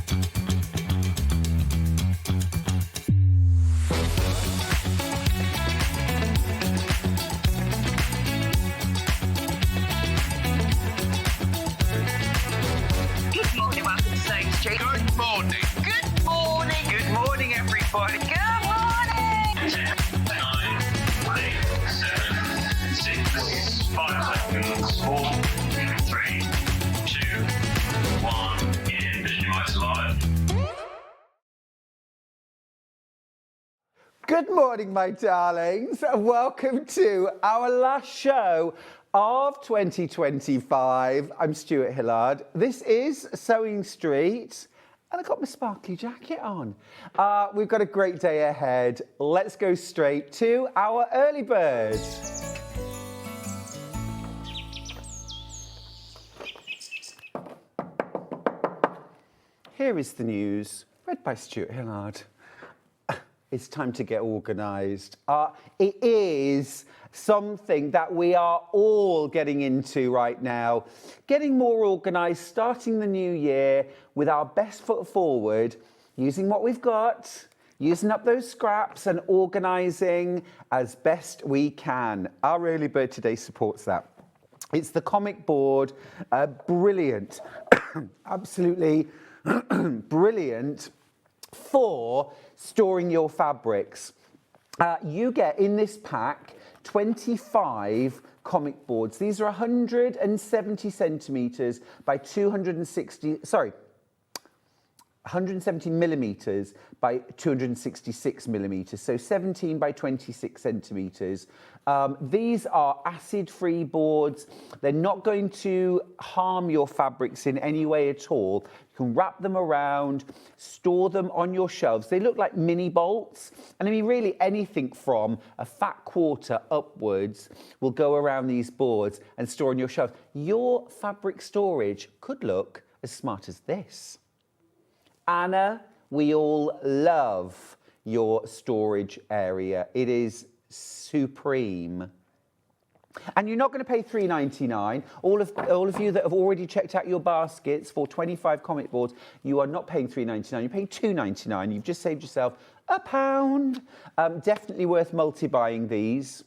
Good morning, welcome to SewingStreet. Good morning. Good morning. Good morning, everybody. Good morning. 10, 9, 8, 7, 6, 5 seconds, 4, 3, 2, 1, in Visualize Live. Good morning, my darlings. Welcome to our last show of 2025. I'm Stuart Hillard. This is SewingStreet, and I've got my sparkly jacket on. We've got a great day ahead. Let's go straight to our early bird. Here is the news, read by Stuart Hillard. It's time to get organised. It is something that we are all getting into right now. Getting more organised, starting the new year with our best foot forward, using what we've got, using up those scraps and organising as best we can. Our early bird today supports that. It's the comic board, brilliant, absolutely brilliant for storing your fabrics. You get in this pack 25 comic boards. These are 170 centimetres by 170 millimetres by 266 millimetres, so 17 by 26 centimetres. These are acid-free boards. They're not going to harm your fabrics in any way at all. You can wrap them around, store them on your shelves. They look like mini bolts, and I mean really anything from a fat quarter upwards will go around these boards and store on your shelves. Your fabric storage could look as smart as this. Anna, we all love your storage area. It is supreme. And you're not going to pay £3.99. All of you that have already checked out your baskets for 25 comic boards, you are not paying £3.99. You're paying £2.99. You've just saved yourself £1. Definitely worth multi-buying these.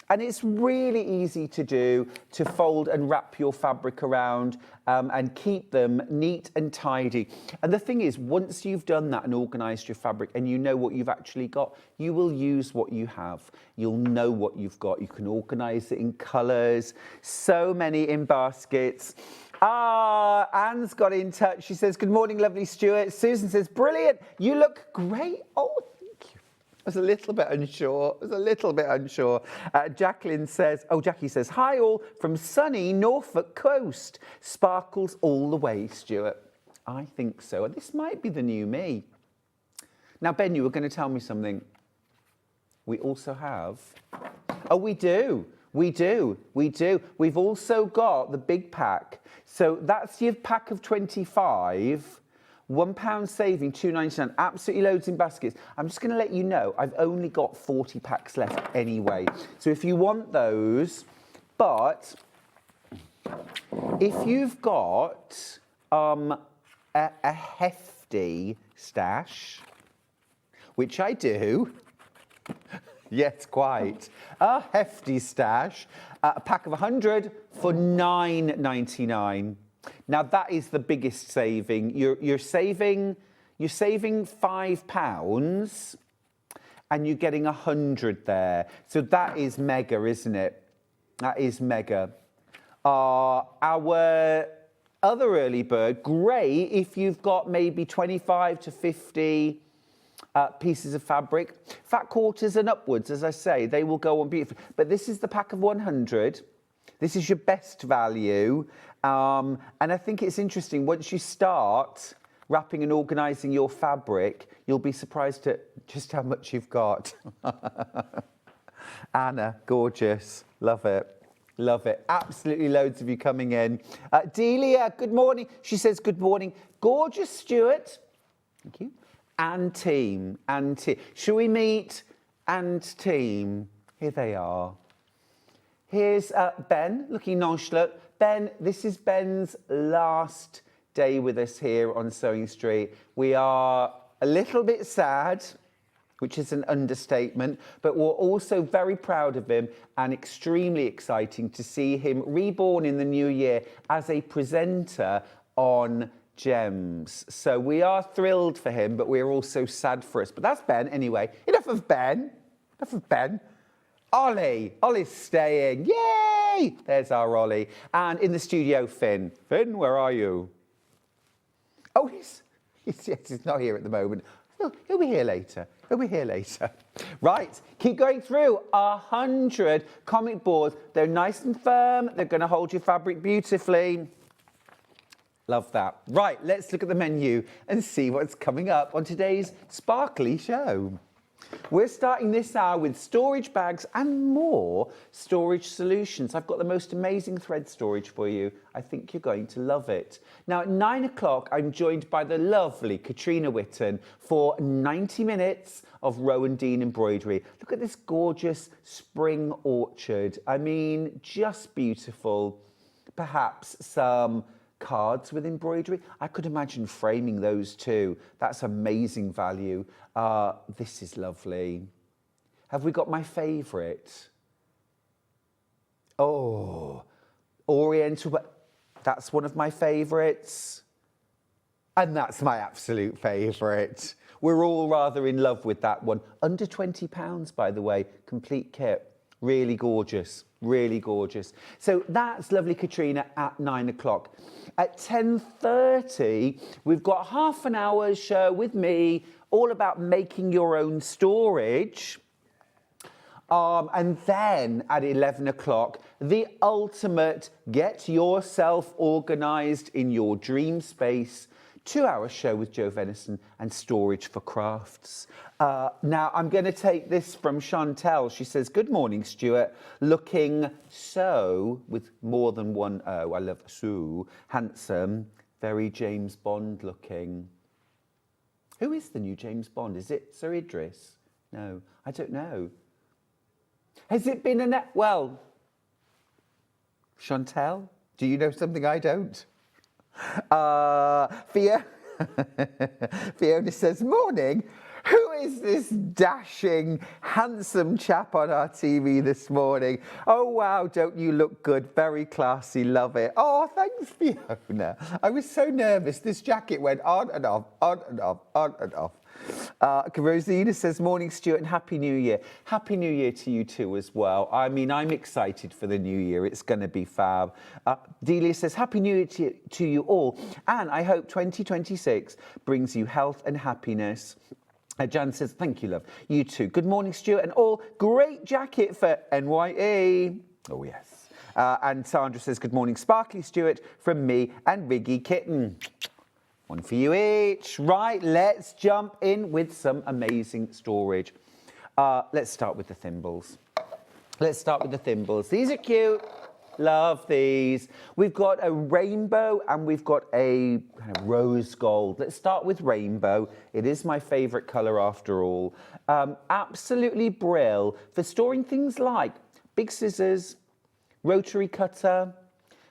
And it's really easy to do, to fold and wrap your fabric around and keep them neat and tidy. And the thing is, once you've done that and organised your fabric and you know what you've actually got, you will use what you have. You'll know what you've got. You can organise it in colours, so many in baskets. Anne's got in touch. She says, good morning, lovely Stuart. Susan says, brilliant. You look great. Oh, I was a little bit unsure. Jacqueline says, Jackie says, hi all from sunny Norfolk coast. Sparkles all the way, Stuart. I think so. And this might be the new me. Now, Ben, you were going to tell me something. We also have... Oh, we do. We've also got the big pack. So that's your pack of 25... £1 saving, £2.99, absolutely loads in baskets. I'm just going to let you know, I've only got 40 packs left anyway. So if you want those, but if you've got a hefty stash, which I do, yes, quite, a hefty stash, a pack of 100 for £9.99. Now that is the biggest saving. You're saving £5 and you're getting 100 there. So that is mega, isn't it? That is mega. Our other early bird, grey, if you've got maybe 25 to 50 pieces of fabric. Fat quarters and upwards, as I say, they will go on beautifully. But this is the pack of 100. This is your best value. And I think it's interesting, once you start wrapping and organising your fabric, you'll be surprised at just how much you've got. Anna, gorgeous. Love it. Love it. Absolutely loads of you coming in. Delia, good morning. She says, good morning. Gorgeous, Stuart. Thank you. And team. Shall we meet and team? Here they are. Here's Ben, looking nonchalant. Ben, this is Ben's last day with us here on Sewing Street. We are a little bit sad, which is an understatement, but we're also very proud of him and extremely exciting to see him reborn in the new year as a presenter on Gems. So we are thrilled for him, but we're also sad for us. But that's Ben anyway. Enough of Ben. Enough of Ben. Ollie. Ollie's staying. Yay! There's our Ollie. And in the studio, Finn. Finn, where are you? Oh, he's not here at the moment. He'll be here later. He'll be here later. Right, keep going through. 100 comic boards. They're nice and firm. They're going to hold your fabric beautifully. Love that. Right, let's look at the menu and see what's coming up on today's sparkly show. We're starting this hour with storage bags and more storage solutions. I've got the most amazing thread storage for you. I think you're going to love it. Now, at 9 o'clock, I'm joined by the lovely Katrina Witten for 90 minutes of Rowandean Embroidery. Look at this gorgeous spring orchard. I mean, just beautiful. Perhaps some cards with embroidery. I could imagine framing those too. That's amazing value. This is lovely. Have we got my favourite? Oh, Oriental, but that's one of my favourites. And that's my absolute favourite. We're all rather in love with that one. Under £20, by the way, complete kit. Really gorgeous, really gorgeous. So that's lovely Katrina at 9 o'clock. At 10:30, we've got half an hour's show with me, all about making your own storage. And then at 11 o'clock, the ultimate get yourself organised in your dream space 2-hour show with Venison and storage for crafts. Now, I'm going to take this from Chantel. She says, good morning, Stuart. Looking so, with more than one O, I love so, handsome, very James Bond looking. Who is the new James Bond? Is it Sir Idris? No, I don't know. Has it been well, Chantel, do you know something I don't? Fiona says, morning. Who is this dashing, handsome chap on our TV this morning? Oh, wow, don't you look good? Very classy, love it. Oh, thanks, Fiona. I was so nervous. This jacket went on and off, on and off, on and off. Rosina says, morning, Stuart, and Happy New Year. Happy New Year to you too as well. I mean, I'm excited for the new year. It's going to be fab. Delia says, Happy New Year to you all. And I hope 2026 brings you health and happiness. Jan says, thank you, love. You too. Good morning, Stuart, and all. Great jacket for NYE. Oh, yes. And Sandra says, good morning, Sparkly Stuart, from me and Riggy Kitten. One for you each. Right, let's jump in with some amazing storage. Let's start with the thimbles. These are cute. Love these. We've got a rainbow and we've got a kind of rose gold. Let's start with rainbow. It is my favourite colour after all. Absolutely brill for storing things like big scissors, rotary cutter,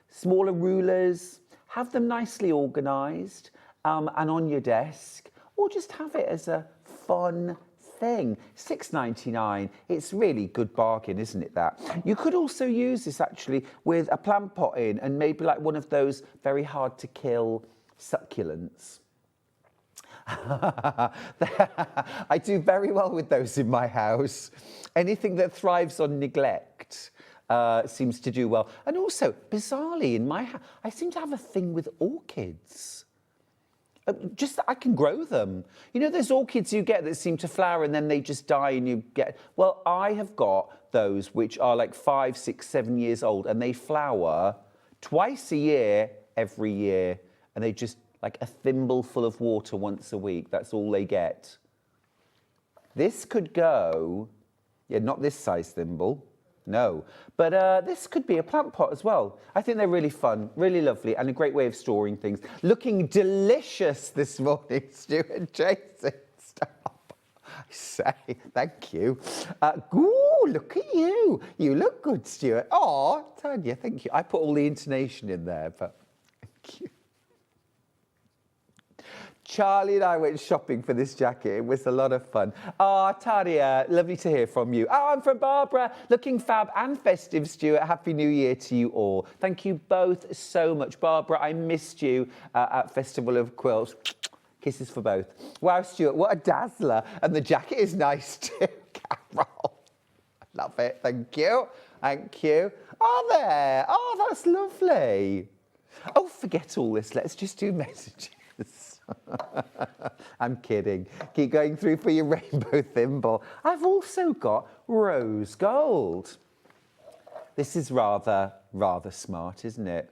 smaller rulers. Have them nicely organised and on your desk, or just have it as a fun thing. £6.99. It's really good bargain, isn't it, that? You could also use this actually with a plant pot in and maybe like one of those very hard to kill succulents. I do very well with those in my house. Anything that thrives on neglect seems to do well. And also, bizarrely, in my house, I seem to have a thing with orchids. Just that I can grow them. You know those orchids you get that seem to flower and then they just die and you get... Well, I have got those which are like 5, 6, 7 years old and they flower twice a year, every year. And they just, like a thimble full of water once a week. That's all they get. This could go... Yeah, not this size thimble. No, but this could be a plant pot as well. I think they're really fun, really lovely, and a great way of storing things. Looking delicious this morning, Stuart and Jason. Stop. I say, thank you. Ooh, look at you. You look good, Stuart. Oh, Tanya, thank you. I put all the intonation in there, but thank you. Charlie and I went shopping for this jacket. It was a lot of fun. Tadia, lovely to hear from you. I'm from Barbara. Looking fab and festive, Stuart. Happy New Year to you all. Thank you both so much. Barbara, I missed you at Festival of Quilts. Kisses for both. Wow, Stuart, what a dazzler. And the jacket is nice too, Carol. Love it. Thank you. Thank you. Oh, there. Oh, that's lovely. Oh, forget all this. Let's just do messages. I'm kidding. Keep going through for your rainbow thimble. I've also got rose gold. This is rather smart, isn't it?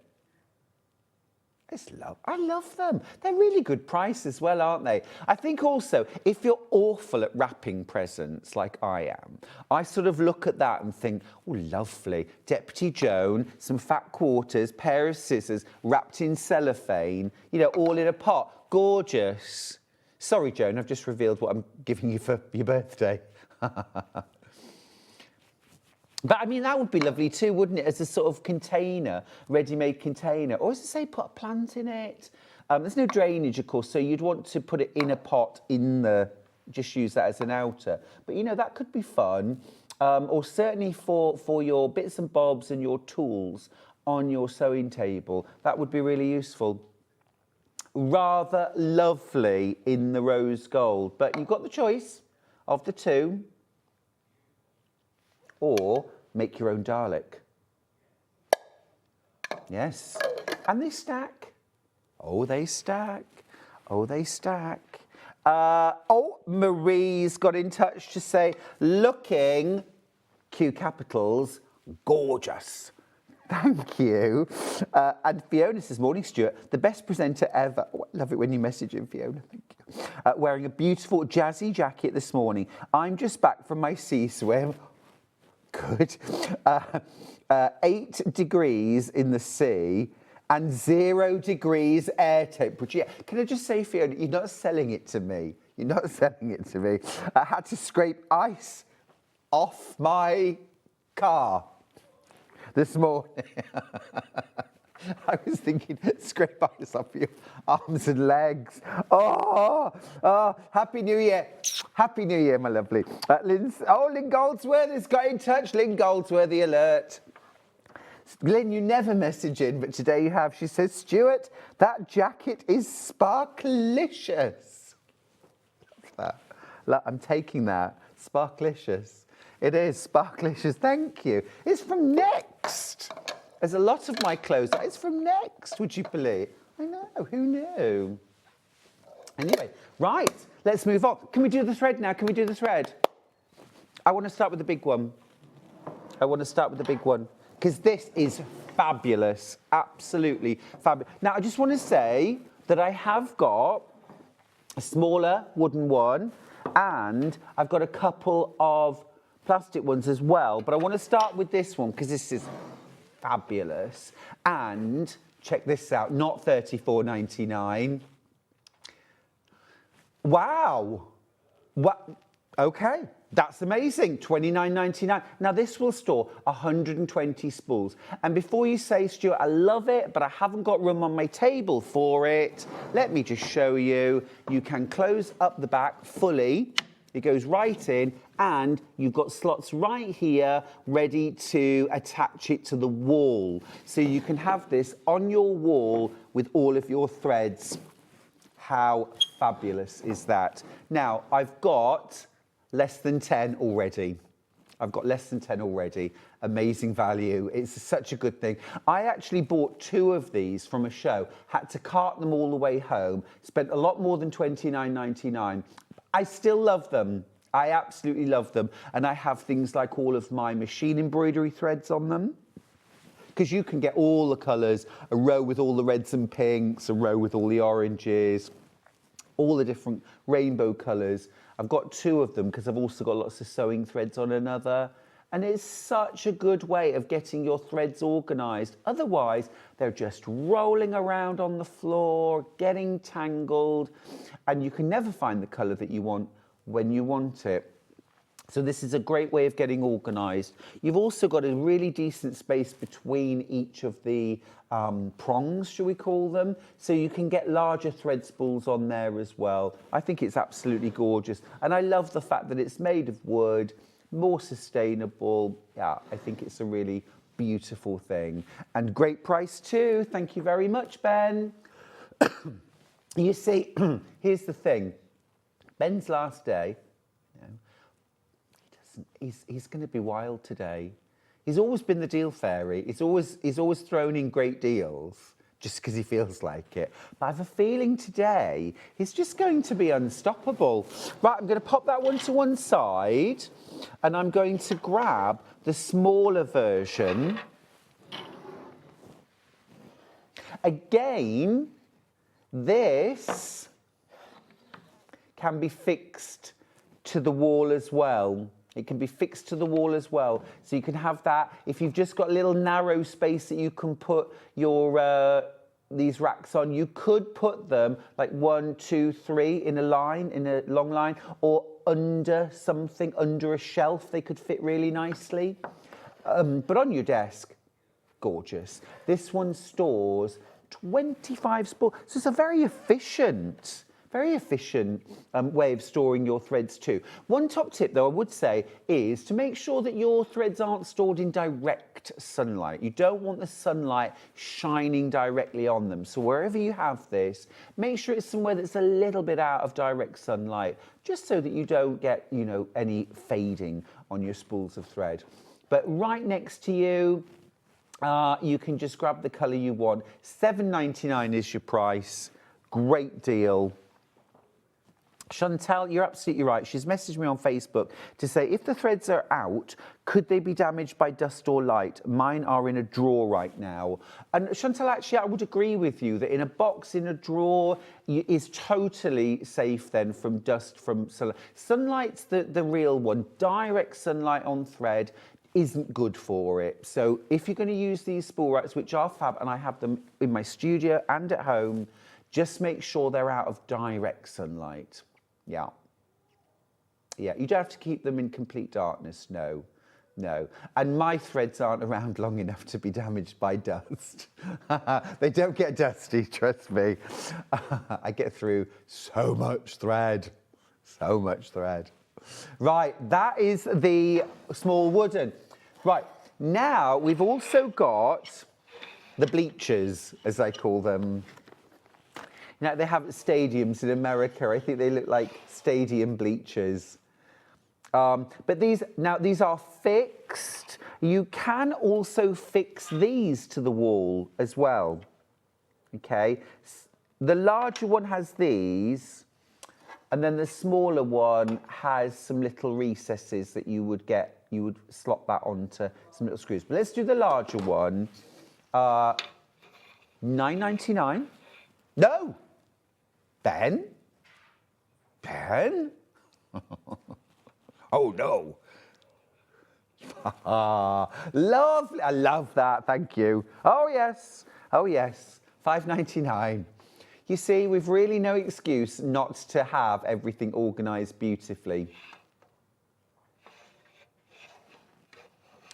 I love them. They're really good price as well, aren't they? I think also, if you're awful at wrapping presents like I am, I sort of look at that and think, oh, lovely. Deputy Joan, some fat quarters, pair of scissors, wrapped in cellophane, you know, all in a pot. Gorgeous. Sorry, Joan, I've just revealed what I'm giving you for your birthday. But, I mean, that would be lovely too, wouldn't it, as a sort of container, ready-made container. Or, as I say, put a plant in it. There's no drainage, of course, so you'd want to put it in a pot just use that as an outer. But, you know, that could be fun. Or certainly for your bits and bobs and your tools on your sewing table. That would be really useful. Rather lovely in the rose gold. But you've got the choice of the two. Or make your own Dalek. Yes. And they stack. Oh, they stack. Oh, they stack. Marie's got in touch to say, looking, Q capitals, gorgeous. Thank you. And Fiona says, morning, Stuart, the best presenter ever. Oh, I love it when you message in, Fiona. Thank you. Wearing a beautiful jazzy jacket this morning. I'm just back from my sea swim. Good. 8 degrees in the sea and 0 degrees air temperature. Yeah. Can I just say, Fiona, you're not selling it to me. You're not selling it to me. I had to scrape ice off my car this morning. I was thinking, scrape ice off your arms and legs. Oh, Happy New Year. Happy New Year, my lovely. Lynn Goldsworthy has got in touch. Lynn Goldsworthy alert. Lynn, you never message in, but today you have. She says, Stuart, that jacket is sparklicious. That. Look, I'm taking that. Sparklicious. It is sparklicious. Thank you. It's from Next. There's a lot of my clothes. It's from Next, would you believe? I know, who knew? Anyway, right, let's move on. Can we do the thread now? Can we do the thread? I want to start with the big one. Because this is fabulous, absolutely fabulous. Now, I just want to say that I have got a smaller wooden one, and I've got a couple of plastic ones as well. But I want to start with this one, because this is fabulous. And check this out, not $34.99. Wow. What? Okay, that's amazing. $29.99. Now this will store 120 spools. And before you say, Stuart, I love it, but I haven't got room on my table for it, let me just show you. You can close up the back fully. It goes right in, and you've got slots right here ready to attach it to the wall. So you can have this on your wall with all of your threads. How fabulous is that? Now, I've got less than 10 already. Amazing value. It's such a good thing. I actually bought 2 of these from a show, had to cart them all the way home, spent a lot more than $29.99. I still love them. I absolutely love them. And I have things like all of my machine embroidery threads on them. Because you can get all the colours, a row with all the reds and pinks, a row with all the oranges, all the different rainbow colours. I've got 2 of them because I've also got lots of sewing threads on another. And it's such a good way of getting your threads organised. Otherwise, they're just rolling around on the floor, getting tangled, and you can never find the colour that you want when you want it. So this is a great way of getting organised. You've also got a really decent space between each of the prongs, shall we call them? So you can get larger thread spools on there as well. I think it's absolutely gorgeous. And I love the fact that it's made of wood, more sustainable. Yeah, I think it's a really beautiful thing. And great price too. Thank you very much, Ben. You see, here's the thing. Ben's last day, he's going to be wild today. He's always been the deal fairy. He's always thrown in great deals just because he feels like it. But I have a feeling today he's just going to be unstoppable. Right, I'm going to pop that one to one side and I'm going to grab the smaller version. Again, this can be fixed to the wall as well. It can be fixed to the wall as well. So you can have that. If you've just got a little narrow space that you can put your these racks on, you could put them like 1, 2, 3 in a line, in a long line, or under something, under a shelf. They could fit really nicely. But on your desk, gorgeous. This one stores 25 spools. So it's a very efficient way of storing your threads too. One top tip though I would say is to make sure that your threads aren't stored in direct sunlight. You don't want the sunlight shining directly on them. So wherever you have this, make sure it's somewhere that's a little bit out of direct sunlight, just so that you don't get, you know, any fading on your spools of thread. But right next to you, you can just grab the colour you want. £7.99 is your price. Great deal. Chantal, you're absolutely right. She's messaged me on Facebook to say, if the threads are out, could they be damaged by dust or light? Mine are in a drawer right now. And Chantal, actually, I would agree with you that in a box, in a drawer, is totally safe then from dust, from sunlight. Sunlight's the real one. Direct sunlight on thread isn't good for it. So if you're going to use these spool racks, which are fab, and I have them in my studio and at home, just make sure they're out of direct sunlight. Yeah. Yeah, you don't have to keep them in complete darkness, no. And my threads aren't around long enough to be damaged by dust. They don't get dusty, trust me. I get through so much thread. Right, that is the small wooden. Right, now we've also got the bleachers, as I call them. Now, they have stadiums in America. I think they look like stadium bleachers. But these are fixed. You can also fix these to the wall as well. Okay. The larger one has these, and then the smaller one has some little recesses that you would slot that onto some little screws. But let's do the larger one. $9.99. No. Ben? Oh, no. Lovely. I love that. Thank you. Oh, yes. $5.99. You see, we've really no excuse not to have everything organised beautifully.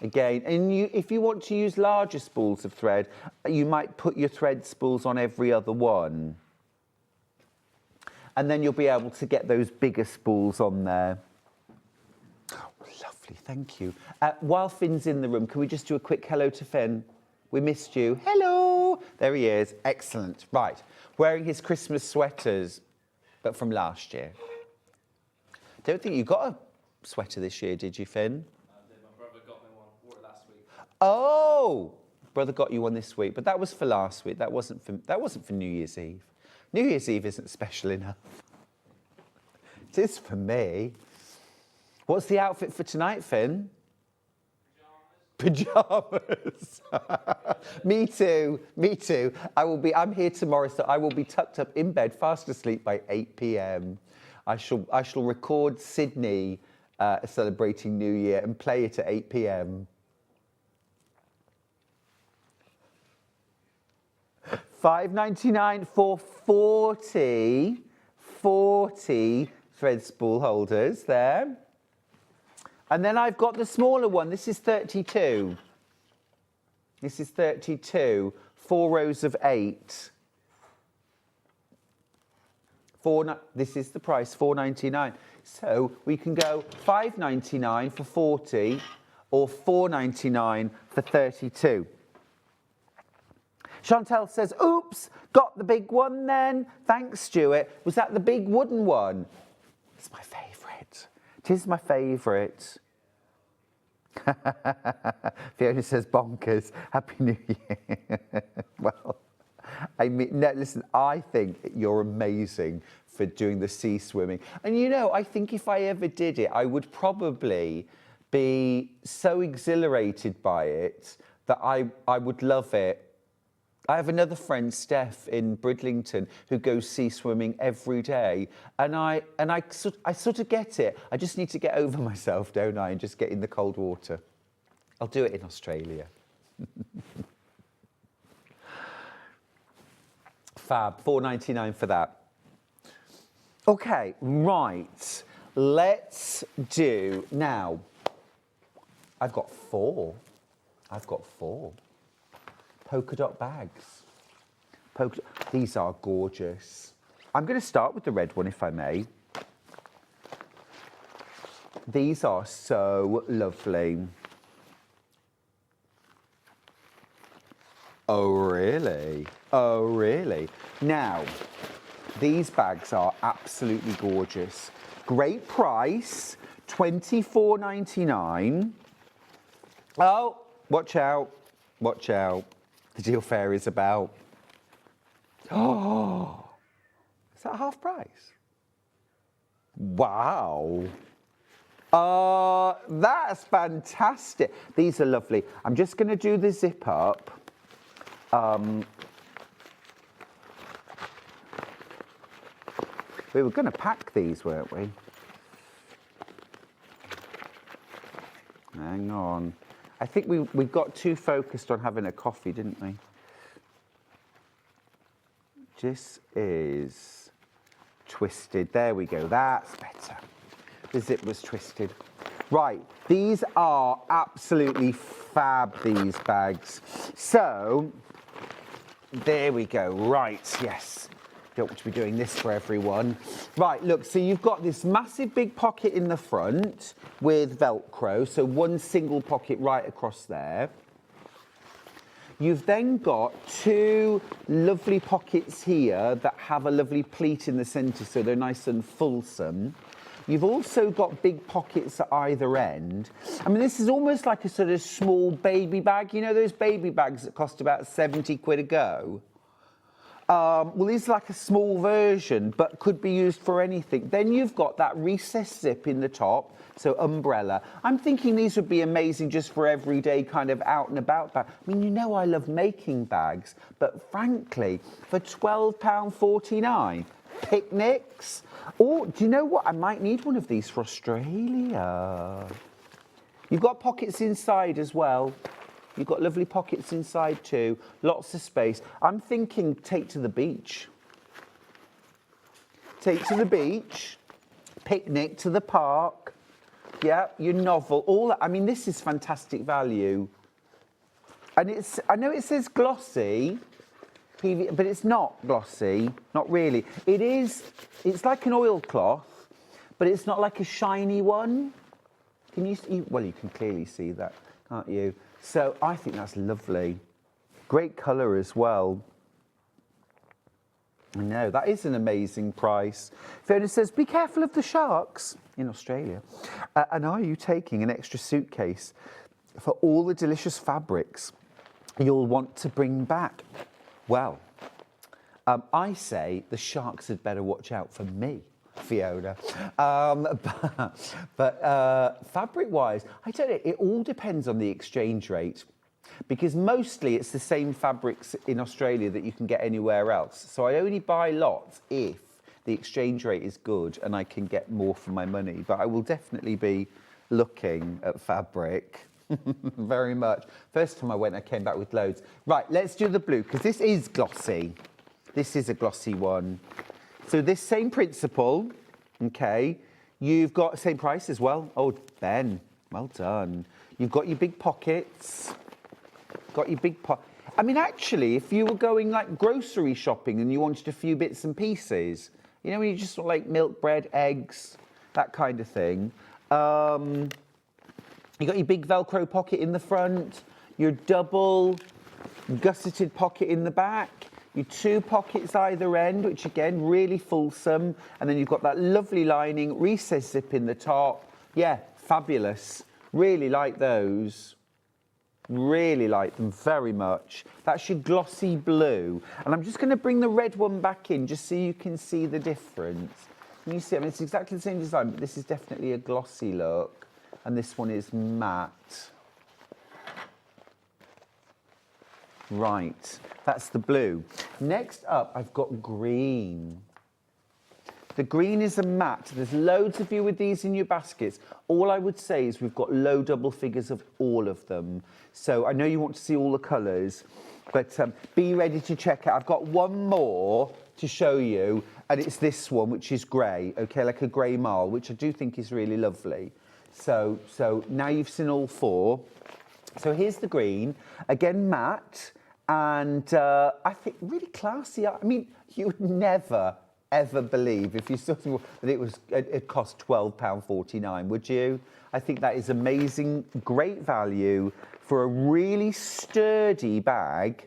Again, and if you want to use larger spools of thread, you might put your thread spools on every other one. And then you'll be able to get those bigger spools on there. Oh, lovely, thank you. While Finn's in the room, can we just do a quick hello to Finn? We missed you. Hello. There he is. Excellent. Right. Wearing his Christmas sweaters, but from last year. Don't think you got a sweater this year, did you, Finn? I did. My brother got me one. Wore it last week. Oh, brother got you one this week, but that was for last week. That wasn't for New Year's Eve. New Year's Eve isn't special enough. It is for me. What's the outfit for tonight, Finn? Pyjamas. Me too. I'm here tomorrow, so I will be tucked up in bed, fast asleep by 8 p.m. I shall record Sydney celebrating New Year and play it at 8 p.m. $5.99 for 40 thread spool holders there. And then I've got the smaller one. This is 32. This is 32. 4 rows of 8. This is the price, £4.99. So we can go £5.99 for 40 or £4.99 for 32. Chantel says, oops, got the big one then. Thanks, Stuart. Was that the big wooden one? It's my favourite. It is my favourite. Fiona says, bonkers. Happy New Year. Well, I mean, no, listen, I think you're amazing for doing the sea swimming. And you know, I think if I ever did it, I would probably be so exhilarated by it that I would love it. I have another friend, Steph, in Bridlington, who goes sea swimming every day, and I sort of get it. I just need to get over myself, don't I, and just get in the cold water. I'll do it in Australia. Fab, £4.99 for that. Okay, right. Let's do now. I've got 4. Polka dot bags. These are gorgeous. I'm going to start with the red one, if I may. These are so lovely. Oh, really? Oh, really? Now, these bags are absolutely gorgeous. Great price, £24.99. Oh, watch out. Watch out. The deal fair is about. Oh, is that half price? Wow. That's fantastic. These are lovely. I'm just going to do the zip up. We were going to pack these, weren't we? Hang on. I think we got too focused on having a coffee, didn't we? This is twisted. There we go. That's better. The zip was twisted. Right. These are absolutely fab, these bags. So, there we go. Right. Yes. Don't want to be doing this for everyone. Right, look, so you've got this massive big pocket in the front with Velcro, so one single pocket right across there. You've then got 2 lovely pockets here that have a lovely pleat in the centre, so they're nice and fulsome. You've also got big pockets at either end. I mean, this is almost like a sort of small baby bag. You know those baby bags that cost about 70 quid a go? Well, these are like a small version, but could be used for anything. Then you've got that recessed zip in the top, so umbrella. I'm thinking these would be amazing just for everyday kind of out and about bag. I mean, you know I love making bags, but frankly, for £12.49, picnics. Or, do you know what? I might need one of these for Australia. You've got pockets inside as well. You've got lovely pockets inside too, lots of space. I'm thinking take to the beach. Take to the beach, picnic to the park. Yeah, your novel, all that. I mean, this is fantastic value. And I know it says glossy, but it's not glossy, not really. It's like an oilcloth, but it's not like a shiny one. Can you see? Well, you can clearly see that, can't you? So I think that's lovely. Great colour as well. I know, that is an amazing price. Fiona says, be careful of the sharks in Australia. And are you taking an extra suitcase for all the delicious fabrics you'll want to bring back? Well, I say the sharks had better watch out for me, Fiona. But fabric-wise, I don't know, it all depends on the exchange rate, because mostly it's the same fabrics in Australia that you can get anywhere else. So I only buy lots if the exchange rate is good and I can get more for my money. But I will definitely be looking at fabric very much. First time I went, I came back with loads. Right, let's do the blue, because this is glossy. This is a glossy one. So this same principle, okay, you've got same price as well. Oh, Ben, Well done. You've got your big pockets. Got your big I mean, actually, if you were going like grocery shopping and you wanted a few bits and pieces, you know, when you just want like milk, bread, eggs, that kind of thing. You got your big Velcro pocket in the front, your double gusseted pocket in the back, your 2 pockets either end, which again, really fulsome. And then you've got that lovely lining, recessed zip in the top. Yeah, fabulous. Really like those. Really like them very much. That's your glossy blue. And I'm just going to bring the red one back in just so you can see the difference. Can you see? I mean, it's exactly the same design, but this is definitely a glossy look. And this one is matte. Right, that's the blue. Next up, I've got green. The green is a matte. There's loads of you with these in your baskets. All I would say is we've got low double figures of all of them. So I know you want to see all the colours, but be ready to check out. I've got one more to show you, and it's this one, which is grey, okay, like a grey marl, which I do think is really lovely. So now you've seen all 4. So here's the green, again matte, and I think really classy. I mean, you would never ever believe if you saw that it cost £12.49, would you? I think that is amazing, great value for a really sturdy bag,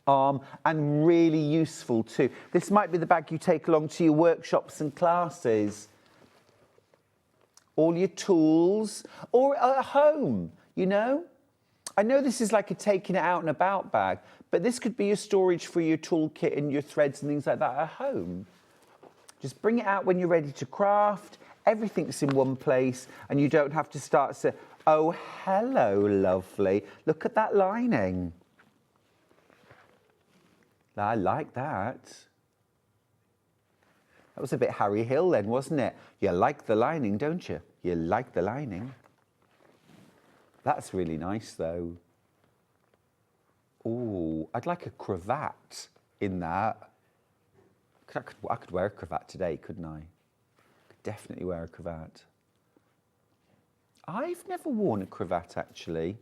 and really useful too. This might be the bag you take along to your workshops and classes, all your tools, or at home, you know? I know this is like a taking it out and about bag, but this could be your storage for your toolkit and your threads and things like that at home. Just bring it out when you're ready to craft. Everything's in one place and you don't have to start to, oh, hello, lovely. Look at that lining. I like that. That was a bit Harry Hill then, wasn't it? You like the lining, don't you? You like the lining. That's really nice, though. Oh, I'd like a cravat in that. I could wear a cravat today, couldn't I? Could definitely wear a cravat. I've never worn a cravat, actually.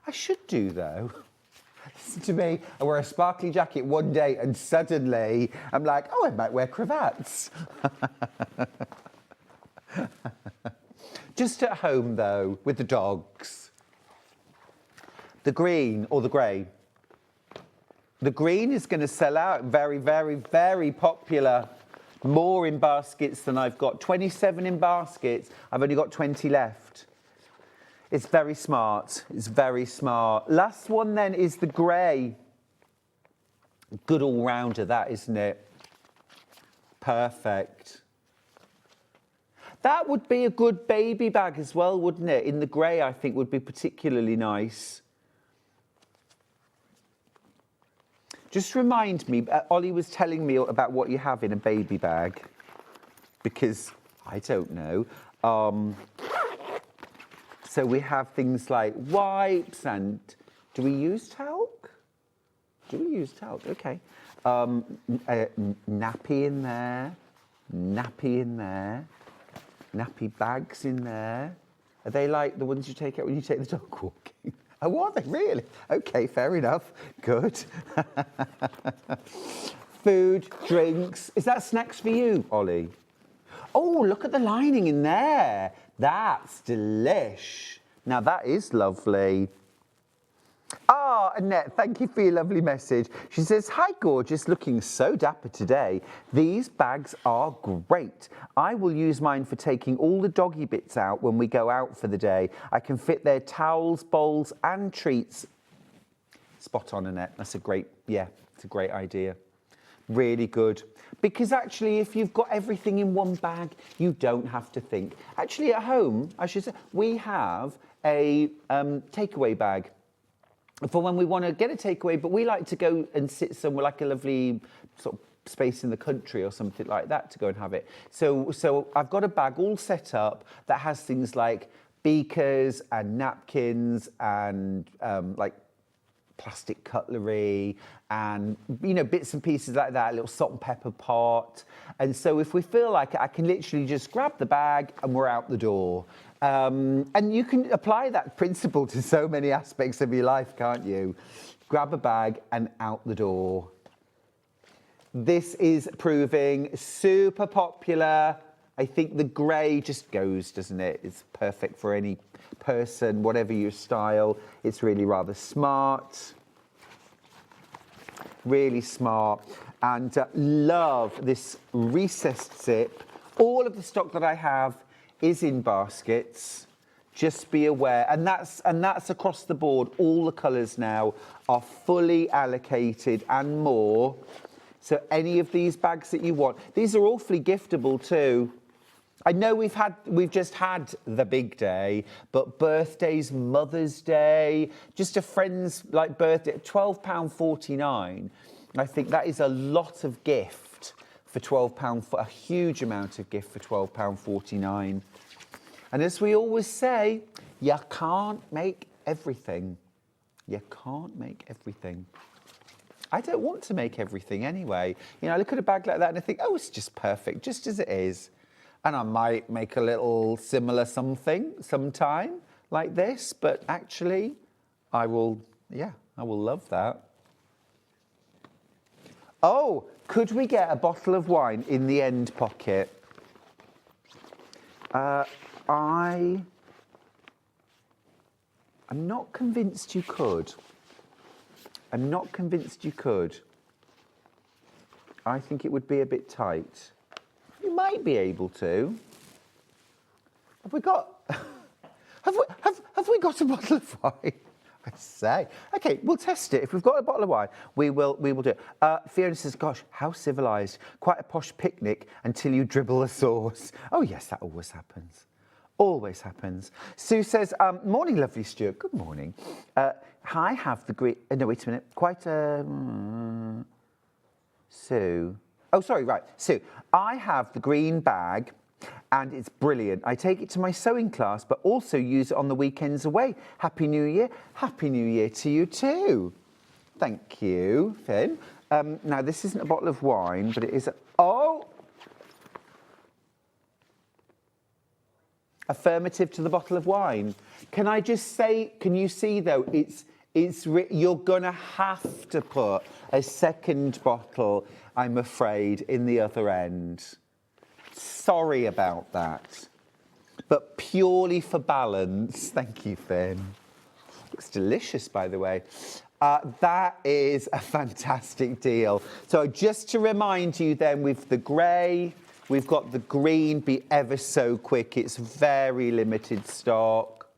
I should do, though. Listen to me, I wear a sparkly jacket one day and suddenly I'm like, oh, I might wear cravats. Just at home, though, with the dogs. The green or the grey. The green is going to sell out. Very, very, very popular. More in baskets than I've got. 27 in baskets. I've only got 20 left. It's very smart. It's very smart. Last one then is the grey. Good all-rounder, that, isn't it? Perfect. That would be a good baby bag as well, wouldn't it? In the grey, I think, would be particularly nice. Just remind me, Ollie was telling me about what you have in a baby bag, because I don't know. So we have things like wipes and, do we use talc? Do we use talc? Okay. Nappy in there, nappy in there, nappy bags in there. Are they like the ones you take out when you take the dog walking? Oh, are they really? Okay, fair enough. Good. Food, drinks. Is that snacks for you, Ollie? Oh, look at the lining in there. That's delish. Now, that is lovely. Ah, Annette, thank you for your lovely message. She says, hi, gorgeous, looking so dapper today. These bags are great. I will use mine for taking all the doggy bits out when we go out for the day. I can fit their towels, bowls and treats. Spot on, Annette. That's a great, yeah, it's a great idea. Really good. Because actually, if you've got everything in one bag, you don't have to think. Actually, at home, I should say, we have a takeaway bag for when we want to get a takeaway, but we like to go and sit somewhere like a lovely sort of space in the country or something like that to go and have it. So I've got a bag all set up that has things like beakers and napkins and like plastic cutlery and, you know, bits and pieces like that, a little salt and pepper pot. And so if we feel like it, I can literally just grab the bag and we're out the door. And you can apply that principle to so many aspects of your life, can't you? Grab a bag and out the door. This is proving super popular. I think the grey just goes, doesn't it? It's perfect for any person, whatever your style. It's really rather smart. Really smart. And love this recessed zip. All of the stock that I have is in baskets. Just be aware. And that's across the board. All the colours now are fully allocated and more. So any of these bags that you want, these are awfully giftable too. I know we've just had the big day, but birthdays, Mother's Day, just a friend's like birthday, £12.49. I think that is a lot of gift for £12, for a huge amount of gift for £12.49. And as we always say, you can't make everything. You can't make everything. I don't want to make everything anyway. You know, I look at a bag like that and I think, oh, it's just perfect, just as it is. And I might make a little similar something sometime like this, but actually, I will love that. Oh, could we get a bottle of wine in the end pocket? I'm not convinced you could. I'm not convinced you could. I think it would be a bit tight. You might be able to. Have we got? Have we got a bottle of wine? I say. Okay, we'll test it. If we've got a bottle of wine, we will do it. Fiona says, "Gosh, how civilised! Quite a posh picnic until you dribble the sauce." Oh yes, that always happens. Always happens. Sue says, "Morning, lovely Stuart. Good morning. I have the green." No, wait a minute. Quite a Sue. Oh, sorry. Right, Sue. I have the green bag, and it's brilliant. I take it to my sewing class, but also use it on the weekends away. Happy New Year. Happy New Year to you too. Thank you, Finn. Now this isn't a bottle of wine, but it is. Affirmative to the bottle of wine. Can I just say, can you see though, you're gonna have to put a second bottle, I'm afraid, in the other end. Sorry about that. But purely for balance, thank you, Finn. Looks delicious, by the way. That is a fantastic deal. So just to remind you then, with the grey, we've got the green, be ever so quick. It's very limited stock.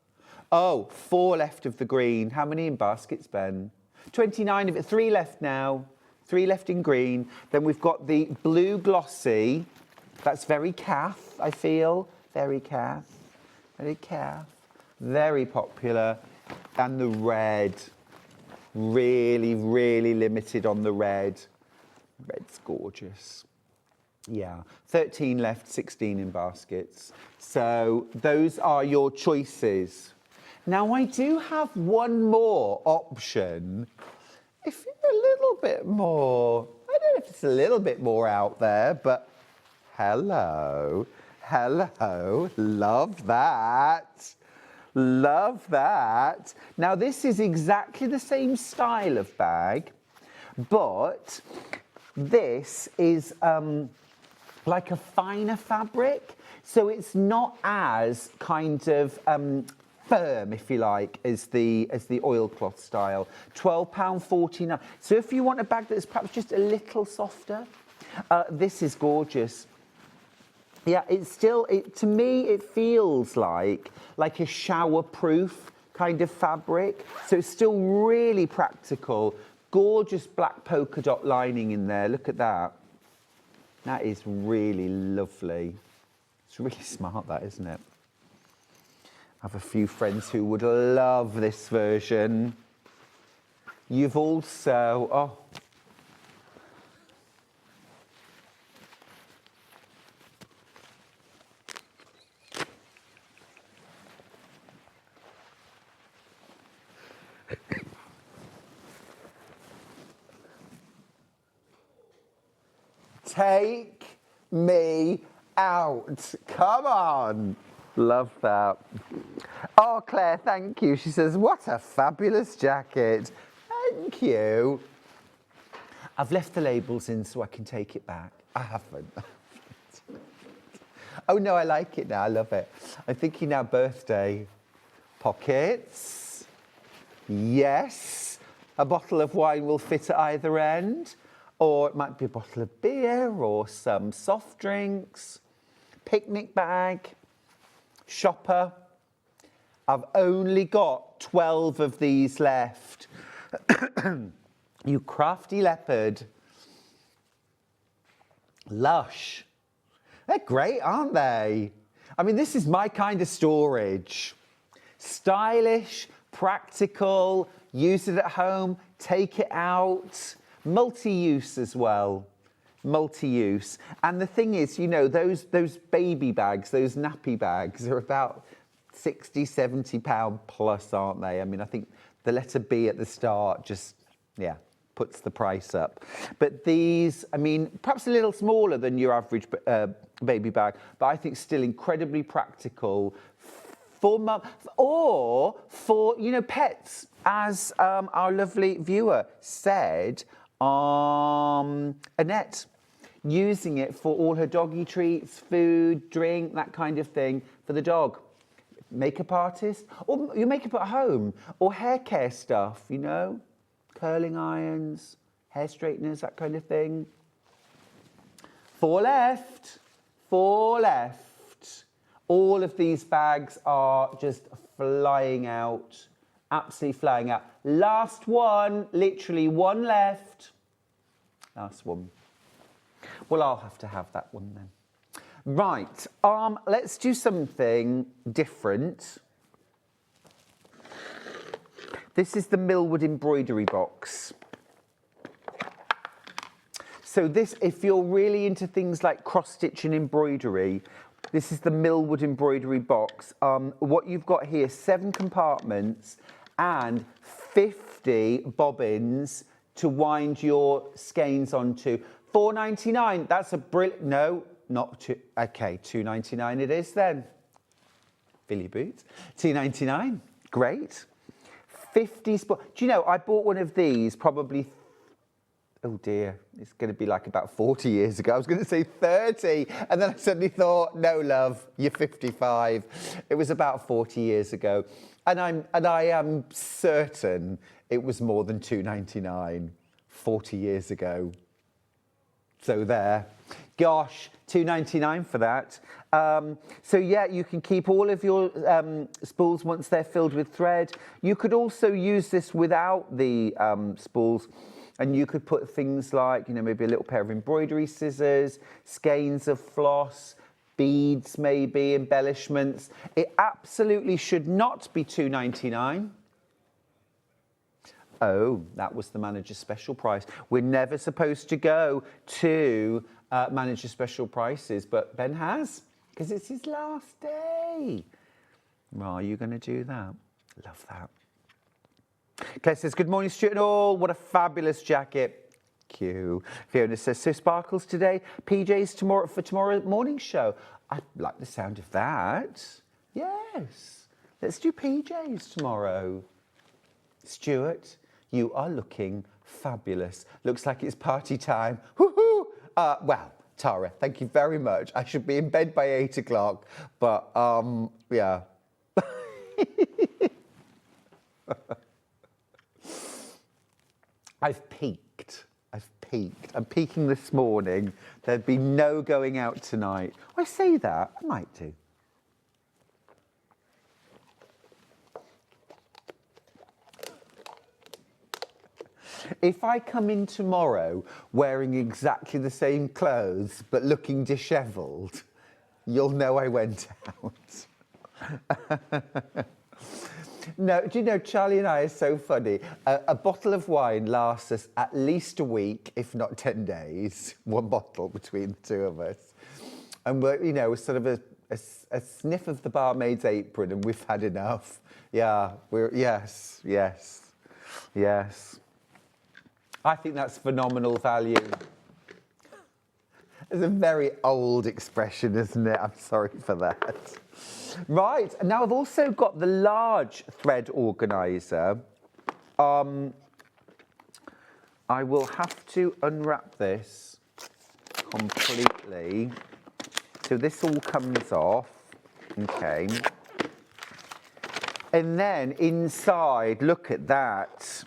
Oh, 4 left of the green. How many in baskets, Ben? 29 of it. 3 left now. 3 left in green. Then we've got the blue glossy. That's very calf, I feel. Very calf. Very calf. Very popular. And the red. Really, really limited on the red. Red's gorgeous. Yeah, 13 left, 16 in baskets. So those are your choices. Now I do have one more option. If you're a little bit more, I don't know if it's a little bit more out there, but hello, love that. Love that. Now this is exactly the same style of bag, but this is like a finer fabric, so it's not as kind of firm, if you like, as the oilcloth style. £12.49. So if you want a bag that's perhaps just a little softer, this is gorgeous. Yeah, it's still, to me, it feels like a shower-proof kind of fabric. So it's still really practical. Gorgeous black polka dot lining in there. Look at that. That is really lovely. It's really smart, that, isn't it? I have a few friends who would love this version. You've also, take me out. Come on. Love that. Oh, Claire, thank you. She says, what a fabulous jacket. Thank you. I've left the labels in so I can take it back. I haven't. Oh, no, I like it now. I love it. I'm thinking now birthday. Pockets. Yes. A bottle of wine will fit at either end. Or it might be a bottle of beer or some soft drinks. Picnic bag. Shopper. I've only got 12 of these left. You crafty leopard. Lush. They're great, aren't they? I mean, this is my kind of storage. Stylish, practical, use it at home, take it out. Multi-use as well. Multi-use. And the thing is, you know, those baby bags, those nappy bags are about 60, 70 pound plus, aren't they? I mean, I think the letter B at the start just, yeah, puts the price up. But these, I mean, perhaps a little smaller than your average baby bag, but I think still incredibly practical for mum or for, you know, pets, as our lovely viewer said, Annette, using it for all her doggy treats, food, drink, that kind of thing for the dog. Makeup artist, or your makeup at home, or hair care stuff, you know, curling irons, hair straighteners, that kind of thing. 4 left, 4 left. All of these bags are just flying out, absolutely flying out. Last one, literally 1 left. Last one. Well, I'll have to have that one then. Right, let's do something different. This is the Millwood embroidery box. So this, if you're really into things like cross-stitch and embroidery, this is the Millwood embroidery box. What you've got here, 7 compartments and 50 bobbins to wind your skeins onto. £4.99, that's a brilliant, no, not two, okay, £2.99 it is then. Fill your boots. £2.99, great. 50 do you know, I bought one of these probably, oh dear, it's going to be like about 40 years ago. I was going to say 30, and then I suddenly thought, no, love, you're 55. It was about 40 years ago, and I am certain it was more than £2.99 40 years ago. So there. Gosh, £2.99 for that. So yeah, you can keep all of your spools once they're filled with thread. You could also use this without the spools, and you could put things like, you know, maybe a little pair of embroidery scissors, skeins of floss, beads maybe, embellishments. It absolutely should not be £2.99. Oh, that was the manager's special price. We're never supposed to go to manager special prices, but Ben has, because it's his last day. Well, are you going to do that? Love that. Claire says, good morning, Stuart and all. What a fabulous jacket. Cute. Fiona says, so sparkles today, PJs tomorrow for tomorrow's morning show. I like the sound of that. Yes. Let's do PJs tomorrow. Stuart, you are looking fabulous. Looks like it's party time. Woohoo! Well, Tara, thank you very much. I should be in bed by 8 o'clock, but yeah. I've peaked. I'm peaking this morning. There'd be no going out tonight. I say that, I might do. If I come in tomorrow wearing exactly the same clothes but looking dishevelled, you'll know I went out. No, do you know, Charlie and I are so funny. A bottle of wine lasts us at least a week, if not 10 days. 1 bottle between the 2 of us. And we're, you know, sort of a sniff of the barmaid's apron and we've had enough. Yeah, yes. I think that's phenomenal value. It's a very old expression, isn't it? I'm sorry for that. Right, now I've also got the large thread organiser. I will have to unwrap this completely. So this all comes off, okay. And then inside, look at that.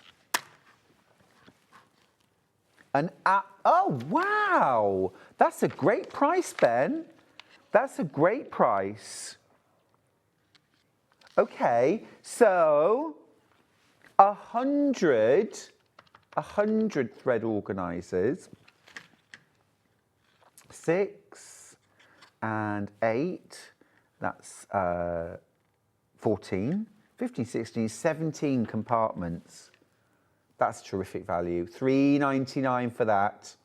Oh, wow, that's a great price, Ben. That's a great price. Okay, so 100 thread organisers, 6 and 8, that's 14, 15, 16, 17 compartments. That's terrific value. £3.99 for that.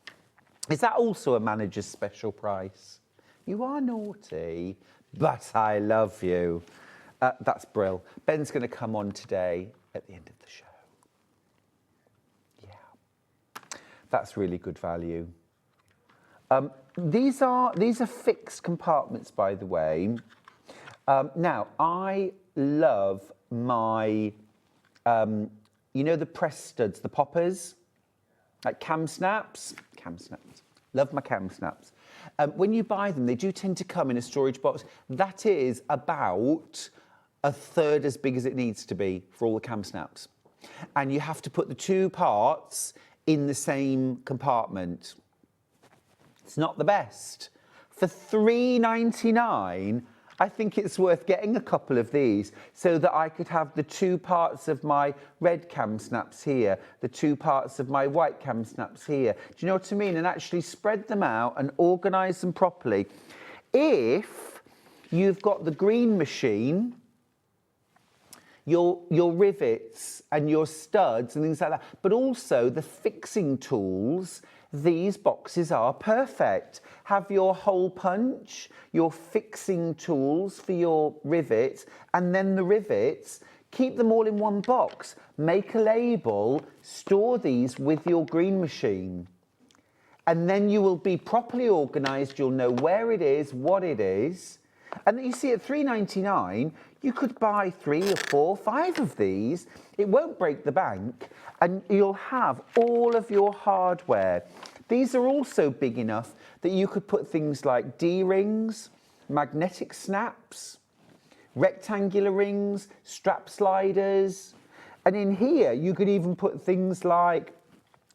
Is that also a manager's special price? You are naughty, but I love you. That's brill. Ben's going to come on today at the end of the show. Yeah, that's really good value. These are fixed compartments, by the way. Now, I love my, you know, the press studs, the poppers, like cam snaps. Love my cam snaps. When you buy them, they do tend to come in a storage box. That is about a third as big as it needs to be for all the cam snaps. And you have to put the two parts in the same compartment. It's not the best. For £3.99, I think it's worth getting a couple of these so that I could have the two parts of my red cam snaps here, the two parts of my white cam snaps here. Do you know what I mean? And actually spread them out and organise them properly. If you've got the green machine, your rivets and your studs and things like that, but also the fixing tools, these boxes are perfect. Have your hole punch, your fixing tools for your rivets, and then the rivets, keep them all in one box. Make a label, store these with your green machine. And then you will be properly organised, you'll know where it is, what it is. And you see at £3.99, you could buy 3 or 4, 5 of these. It won't break the bank, and you'll have all of your hardware. These are also big enough that you could put things like D-rings, magnetic snaps, rectangular rings, strap sliders. And in here, you could even put things like,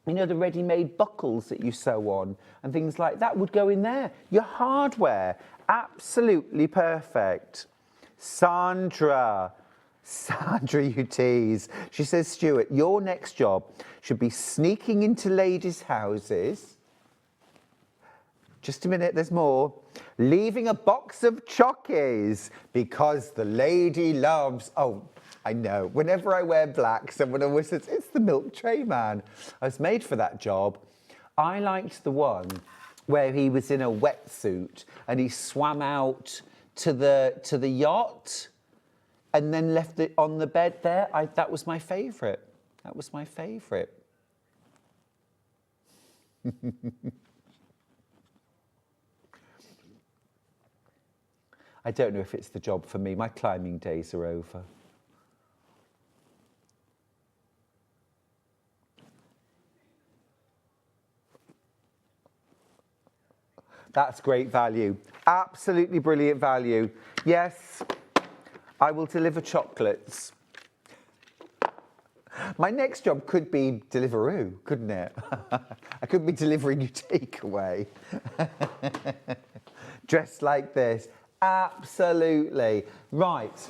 you know, the ready-made buckles that you sew on and things like that would go in there. Your hardware, absolutely perfect. Sandra, you tease. She says, Stuart, your next job should be sneaking into ladies' houses. Just a minute, there's more. Leaving a box of chockies because the lady loves, oh, I know. Whenever I wear black, someone always says, it's the milk tray man. I was made for that job. I liked the one where he was in a wetsuit and he swam out to the yacht and then left it on the bed there. That was my favourite. That was my favourite. I don't know if it's the job for me. My climbing days are over. That's great value. Absolutely brilliant value. Yes, I will deliver chocolates. My next job could be Deliveroo, couldn't it? I could be delivering you takeaway. Dressed like this. Absolutely. Right.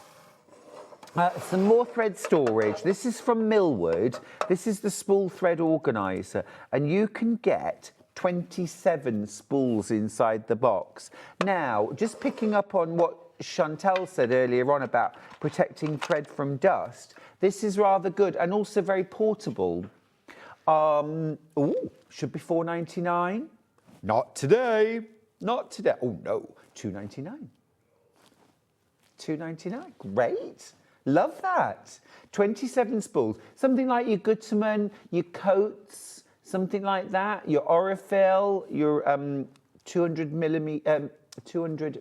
Some more thread storage. This is from Millwood. This is the spool thread organiser. And you can get 27 spools inside the box. Now, just picking up on what Chantal said earlier on about protecting thread from dust, this is rather good and also very portable. Should be £4.99. Not today. Not today. Oh no, £2.99. £2.99. Great. Love that. 27 spools. Something like your Gutermann, your coats, something like that. Your Aurifil, your 200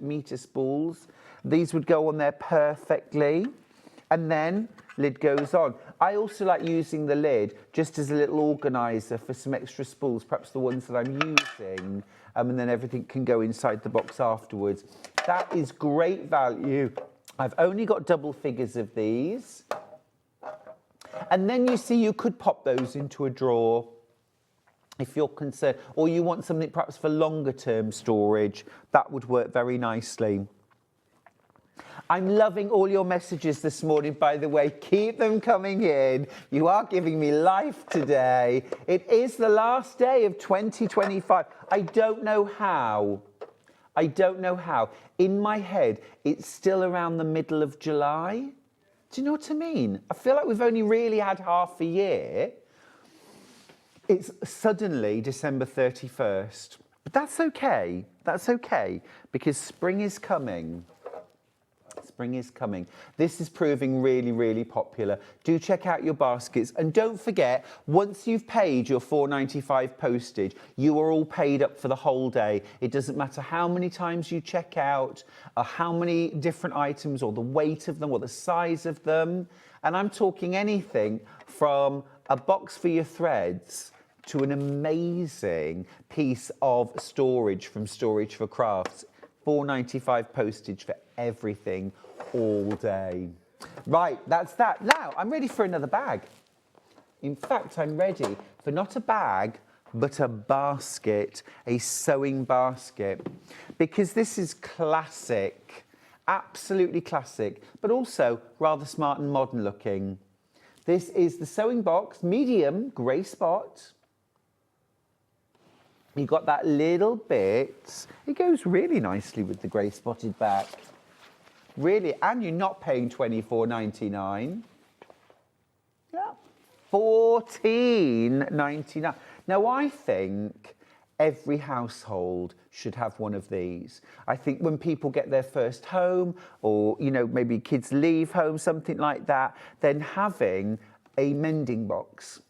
metre spools. These would go on there perfectly. And then lid goes on. I also like using the lid just as a little organiser for some extra spools, perhaps the ones that I'm using, and then everything can go inside the box afterwards. That is great value. I've only got double figures of these. And then you see you could pop those into a drawer if you're concerned, or you want something perhaps for longer term storage. That would work very nicely. I'm loving all your messages this morning, by the way. Keep them coming in. You are giving me life today. It is the last day of 2025. I don't know how. I don't know how. In my head, it's still around the middle of July. Do you know what I mean? I feel like we've only really had half a year. It's suddenly December 31st. But that's okay. That's okay, because spring is coming. Spring is coming. This is proving really, really popular. Do check out your baskets. And don't forget, once you've paid your £4.95 postage, you are all paid up for the whole day. It doesn't matter how many times you check out, or how many different items, or the weight of them, or the size of them. And I'm talking anything from a box for your threads to an amazing piece of storage from Storage for Crafts. £4.95 postage for everything all day. Right, that's that. Now, I'm ready for another bag. In fact, I'm ready for not a bag, but a basket, a sewing basket, because this is classic, absolutely classic, but also rather smart and modern looking. This is the sewing box, medium grey spot. You got that little bit. It goes really nicely with the grey spotted back. Really, and you're not paying £24.99. Yeah, £14.99. Now, I think every household should have one of these. I think when people get their first home, or, you know, maybe kids leave home, something like that, then having a mending box.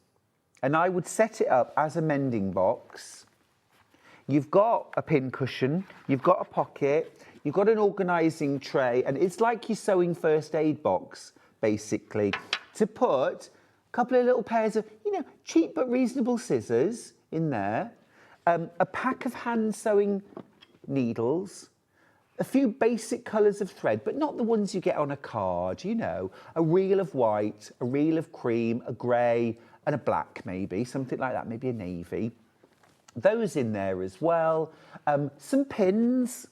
And I would set it up as a mending box. You've got a pin cushion, you've got a pocket, you've got an organising tray, and it's like your sewing first aid box, basically, to put a couple of little pairs of, you know, cheap but reasonable scissors in there, a pack of hand sewing needles, a few basic colours of thread, but not the ones you get on a card, you know, a reel of white, a reel of cream, a grey, and a black maybe, something like that, maybe a navy. Those in there as well, some pins,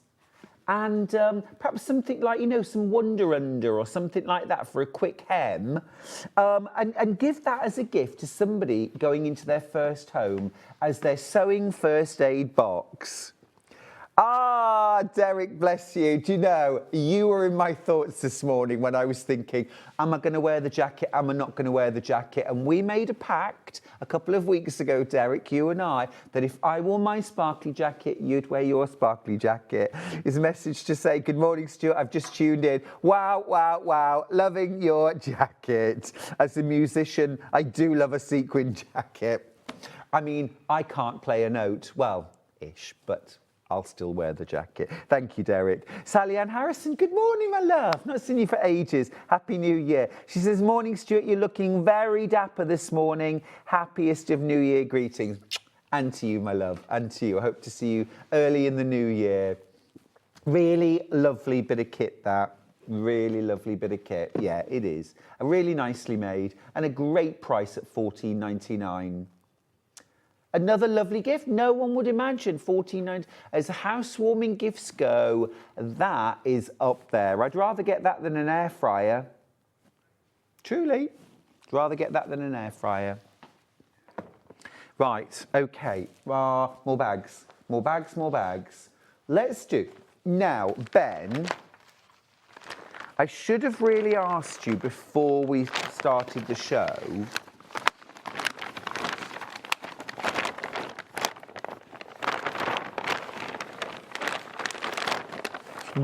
and perhaps something like, you know, some Wonder Under or something like that for a quick hem, and give that as a gift to somebody going into their first home as their sewing first aid box. Ah, Derek, bless you. Do you know, you were in my thoughts this morning when I was thinking, am I going to wear the jacket? Am I not going to wear the jacket? And we made a pact a couple of weeks ago, Derek, you and I, that if I wore my sparkly jacket, you'd wear your sparkly jacket. His message to say, good morning, Stuart. I've just tuned in. Wow, wow, wow. Loving your jacket. As a musician, I do love a sequin jacket. I mean, I can't play a note. Well, ish, but I'll still wear the jacket. Thank you, Derek. Sally Ann Harrison, good morning, my love. Not seen you for ages. Happy New Year. She says, morning, Stuart, you're looking very dapper this morning. Happiest of New Year greetings. And to you, my love, and to you. I hope to see you early in the new year. Really lovely bit of kit, that. Really lovely bit of kit. Yeah, it is. A really nicely made and a great price at $14.99. Another lovely gift, no one would imagine, $14.99. As housewarming gifts go, that is up there. I'd rather get that than an air fryer. Truly, I'd rather get that than an air fryer. Right, okay, more bags, more bags, more bags. Let's do, now, Ben, I should have really asked you before we started the show,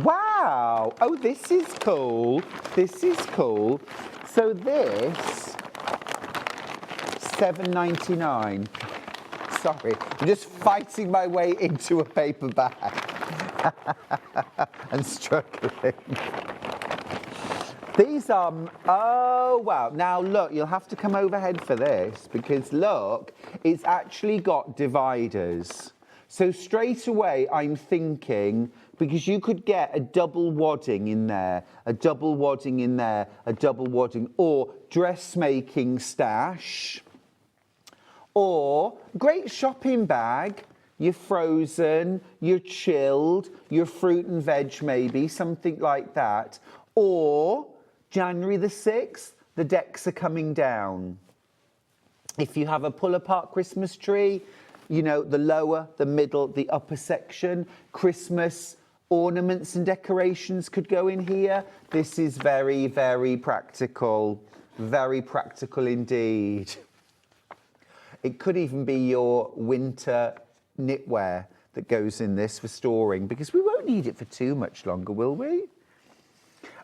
wow! Oh, this is cool. This is cool. So this, $7.99. Sorry, I'm just fighting my way into a paper bag. and struggling. These are, oh wow. Now look, you'll have to come overhead for this because look, it's actually got dividers. So straight away I'm thinking, because you could get a double wadding in there, a double wadding in there, a double wadding, or dressmaking stash, or great shopping bag. You're frozen, you're chilled, your fruit and veg maybe, something like that. Or January the 6th, the decks are coming down. If you have a pull-apart Christmas tree, you know, the lower, the middle, the upper section, Christmas ornaments and decorations could go in here. This is very, very practical indeed. It could even be your winter knitwear that goes in this for storing, because we won't need it for too much longer, will we?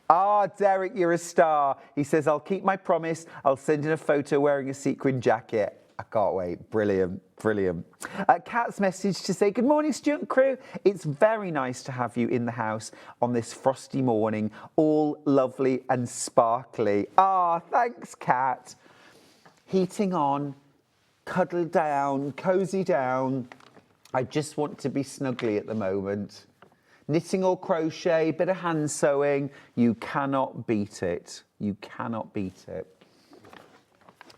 Ah, Derek, you're a star. He says, I'll keep my promise. I'll send in a photo wearing a sequin jacket. I can't wait. Brilliant, brilliant. Kat's message to say, good morning, Stuart and crew. It's very nice to have you in the house on this frosty morning, all lovely and sparkly. Ah, thanks, Kat. Heating on, cuddle down, cozy down. I just want to be snuggly at the moment. Knitting or crochet, bit of hand sewing, you cannot beat it. You cannot beat it.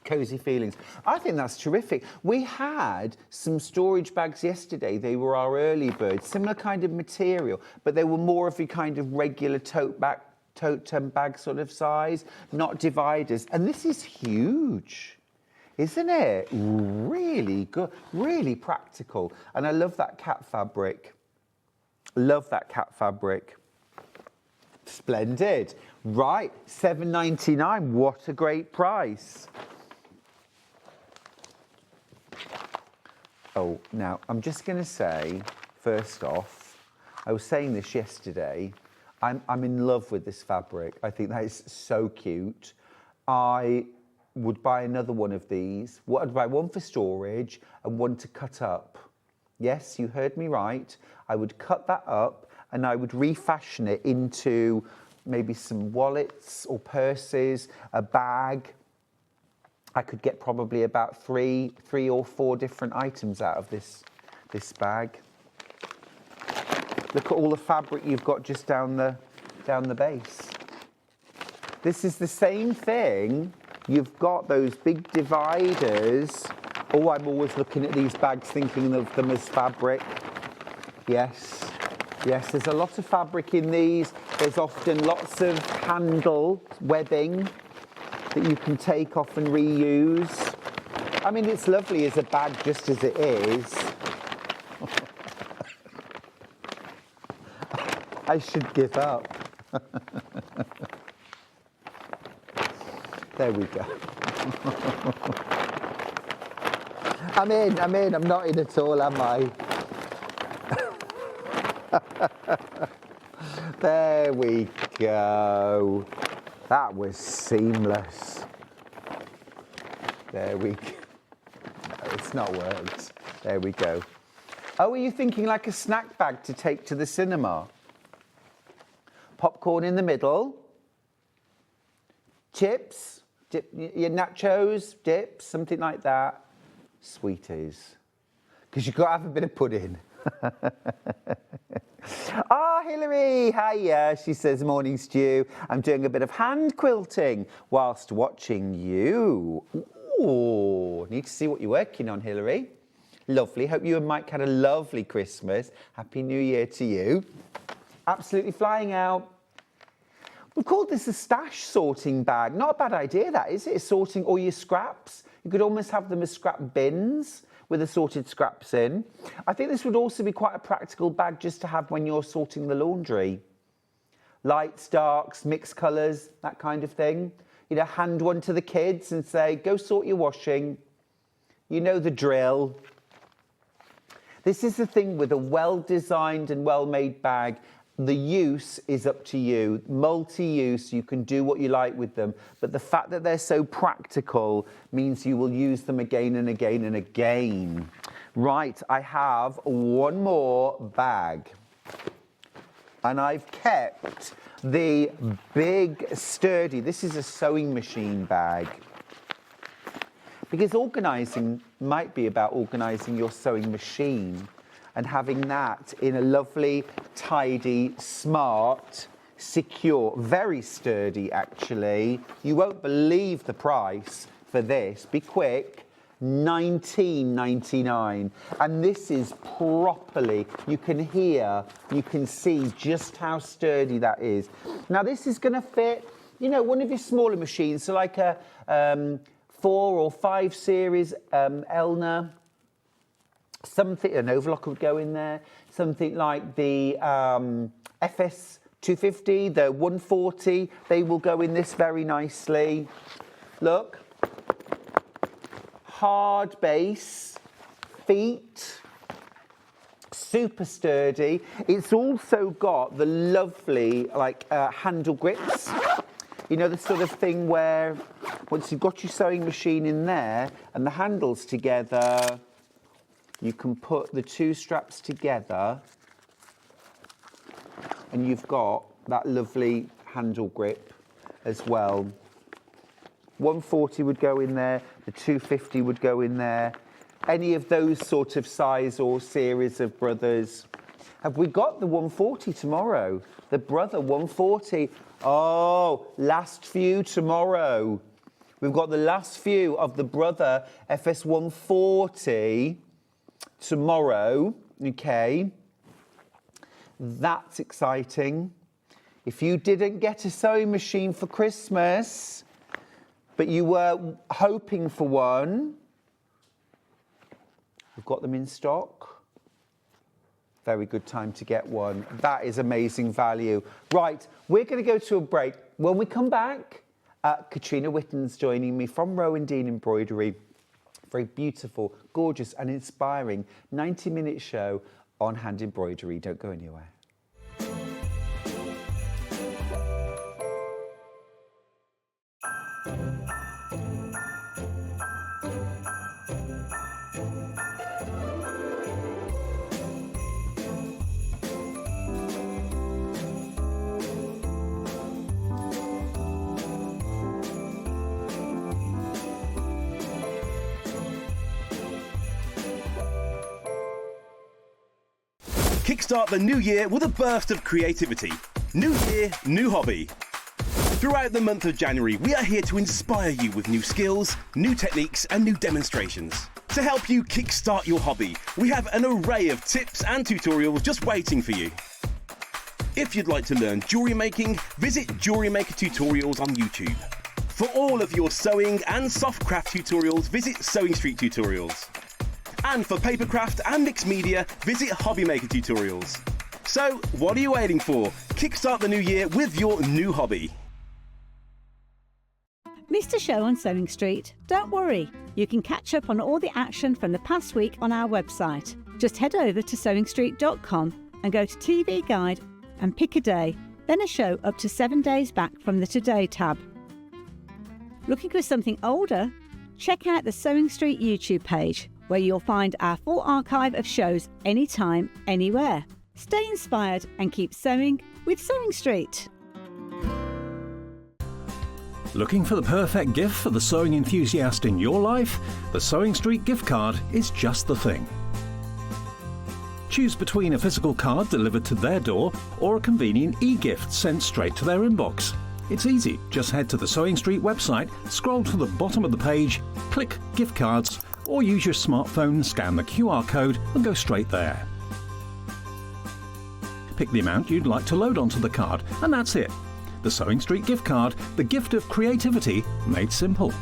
Cozy feelings. I think that's terrific. We had some storage bags yesterday. They were our early birds, similar kind of material, but they were more of a kind of regular tote bag sort of size, not dividers. And this is huge, isn't it? Really good, really practical. And I love that cat fabric. Love that cat fabric. Splendid. Right, £7.99. What a great price. Oh, now I'm just going to say, first off, I was saying this yesterday. I'm in love with this fabric. I think that is so cute. I would buy another one of these. I'd buy one for storage and one to cut up. Yes, you heard me right. I would cut that up and I would refashion it into maybe some wallets or purses, a bag. I could get probably about three or four different items out of this bag. Look at all the fabric you've got just down the base. This is the same thing. You've got those big dividers. Oh, I'm always looking at these bags thinking of them as fabric. Yes, yes, there's a lot of fabric in these. There's often lots of handle webbing that you can take off and reuse. I mean, it's lovely as a bag just as it is. I should give up. There we go. I'm in, I'm not in at all, am I? There we go. That was seamless. There we go. No, it's not worked. There we go. Oh, are you thinking like a snack bag to take to the cinema? Popcorn in the middle. Chips, your nachos, dips, something like that. Sweeties. Because you've got to have a bit of pudding. Ah, Hillary, hiya. She says, morning, Stu. I'm doing a bit of hand quilting whilst watching you. Ooh, need to see what you're working on, Hillary. Lovely. Hope you and Mike had a lovely Christmas. Happy New Year to you. Absolutely flying out. We've called this a stash sorting bag. Not a bad idea, that, is it? Sorting all your scraps. You could almost have them as scrap bins with assorted scraps in. I think this would also be quite a practical bag just to have when you're sorting the laundry. Lights, darks, mixed colours, that kind of thing. You know, hand one to the kids and say, go sort your washing. You know the drill. This is the thing with a well-designed and well-made bag. The use is up to you. Multi-use, you can do what you like with them. But the fact that they're so practical means you will use them again and again and again. Right, I have one more bag. And I've kept the big, sturdy, this is a sewing machine bag. Because organising might be about organising your sewing machine and having that in a lovely, tidy, smart, secure, very sturdy actually. You won't believe the price for this. Be quick. $19.99, and this is properly, you can hear, you can see just how sturdy that is. Now this is going to fit, you know, one of your smaller machines, so like a 4 or 5 series Elna, something, an overlock would go in there, something like the FS 250, the 140, they will go in this very nicely. Look. Hard base, feet, super sturdy. It's also got the lovely handle grips. You know, the sort of thing where once you've got your sewing machine in there and the handles together, you can put the 2 straps together and you've got that lovely handle grip as well. 140 would go in there, the 250 would go in there. Any of those sort of size or series of brothers. Have we got the 140 tomorrow? The brother 140. Oh, last few tomorrow. We've got the last few of the brother FS 140 tomorrow. Okay. That's exciting. If you didn't get a sewing machine for Christmas, but you were hoping for one, we've got them in stock. Very good time to get one. That is amazing value. Right, we're going to go to a break. When we come back, Katrina Witten's joining me from Rowandean Embroidery. Very beautiful, gorgeous and inspiring 90-minute show on hand embroidery. Don't go anywhere. Kickstart the new year with a burst of creativity. New year, new hobby. Throughout the month of January, we are here to inspire you with new skills, new techniques and new demonstrations. To help you kickstart your hobby, we have an array of tips and tutorials just waiting for you. If you'd like to learn jewellery making, visit Jewellery Maker Tutorials on YouTube. For all of your sewing and soft craft tutorials, visit SewingStreet Tutorials. And for papercraft and mixed media, visit Hobby Maker Tutorials. So, what are you waiting for? Kickstart the new year with your new hobby. Missed a show on Sewing Street? Don't worry, you can catch up on all the action from the past week on our website. Just head over to SewingStreet.com and go to TV Guide and pick a day, then a show up to 7 days back from the Today tab. Looking for something older? Check out the Sewing Street YouTube page, where you'll find our full archive of shows anytime, anywhere. Stay inspired and keep sewing with Sewing Street. Looking for the perfect gift for the sewing enthusiast in your life? The Sewing Street gift card is just the thing. Choose between a physical card delivered to their door or a convenient e-gift sent straight to their inbox. It's easy. Just head to the Sewing Street website, scroll to the bottom of the page, click Gift Cards, or use your smartphone, scan the QR code and go straight there. Pick the amount you'd like to load onto the card, and that's it. The Sewing Street gift card, the gift of creativity made simple.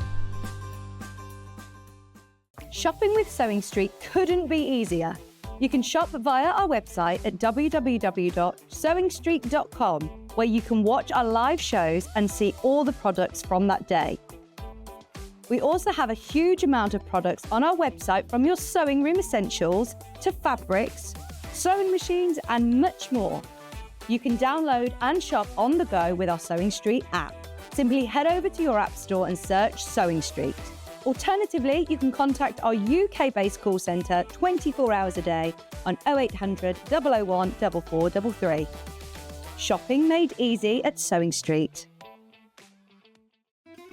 Shopping with Sewing Street couldn't be easier. You can shop via our website at www.sewingstreet.com, where you can watch our live shows and see all the products from that day. We also have a huge amount of products on our website, from your sewing room essentials to fabrics, sewing machines and much more. You can download and shop on the go with our Sewing Street app. Simply head over to your app store and search Sewing Street. Alternatively, you can contact our UK-based call centre 24 hours a day on 0800 001 4433. Shopping made easy at Sewing Street.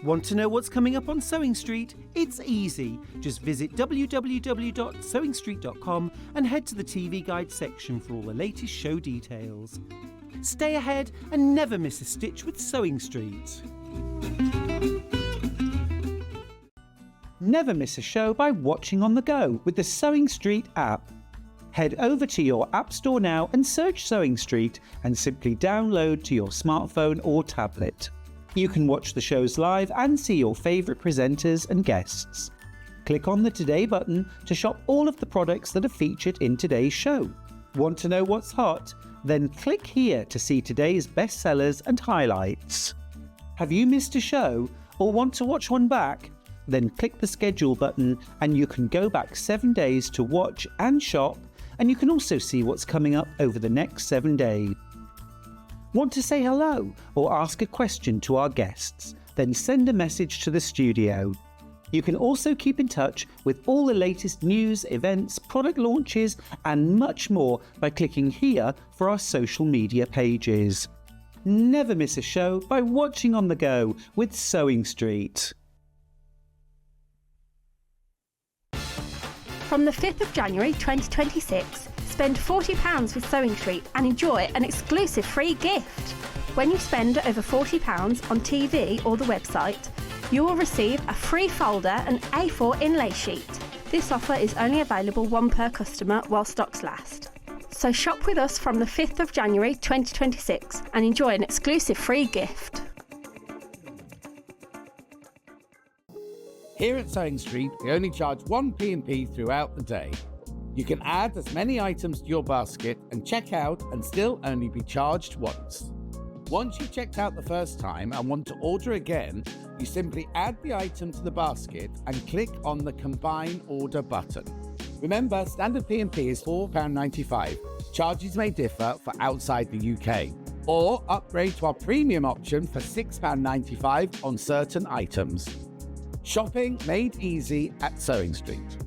Want to know what's coming up on Sewing Street? It's easy. Just visit www.sewingstreet.com and head to the TV Guide section for all the latest show details. Stay ahead and never miss a stitch with Sewing Street. Never miss a show by watching on the go with the Sewing Street app. Head over to your App Store now and search Sewing Street and simply download to your smartphone or tablet. You can watch the shows live and see your favourite presenters and guests. Click on the Today button to shop all of the products that are featured in today's show. Want to know what's hot? Then click here to see today's bestsellers and highlights. Have you missed a show or want to watch one back? Then click the schedule button and you can go back 7 days to watch and shop, and you can also see what's coming up over the next 7 days. Want to say hello or ask a question to our guests? Then send a message to the studio. You can also keep in touch with all the latest news, events, product launches and much more by clicking here for our social media pages. Never miss a show by watching on the go with Sewing Street. From the 5th of January 2026, spend £40 with Sewing Street and enjoy an exclusive free gift. When you spend over £40 on TV or the website, you will receive a free folder and A4 inlay sheet. This offer is only available one per customer while stocks last. So shop with us from the 5th of January 2026 and enjoy an exclusive free gift. Here at Sewing Street, we only charge one P&P throughout the day. You can add as many items to your basket and check out and still only be charged once. Once you've checked out the first time and want to order again, you simply add the item to the basket and click on the Combine Order button. Remember, standard P&P is £4.95. Charges may differ for outside the UK. Or upgrade to our premium option for £6.95 on certain items. Shopping made easy at Sewing Street.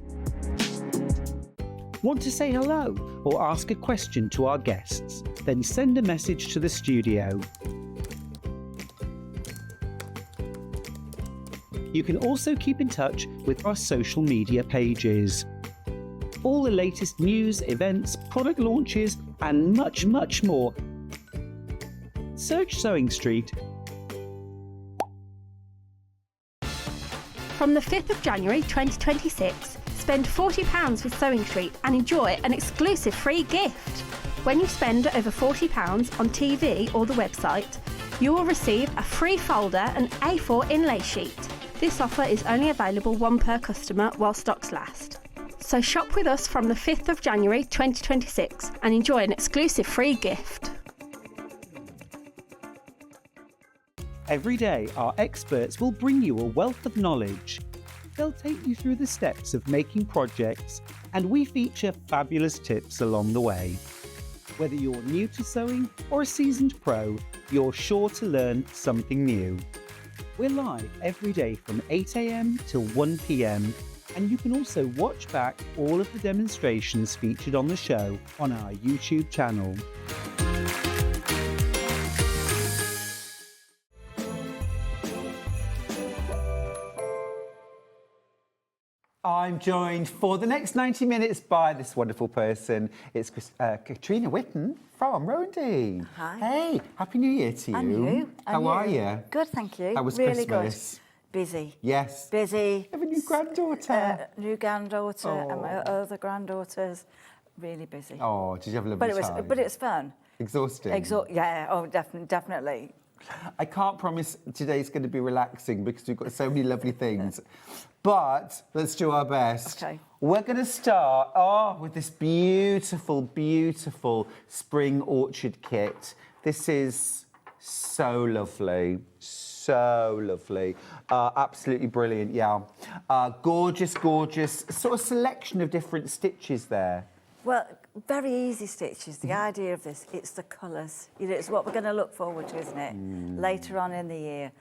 Want to say hello or ask a question to our guests? Then send a message to the studio. You can also keep in touch with our social media pages. All the latest news, events, product launches and much, much more. Search Sewing Street. From the 5th of January 2026, spend £40 with Sewing Street and enjoy an exclusive free gift. When you spend over £40 on TV or the website, you will receive a free folder and A4 inlay sheet. This offer is only available one per customer while stocks last. So shop with us from the 5th of January 2026 and enjoy an exclusive free gift. Every day, our experts will bring you a wealth of knowledge. They'll take you through the steps of making projects, and we feature fabulous tips along the way. Whether you're new to sewing or a seasoned pro, you're sure to learn something new. We're live every day from 8 AM till 1 PM, and you can also watch back all of the demonstrations featured on the show on our YouTube channel. I'm joined for the next 90 minutes by this wonderful person. It's Katrina Witten from Rowandean. Hi. Hey, Happy New Year to you. And you. How are you? Good, thank you. How was really Christmas? Good. Busy. Yes. Busy. You have a new granddaughter. New granddaughter and my other granddaughters. Really busy. Oh, did you have a lovely time? But it was fun. Exhausting? Yeah, oh, definitely. I can't promise today's going to be relaxing because we've got so many lovely things. But let's do our best. Okay. We're going to start with this beautiful, beautiful spring orchard kit. This is so lovely. So lovely. Absolutely brilliant, yeah. Gorgeous, gorgeous. Sort of selection of different stitches there. Well, very easy stitches. The idea of this, it's the colours. You know, it's what we're going to look forward to, isn't it? Later on in the year,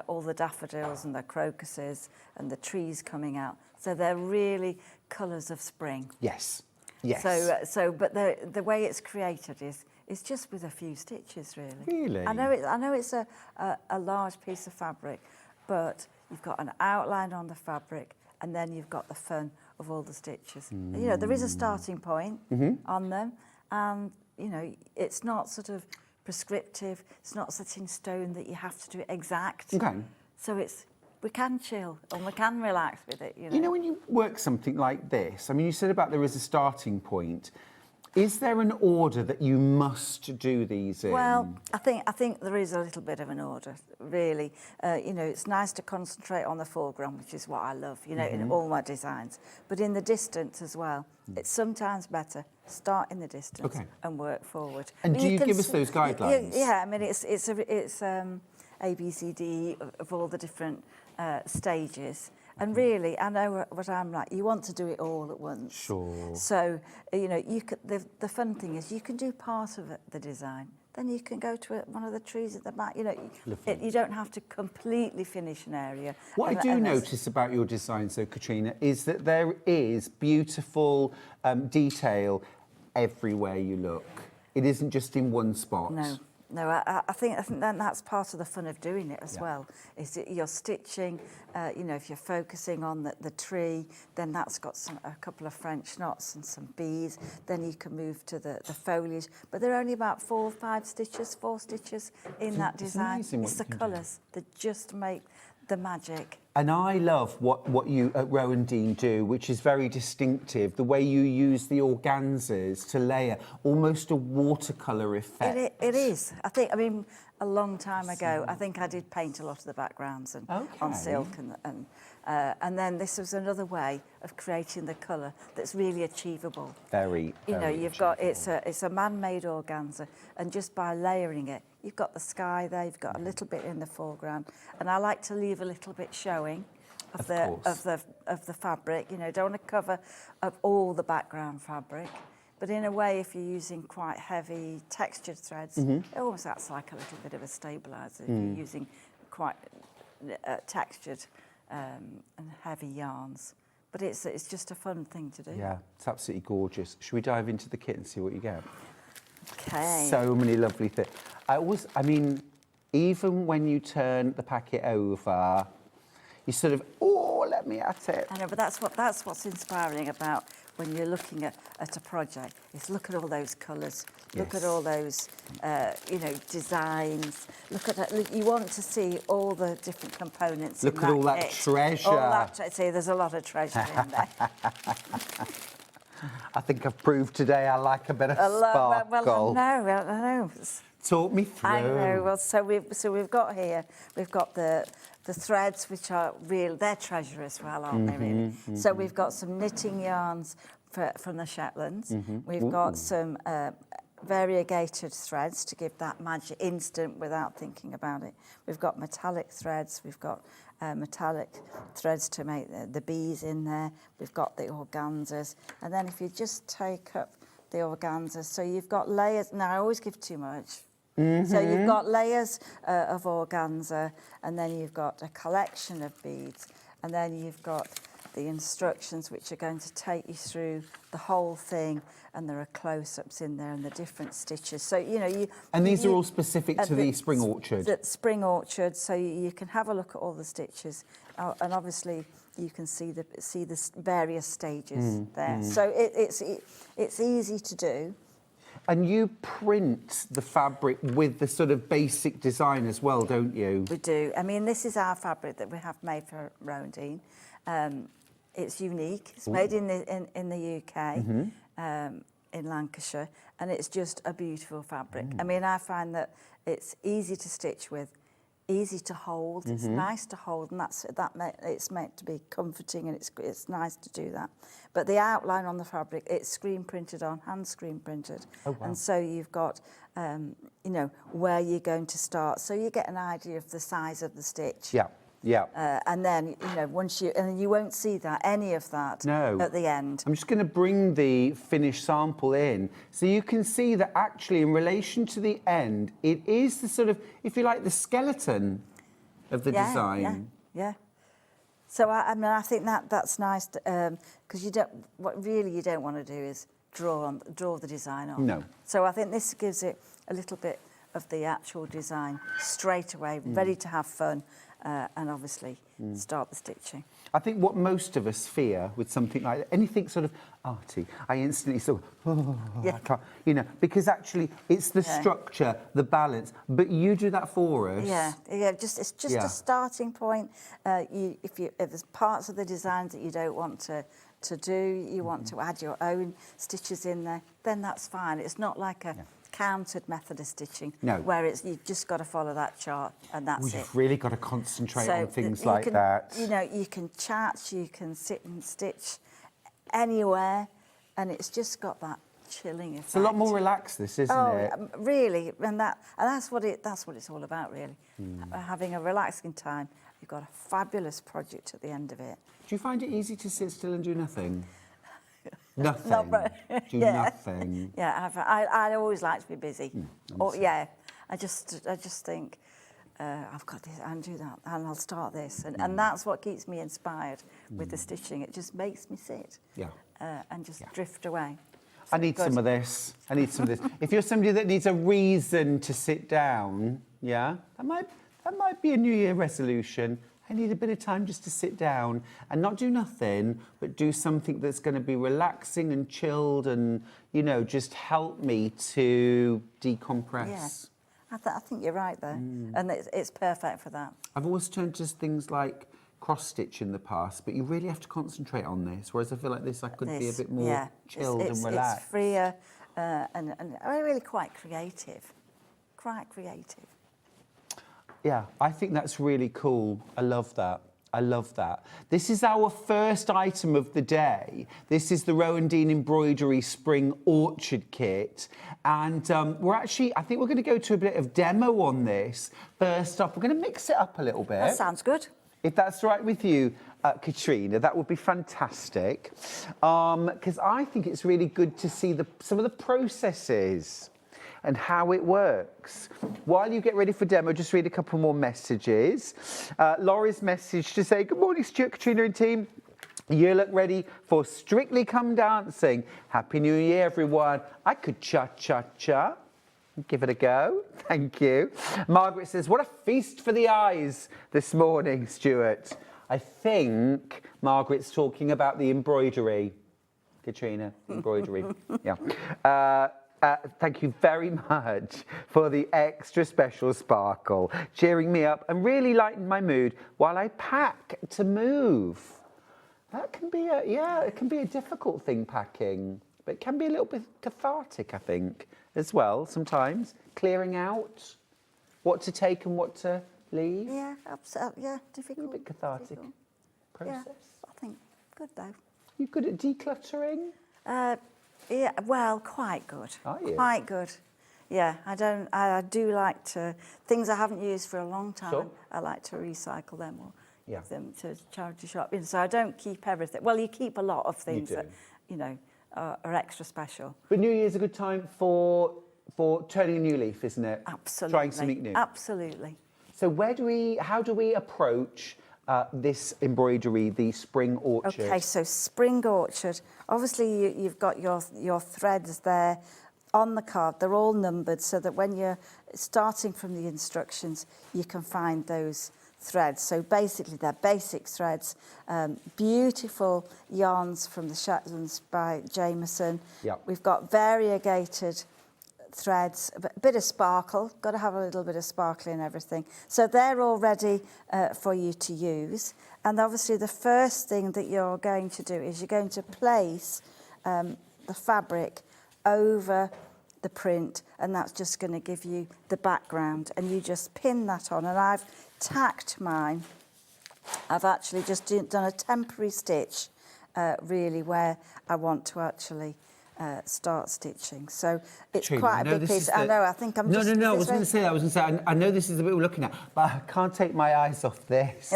all the daffodils and the crocuses and the trees coming out. So they're really colours of spring. Yes. Yes. But the way it's created is just with a few stitches, really. Really? I know it's a large piece of fabric, but you've got an outline on the fabric, and then you've got the fun of all the stitches. You know, there is a starting point on them, and you know, it's not sort of prescriptive. It's not set in stone that you have to do it exact. Okay. So we can chill and we can relax with it. You know, when you work something like this, I mean, you said about there is a starting point. Is there an order that you must do these in? Well, I think there is a little bit of an order, really. You know, it's nice to concentrate on the foreground, which is what I love, you know, in all my designs. But in the distance as well, it's sometimes better start in the distance and work forward. And do you give us those guidelines? Yeah, I mean, it's A, B, C, D of all the different stages. And really, I know what I'm like. You want to do it all at once. Sure. So, you know, the fun thing is you can do part of the design. Then you can go to one of the trees at the back. You know, you don't have to completely finish an area. What I do notice about your designs, though, Katrina, is that there is beautiful detail everywhere you look. It isn't just in one spot. No, I think then that's part of the fun of doing it as well. Is that you're stitching, you know, if you're focusing on the tree, then that's got a couple of French knots and some bees. Then you can move to the foliage. But there are only about 4 or 5 stitches, 4 stitches in that design. It's the colours that just make the magic. And I love what you at Rowandean do, which is very distinctive, the way you use the organzas to layer almost a watercolour effect. It is. I mean, a long time ago, I think I did paint a lot of the backgrounds and on silk, and then this was another way of creating the colour that's really achievable. Very, you know, you've got it's a man-made organza, and just by layering it, you've got the sky there, you've got a little bit in the foreground, and I like to leave a little bit showing of the fabric. You know, don't want to cover up all the background fabric. But in a way, if you're using quite heavy textured threads, it almost acts like a little bit of a stabiliser. If you're using quite textured and heavy yarns. But it's just a fun thing to do. Yeah, it's absolutely gorgeous. Should we dive into the kit and see what you get? Okay. So many lovely things. I mean, even when you turn the packet over, you sort of, let me at it. I know, but that's what's inspiring about when you're looking at a project, is look at all those colours, look at all those, you know, designs. Look at that. You want to see all the different components. Look at all that treasure. All that, see, there's a lot of treasure in there. I think I've proved today I like a bit of sparkle. Well, I know. Talk me through. I know. Well, so we've got here. We've got the threads, which are real. They're treasure as well, aren't they? Really. So we've got some knitting yarns from the Shetlands. We've got some variegated threads to give that magic instant without thinking about it. We've got metallic threads. We've got metallic threads to make the bees in there. We've got the organzas, and then if you just take up the organzas, so you've got layers. Now I always give too much. So you've got layers of organza, and then you've got a collection of beads, and then you've got the instructions which are going to take you through the whole thing, and there are close-ups in there and the different stitches. So, you know, And these are all specific to the Spring Orchard? The Spring Orchard, so you can have a look at all the stitches, and obviously you can see the various stages there. So it's easy to do. And you print the fabric with the sort of basic design as well, don't you? We do. I mean, this is our fabric that we have made for Rowandean. It's unique. It's made in the UK, in Lancashire, and it's just a beautiful fabric. I mean, I find that it's easy to stitch with, easy to hold. It's nice to hold, and it's meant to be comforting, and it's nice to do that. But the outline on the fabric, it's screen printed on, hand screen printed. Oh, wow. And so you've got, you know, where you're going to start, so you get an idea of the size of the stitch. Yeah. Yeah. And then, you know, you won't see any of that at the end. I'm just going to bring the finished sample in so you can see that actually in relation to the end, it is the sort of, if you like, the skeleton of the design. Yeah. So I mean, I think that's nice because what you don't want to do is draw the design on. No. So I think this gives it a little bit of the actual design straight away, ready to have fun, and obviously start the stitching. I think what most of us fear with something like anything sort of arty, I instantly sort of, I can't, you know, because actually it's the structure, the balance, but you do that for us. Yeah, it's just a starting point. If there's parts of the designs that you don't want to do, you want to add your own stitches in there, then that's fine. It's not like a counted method of stitching, where you've just got to follow that chart and that's it. You've really got to concentrate on things like that. You know, you can chat, you can sit and stitch anywhere, and it's just got that chilling effect. It's a lot more relaxed, this, isn't it? Really, and that's what it's all about, really. Having a relaxing time. You've got a fabulous project at the end of it. Do you find it easy to sit still and do nothing? Nothing. Do nothing. Yeah, I always like to be busy. I just think I've got this and do that, and I'll start this, and that's what keeps me inspired with the stitching. It just makes me sit and just drift away. So I need some of this. I need some of this. If you're somebody that needs a reason to sit down, that might be a New Year resolution. I need a bit of time just to sit down and not do nothing, but do something that's going to be relaxing and chilled and, you know, just help me to decompress. Yeah, I think you're right there. And it's perfect for that. I've always turned to things like cross-stitch in the past, but you really have to concentrate on this, whereas I feel like this I could be a bit more chilled and relaxed. It's freer and really quite creative. Quite creative. Yeah, I think that's really cool. I love that. I love that. This is our first item of the day. This is the Rowandean Embroidery Spring Orchard Kit. And I think we're going to go to a bit of demo on this. First up, we're going to mix it up a little bit. That sounds good. If that's right with you, Katrina, that would be fantastic. Because I think it's really good to see some of the processes and how it works. While you get ready for demo, just read a couple more messages. Laurie's message to say, good morning, Stuart, Katrina and team. You look ready for Strictly Come Dancing. Happy New Year, everyone. I could cha-cha-cha. Give it a go. Thank you. Margaret says, what a feast for the eyes this morning, Stuart. I think Margaret's talking about the embroidery. Katrina, embroidery. Thank you very much for the extra special sparkle, cheering me up and really lighten my mood while I pack to move. That can be it can be a difficult thing, packing, but it can be a little bit cathartic, I think, as well, sometimes. Clearing out what to take and what to leave. Yeah, absolutely. Yeah, difficult. A bit cathartic process. Yeah, I think good though. You good at decluttering? Yeah, well, quite good. Are you? Quite good. Yeah, I do like to, things I haven't used for a long time, Sure. I like to recycle them or give them to charity shop. So I don't keep everything. Well, you keep a lot of things that, you know, are extra special. But New Year's a good time for turning a new leaf, isn't it? Absolutely. Trying something new. Absolutely. So how do we approach this embroidery, the Spring Orchard? Okay, so Spring Orchard. Obviously, you've got your threads there on the card. They're all numbered so that when you're starting from the instructions, you can find those threads. So basically, they're basic threads. Beautiful yarns from the Shetlands by Jameson. Yep. We've got variegated threads, a bit of sparkle, got to have a little bit of sparkle in everything. So they're all ready for you to use. And obviously the first thing that you're going to do is you're going to place the fabric over the print, and that's just going to give you the background, and you just pin that on. And I've tacked mine. I've actually just done a temporary stitch really where I want to actually start stitching. So it's Katrina, quite a big piece. I know, I think I'm just... No, I was going to say that. I know this is the bit we're looking at, but I can't take my eyes off this.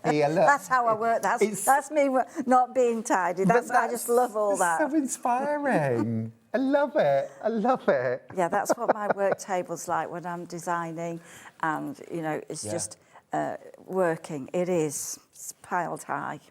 Here, look. That's how I work. That's me not being tidy. I just love all that. So inspiring. I love it. I love it. Yeah, that's what my work table's like when I'm designing, and, you know, it's just working. It's piled high.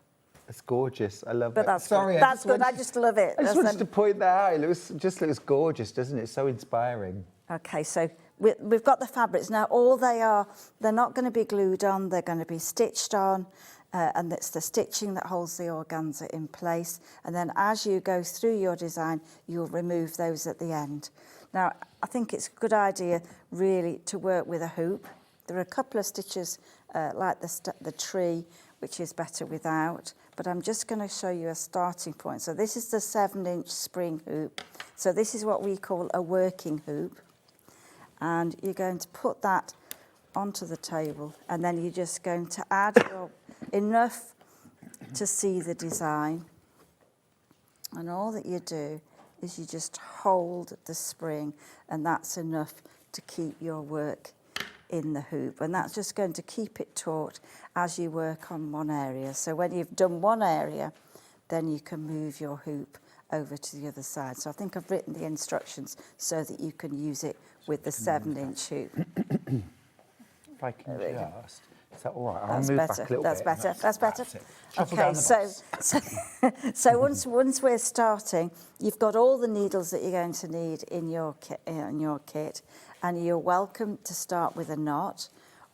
It's gorgeous. I love But it. that's Sorry, good. That's good. I just love it. I just wanted to point that out. It just looks gorgeous, doesn't it? So inspiring. Okay, so we've got the fabrics. Now, all they're not going to be glued on, they're going to be stitched on, and it's the stitching that holds the organza in place. And then as you go through your design, you'll remove those at the end. Now, I think it's a good idea, really, to work with a hoop. There are a couple of stitches, like the tree, which is better without, but I'm just going to show you a starting point. So this is the 7-inch spring hoop. So this is what we call a working hoop. And you're going to put that onto the table, and then you're just going to add enough to see the design. And all that you do is you just hold the spring, and that's enough to keep your work in the hoop. And that's just going to keep it taut as you work on one area. So when you've done one area, then you can move your hoop over to the other side. So I think I've written the instructions so that you can use it with the 7-inch hoop. If I can just... Is that all right? I'll That's move better. back a little That's bit. better. That's better. Shuffle Okay, down the box. so once we're starting, you've got all the needles that you're going to need in your kit, and you're welcome to start with a knot,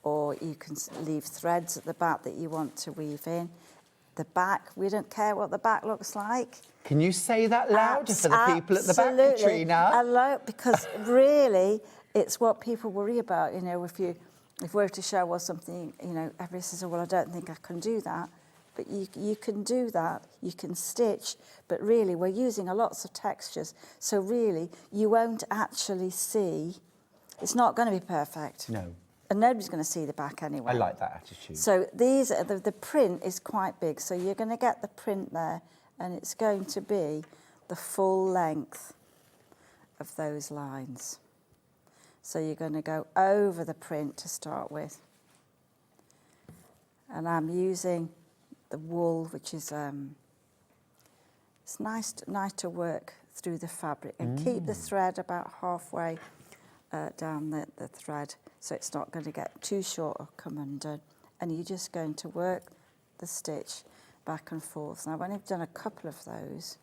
or you can leave threads at the back that you want to weave in. The back, we don't care what the back looks like. Can you say that louder for the people at the back, Absolutely. Katrina? Because really, it's what people worry about. You know, if we're to show us something, you know, everybody says, oh, well, I don't think I can do that. But you can do that. You can stitch. But really, we're using lots of textures. So really, you won't actually see. It's not going to be perfect. No. And nobody's going to see the back anyway. I like that attitude. So these are the print is quite big. So you're going to get the print there, and it's going to be the full length of those lines. So you're going to go over the print to start with. And I'm using the wool, which is it's nice to work through the fabric and keep the thread about halfway down the thread, so it's not going to get too short or come undone. And you're just going to work the stitch back and forth. Now, when you've done a couple of those,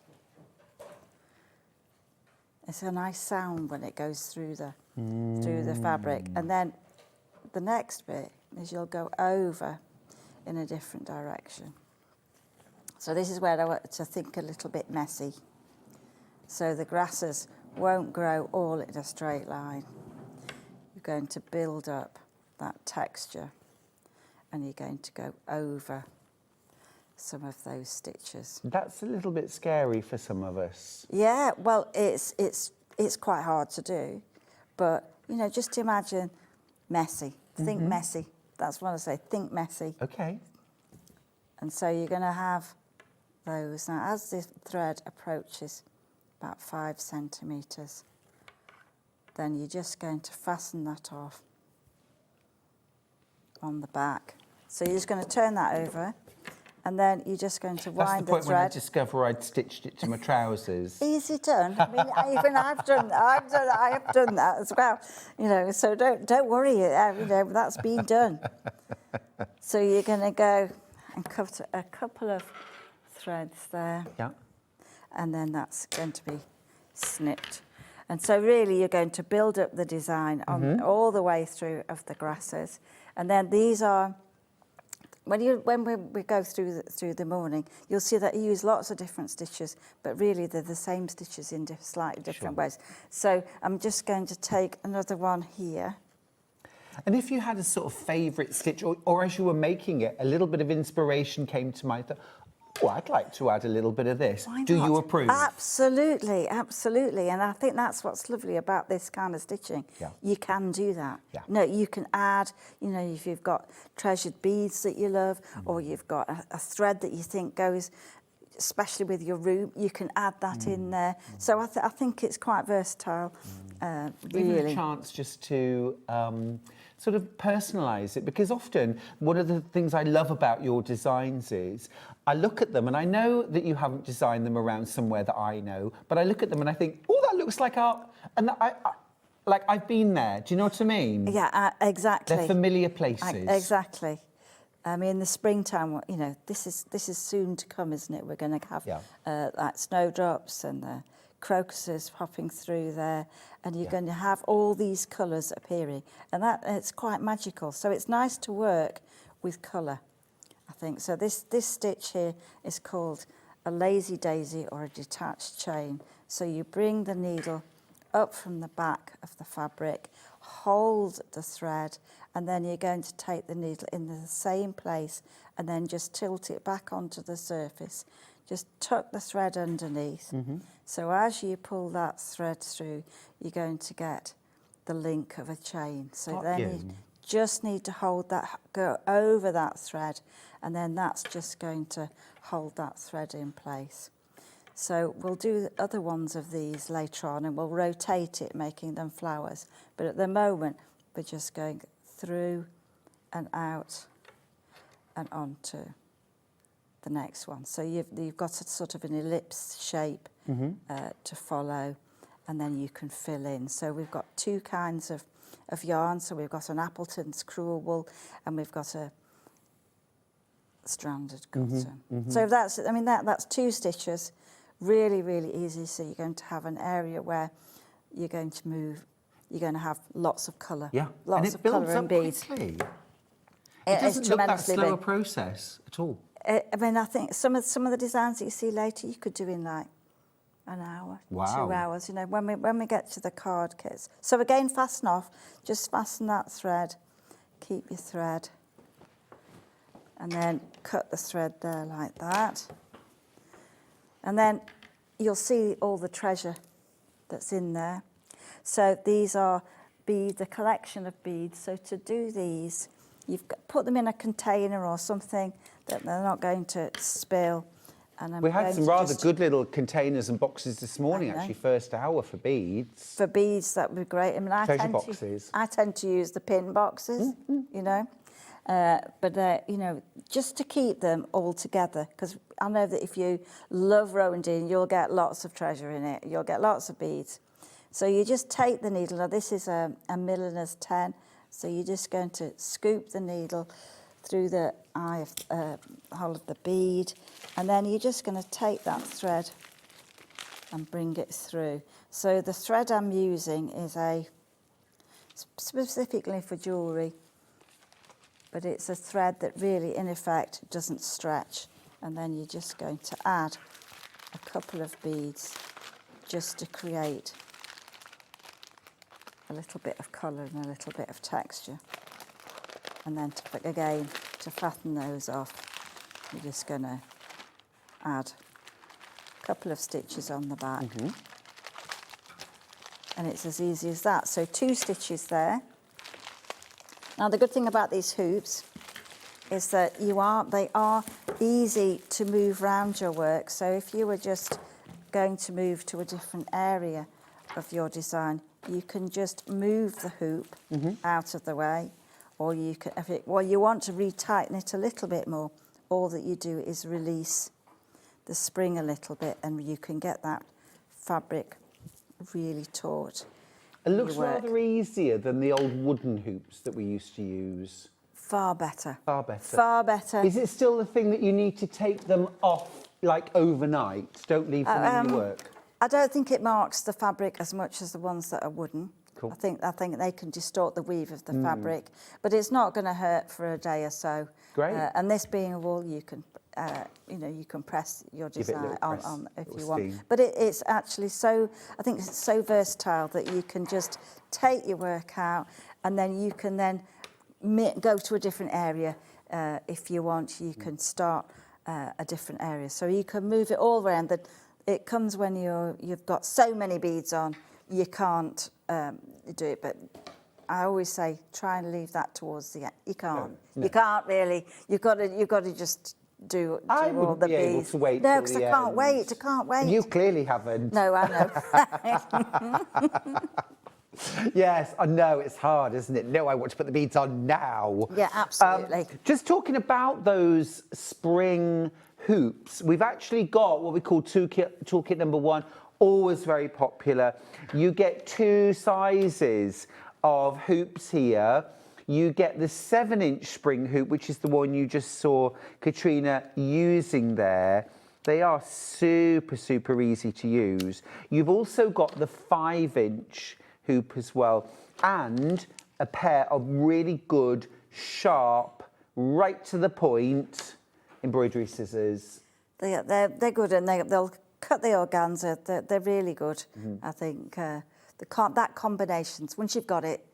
it's a nice sound when it goes through the fabric. And then the next bit is you'll go over in a different direction. So this is where I want to think a little bit messy. So the grasses won't grow all in a straight line. You're going to build up that texture, and you're going to go over some of those stitches. That's a little bit scary for some of us. Yeah, well, it's quite hard to do, but you know, just imagine messy. Think messy. That's what I say. Think messy. Okay. And so you're going to have those. Now, as the thread approaches about 5 centimetres, then you're just going to fasten that off on the back. So you're just going to turn that over, and then you're just going to wind the thread. That's the point when I discover I'd stitched it to my trousers. Easy done. I mean, even I have done that as well. You know, so don't worry. You know, that's been done. So you're going to go and cut a couple of threads there. Yeah. And then that's going to be snipped. And so really you're going to build up the design on all the way through of the grasses. And then these are, when we go through the morning, you'll see that you use lots of different stitches, but really they're the same stitches in slightly different ways. So I'm just going to take another one here. And if you had a sort of favourite stitch, or as you were making it, a little bit of inspiration came to mind, oh, I'd like to add a little bit of this. Why not? Do you approve? Absolutely, absolutely. And I think that's what's lovely about this kind of stitching. Yeah. You can do that. Yeah. No, you can add, you know, if you've got treasured beads that you love, or you've got a thread that you think goes, especially with your room, you can add that in there. So I think it's quite versatile, really. Even a chance just to sort of personalise it, because often one of the things I love about your designs is I look at them and I know that you haven't designed them around somewhere that I know, but I look at them and I think, oh, that looks like art, and I've been there. Do you know what I mean? Yeah, exactly. They're familiar places. Exactly. I mean, the springtime, you know, this is soon to come, isn't it? We're going to have like snowdrops and the crocuses popping through there, and you're going to have all these colours appearing, and it's quite magical. So it's nice to work with colour, I think. So this stitch here is called a lazy daisy or a detached chain. So you bring the needle up from the back of the fabric, hold the thread, and then you're going to take the needle in the same place and then just tilt it back onto the surface. Just tuck the thread underneath. So as you pull that thread through, you're going to get the link of a chain. So then you just need to hold that, go over that thread, and then that's just going to hold that thread in place. So we'll do other ones of these later on, and we'll rotate it, making them flowers. But at the moment, we're just going through and out and onto the next one. So you've got a sort of an ellipse shape to follow, and then you can fill in. So we've got two kinds of yarn. So we've got an Appleton's crewel wool, and we've got a stranded cotton. So that's 2 stitches, really, really easy. So you're going to have an area where you're going to move, you're going to have lots of colour. Yeah, lots of colour and beads. Quickly. It doesn't look that slow a process at all. I mean, I think some of the designs that you see later, you could do in like an hour, 2 hours. You know, when we get to the card kits. So again, fasten off. Just fasten that thread. Keep your thread, and then cut the thread there like that. And then you'll see all the treasure that's in there. So these are the collection of beads. So to do these, you've put them in a container or something that they're not going to spill. And we had some rather good little containers and boxes this morning, actually, first hour for beads. For beads, that would be great. I mean, I tend to use the pin boxes, you know. But, you know, just to keep them all together, because I know that if you love Rowandean, you'll get lots of treasure in it. You'll get lots of beads. So you just take the needle. Now, this is a milliner's 10. So you're just going to scoop the needle through the eye of hole of the bead, and then you're just going to take that thread and bring it through. So the thread I'm using is specifically for jewellery, but it's a thread that really, in effect, doesn't stretch. And then you're just going to add a couple of beads just to create a little bit of colour and a little bit of texture. And then, to fatten those off, you're just going to add a couple of stitches on the back. And it's as easy as that. So 2 stitches there. Now, the good thing about these hoops is that they are easy to move around your work. So if you were just going to move to a different area of your design, you can just move the hoop out of the way, or you can, if you want to retighten it a little bit more, all that you do is release the spring a little bit, and you can get that fabric really taut. It looks rather easier than the old wooden hoops that we used to use. Far better. Far better. Far better. Is it still the thing that you need to take them off, like, overnight? Don't leave them in your work? I don't think it marks the fabric as much as the ones that are wooden. Cool. I think they can distort the weave of the fabric, but it's not going to hurt for a day or so. Great. And this being a wool, you can, you can press your design on if you want. Steam. But it's actually I think it's so versatile that you can just take your work out, and then you can then go to a different area if you want. You can start a different area, so you can move it all around. It comes when you've got so many beads on, you can't do it. But I always say, try and leave that towards the end. You can't. No. You can't really. You've got to just do all the beads. Able to wait. No, because I can't wait. I can't wait. You clearly haven't. No, I know. Yes, I know, it's hard, isn't it? No, I want to put the beads on now. Yeah, absolutely. Just talking about those spring hoops, we've actually got what we call toolkit number 1, always very popular. You get 2 sizes of hoops here. You get the 7-inch spring hoop, which is the one you just saw Katrina using there. They are super, super easy to use. You've also got the 5-inch hoop as well, and a pair of really good, sharp, right to the point embroidery scissors. They're good, and they'll cut the organza. They're really good. I think that combinations, once you've got it,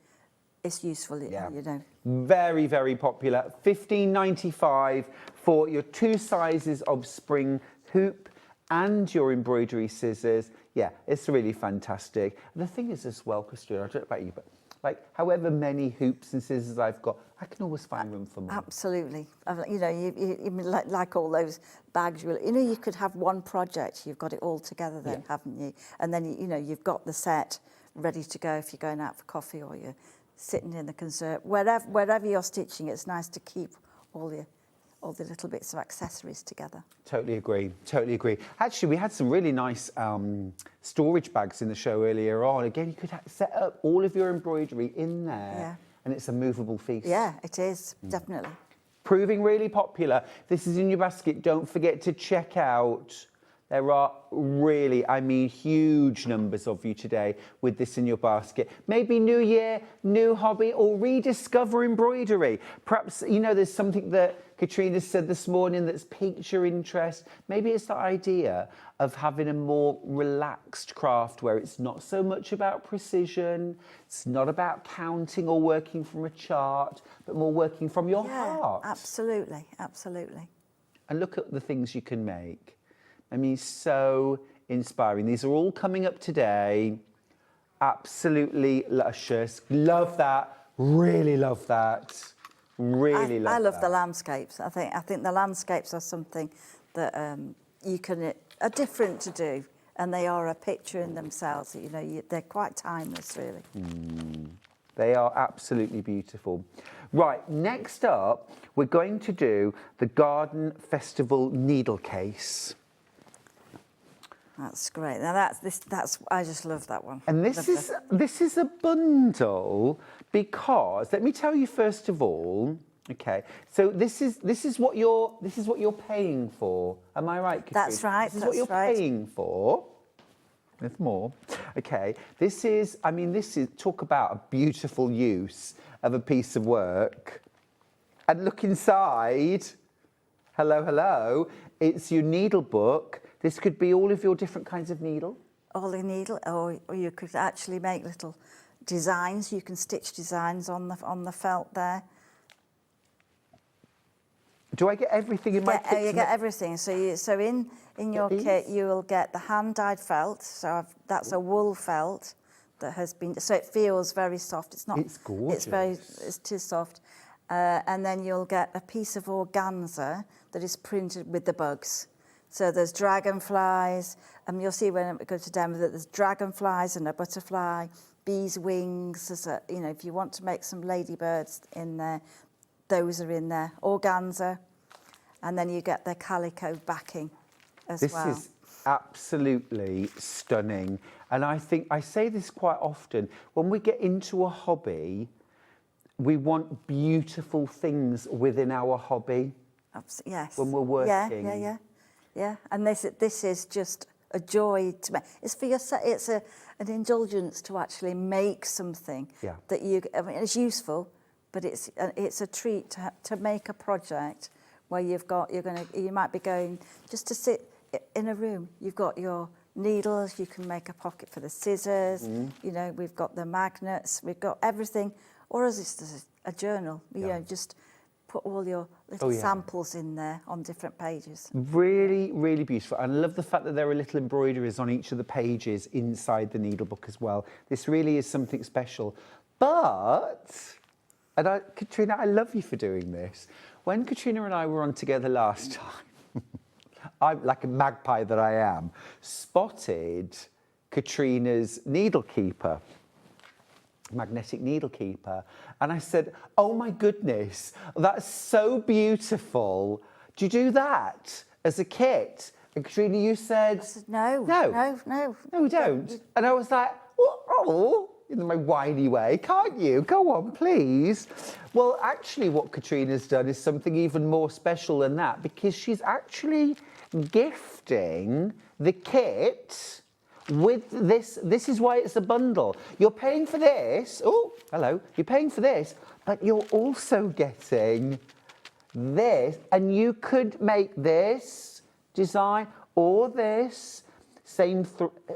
it's useful. You know. Very, very popular. $15.95 for your 2 sizes of spring hoop and your embroidery scissors. Yeah, it's really fantastic. The thing is as well, Stuart, I don't know about you, but like however many hoops and scissors I've got, I can always find room for more. Absolutely. You know, you like all those bags. You know, you could have one project. You've got it all together then, haven't you? And then you know you've got the set ready to go if you're going out for coffee or you're sitting in the concert. Wherever you're stitching, it's nice to keep all the little bits of accessories together. Totally agree, totally agree. Actually, we had some really nice storage bags in the show earlier on. Again, you could set up all of your embroidery in there, and it's a movable feast. Yeah, it is, definitely. Proving really popular. This is in your basket. Don't forget to check out. There are really, I mean, huge numbers of you today with this in your basket. Maybe new year, new hobby, or rediscover embroidery. Perhaps, you know, there's something that Katrina said this morning that's piqued your interest. Maybe it's the idea of having a more relaxed craft where it's not so much about precision, it's not about counting or working from a chart, but more working from your heart. Absolutely, absolutely. And look at the things you can make. I mean, so inspiring. These are all coming up today. Absolutely luscious. Love that. Really love that. Really love that. I love the landscapes. I think the landscapes are something that are different to do, and they are a picture in themselves. You know, they're quite timeless, really. They are absolutely beautiful. Right, next up, we're going to do the Garden Festival needle case. That's great. Now that's I just love that one. And this is a bundle because let me tell you first of all. Okay, so this is what you're paying for. Am I right, Katrina? That's right. This is what you're paying for. There's more. Okay, this is talk about a beautiful use of a piece of work. And look inside. Hello, hello. It's your needle book. This could be all of your different kinds of needle. All the needle, or you could actually make little designs. You can stitch designs on the felt there. Do I get everything in my kit? You get everything. So in your kit you will get the hand-dyed felt. So that's a wool felt that has been. So it feels very soft. It's not. It's gorgeous. It's too soft. And then you'll get a piece of organza that is printed with the bugs. So there's dragonflies, and you'll see when we go to demo that there's dragonflies and a butterfly, bees' wings. There's if you want to make some ladybirds in there, those are in there. Organza, and then you get the calico backing as well. This is absolutely stunning, and I think I say this quite often. When we get into a hobby, we want beautiful things within our hobby. Yes. When we're working. Yeah, and this is just a joy to make. It's for yourself. It's an indulgence to actually make something that it's useful, but it's a treat to make a project where you might be going just to sit in a room. You've got your needles. You can make a pocket for the scissors. You know, we've got the magnets. We've got everything. Or as it's a journal. You know, just put all your little samples in there on different pages. Really, really beautiful. And I love the fact that there are little embroideries on each of the pages inside the needlebook as well. This really is something special. But, Katrina, I love you for doing this. When Katrina and I were on together last time, I'm like a magpie that I am, spotted Katrina's needle keeper. Magnetic needle keeper, and I said, oh my goodness, that's so beautiful. Do you do that as a kit? And Katrina, you said, I said no, we we don't. And I was like, oh, in my whiny way, can't you? Go on, please. Well, actually, what Katrina's done is something even more special than that, because she's actually gifting the kit with this. This is why it's a bundle. You're paying for this. Oh, hello. You're paying for this, but you're also getting this, and you could make this design or this same,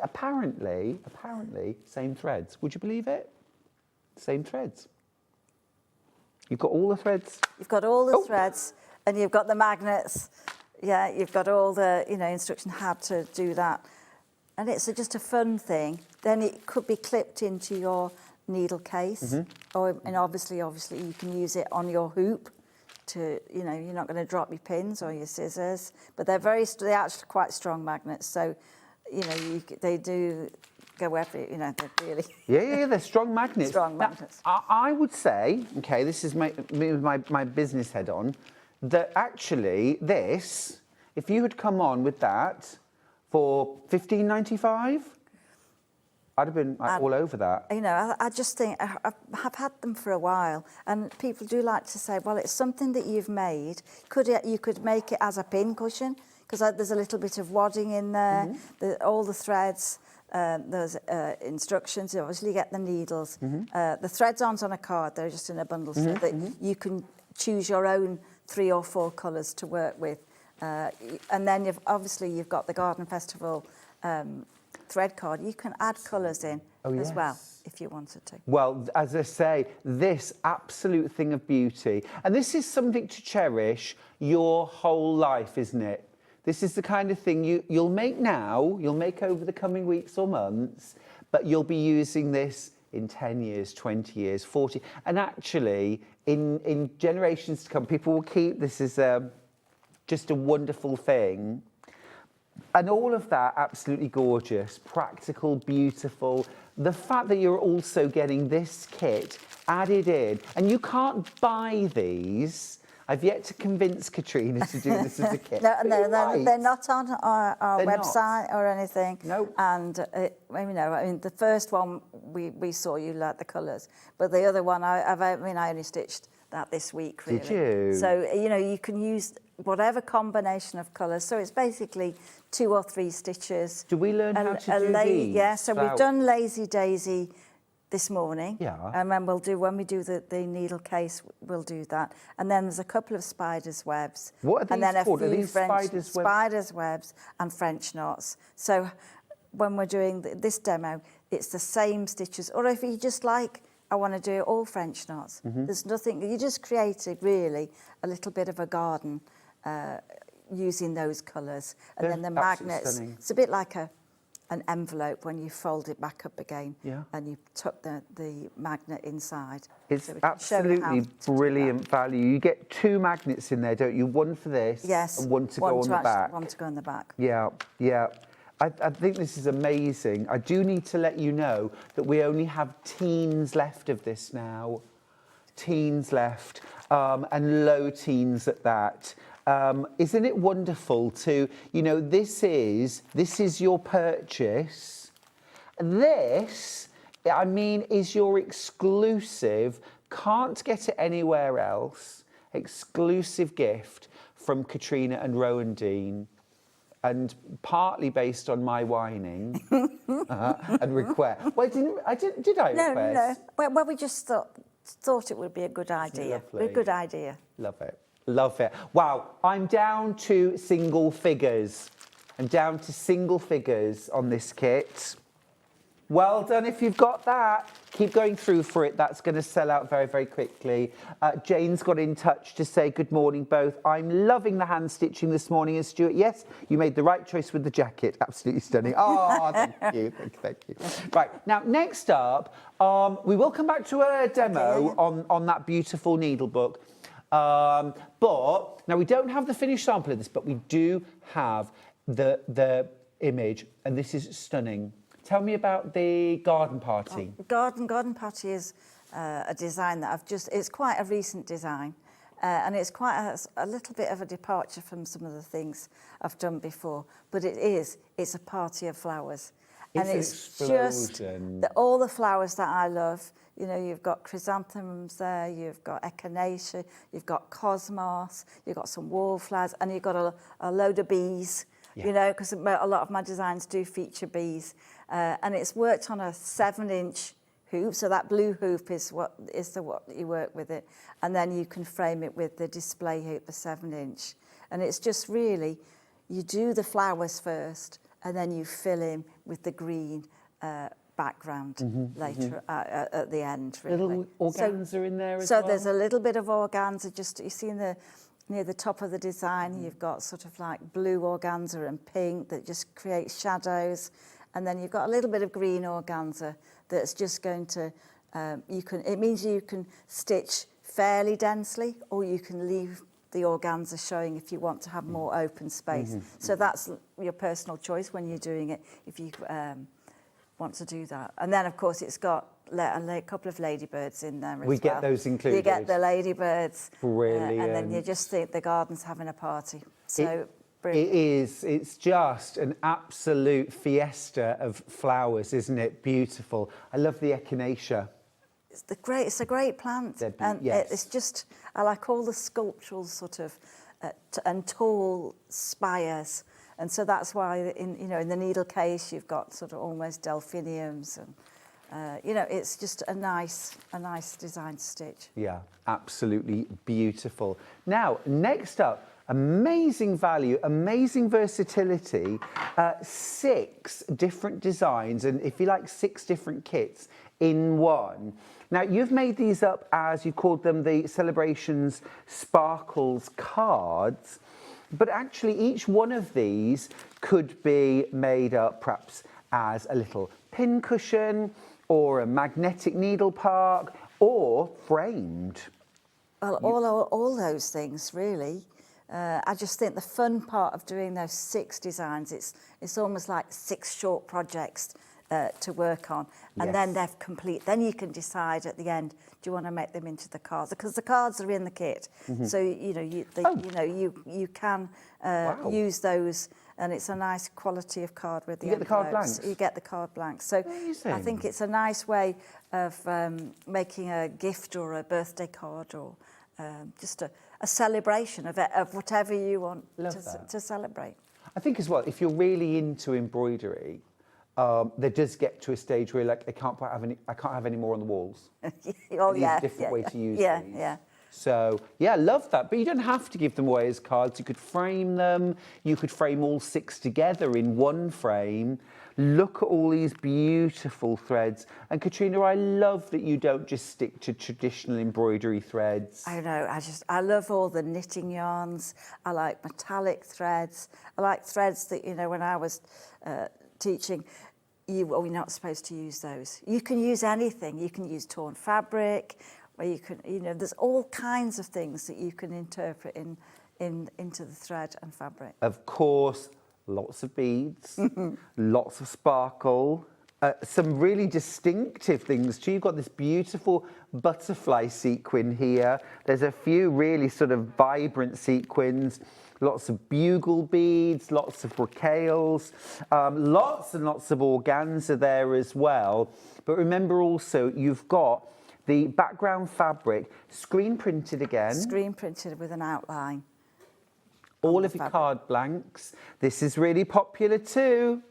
apparently, same threads. Would you believe it? Same threads. You've got all the threads. You've got all the threads, and you've got the magnets. Yeah, you've got all the, instruction how to do that. And it's just a fun thing. Then it could be clipped into your needle case, and obviously you can use it on your hoop. To you're not going to drop your pins or your scissors, but they're actually quite strong magnets. So, they do go every. They're really. Yeah, they're strong magnets. Strong magnets. Now, I would say, okay, this is me with my business head on, that actually this, if you had come on with that for $15.95. I'd have been all over that. I just think I've had them for a while, and people do like to say, well, it's something that you've made. You could make it as a pin cushion, because there's a little bit of wadding in there, all the threads, there's instructions, obviously you get the needles. The threads aren't on a card, they're just in a bundle, so that you can choose your own 3 or 4 colours to work with. And then you've got the Garden Festival thread card. You can add colours in as well if you wanted to. Well, as I say, this absolute thing of beauty, and this is something to cherish your whole life, isn't it? This is the kind of thing you'll make now, you'll make over the coming weeks or months, but you'll be using this in 10 years, 20 years, 40, and actually in generations to come, people will keep this as just a wonderful thing. And all of that, absolutely gorgeous, practical, beautiful. The fact that you're also getting this kit added in, and you can't buy these. I've yet to convince Katrina to do this as a kit. No, they're not on our website or anything. No. And, the first one, we saw you like the colours, but the other one, I only stitched that this week, really. Did you? So, you can use whatever combination of colours. So it's basically 2 or 3 stitches. Do we learn how to do these? Yeah, so we've done Lazy Daisy this morning. Yeah. And then when we do the needle case, we'll do that. And then there's a couple of spider's webs. What are these and then called? A Are few these spider's webs and French knots. So when we're doing this demo, it's the same stitches. Or if you just like, I want to do all French knots. There's nothing, you just created really a little bit of a garden using those colours. And then the magnets, stunning. it's a bit like an envelope when you fold it back up again and you tuck the magnet inside. It's So we can show you how absolutely to do brilliant value. You get 2 magnets in there, don't you? One for this and one to go on the back. One to go on the back. Yeah. I think this is amazing. I do need to let you know that we only have teens left of this now. Teens left, and low teens at that. Isn't it wonderful to, this is your purchase. This, is your exclusive, can't get it anywhere else, exclusive gift from Katrina and Rowandean. And partly based on my whining and request. Well, did I request? No. Well, we just thought it would be a good idea. Lovely. A good idea. Love it. Wow, I'm down to single figures. on this kit. Well done if you've got that. Keep going through for it. That's going to sell out very, very quickly. Jane's got in touch to say good morning both. I'm loving the hand stitching this morning. And Stuart, yes, you made the right choice with the jacket. Absolutely stunning. Oh, thank you. Right, now next up, we will come back to a demo on that beautiful needle book. But now we don't have the finished sample of this, but we do have the image, and this is stunning. Tell me about the garden party. Garden party is a design that it's quite a recent design, and it's quite a little bit of a departure from some of the things I've done before, but it's a party of flowers. And it's just all the flowers that I love. You know, you've got chrysanthemums there, you've got echinacea, you've got cosmos, you've got some wallflowers, and you've got a load of bees, you know, because a lot of my designs do feature bees. And it's worked on a 7-inch hoop, so that blue hoop is what you work with it. And then you can frame it with the display hoop, the 7-inch. And it's just really, you do the flowers first, and then you fill in with the green background later at the end. Really. Little organza in there as well? So there's a little bit of organza, just you see near the top of the design, you've got sort of like blue organza and pink that just creates shadows. And then you've got a little bit of green organza that's just going to, it means you can stitch fairly densely, or you can leave the organza showing if you want to have more open space. So that's your personal choice when you're doing it, if you want to do that. And then, of course, it's got a couple of ladybirds in there as well. We get those included. You get the ladybirds. Brilliant. And then you just think the garden's having a party. So brilliant. It is. It's just an absolute fiesta of flowers, isn't it? Beautiful. I love the echinacea. It's a great plant. And it's just, I like all the sculptural sort of and tall spires. And so that's why in the needle case you've got sort of almost delphiniums, and it's just a nice design stitch. Yeah, absolutely beautiful. Now, next up, amazing value, amazing versatility, 6 different designs, and if you like, 6 different kits in one. Now, you've made these up as you called them the Celebrations Sparkles cards. But actually, each one of these could be made up perhaps as a little pin cushion or a magnetic needle park or framed. Well, all those things, really. I just think the fun part of doing those 6 designs, it's almost like 6 short projects to work on, and then they're complete. Then you can decide at the end, do you want to make them into the cards? Because the cards are in the kit, so you can use those, and it's a nice quality of card with the You get the card envelopes. blanks? You get the card blanks. So Amazing. I think it's a nice way of making a gift or a birthday card or just a celebration of whatever you want to celebrate. I think as well, if you're really into embroidery, there does get to a stage where you're like, I can't have any more on the walls. A different way to use these. Yeah. So, yeah, love that. But you don't have to give them away as cards. You could frame them. You could frame all 6 together in one frame. Look at all these beautiful threads. And Katrina, I love that you don't just stick to traditional embroidery threads. I know. I love all the knitting yarns. I like metallic threads. I like threads that, when I was teaching, we're not supposed to use those. You can use anything. You can use torn fabric, where you can, there's all kinds of things that you can interpret into the thread and fabric. Of course, lots of beads, lots of sparkle, some really distinctive things too. You've got this beautiful butterfly sequin here. There's a few really sort of vibrant sequins. Lots of bugle beads, lots of brocales, lots and lots of organza there as well. But remember also, you've got the background fabric screen printed again. Screen printed with an outline. All of your card blanks. This is really popular too.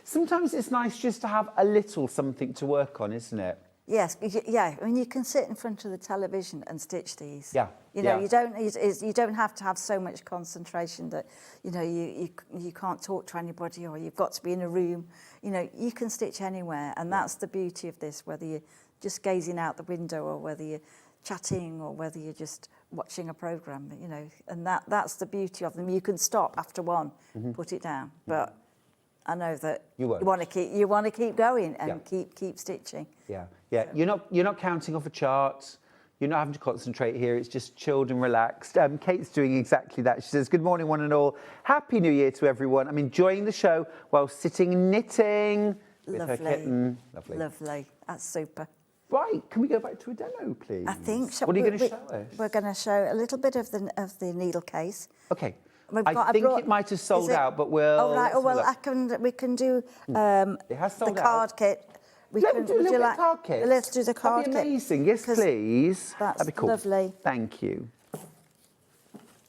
Sometimes it's nice just to have a little something to work on, isn't it? Yes, yeah. I mean, you can sit in front of the television and stitch these. Yeah. You don't have to have so much concentration that you can't talk to anybody, or you've got to be in a room. You can stitch anywhere, and that's the beauty of this. Whether you're just gazing out the window, or whether you're chatting, or whether you're just watching a program, and that's the beauty of them. You can stop after one, put it down, but I know that you want to keep going and keep stitching. Yeah. You're not counting off a chart. You're not having to concentrate here. It's just chilled and relaxed. Kate's doing exactly that. She says, "Good morning, one and all. Happy New Year to everyone. I'm enjoying the show while sitting knitting with her kitten." Lovely. That's super. Right, can we go back to a demo, please? I think so. What are you going to show us? We're going to show a little bit of the needle case. Okay. We've I got- think brought- it might have is sold it- out, but we'll... Oh, right. let's Oh, well, have a look. we can do It has the sold card out. kit. Let me do a would little you bit like- of card kit. Let's do the card That'd be kit. amazing. Yes, 'Cause please. That's That'd be cool. lovely. Thank you.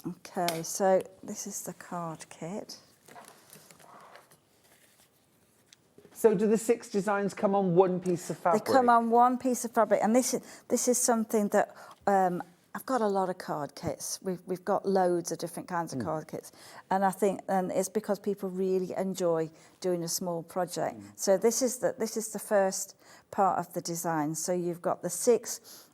Okay, so this is the card kit. So do the 6 designs come on one piece of fabric? They come on one piece of fabric, and this is something that I've got a lot of card kits. We've got loads of different kinds of card kits, and I think it's because people really enjoy doing a small project. So this is the first part of the design. So you've got the 6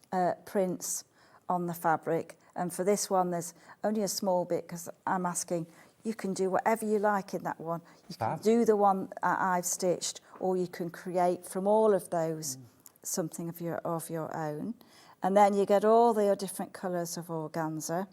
prints on the fabric, and for this one there's only a small bit because I'm asking. You can do whatever you like in that one. You can do the one I've stitched, or you can create from all of those something of your own. And then you get all the different colours of organza.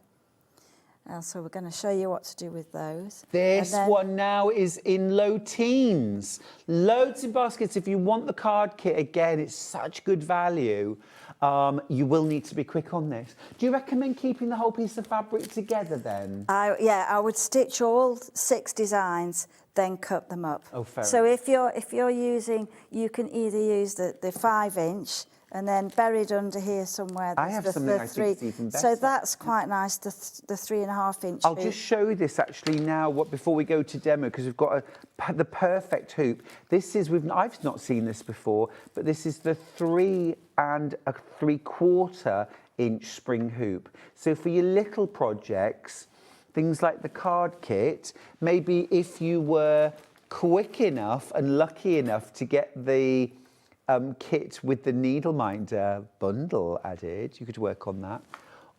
So we're going to show you what to do with those. This one now is in low teens. Loads in baskets. If you want the card kit, again, it's such good value. You will need to be quick on this. Do you recommend keeping the whole piece of fabric together then? I would stitch all 6 designs, then cut them up. Oh, fair So enough. if you're using, you can either use the 5-inch, and then buried under here somewhere. I have something I think is even better. So that's quite nice. The 3.5-inch. I'll just show you this actually now. Before we go to demo, because we've got the perfect hoop. This is I've not seen this before, but this is the 3 3/4 inch spring hoop. So for your little projects, things like the card kit, maybe if you were quick enough and lucky enough to get the kit with the needle minder bundle added, you could work on that.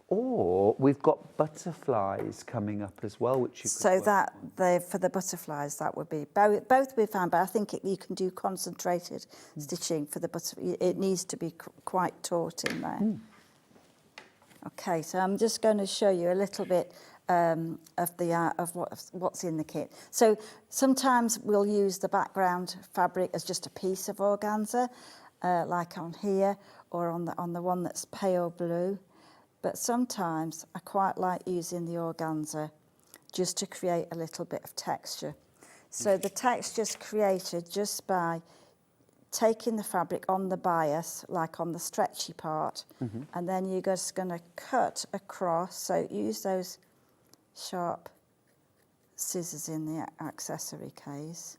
Or we've got butterflies coming up as well, which you could So work for the butterflies, that would be both we found, but I think you can do concentrated stitching for the butterfly. It needs to be quite taut in there. Okay, so I'm just going to show you a little bit of what's in the kit. So sometimes we'll use the background fabric as just a piece of organza, like on here, or on the one that's pale blue. But sometimes I quite like using the organza just to create a little bit of texture. So the texture's created just by taking the fabric on the bias, like on the stretchy part, and then you're just going to cut across. So use those sharp scissors in the accessory case.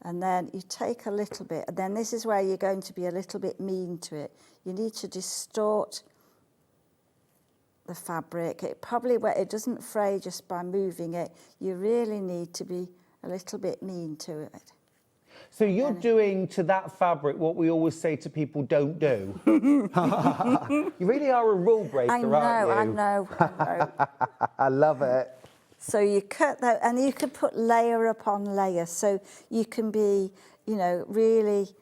And then you take a little bit, and then this is where you're going to be a little bit mean to it. You need to distort the fabric. It doesn't fray just by moving it. You really need to be a little bit mean to it. So you're doing to that fabric what we always say to people don't do. You really are a rule breaker, aren't you? I know. I love it. So you cut that, and you can put layer upon layer. So you can be, really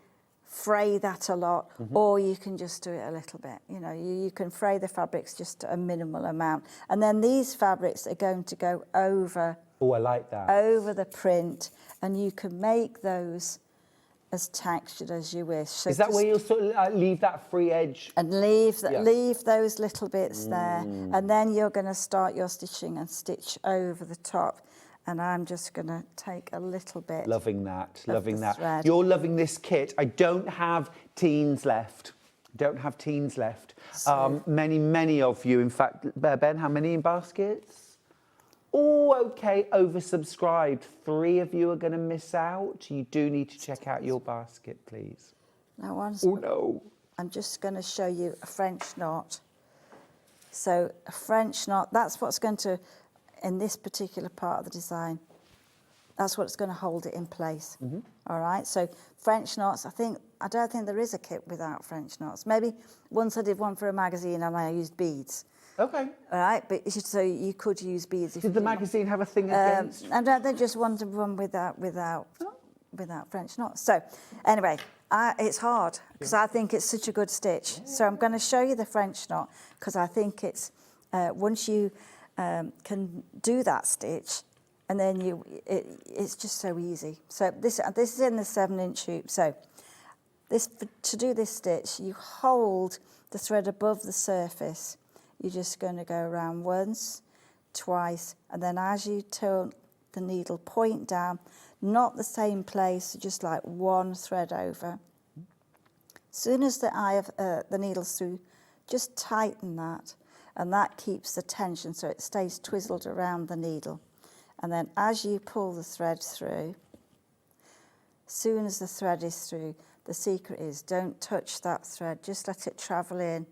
fray that a lot, or you can just do it a little bit. You can fray the fabrics just a minimal amount. And then these fabrics are going to go over. Oh, I like that. Over the print, and you can make those as textured as you wish. So is that where you'll sort of leave that free edge? And leave those little bits there, and then you're going to start your stitching and stitch over the top. And I'm just going to take a little bit. Loving that, loving that. Thread. You're loving this kit. I don't have teens left. So, many of you. In fact, Ben, how many in baskets? Oh, okay, oversubscribed. 3 of you are going to miss out. You do need to check out your basket, please. Now, no. I'm just going to show you a French knot. So a French knot, that's what's going to, in this particular part of the design, that's what's going to hold it in place. All right, so French knots, I don't think there is a kit without French knots. Maybe once I did one for a magazine and I used beads. Okay. All right, but so you could use beads. Did the magazine have a thing against? And they just wanted one without French knots. So anyway, it's hard because I think it's such a good stitch. So I'm going to show you the French knot because I think it's once you can do that stitch, and then it's just so easy. So this is in the 7-inch hoop. So to do this stitch, you hold the thread above the surface. You're just going to go around once, twice, and then as you turn the needle point down, not the same place, just like one thread over. As soon as the eye of the needle's through, just tighten that, and that keeps the tension so it stays twizzled around the needle. And then as you pull the thread through, as soon as the thread is through, the secret is don't touch that thread, just let it travel in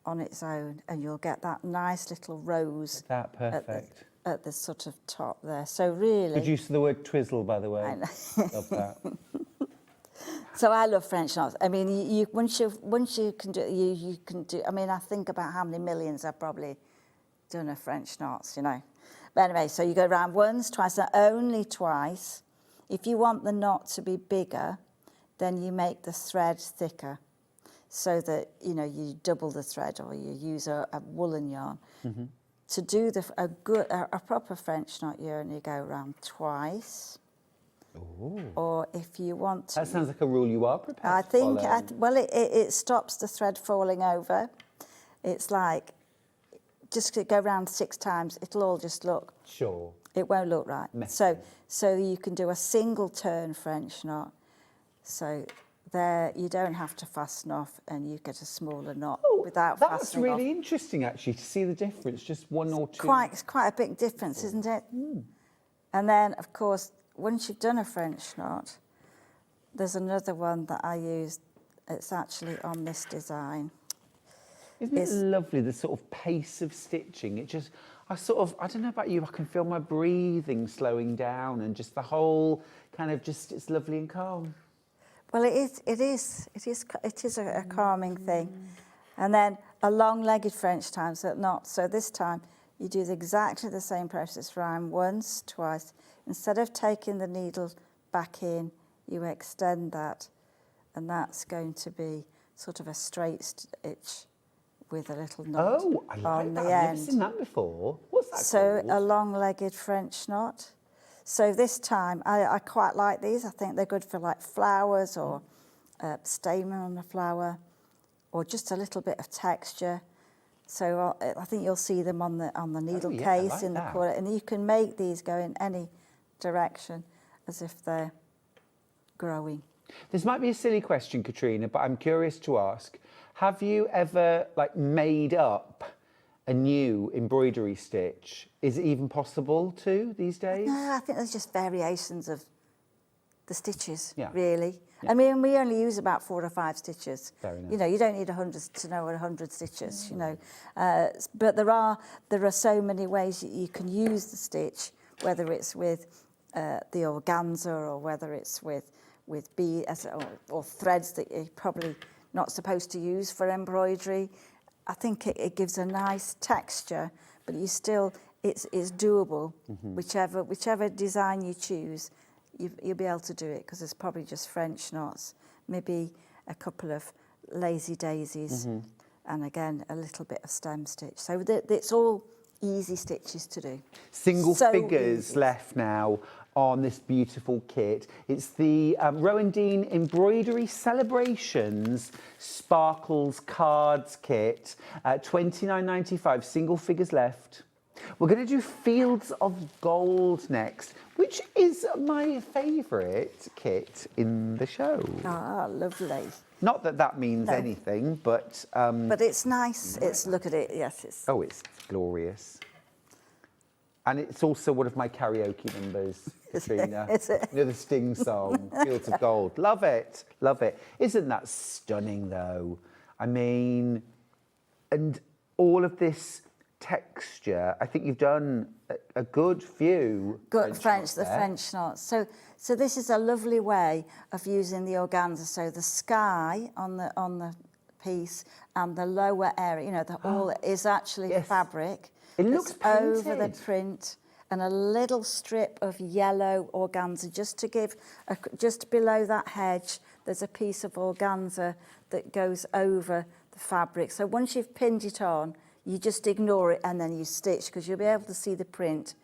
on its own, and you'll get that nice little rose That perfect. At the sort of top there. So really... Good use of the word twizzle, by the way. I know. Love that. So I love French knots. I mean, once you can do, you can do. I mean, I think about how many millions I've probably done of French knots, you know. But anyway, so you go around once, twice, and only twice. If you want the knot to be bigger, then you make the thread thicker, so that you double the thread, or you use a woolen yarn. Mm-hmm. To do a proper French knot, you only go around twice. Ooh. Or if you want to... That sounds like a rule you are prepared I to think, follow. it stops the thread falling over. It's like, just go around 6 times, it'll all just look... Sure. It won't look right. Messy. So you can do a single turn French knot. So there, you don't have to fasten off, and you get a smaller knot without fastening off. That's really interesting, actually, to see the difference, just one or two. It's quite a big difference, isn't it? Mm. And then, of course, once you've done a French knot, there's another one that I use. It's actually on this design. Isn't it lovely, the sort of pace of stitching? It just, I don't know about you, I can feel my breathing slowing down, and just the whole kind of it's lovely and calm. Well, it is a calming thing. And then a long-legged French knot. So this time you do exactly the same process, round once, twice. Instead of taking the needle back in, you extend that, and that's going to be sort of a straight stitch with a little knot I like on that. the I've end. never seen that before. What's that So called? a long-legged French knot. So this time, I quite like these. I think they're good for like flowers, or stamen on a flower, or just a little bit of texture. So I think you'll see them on the needle case like in the that. corner, and you can make these go in any direction as if they're growing. This might be a silly question, Katrina, but I'm curious to ask: have you ever made up a new embroidery stitch? Is it even possible to these days? No, I think there's just variations of the stitches, Yeah. really. Yeah. I mean, we only use about 4 or 5 stitches. Fair enough. You don't need 100 to know 100 stitches, But there are so many ways you can use the stitch, whether it's with the organza, or whether it's with beads or threads that you're probably not supposed to use for embroidery. I think it gives a nice texture, but it's doable. Mm-hmm. Whichever design you choose, you'll be able to do it, because it's probably just French knots, maybe a couple of lazy daisies, mm-hmm. and again a little bit of stem stitch. So it's all easy stitches to do. Single figures easy. Left now on this beautiful kit. It's the Rowandean Embroidery Celebrations Sparkles Cards Kit. $29.95, single figures left. We're going to do Fields of Gold next, which is my favourite kit in the show. Ah, lovely. Not that means anything, but... but it's nice. Look at it, yes. It's glorious. And it's also one of my karaoke numbers, Katrina. Is it? The Sting song, Fields of Gold. Love it, love it. Isn't that stunning, though? I mean, and all of this texture, I think you've done a good few French knots. So this is a lovely way of using the organza. So the sky on the piece and the lower area, all is actually fabric. It looks painted. Over the print, and a little strip of yellow organza just to give, just below that hedge, there's a piece of organza that goes over the fabric. So once you've pinned it on, you just ignore it and then you stitch, because you'll be able to see the print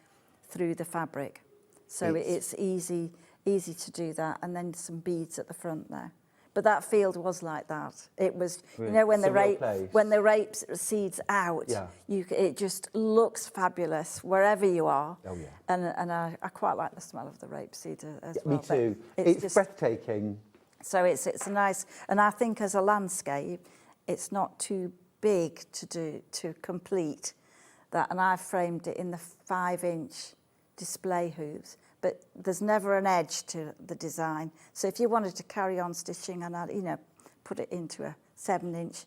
through the fabric. So it's easy to do that, and then some beads at the front there. But that field was like that. It was, you Really? know, when Surreal the rape seeds out, Yeah. it just looks fabulous wherever you are. Oh, yeah. And I quite like the smell of the rape seed as Yeah, well. me too. But It's just, breathtaking. so it's a nice, and I think as a landscape, it's not too big to complete that. And I've framed it in the 5-inch display hoops, but there's never an edge to the design. So if you wanted to carry on stitching and, you know, put it into a 7-inch,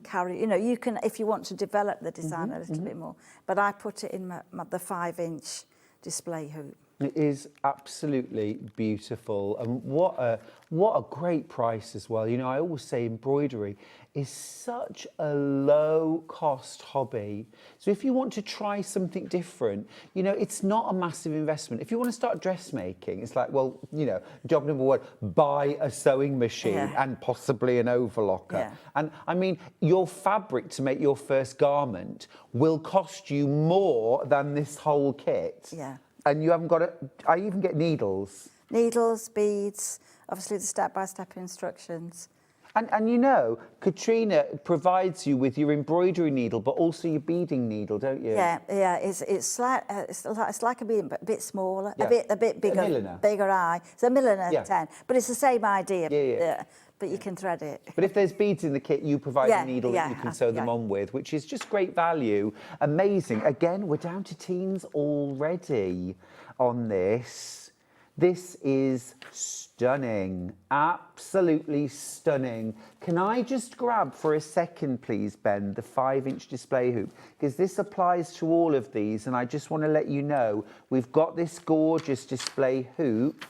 carry, you know, you can, if you want to develop the design a little bit more. But I put it in the 5-inch display hoop. It is absolutely beautiful, and what a great price as well. You know, I always say embroidery is such a low-cost hobby. So if you want to try something different, you know, it's not a massive investment. If you want to start dressmaking, it's like, well, you know, job number 1, buy a sewing machine and possibly an overlocker. Yeah. And I mean, your fabric to make your first garment will cost you more than this whole kit. Yeah. And you haven't got it. I even get needles. Needles, beads, obviously the step-by-step instructions. And you know, Katrina provides you with your embroidery needle, but also your beading needle, don't you? Yeah, yeah. It's like a bead, but a bit smaller, Yeah. a bit bigger, A milliner. bigger eye. It's a milliner 10, but it's the same idea. Yeah. But you can thread it. But if there's beads in the kit, you provide Yeah, a needle that you yeah, can sew them on with, which is just great value. Amazing. Again, we're down to teens already on this. This is stunning, absolutely stunning. Can I just grab for a second, please, Ben, the 5-inch display hoop? Because this applies to all of these, and I just want to let you know, we've got this gorgeous display hoop,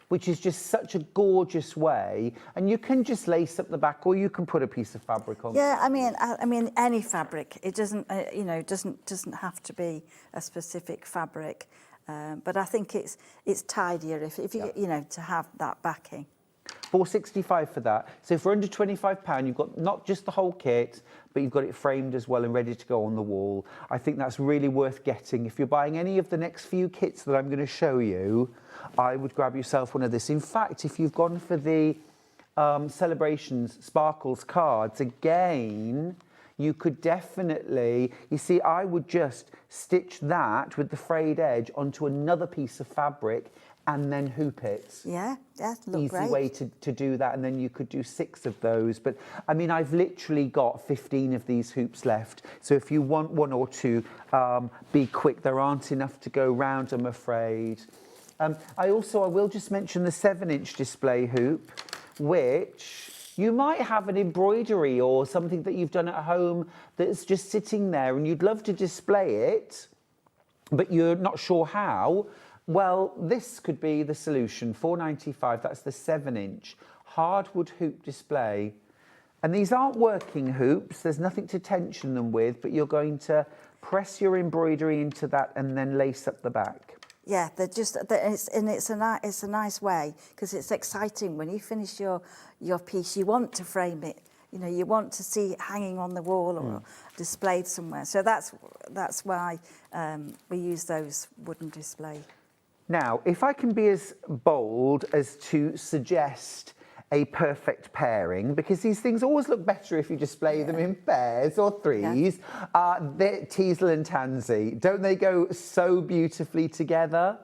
which is just such a gorgeous way, and you can just lace up the back, or you can put a piece of fabric on. Yeah, I mean, any fabric. It doesn't, you know, doesn't have to be a specific fabric. But I think it's tidier if you you know, to have that backing. $4.65 for that. So for under £25, you've got not just the whole kit, but you've got it framed as well and ready to go on the wall. I think that's really worth getting. If you're buying any of the next few kits that I'm going to show you, I would grab yourself one of this. In fact, if you've gone for the Celebrations Sparkles cards, again, you could definitely, you see, I would just stitch that with the frayed edge onto another piece of fabric and then hoop it. Yeah, look Easy great. way to do that, and then you could do 6 of those. But I mean, I've literally got 15 of these hoops left. So if you want 1 or 2, be quick. There aren't enough to go round, I'm afraid. I will just mention the 7-inch display hoop, which you might have an embroidery or something that you've done at home that's just sitting there and you'd love to display it, but you're not sure how. Well, this could be the solution. $4.95, that's the 7-inch hardwood hoop display. And these aren't working hoops, there's nothing to tension them with, but you're going to press your embroidery into that and then lace up the back. Yeah, it's a nice way, because it's exciting when you finish your piece. You want to frame it, you know, you want to see it hanging on the wall or displayed somewhere. So that's why we use those wooden display. Now, if I can be as bold as to suggest a perfect pairing, because these things always look better if you display them in pairs or threes. They're teasel and tansy. Don't they go so beautifully together?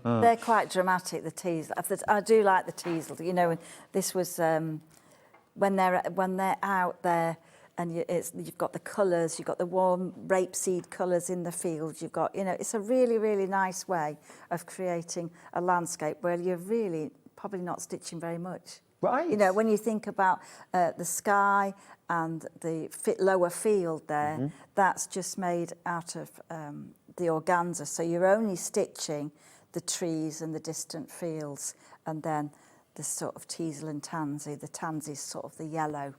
They're quite dramatic, the teasel. I do like the teasel. You know, this was when they're out there, and you've got the colours, you've got the warm rapeseed colours in the field. You've got, you know, it's a really, really nice way of creating a landscape where you're really probably not stitching very much. Right. You know, when you think about the sky and the lower field there, that's just made out of the organza. So you're only stitching the trees and the distant fields, and then the sort of teasel and tansy. The tansy is sort of the yellow,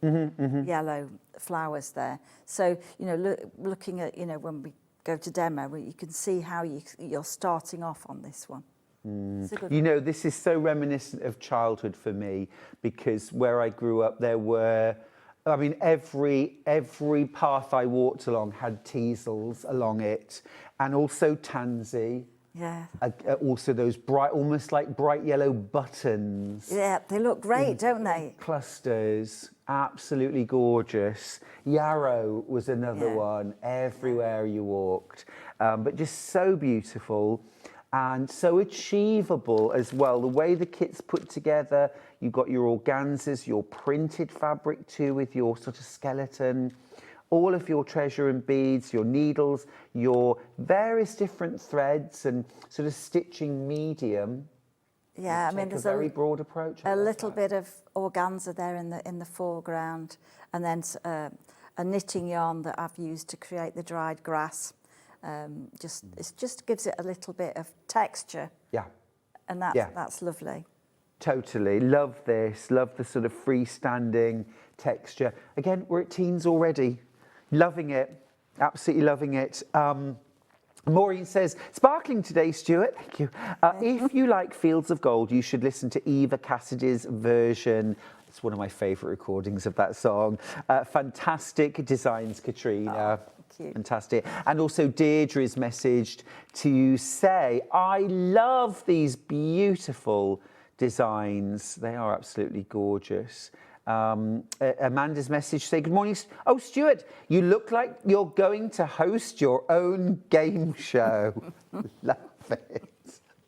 yellow flowers there. So, you know, looking at, you know, when we go to demo, you can see how you're starting off on this one. You know, this is so reminiscent of childhood for me, because where I grew up, there were, I mean, every path I walked along had teasels along it, and also tansy. Yeah. Also those bright, almost like bright yellow buttons. Yeah, they look great, don't they? Clusters, absolutely gorgeous. Yarrow was another one, everywhere you walked. But just so beautiful and so achievable as well. The way the kit's put together, you've got your organzas, your printed fabric too with your sort of skeleton, all of your treasure and beads, your needles, your various different threads and sort of stitching medium. Yeah, I mean, there's a very broad approach. A little bit of organza there in the foreground, and then a knitting yarn that I've used to create the dried grass. It just gives it a little bit of texture. Yeah. And that's lovely. Totally. Love this. Love the sort of freestanding texture. Again, we're at teens already. Loving it. Absolutely loving it. Maureen says, sparkling today, Stuart. Thank you. If you like Fields of Gold, you should listen to Eva Cassidy's version. It's one of my favourite recordings of that song. Fantastic designs, Katrina. Oh, cute. Fantastic. And also Deirdre's messaged to say, I love these beautiful designs. They are absolutely gorgeous. Amanda's message say, good morning. Oh, Stuart, you look like you're going to host your own game show. Love it.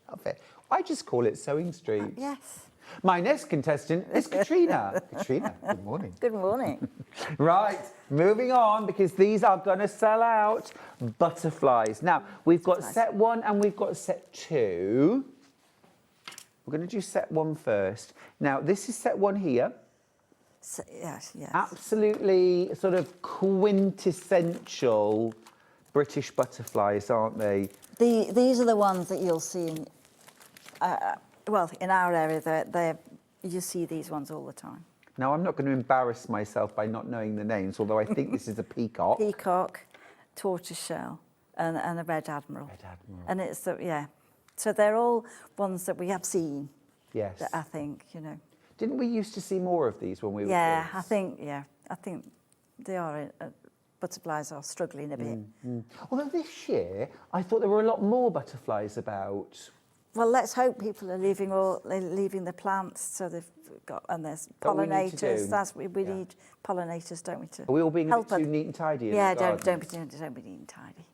Love it. I just call it Sewing Street. Yes. My next contestant is Katrina. Katrina, good morning. Good morning. Right, moving on, because these are going to sell out. Butterflies. Now, we've got set 1 and we've got set 2. We're going to do set 1 first. Now, this is set 1 here. So, yes. Absolutely sort of quintessential British butterflies, aren't they? These are the ones that you'll see in, in our area. You see these ones all the time. Now, I'm not going to embarrass myself by not knowing the names, although I think this is a peacock. Peacock, tortoiseshell, and a red admiral. Red admiral. And it's so they're all ones that we have seen. Yes. That I think, Didn't we used to see more of these when we were kids? I think they are. Butterflies are struggling a bit. Although this year, I thought there were a lot more butterflies about. Well, let's hope people are leaving the plants, so they've got, and there's pollinators. We need pollinators, don't we? Are we all being a bit too neat and tidy? Yeah, don't be neat and tidy.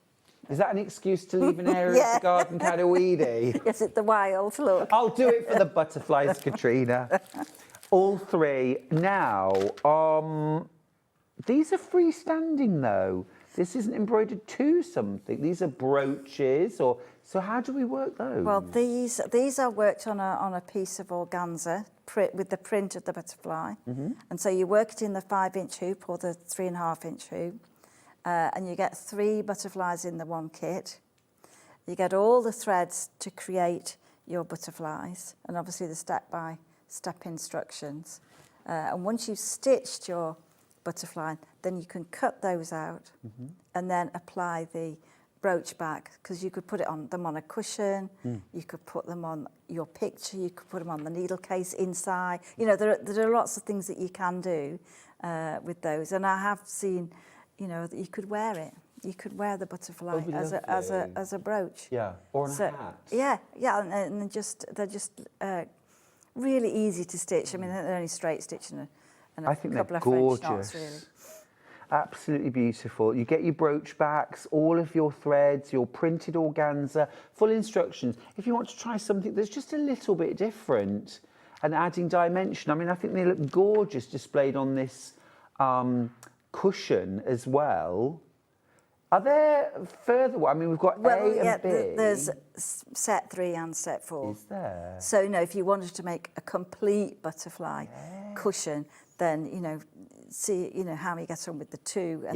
Is that an excuse to leave an area of the garden kind of weedy? Yes, it's the wild look. I'll do it for the butterflies, Katrina. All 3. Now, these are freestanding though. This isn't embroidered to something. These are brooches, so how do we work those? Well, these are worked on a piece of organza with the print of the butterfly, and so you work it in the 5-inch hoop or the 3.5-inch hoop. And you get 3 butterflies in the one kit. You get all the threads to create your butterflies, and obviously the step-by-step instructions. And once you've stitched your butterfly, then you can cut those out and then apply the brooch back, because you could put them on a cushion, you could put them on your picture, you could put them on the needle case inside. There are lots of things that you can do with those, and I have seen that you could wear it. You could wear the butterfly as a brooch. Yeah, or on a hat. Yeah, and they're just really easy to stitch. I mean, they're only straight stitch and a couple of French knots, really. Absolutely beautiful. You get your brooch backs, all of your threads, your printed organza, full instructions. If you want to try something that's just a little bit different and adding dimension, I mean, I think they look gorgeous displayed on this cushion as well. Are there further? I mean, we've got A and B. There's set 3 and set 4. Is there? So, if you wanted to make a complete butterfly cushion, then, see, how you get on with the 2,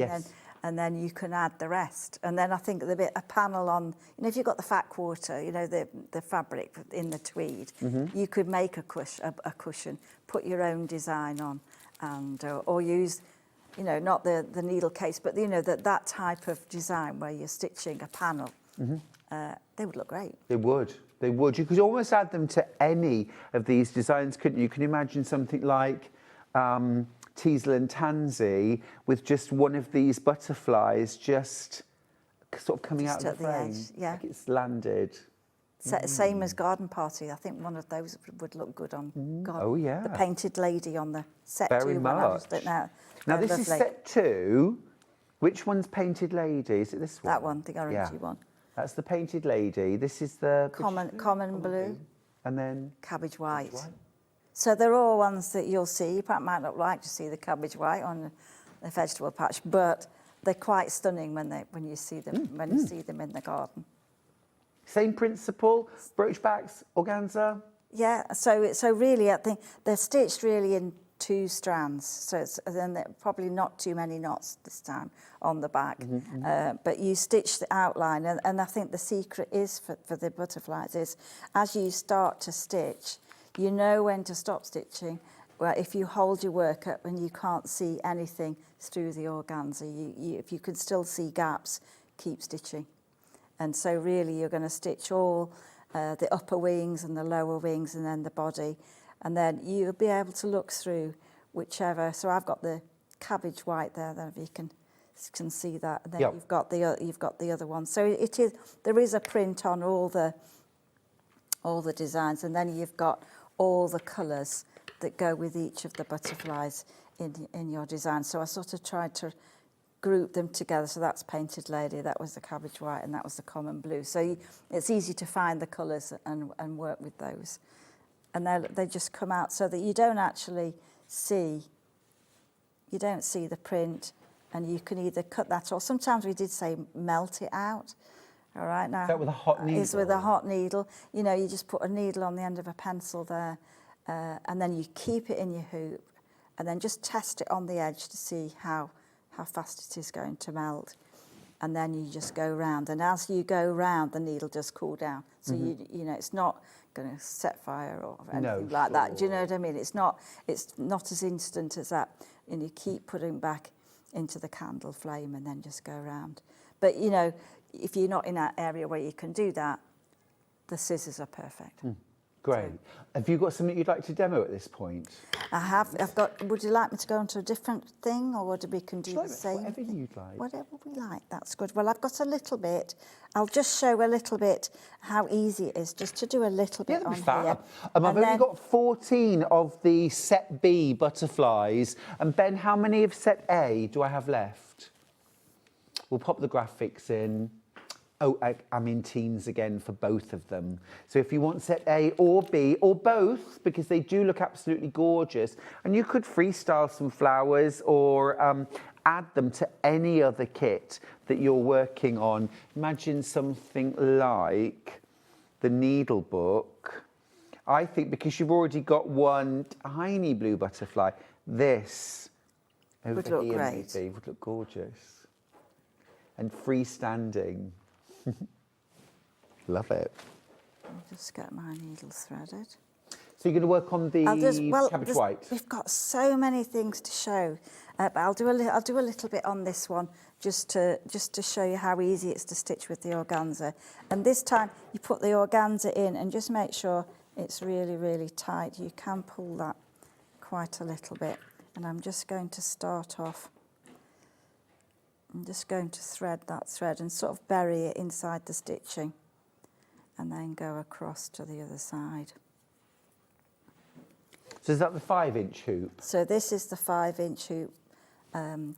and then you can add the rest. And then I think a panel on, if you've got the fat quarter, the fabric in the tweed, you could make a cushion, put your own design on, and or use, not the needle case, but that type of design where you're stitching a panel. They would look great. They would. You could almost add them to any of these designs, couldn't you? You can imagine something like Teasel and Tansy with just one of these butterflies just sort of coming out of the frame. Edge, yeah. Like it's landed. Same as garden party. I think one of those would look good on Oh, yeah. the painted lady on the set Very two. One. I much. just don't know. Now, They're this is lovely. set 2. Which one's painted lady? Is it this one? That one, the orangey one. That's the painted lady. This is the... Common blue. And then... Cabbage white. So they're all ones that you'll see. You might not like to see the cabbage white on the vegetable patch, but they're quite stunning when you see them you see them in the garden. Same principle, brooch backs, organza? Yeah, so really I think they're stitched really in 2 strands, so then probably not too many knots this time on the back, but you stitch the outline, and I think the secret is for the butterflies is as you start to stitch, you know when to stop stitching. Well, if you hold your work up and you can't see anything through the organza, if you can still see gaps, keep stitching. And so really you're going to stitch all the upper wings and the lower wings and then the body. And then you'll be able to look through whichever. So I've got the cabbage white there, if you can see that. And then you've got the other one. So there is a print on all the designs, and then you've got all the colours that go with each of the butterflies in your design. So I sort of tried to group them together. So that's painted lady, that was the cabbage white, and that was the common blue. So it's easy to find the colours and work with those. And they just come out so that you don't actually see, the print, and you can either cut that, or sometimes we did say melt it out. All right, now. Is that with a hot needle? It's with a hot needle. You know, you just put a needle on the end of a pencil there, and then you keep it in your hoop, and then just test it on the edge to see how fast it is going to melt. And then you just go round, and as you go round, the needle does cool down. So you know, it's not going to set fire or anything like that. Do you know what I mean? It's not as instant as that. And you keep putting back into the candle flame and then just go round. But you know, if you're not in that area where you can do that, the scissors are perfect. Great. Have you got something you'd like to demo at this point? I have. I've got. Would you like me to go on to a different thing, or would we can do the same? Whatever you'd like. Whatever we like. That's good. Well, I've got a little bit. I'll just show a little bit how easy it is just to do a little bit on here. I've only got 14 of the set B butterflies. And Ben, how many of set A do I have left? We'll pop the graphics in. Oh, I'm in teens again for both of them. So if you want set A or B or both, because they do look absolutely gorgeous, and you could freestyle some flowers or add them to any other kit that you're working on. Imagine something like the needle book. I think because you've already got one tiny blue butterfly, this over would look here great. maybe would look gorgeous. And freestanding. Love it. I'll just get my needle threaded. So you're going to work on the cabbage white? We've got so many things to show, but I'll do a little bit on this one just to show you how easy it's to stitch with the organza. And this time you put the organza in and just make sure it's really, really tight. You can pull that quite a little bit. And I'm just going to start off. I'm just going to thread that thread and sort of bury it inside the stitching and then go across to the other side. So is that the 5-inch hoop? So this is the 5-inch hoop,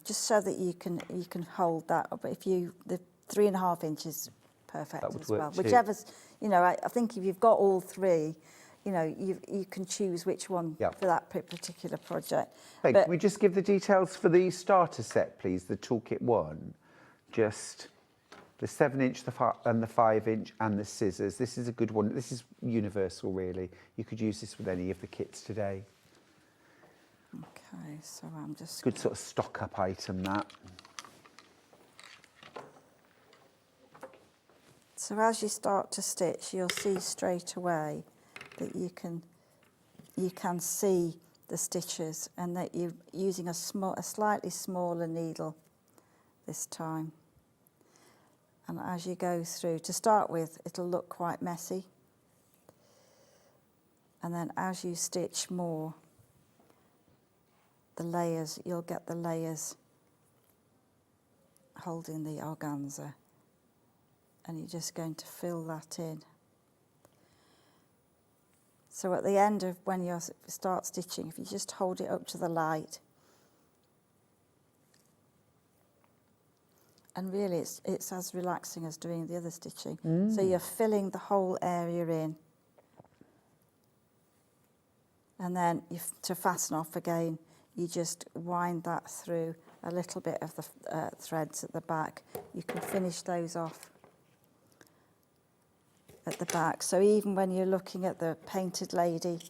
just so that you can hold that. But if the 3.5 inches, perfect as well. Whichever's, you know, I think if you've got all three, you know, you can choose which one for that particular project. Hey, can we just give the details for the starter set, please? The toolkit 1, just the 7-inch, and the 5-inch, and the scissors. This is a good one. This is universal, really. You could use this with any of the kits today. Okay, so I'm just good sort of stock-up item, that. So as you start to stitch, you'll see straight away that you can see the stitches, and that you're using a slightly smaller needle this time. And as you go through, to start with, it'll look quite messy. And then as you stitch more, the layers, you'll get the layers holding the organza. And you're just going to fill that in. So at the end of when you start stitching, if you just hold it up to the light, and really it's as relaxing as doing the other stitching. So you're filling the whole area in. And then to fasten off again, you just wind that through a little bit of the threads at the back. You can finish those off at the back. So even when you're looking at the painted lady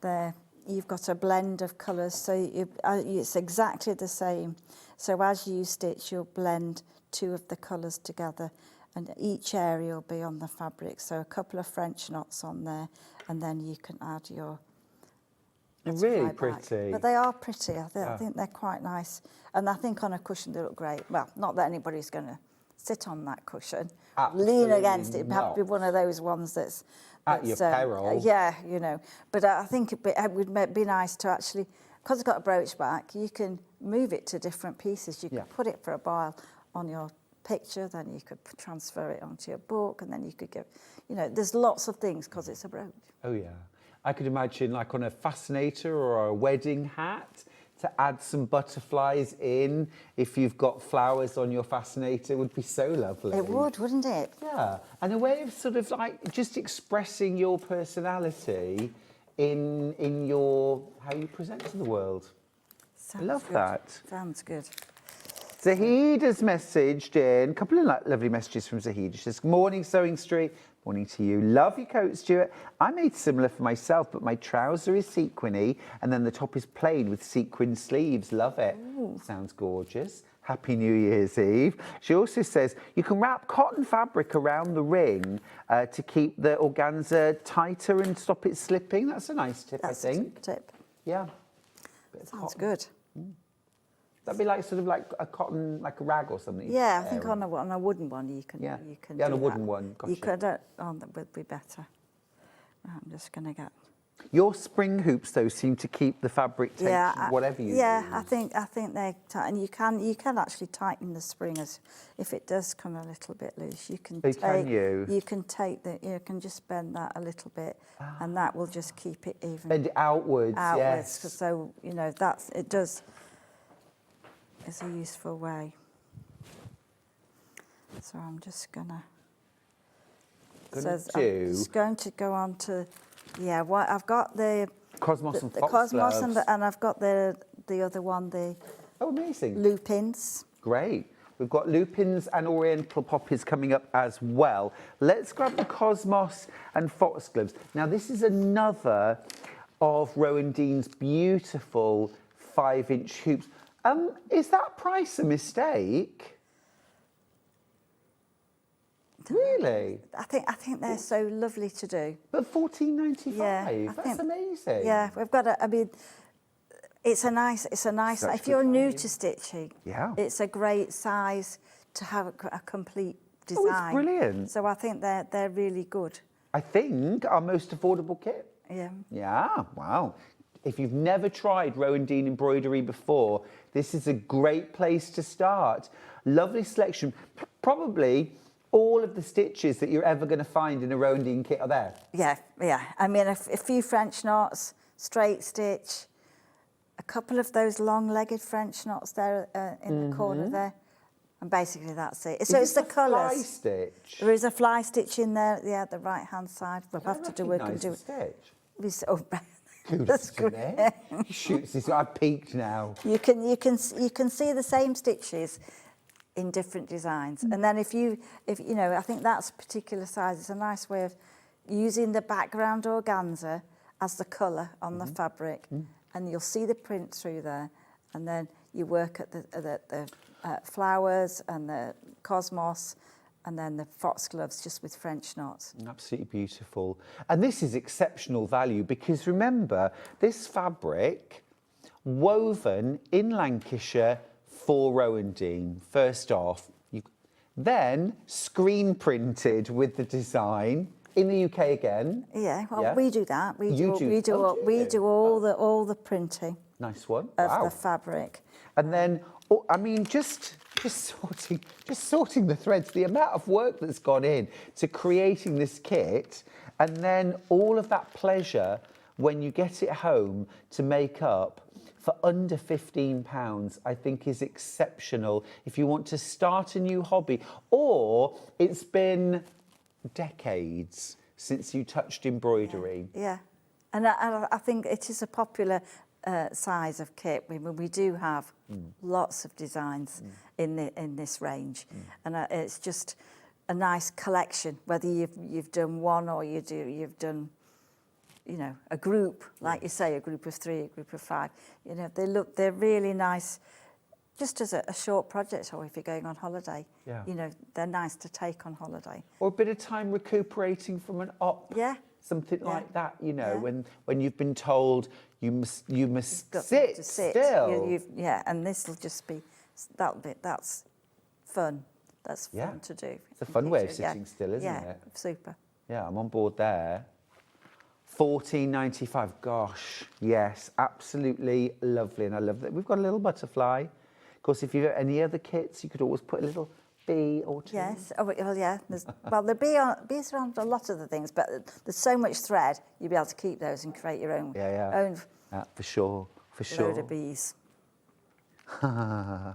there, you've got a blend of colours, so it's exactly the same. So as you stitch, you'll blend two of the colours together, and each area will be on the fabric. So a couple of French knots on there, and then you can add your... Really pretty. But they are pretty. I think they're quite nice. And I think on a cushion they look great. Well, not that anybody's going to sit on that cushion. Lean against it. It'd have to be one of those ones that's at your peril. Yeah, you know. But I think it would be nice to actually, because it's got a brooch back, you can move it to different pieces. You could put it for a while on your picture, then you could transfer it onto your book, and then you could give, you know, there's lots of things because it's a brooch. Oh yeah. I could imagine like on a fascinator or a wedding hat to add some butterflies in. If you've got flowers on your fascinator, would be so lovely. It would, wouldn't it? Yeah, and a way of sort of like just expressing your personality in your, how you present to the world. I love that. Sounds good. Zahid has messaged in, a couple of lovely messages from Zahid. She says, morning, Sewing Street. Morning to you. Love your coat, Stuart. I made similar for myself, but my trouser is sequiny, and then the top is plain with sequin sleeves. Love it. Ooh. Sounds gorgeous. Happy New Year's Eve. She also says, you can wrap cotton fabric around the ring to keep the organza tighter and stop it slipping. That's a nice tip, I think. That's a tip. Yeah. Sounds good. That'd be like sort of like a cotton, like a rag or something. Yeah, I think on a wooden one you can. Yeah, you can on a do wooden that. one. Gotcha. You could. That would be better. I'm just going to get. Your spring hoops though seem to keep the fabric tension, whatever you. Yeah, use. I think they and you can actually tighten the spring as if it does come a little bit loose. You can. You can take you can just bend that a little bit, and that will just keep it even. Bend it outwards. Outwards, yes. So you know it does. Is a useful way. So I'm just gonna. I'm just going to go on to, what I've got the Cosmos and the Foxgloves. Cosmos and I've got the other one, the amazing lupins. Great. We've got lupins and oriental poppies coming up as well. Let's grab the Cosmos and Foxgloves. Now this is another of Rowandean's beautiful 5-inch hoops. Is that price a mistake? Really? I think they're so lovely to do. But $14.95. Yeah, that's amazing. Yeah, we've got I mean, it's a nice. Such if you're good new value. to stitching, it's a great size to have a complete design. Oh, it's brilliant. So I think they're really good. I think our most affordable kit. Yeah. Yeah. Wow. If you've never tried Rowandean Embroidery before, this is a great place to start. Lovely selection. Probably all of the stitches that you're ever going to find in a Rowandean kit are there. Yeah. I mean, a few French knots, straight stitch, a couple of those long-legged French knots there in the corner there, and basically that's it. So it's the colours. Fly stitch. There is a fly stitch in there, the right-hand side. We'll have to do work and do it. Stitch. That's great. He shoots this. I've peaked now. You can see the same stitches in different designs, and then if you know, I think that's a particular size. It's a nice way of using the background organza as the colour on the fabric, and you'll see the print through there, and then you work at the flowers and the cosmos. And then the foxgloves just with French knots. Absolutely beautiful. And this is exceptional value because remember, this fabric woven in Lancashire for Rowandean, first off. Then screen printed with the design in the UK again. Yeah, well, we do that. We do all the printing. Nice one. Of the fabric. And then, I mean, just sorting the threads, the amount of work that's gone in to creating this kit, And then all of that pleasure when you get it home to make up for under £15, I think is exceptional if you want to start a new hobby, or it's been decades since you touched embroidery. Yeah. And I think it is a popular size of kit. We do have lots of designs in this range, and it's just a nice collection. Whether you've done one or you've done, you know, a group, like you say, a group of 3, a group of 5. You know, they're really nice. Just as a short project, or if you're going on holiday, you know, they're nice to take on holiday. Or a bit of time recuperating from an op. Yeah. Something like that, you know, when you've been told you must sit still. And this will just be that's fun. That's fun to do. It's a fun way of sitting still, isn't it? Yeah, super. Yeah, I'm on board there. £14.95. Gosh, yes, absolutely lovely, and I love that. We've got a little butterfly. Of course, if you've got any other kits, you could always put a little bee or two. Yes. Oh, well, yeah. The bees are on a lot of the things, but there's so much thread, you'll be able to keep those and create your own. Own for sure. Load of bees. Right.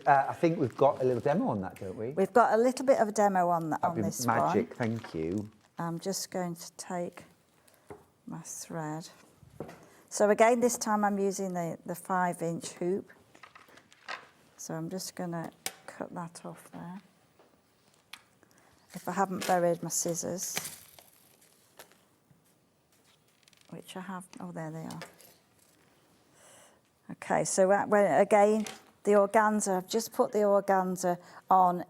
I think we've got a little demo on that, don't we? We've got a little bit of a demo on this one. Magic. Thank you. I'm just going to take my thread. So again, this time I'm using the 5-inch hoop. So I'm just going to cut that off there. If I haven't buried my scissors, which I have, oh, there they are. Okay, so again, the organza, I've just put the organza on,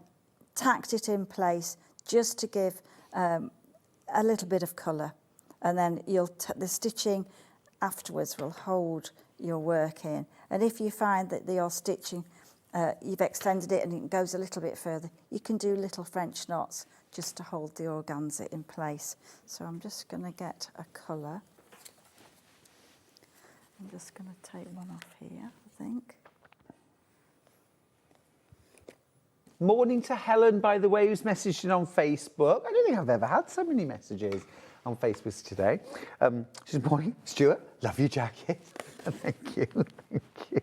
tacked it in place just to give a little bit of colour. And then the stitching afterwards will hold your work in. And if you find that your stitching, you've extended it and it goes a little bit further, you can do little French knots just to hold the organza in place. So I'm just going to get a colour. I'm just going to take one off here, I think. Morning to Helen, by the way, who's messaged in on Facebook. I don't think I've ever had so many messages on Facebook today. She's morning, Stuart, love your jacket. Thank you, thank you.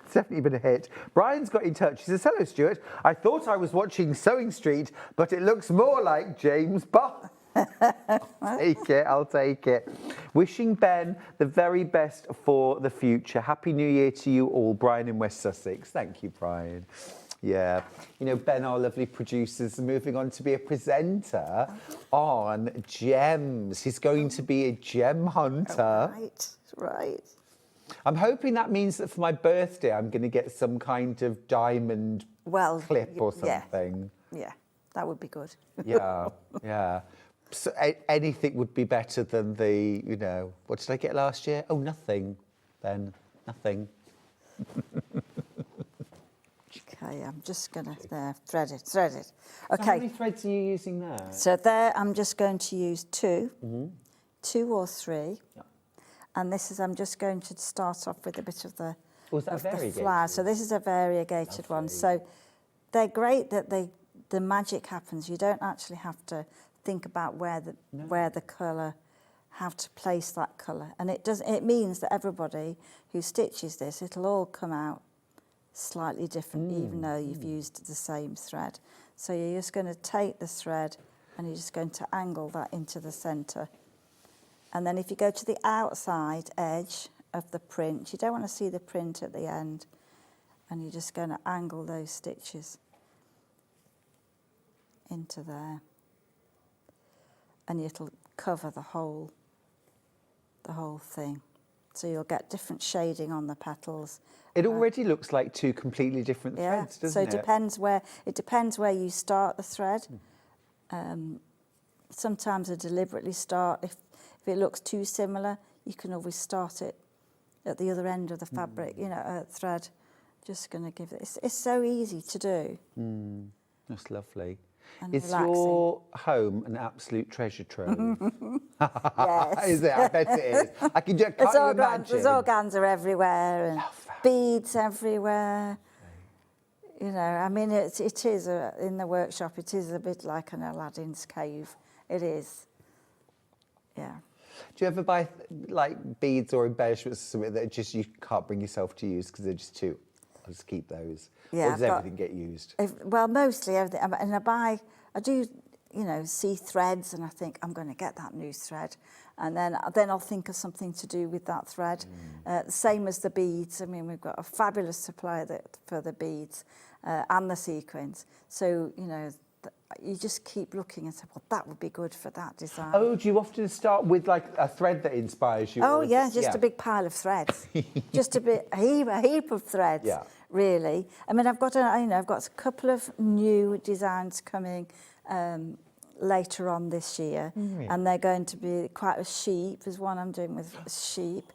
It's definitely been a hit. Brian's got in touch. He says, hello, Stuart. I thought I was watching SewingStreet, but it looks more like James Bond. I'll take it. Wishing Ben the very best for the future. Happy New Year to you all, Brian in West Sussex. Thank you, Brian. Yeah, you know, Ben, our lovely producer, is moving on to be a presenter on Gems. He's going to be a gem hunter. Right. I'm hoping that means that for my birthday, I'm going to get some kind of diamond clip or something. Yeah, that would be good. Yeah. So anything would be better than the, you know, what did I get last year? Oh, nothing, Ben, nothing. Okay, I'm just going to thread it. Okay. So how many threads are you using there? So there, I'm just going to use 2, 2 or 3. Yeah. And this is, I'm just going to start off with a bit of the, variegated? flower. So this is a variegated one. So they're great that the magic happens. You don't actually have to think about where the colour, how to place that colour. And it means that everybody who stitches this, it'll all come out slightly different, even though you've used the same thread. So you're just going to take the thread and you're just going to angle that into the centre. And then if you go to the outside edge of the print, you don't want to see the print at the end, and you're just going to angle those stitches into there. And it'll cover the whole thing. So you'll get different shading on the petals. It already looks like 2 completely different threads, doesn't it? So it depends where you start the thread. Sometimes I deliberately start, if it looks too similar, you can always start it at the other end of the fabric, you know, thread. Just going to give it, it's so easy to do. That's lovely. And Is relaxing. your home an absolute treasure trove? Yes. Is it? I bet it is. I can't imagine. There's organza everywhere and beads everywhere. You know, I mean, it is in the workshop. It is a bit like an Aladdin's cave. it is. Yeah. Do you ever buy like beads or embellishments or something that just you can't bring yourself to use because they're just too? I'll just keep those. Yeah, or does everything get used? Well, mostly everything. And I do, you know, see threads, and I think I'm going to get that new thread, and then I'll think of something to do with that thread. Same as the beads. I mean, we've got a fabulous supplier for the beads and the sequins. So you know, you just keep looking and say, well, that would be good for that design. Oh, do you often start with like a thread that inspires you? Oh or yeah, just a big pile of threads, just a heap of threads. Yeah. Really. I mean, I've got a couple of new designs coming later on this year, and they're going to be quite a sheep. There's one I'm doing with sheep,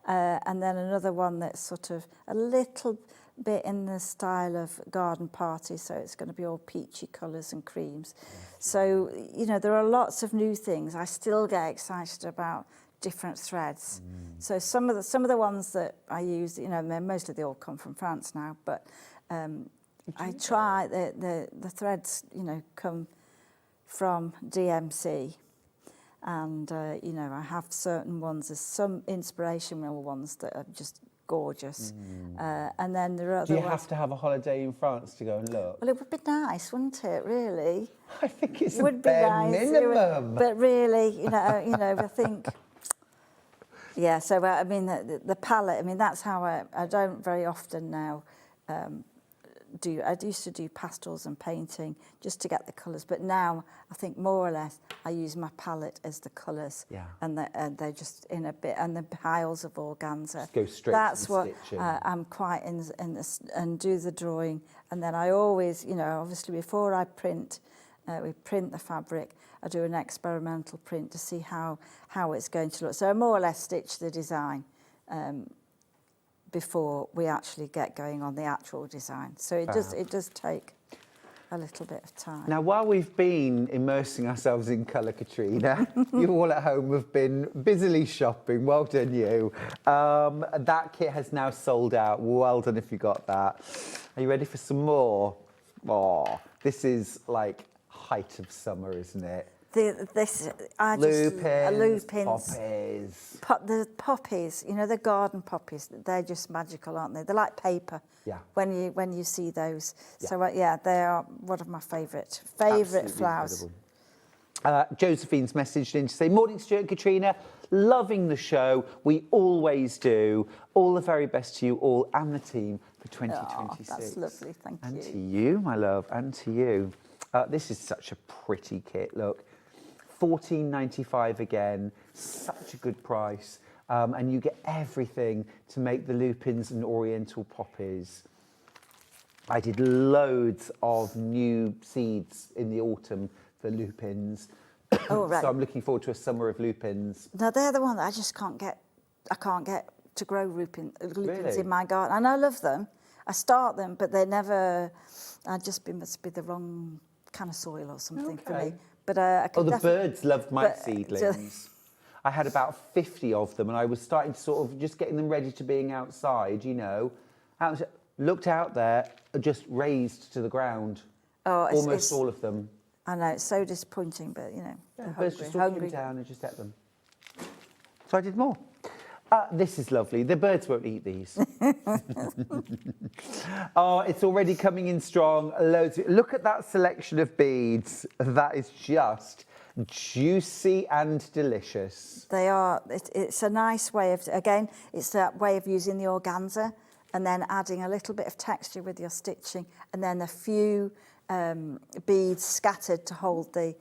and then another one that's sort of a little bit in the style of garden party, so it's going to be all peachy colours and creams. So, you know, there are lots of new things. I still get excited about different threads. So some of the ones that I use, you know, mostly they all come from France now, but I try the threads, you know, come from DMC, and you know, I have certain ones. There's some inspirational ones that are just gorgeous, and then there are other Do you ones. have to have a holiday in France to go and look? Well, it would be nice, wouldn't it? Really, I think it's would a be bare nice. minimum. But really, you know, I think. Yeah, so I mean, the palette. I mean, that's how I don't very often now do. I used to do pastels and painting just to get the colours, but now I think more or less I use my palette as the colours. Yeah. And they're just in a bit, and the piles of organza. Just go straight That's to the what stitching. I'm quite in this, and do the drawing, and then I always, you know, obviously before I print, we print the fabric. I do an experimental print to see how it's going to look. So I more or less stitch the design before we actually get going on the actual design. So it does take a little bit of time. Now, while we've been immersing ourselves in colour, Katrina, you all at home have been busily shopping. Well done, you. That kit has now sold out. Well done if you got that. Are you ready for some more? Oh, this is like height of summer, isn't it? Lupins, poppies. The poppies, you know, the garden poppies, they're just magical, aren't they? They're like paper. Yeah. When you see those. Yeah. So yeah, they are one of my favourite flowers. Incredible. Josephine's messaged in to say, morning Stuart and Katrina, loving the show. We always do. All the very best to you all and the team for 2026. Oh, that's lovely, thank you. And to you, my love, and to you. This is such a pretty kit, look. $14.95 again, such a good price. And you get everything to make the lupins and oriental poppies. I did loads of new seeds in the autumn for lupins. Oh, right. So I'm looking forward to a summer of lupins. Now they're the one that I just can't get. I can't get to grow lupins Really? in my garden. And I love them. I start them, but they never. Must be the wrong kind of soil or something for me. But I can the birds loved my seedlings. So, I had about 50 of them, and I was starting to sort of just getting them ready to being outside, you know. Looked out there, just raised to the ground. Oh, almost all of them. I know, it's so disappointing, but you know, Yeah, they're birds just hungry. came down and just ate them. So I did more. This is lovely. The birds won't eat these. Oh, it's already coming in strong. Loads. Look at that selection of beads. That is just juicy and delicious. They are. It's a nice way of, again, it's that way of using the organza and then adding a little bit of texture with your stitching, and then a few beads scattered to hold the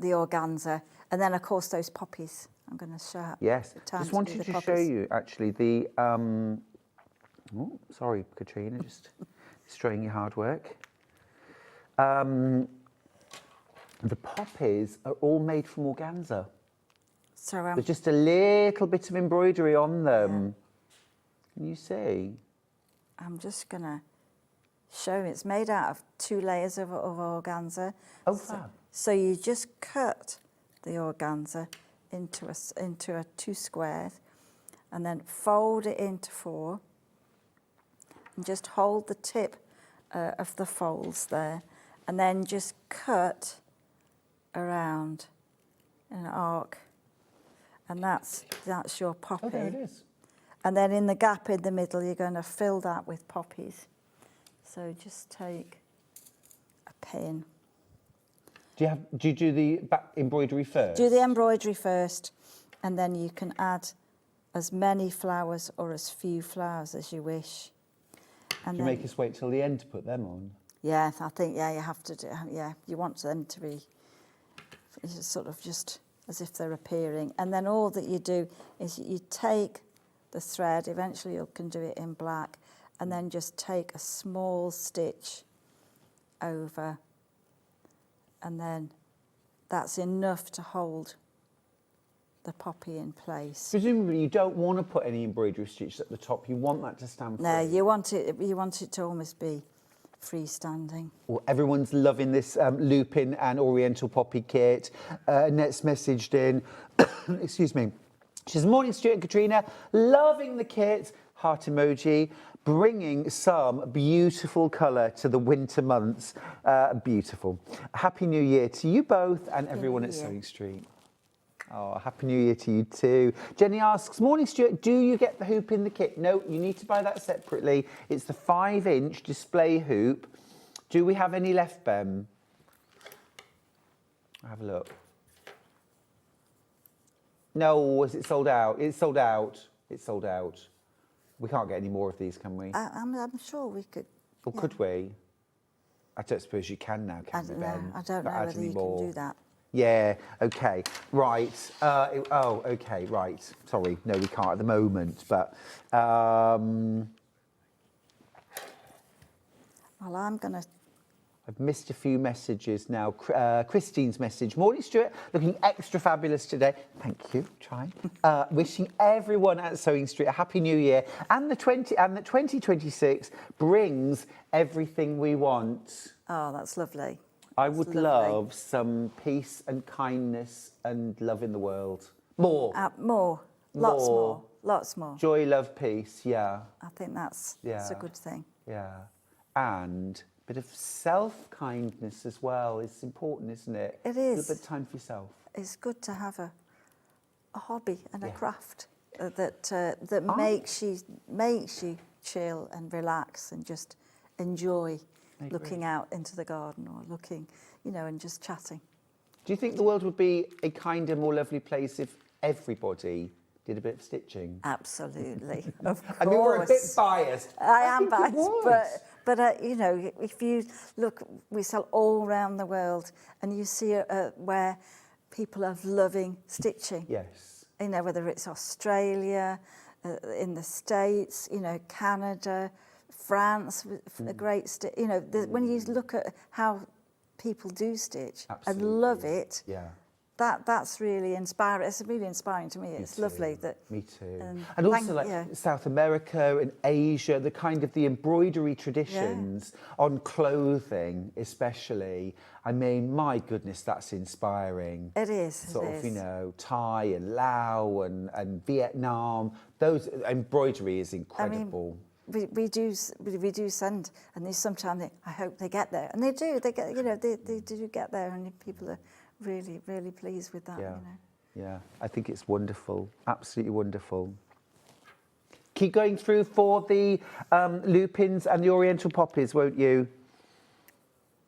organza, and then of course those poppies. I'm going to show. Yes, just wanted to show you actually the. Oh, sorry, Katrina, just destroying your hard work. The poppies are all made from organza. So there's just a little bit of embroidery on them. Yeah. Can you see? I'm just going to show you. It's made out of 2 layers of organza. Oh, fab. So you just cut the organza into 2 squares, and then fold it into 4, and just hold the tip of the folds there, and then just cut around in an arc, and that's your poppy. Oh, there it is. And then in the gap in the middle, you're going to fill that with poppies. So just take a pin. Do you do the back embroidery first? Do the embroidery first, and then you can add as many flowers or as few flowers as you wish. And do you make us wait till the end to put them on? Yeah, I think, you have to do, you want them to be sort of just as if they're appearing. And then all that you do is you take the thread, eventually you can do it in black, and then just take a small stitch over, and then that's enough to hold the poppy in place. Presumably you don't want to put any embroidery stitches at the top, you want that to stand free. No, you want it to almost be freestanding. Well, everyone's loving this lupin and oriental poppy kit. Annette's messaged in, excuse me. She says, morning Stuart and Katrina, loving the kit, heart emoji, bringing some beautiful colour to the winter months. Beautiful. Happy New Year to you both and everyone at SewingStreet. Oh, Happy New Year to you too. Jenny asks, morning Stuart, do you get the hoop in the kit? No, you need to buy that separately. It's the 5-inch display hoop. Do we have any left, Ben? I'll have a look. No, is it sold out? It's sold out. It's sold out. We can't get any more of these, can we? I'm sure we could. Or could we? I don't suppose you can now, can we, Ben? I don't know Not add whether any you more. can do that. Yeah, okay, right. Okay, right. Sorry, no, we can't at the moment, but... Well, I'm going to... I've missed a few messages now. Christine's message. Morning, Stuart. Looking extra fabulous today. Thank you. Trying. Wishing everyone at SewingStreet a happy new year, and that 2026 brings everything we want. Oh, that's lovely. I would love some peace and kindness and love in the world. More. Lots more. Lots more. Joy, love, peace. Yeah. I think that's a good thing. Yeah. And a bit of self-kindness as well. It's important, isn't it? It is. A little bit of time for yourself. It's good to have a hobby and a craft that makes you chill and relax and just enjoy looking out into the garden or looking, and just chatting. Do you think the world would be a kinder, more lovely place if everybody did a bit of stitching? Absolutely, of course. I mean, we're a bit biased. I am biased, but if you look, we sell all around the world, and you see where people are loving stitching. Yes. Whether it's Australia, in the States, Canada, France, a great stitch. When you look at how people do stitch and love it, that's really inspiring. It's really inspiring to me. It's lovely that. Me too. And also South America and Asia, the embroidery traditions on clothing, especially. I mean, my goodness, that's inspiring. It is. Sort of, Thai and Laos and Vietnam. Those embroidery is incredible. I mean, we do send, and they sometimes I hope they get there, and they do. They get, they do get there, and people are really, really pleased with that. Yeah, I think it's wonderful, absolutely wonderful. Keep going through for the lupins and the oriental poppies, won't you?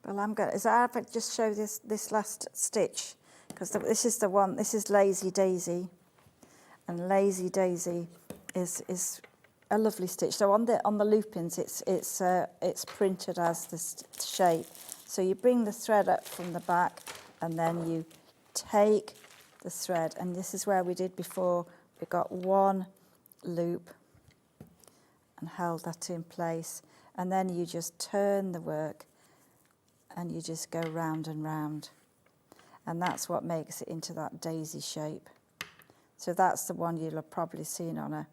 Well, I'm going. Is that if I just show this last stitch, because this is the one. This is Lazy Daisy, and Lazy Daisy is a lovely stitch. So on the lupins, it's printed as this shape. So you bring the thread up from the back, and then you take the thread, and this is where we did before. We got one loop and held that in place, and then you just turn the work, and you just go round and round, and that's what makes it into that daisy shape. So that's the one you'll have probably seen on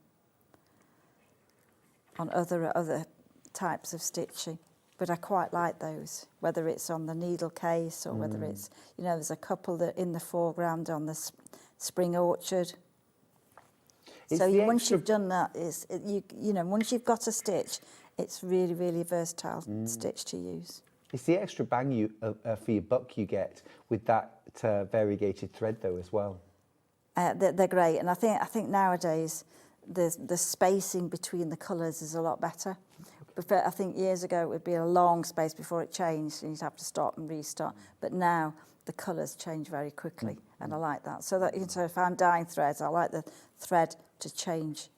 other types of stitching, but I quite like those, whether it's on the needle case or whether it's, there's a couple that in the foreground on the spring orchard. So once you've done that, once you've got a stitch, it's really, really versatile stitch to use. It's the extra bang for your buck you get with that variegated thread though as well. They're great, and I think nowadays the spacing between the colours is a lot better. But I think years ago it would be a long space before it changed, and you'd have to stop and restart. But now the colours change very quickly, and I like that. So that if I'm dyeing threads, I like the thread to change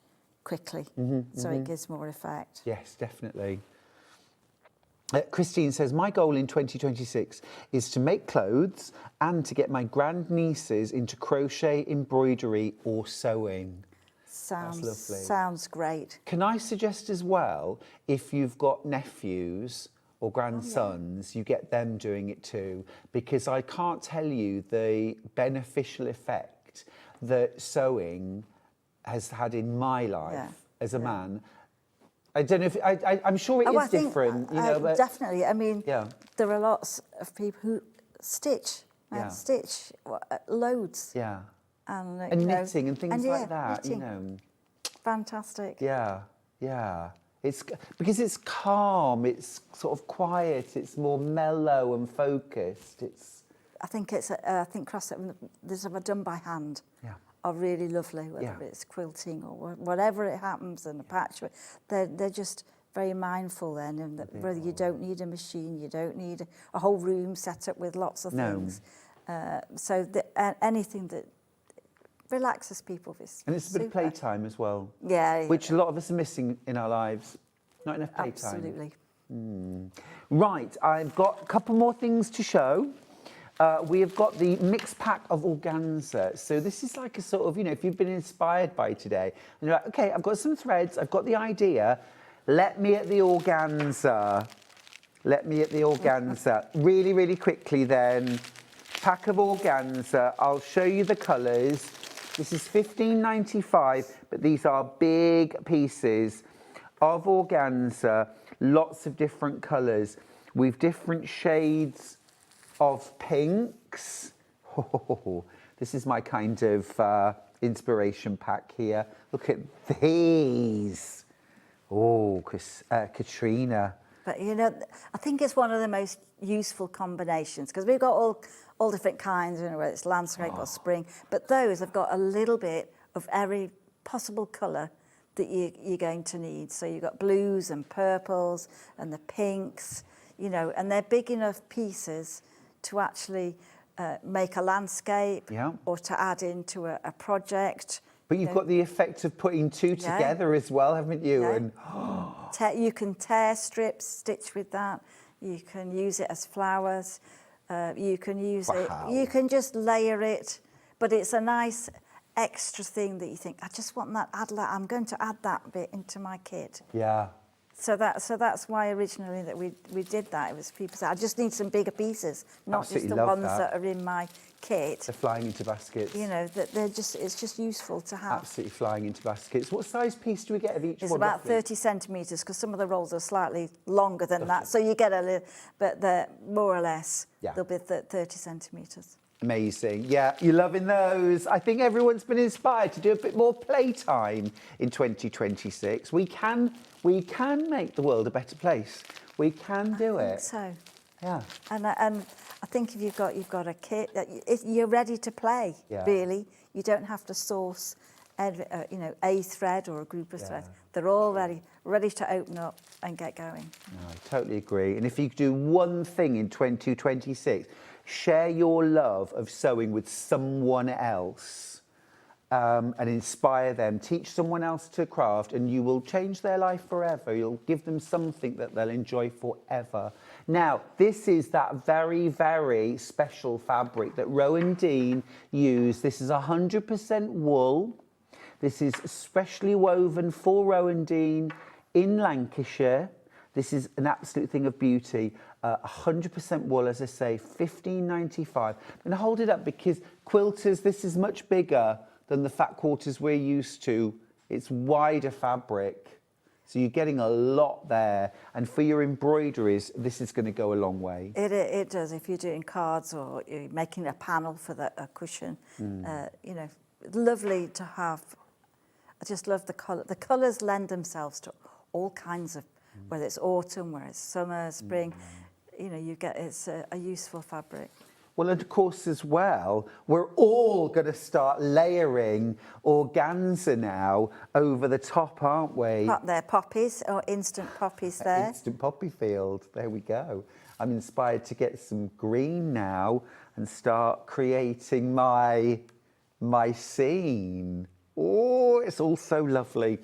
quickly, so it gives more effect. Yes, definitely. Christine says, my goal in 2026 is to make clothes and to get my grandnieces into crochet, embroidery or sewing. Sounds That's lovely. Sounds great. Can I suggest as well, if you've got nephews or grandsons, you get them doing it too, because I can't tell you the beneficial effect that sewing has had in my life as a man. I don't know if I'm sure it is different, you know. But definitely. I mean, there are lots of people who stitch, stitch loads. Yeah. And knitting and things like that, knitting. you know. Fantastic. Yeah, yeah. It's because it's calm, it's sort of quiet, it's more mellow and focused. I think cross these are done by hand. Yeah. Are really lovely, whether it's quilting or whatever it happens in a patchwork. They're just very mindful then, and that whether you don't need a machine, you don't need a whole room set up with lots of things. So anything that relaxes people is and it's a bit of playtime as well. Yeah. Which a lot of us are missing in our lives. Not enough playtime. Absolutely. Right, I've got a couple more things to show. We have got the mixed pack of organza. So this is like a sort of, you know, if you've been inspired by today, and you're like, okay, I've got some threads, I've got the idea, let me at the organza. Let me at the organza. Really, really quickly then, pack of organza. I'll show you the colours. This is $15.95, but these are big pieces of organza, lots of different colours with different shades of pinks. Oh, this is my kind of inspiration pack here. Look at these. Oh, Katrina. But you know, I think it's one of the most useful combinations because we've got all different kinds, you know, whether it's landscape or spring. But those have got a little bit of every possible colour that you're going to need. So you've got blues and purples and the pinks, you know, and they're big enough pieces to actually make a landscape or to add into a project. But you've got the effect of putting two together as well, haven't you? Yeah. And you can tear strips, stitch with that. You can use it as flowers. You can use it. You can just layer it. But it's a nice extra thing that you think, I just want that. I'm going to add that bit into my kit. Yeah. So that's why originally that we did that. It was people said, I just need some bigger pieces, not Absolutely just the love ones that are in my kit. They're flying into baskets. You know, that it's just useful to have. Absolutely flying into baskets. What size piece do we get of each one? It's about roughly? 30 centimetres because some of the rolls are slightly longer than that. So you get a little, but they're more or less, they'll be 30 centimetres. Amazing. Yeah, you're loving those. I think everyone's been inspired to do a bit more playtime in 2026. We can make the world a better place. We can do it. So. Yeah. And I think if you've got a kit, you're ready to play. Really, you don't have to source, you know, a thread or a group of threads. They're all ready to open up and get going. No, I totally agree. And if you could do one thing in 2026, share your love of sewing with someone else and inspire them. Teach someone else to craft and you will change their life forever. You'll give them something that they'll enjoy forever. Now, this is that very, very special fabric that Rowandean used. This is 100% wool. This is specially woven for Rowandean in Lancashire. This is an absolute thing of beauty. 100% wool, as I say, $15.95. I'm going to hold it up because quilters, this is much bigger than the fat quarters we're used to. It's wider fabric. So you're getting a lot there. And for your embroideries, this is going to go a long way. It does. If you're doing cards or you're making a panel for a cushion, you know, lovely to have. I just love the colour. The colours lend themselves to all kinds of, whether it's autumn, whether it's summer, spring. you know, it's a useful fabric. Well, and of course, as well, we're all going to start layering organza now over the top, aren't we? They're poppies, or instant poppies there. Instant poppy field. There we go. I'm inspired to get some green now and start creating my scene. Oh, it's all so lovely.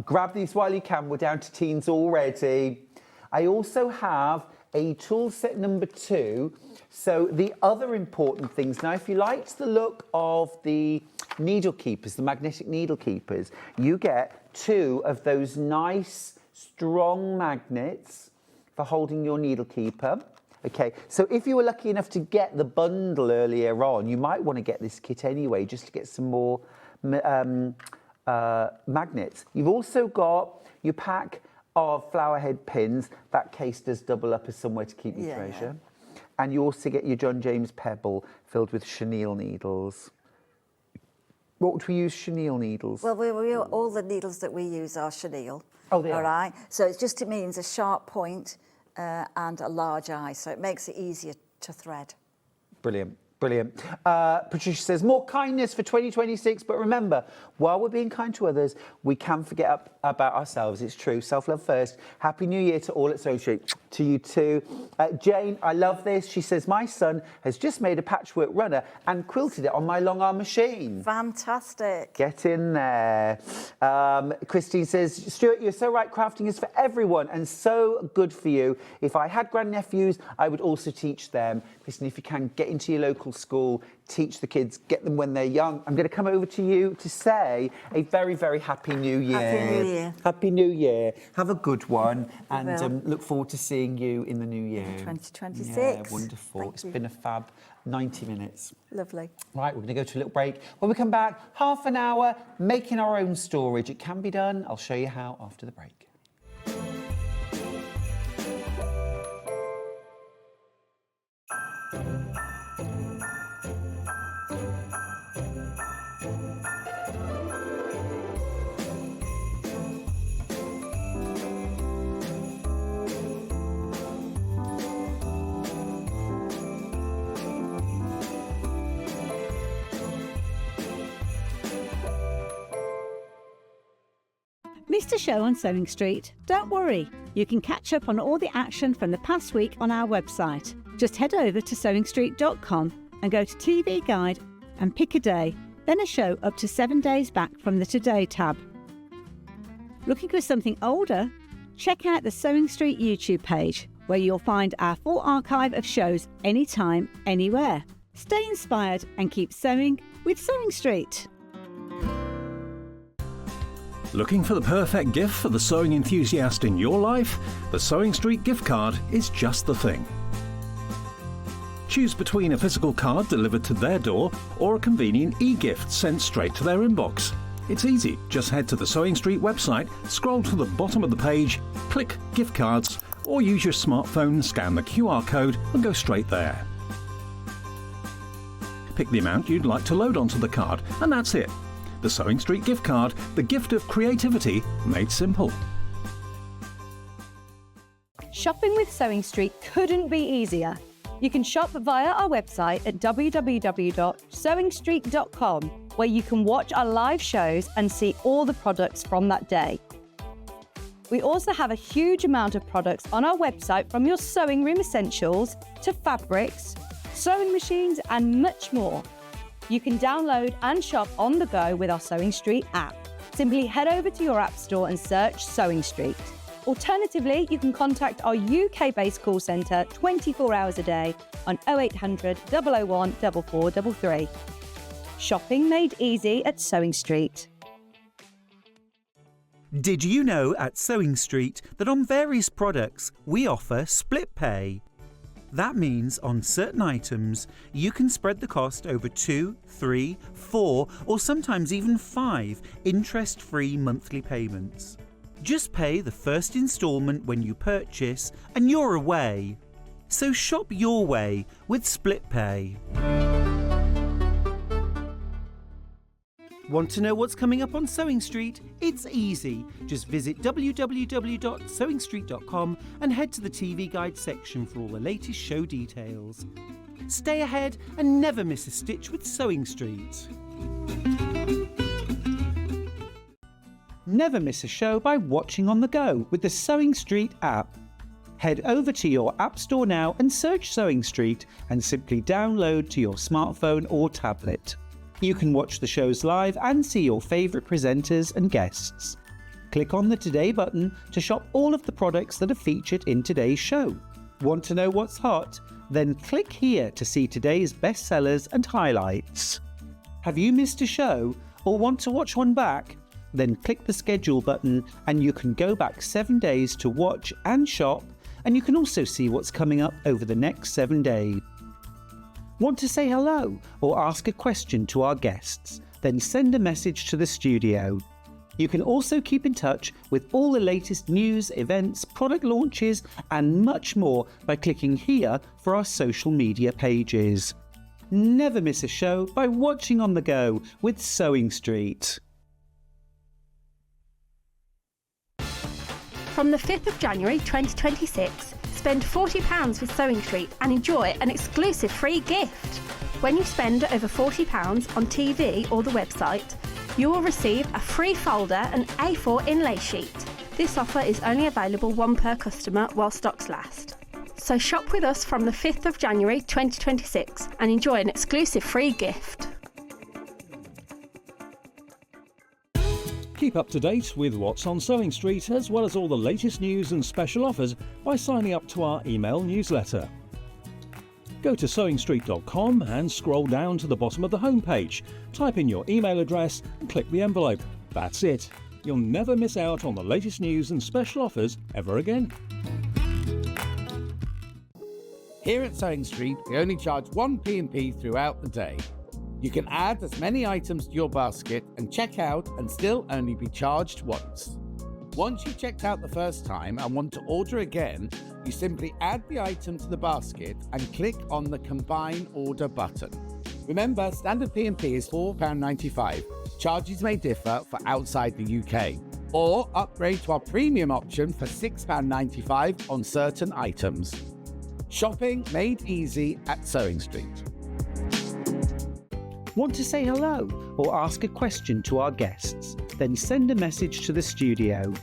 Grab these while you can. We're down to teens already. I also have a tool set number 2. So the other important things, now if you liked the look of the needle keepers, the magnetic needle keepers, you get 2 of those nice strong magnets for holding your needle keeper. Okay, so if you were lucky enough to get the bundle earlier on, you might want to get this kit anyway, just to get some more magnets. You've also got your pack of flower head pins. That case does double up as somewhere to keep your treasure. And you also get your John James pebble filled with chenille needles. What would we use chenille needles? Well, all the needles that we use are chenille. Oh, they are. All right. So it means a sharp point and a large eye, so it makes it easier to thread. Brilliant. Brilliant. Patricia says, more kindness for 2026. But remember, while we're being kind to others, we can forget about ourselves. It's true. Self-love first. Happy New Year to all at SewingStreet. To you too. Jane, I love this. She says, my son has just made a patchwork runner and quilted it on my long arm machine. Fantastic. Get in there. Christine says, Stuart, you're so right. Crafting is for everyone and so good for you. If I had grandnephews, I would also teach them. Christine, if you can, get into your local school, teach the kids, get them when they're young. I'm going to come over to you to say a very, very Happy New Year. Happy New Year. Happy New Year. Have a good one and look forward to seeing you in the new year. 2026. Yeah, wonderful. It's been a fab 90 minutes. Lovely. Right, we're going to go to a little break. When we come back, half an hour, making our own storage. It can be done. I'll show you how after the break. Missed a show on Sewing Street? Don't worry, you can catch up on all the action from the past week on our website. Just head over to SewingStreet.com and go to TV Guide and pick a day, then a show up to 7 days back from the Today tab. Looking for something older? Check out the Sewing Street YouTube page, where you'll find our full archive of shows anytime, anywhere. Stay inspired and keep sewing with Sewing Street. Looking for the perfect gift for the sewing enthusiast in your life? The Sewing Street gift card is just the thing. Choose between a physical card delivered to their door or a convenient e-gift sent straight to their inbox. It's easy. Just head to the Sewing Street website, scroll to the bottom of the page, click gift cards, or use your smartphone, scan the QR code and go straight there. Pick the amount you'd like to load onto the card, and that's it. The Sewing Street gift card, the gift of creativity made simple. Shopping with Sewing Street couldn't be easier. You can shop via our website at www.sewingstreet.com, where you can watch our live shows and see all the products from that day. We also have a huge amount of products on our website, from your sewing room essentials to fabrics, sewing machines and much more. You can download and shop on the go with our Sewing Street app. Simply head over to your app store and search Sewing Street. Alternatively, you can contact our UK-based call centre 24 hours a day on 0800 001 4433. Shopping made easy at Sewing Street. Did you know at Sewing Street that on various products we offer split pay? That means on certain items, you can spread the cost over 2, 3, 4, or sometimes even 5 interest-free monthly payments. Just pay the first instalment when you purchase and you're away. So shop your way with split pay. Want to know what's coming up on Sewing Street? It's easy. Just visit www.sewingstreet.com and head to the TV Guide section for all the latest show details. Stay ahead and never miss a stitch with Sewing Street. Never miss a show by watching on the go with the Sewing Street app. Head over to your App Store now and search Sewing Street and simply download to your smartphone or tablet. You can watch the shows live and see your favourite presenters and guests. Click on the Today button to shop all of the products that are featured in today's show. Want to know what's hot? Then click here to see today's bestsellers and highlights. Have you missed a show or want to watch one back? Then click the schedule button and you can go back 7 days to watch and shop, and you can also see what's coming up over the next 7 days. Want to say hello or ask a question to our guests? Then send a message to the studio. You can also keep in touch with all the latest news, events, product launches and much more by clicking here for our social media pages. Never miss a show by watching on the go with Sewing Street. From the 5th of January 2026, spend £40 with Sewing Street and enjoy an exclusive free gift. When you spend over £40 on TV or the website, you will receive a free folder and A4 inlay sheet. This offer is only available one per customer while stocks last. So shop with us from the 5th of January 2026 and enjoy an exclusive free gift. Keep up to date with what's on Sewing Street, as well as all the latest news and special offers by signing up to our email newsletter. Go to SewingStreet.com and scroll down to the bottom of the homepage. Type in your email address and click the envelope. That's it. You'll never miss out on the latest news and special offers ever again. Here at Sewing Street, we only charge 1 P&P throughout the day. You can add as many items to your basket and check out and still only be charged once. Once you've checked out the first time and want to order again, you simply add the item to the basket and click on the Combine Order button. Remember, standard P&P is £4.95. Charges may differ for outside the UK. Or upgrade to our premium option for £6.95 on certain items. Shopping made easy at Sewing Street. Want to say hello or ask a question to our guests? Then send a message to the studio.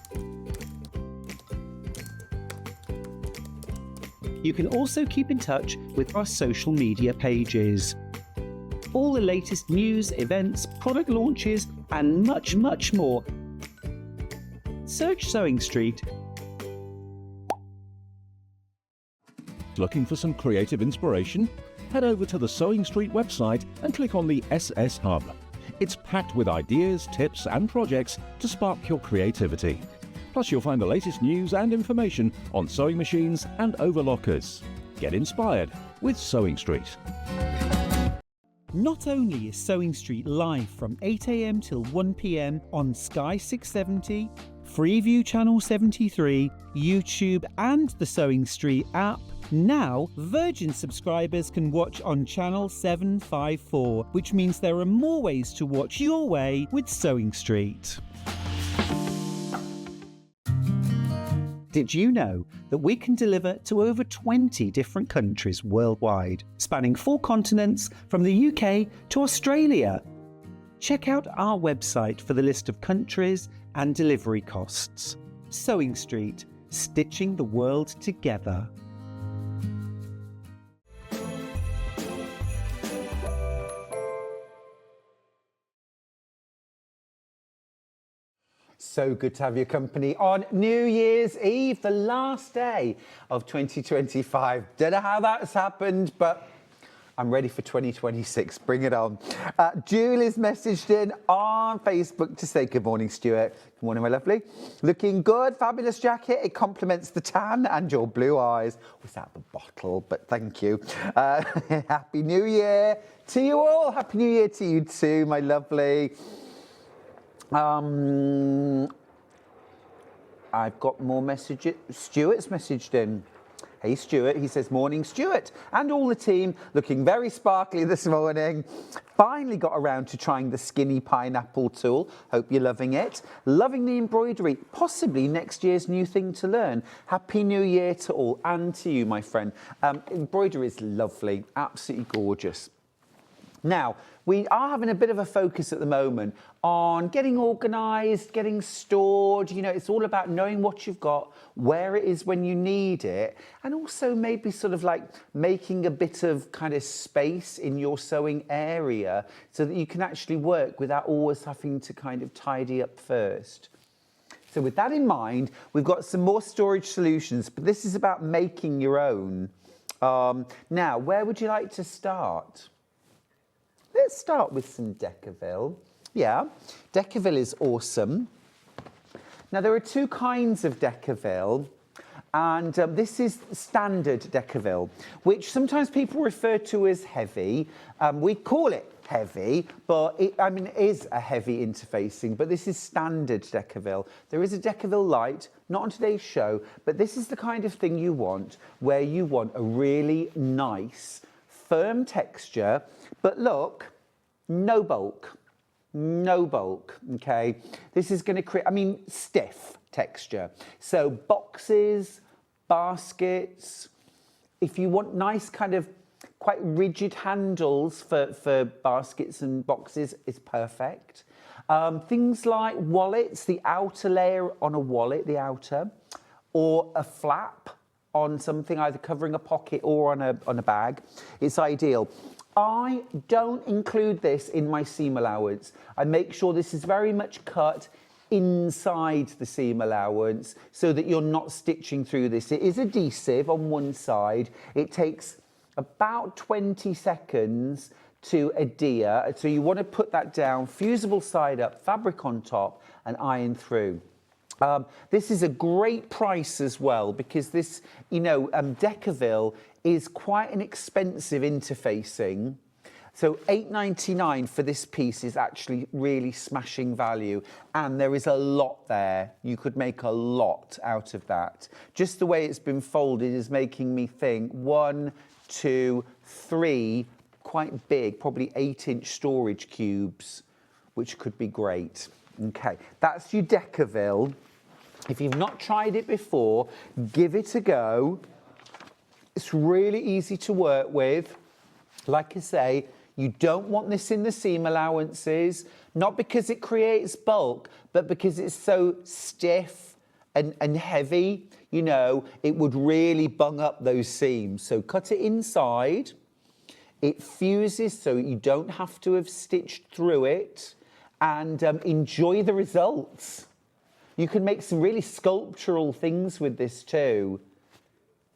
You can also keep in touch with our social media pages. All the latest news, events, product launches and much, much more. Search Sewing Street. Looking for some creative inspiration? Head over to the Sewing Street website and click on the SS Hub. It's packed with ideas, tips and projects to spark your creativity. Plus you'll find the latest news and information on sewing machines and overlockers. Get inspired with Sewing Street. Not only is Sewing Street live from 8 AM till 1 PM on Sky 670, Freeview Channel 73, YouTube and the Sewing Street app, now Virgin subscribers can watch on Channel 754, which means there are more ways to watch your way with Sewing Street. Did you know that we can deliver to over 20 different countries worldwide, spanning 4 continents from the UK to Australia? Check out our website for the list of countries and delivery costs. Sewing Street, stitching the world together. So good to have your company on New Year's Eve, the last day of 2025. Don't know how that's happened, but I'm ready for 2026. Bring it on. Julie's messaged in on Facebook to say, good morning, Stuart. Good morning, my lovely. Looking good. Fabulous jacket. It complements the tan and your blue eyes. Was that the bottle? But thank you. Happy New Year to you all. Happy New Year to you too, my lovely. I've got more messages. Stuart's messaged in. Hey, Stuart. He says, morning, Stuart. And all the team looking very sparkly this morning. Finally got around to trying the skinny pineapple tool. Hope you're loving it. Loving the embroidery. Possibly next year's new thing to learn. Happy New Year to all and to you, my friend. Embroidery is lovely. Absolutely gorgeous. Now, we are having a bit of a focus at the moment on getting organised, getting stored. You know, it's all about knowing what you've got, where it is when you need it, and also maybe sort of like making a bit of kind of space in your sewing area so that you can actually work without always having to kind of tidy up first. So with that in mind, we've got some more storage solutions, but this is about making your own. Now, where would you like to start? Let's start with some Decaville. Yeah, Decaville is awesome. Now, there are two kinds of Decaville, and this is standard Decaville, which sometimes people refer to as heavy. We call it heavy, but it is a heavy interfacing, but this is standard Decaville. There is a Decaville light, not on today's show, but this is the kind of thing you want, where you want a really nice, firm texture, but look, no bulk, okay? This is going to create, stiff texture. So boxes, baskets, if you want nice kind of quite rigid handles for baskets and boxes, it's perfect. Things like wallets, the outer layer on a wallet, the outer, or a flap on something, either covering a pocket or on a bag, it's ideal. I don't include this in my seam allowance. I make sure this is very much cut inside the seam allowance so that you're not stitching through this. It is adhesive on one side. It takes about 20 seconds to adhere. So you want to put that down, fusible side up, fabric on top, and iron through. This is a great price as well because this, Decaville is quite an expensive interfacing. So £8.99 for this piece is actually really smashing value, and there is a lot there. You could make a lot out of that. Just the way it's been folded is making me think 1, 2, 3 quite big, probably 8-inch storage cubes, which could be great. Okay, that's your Decaville. If you've not tried it before, give it a go. It's really easy to work with. Like I say, you don't want this in the seam allowances, not because it creates bulk, but because it's so stiff and heavy, it would really bung up those seams. So cut it inside. It fuses so you don't have to have stitched through it, and enjoy the results. You can make some really sculptural things with this too.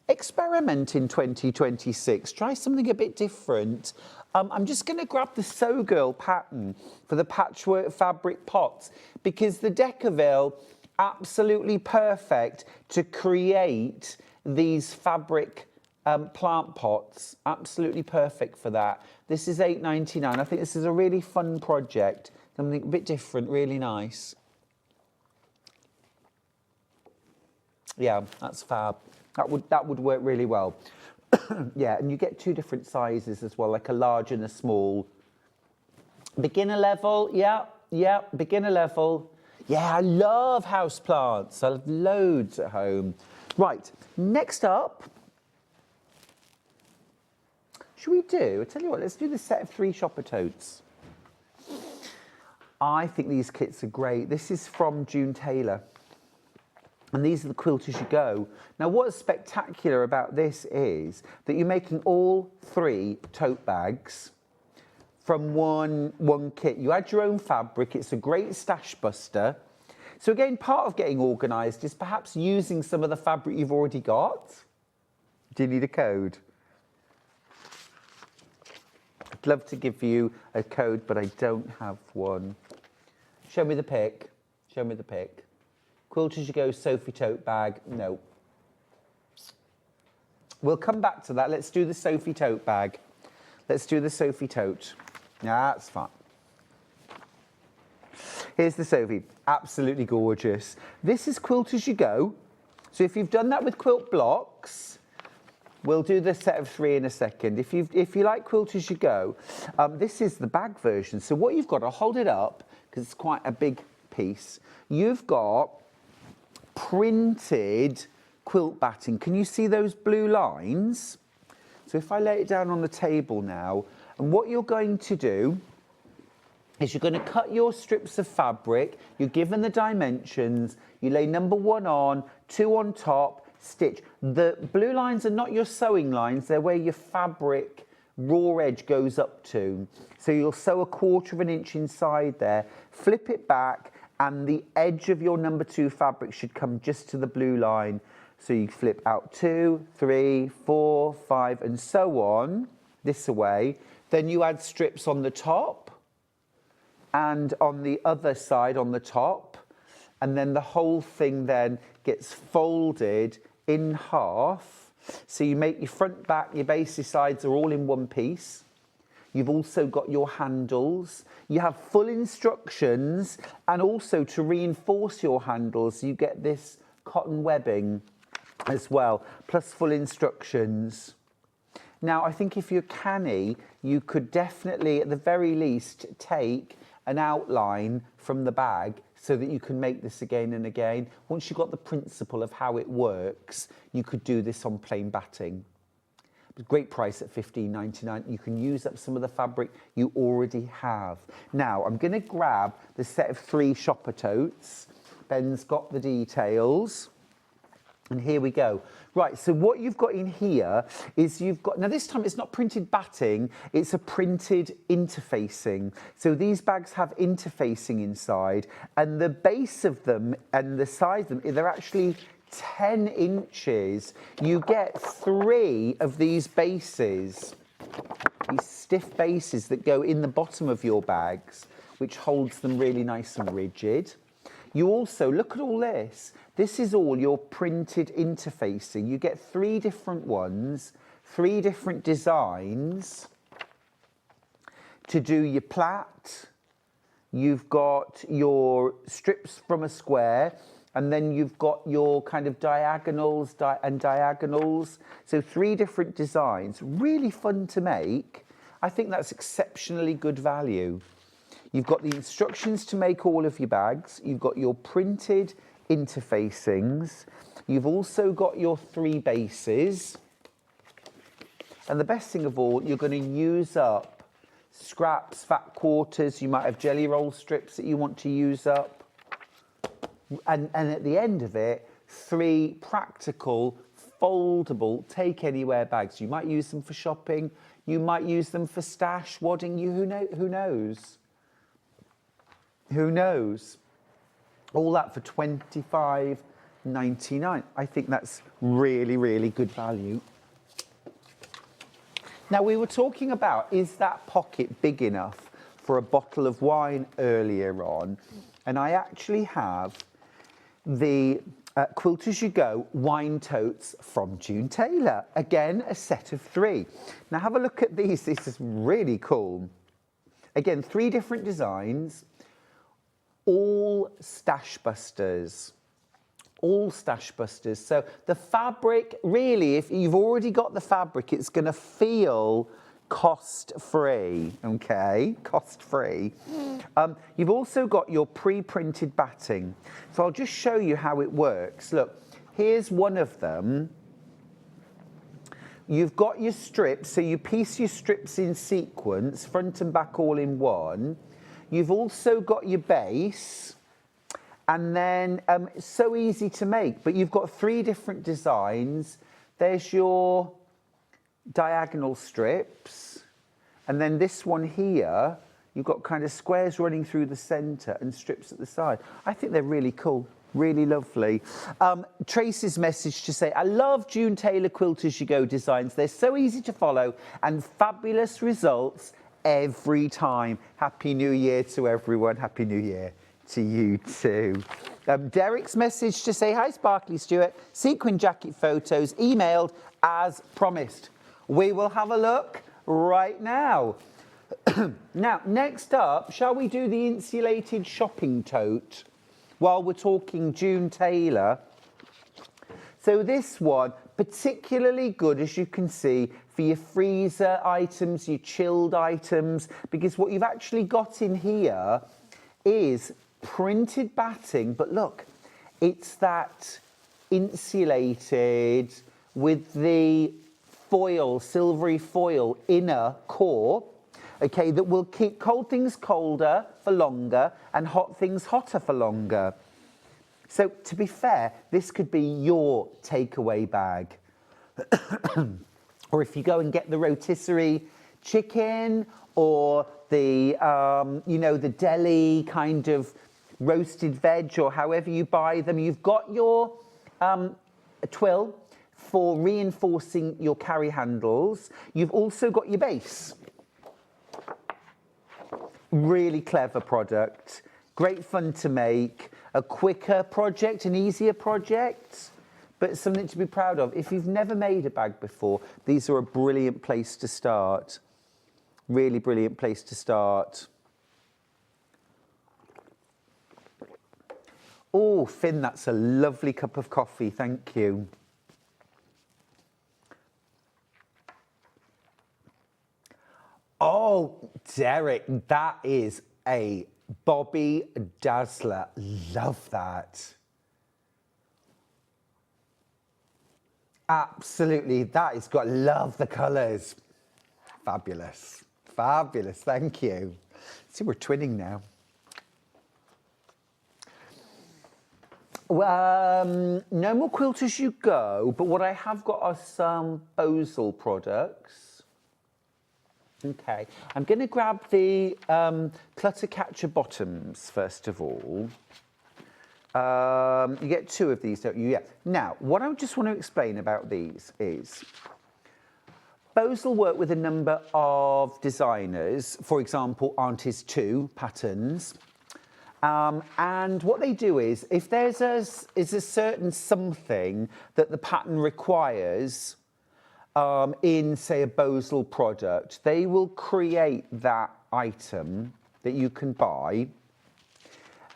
Experiment in 2026. Try something a bit different. I'm just going to grab the Sew Girl pattern for the patchwork fabric pots because the Decaville, absolutely perfect to create these fabric plant pots. Absolutely perfect for that. This is £8.99. I think this is a really fun project. Something a bit different, really nice. Yeah, that's fab. That would work really well. Yeah, and you get two different sizes as well, like a large and a small. Beginner level, yeah, beginner level. Yeah, I love houseplants. I have loads at home. Right, next up, should we do, I tell you what, let's do the set of 3 shopper totes. I think these kits are great. This is from June Taylor. And these are the Quilt As You Go. Now, what's spectacular about this is that you're making all 3 tote bags from one kit. You add your own fabric. It's a great stash buster. So again, part of getting organised is perhaps using some of the fabric you've already got. Do you need a code? I'd love to give you a code, but I don't have one. Show me the pic. Show me the pic. Quilt As You Go Sophie tote bag. No. We'll come back to that. Let's do the Sophie tote bag. Let's do the Sophie tote. That's fine. Here's the Sophie. Absolutely gorgeous. This is Quilt As You Go. So if you've done that with quilt blocks, We'll do the set of 3 in a second. If you like Quilt As You Go, this is the bag version. So what you've got, I'll hold it up because it's quite a big piece. You've got printed quilt batting. Can you see those blue lines? So if I lay it down on the table now, and what you're going to do is you're going to cut your strips of fabric, you're given the dimensions, you lay number 1 on, 2 on top, stitch. The blue lines are not your sewing lines, they're where your fabric raw edge goes up to. So you'll sew 1/4 inch inside there, flip it back, and the edge of your number 2 fabric should come just to the blue line. So you flip out 2, 3, 4, 5, and so on, this away. Then you add strips on the top and on the other side on the top, and then the whole thing then gets folded in half. So you make your front, back, your bases, sides are all in one piece. You've also got your handles. You have full instructions, and also to reinforce your handles, you get this cotton webbing as well, plus full instructions. Now, I think if you're canny, you could definitely, at the very least, take an outline from the bag so that you can make this again and again. Once you've got the principle of how it works, you could do this on plain batting. Great price at £15.99. You can use up some of the fabric you already have. Now, I'm going to grab the set of 3 shopper totes. Ben's got the details. And here we go. Right, so what you've got in here is you've got, now this time it's not printed batting, it's a printed interfacing. So these bags have interfacing inside, and the base of them and the size of them, they're actually 10 inches. You get 3 of these bases, these stiff bases that go in the bottom of your bags, which holds them really nice and rigid. You also, look at all this. This is all your printed interfacing. You get 3 different ones, 3 different designs to do your plait. You've got your strips from a square, and then you've got your kind of diagonals and diagonals. So 3 different designs, really fun to make. I think that's exceptionally good value. You've got the instructions to make all of your bags. You've got your printed interfacings. You've also got your 3 bases. And the best thing of all, you're going to use up scraps, fat quarters. You might have jelly roll strips that you want to use up. And at the end of it, 3 practical, foldable, take anywhere bags. You might use them for shopping. You might use them for stash, wadding. Who knows? Who knows? All that for £25.99. I think that's really, really good value. Now, we were talking about, is that pocket big enough for a bottle of wine earlier on? And I actually have the Quilt As You Go wine totes from June Taylor. Again, a set of 3. Now, have a look at these. This is really cool. Again, 3 different designs. All stash busters, all stash busters. So the fabric, really, if you've already got the fabric, it's going to feel cost-free, okay? Cost-free. You've also got your pre-printed batting. So I'll just show you how it works. Look, here's one of them. You've got your strips, so you piece your strips in sequence, front and back all in one. You've also got your base, and then it's so easy to make, but you've got 3 different designs. There's your diagonal strips, and then this one here, you've got kind of squares running through the centre and strips at the side. I think they're really cool, really lovely. Tracy's message to say, I love June Taylor Quilt As You Go designs. They're so easy to follow and fabulous results every time. Happy New Year to everyone. Happy New Year to you too. Derek's message to say, hi Sparkly Stuart, sequin jacket photos emailed as promised. We will have a look right now. Now, next up, shall we do the insulated shopping tote while we're talking June Taylor? So this one, particularly good, as you can see, for your freezer items, your chilled items, because what you've actually got in here is printed batting, but look, it's that insulated with the foil, silvery foil inner core, okay, that will keep cold things colder for longer and hot things hotter for longer. So to be fair, this could be your takeaway bag. Or if you go and get the rotisserie chicken or the, you know, the deli kind of roasted veg or however you buy them, you've got your twill for reinforcing your carry handles. You've also got your base. Really clever product, great fun to make, a quicker project, an easier project, but something to be proud of. If you've never made a bag before, these are a brilliant place to start. Really brilliant place to start. Oh, Finn, that's a lovely cup of coffee, thank you. Oh, Derek, that is a Bobby Dazzler. Love that. Absolutely, that is got, love the colours. Fabulous, fabulous, thank you. See, we're twinning now. No more quilt as you go, but what I have got are some Bosal products. Okay, I'm going to grab the clutter catcher bottoms first of all. You get two of these, don't you? Yeah. Now, what I just want to explain about these is Bosal work with a number of designers, for example, Auntie's 2 patterns. And what they do is, if there's a certain something that the pattern requires, in, say, a Bosal product, they will create that item that you can buy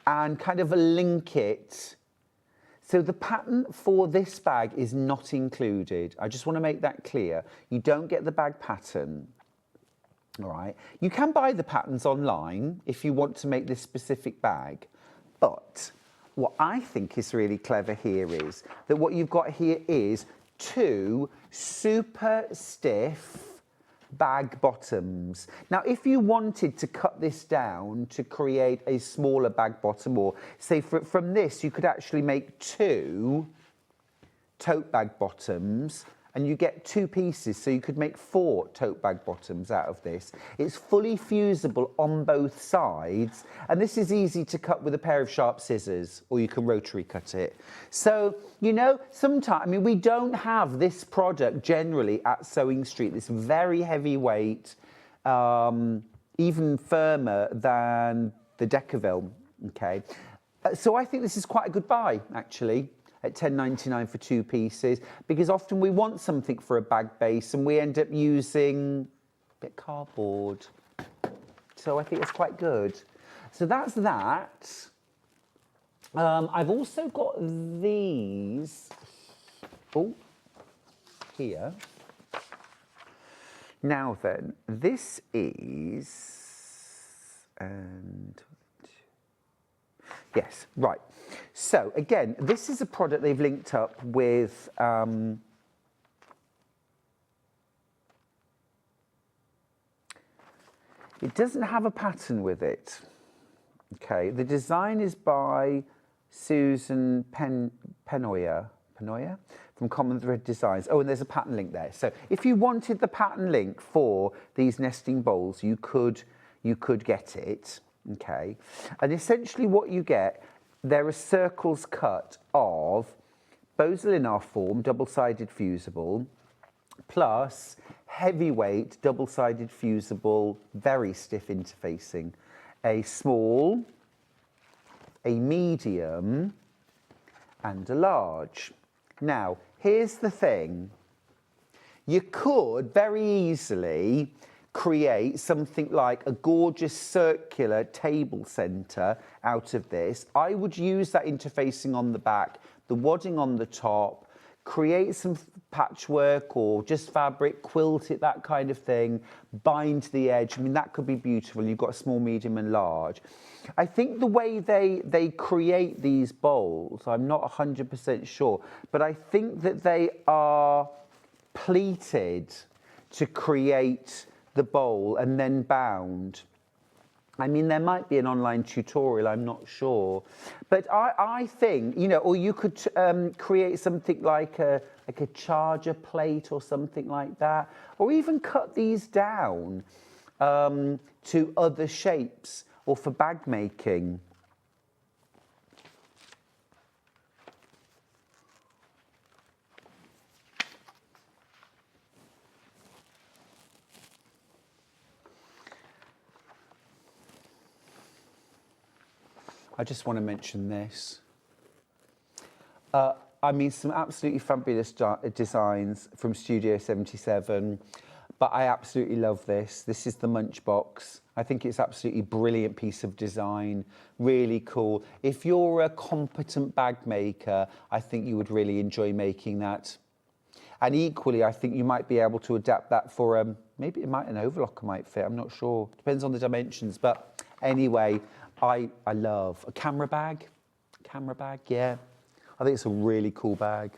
and kind of link it. So the pattern for this bag is not included. I just want to make that clear. You don't get the bag pattern, all right? You can buy the patterns online if you want to make this specific bag, but what I think is really clever here is that what you've got here is 2 super stiff bag bottoms. Now, if you wanted to cut this down to create a smaller bag bottom, or say from this, you could actually make 2 tote bag bottoms, and you get 2 pieces, so you could make 4 tote bag bottoms out of this. It's fully fusible on both sides, and this is easy to cut with a pair of sharp scissors, or you can rotary cut it. So, you know, sometimes, I mean, we don't have this product generally at SewingStreet, this very heavyweight, even firmer than the Decaville, okay? So I think this is quite a good buy, actually, at £10.99 for 2 pieces, because often we want something for a bag base and we end up using a bit of cardboard. So I think it's quite good. So that's that. I've also got these, oh, here. Now then, this is, and yes, right. So again, this is a product they've linked up with it doesn't have a pattern with it. Okay, the design is by Susan Penoyer from Common Thread Designs. Oh, and there's a pattern link there. So if you wanted the pattern link for these nesting bowls, you could get it. Okay, and essentially what you get, there are circles cut of Bosal in our form, double-sided fusible, plus heavyweight, double-sided fusible, very stiff interfacing. A small, a medium, and a large. Now, here's the thing. You could very easily create something like a gorgeous circular table centre out of this. I would use that interfacing on the back, the wadding on the top, create some patchwork or just fabric, quilt it, that kind of thing, bind the edge. I mean, that could be beautiful. You've got a small, medium and large. I think the way they create these bowls, I'm not 100% sure, but I think that they are pleated to create the bowl and then bound. I mean, there might be an online tutorial, I'm not sure. But I think, you know, or you could create something like a charger plate or something like that, or even cut these down to other shapes or for bag making. I just want to mention this. I mean, some absolutely fabulous designs from Studio 77, but I absolutely love this. This is the Munch Box. I think it's absolutely brilliant piece of design, really cool. If you're a competent bag maker, I think you would really enjoy making that. And equally, I think you might be able to adapt that for, maybe an overlocker might fit, I'm not sure. Depends on the dimensions, but anyway, I love a camera bag, yeah. I think it's a really cool bag.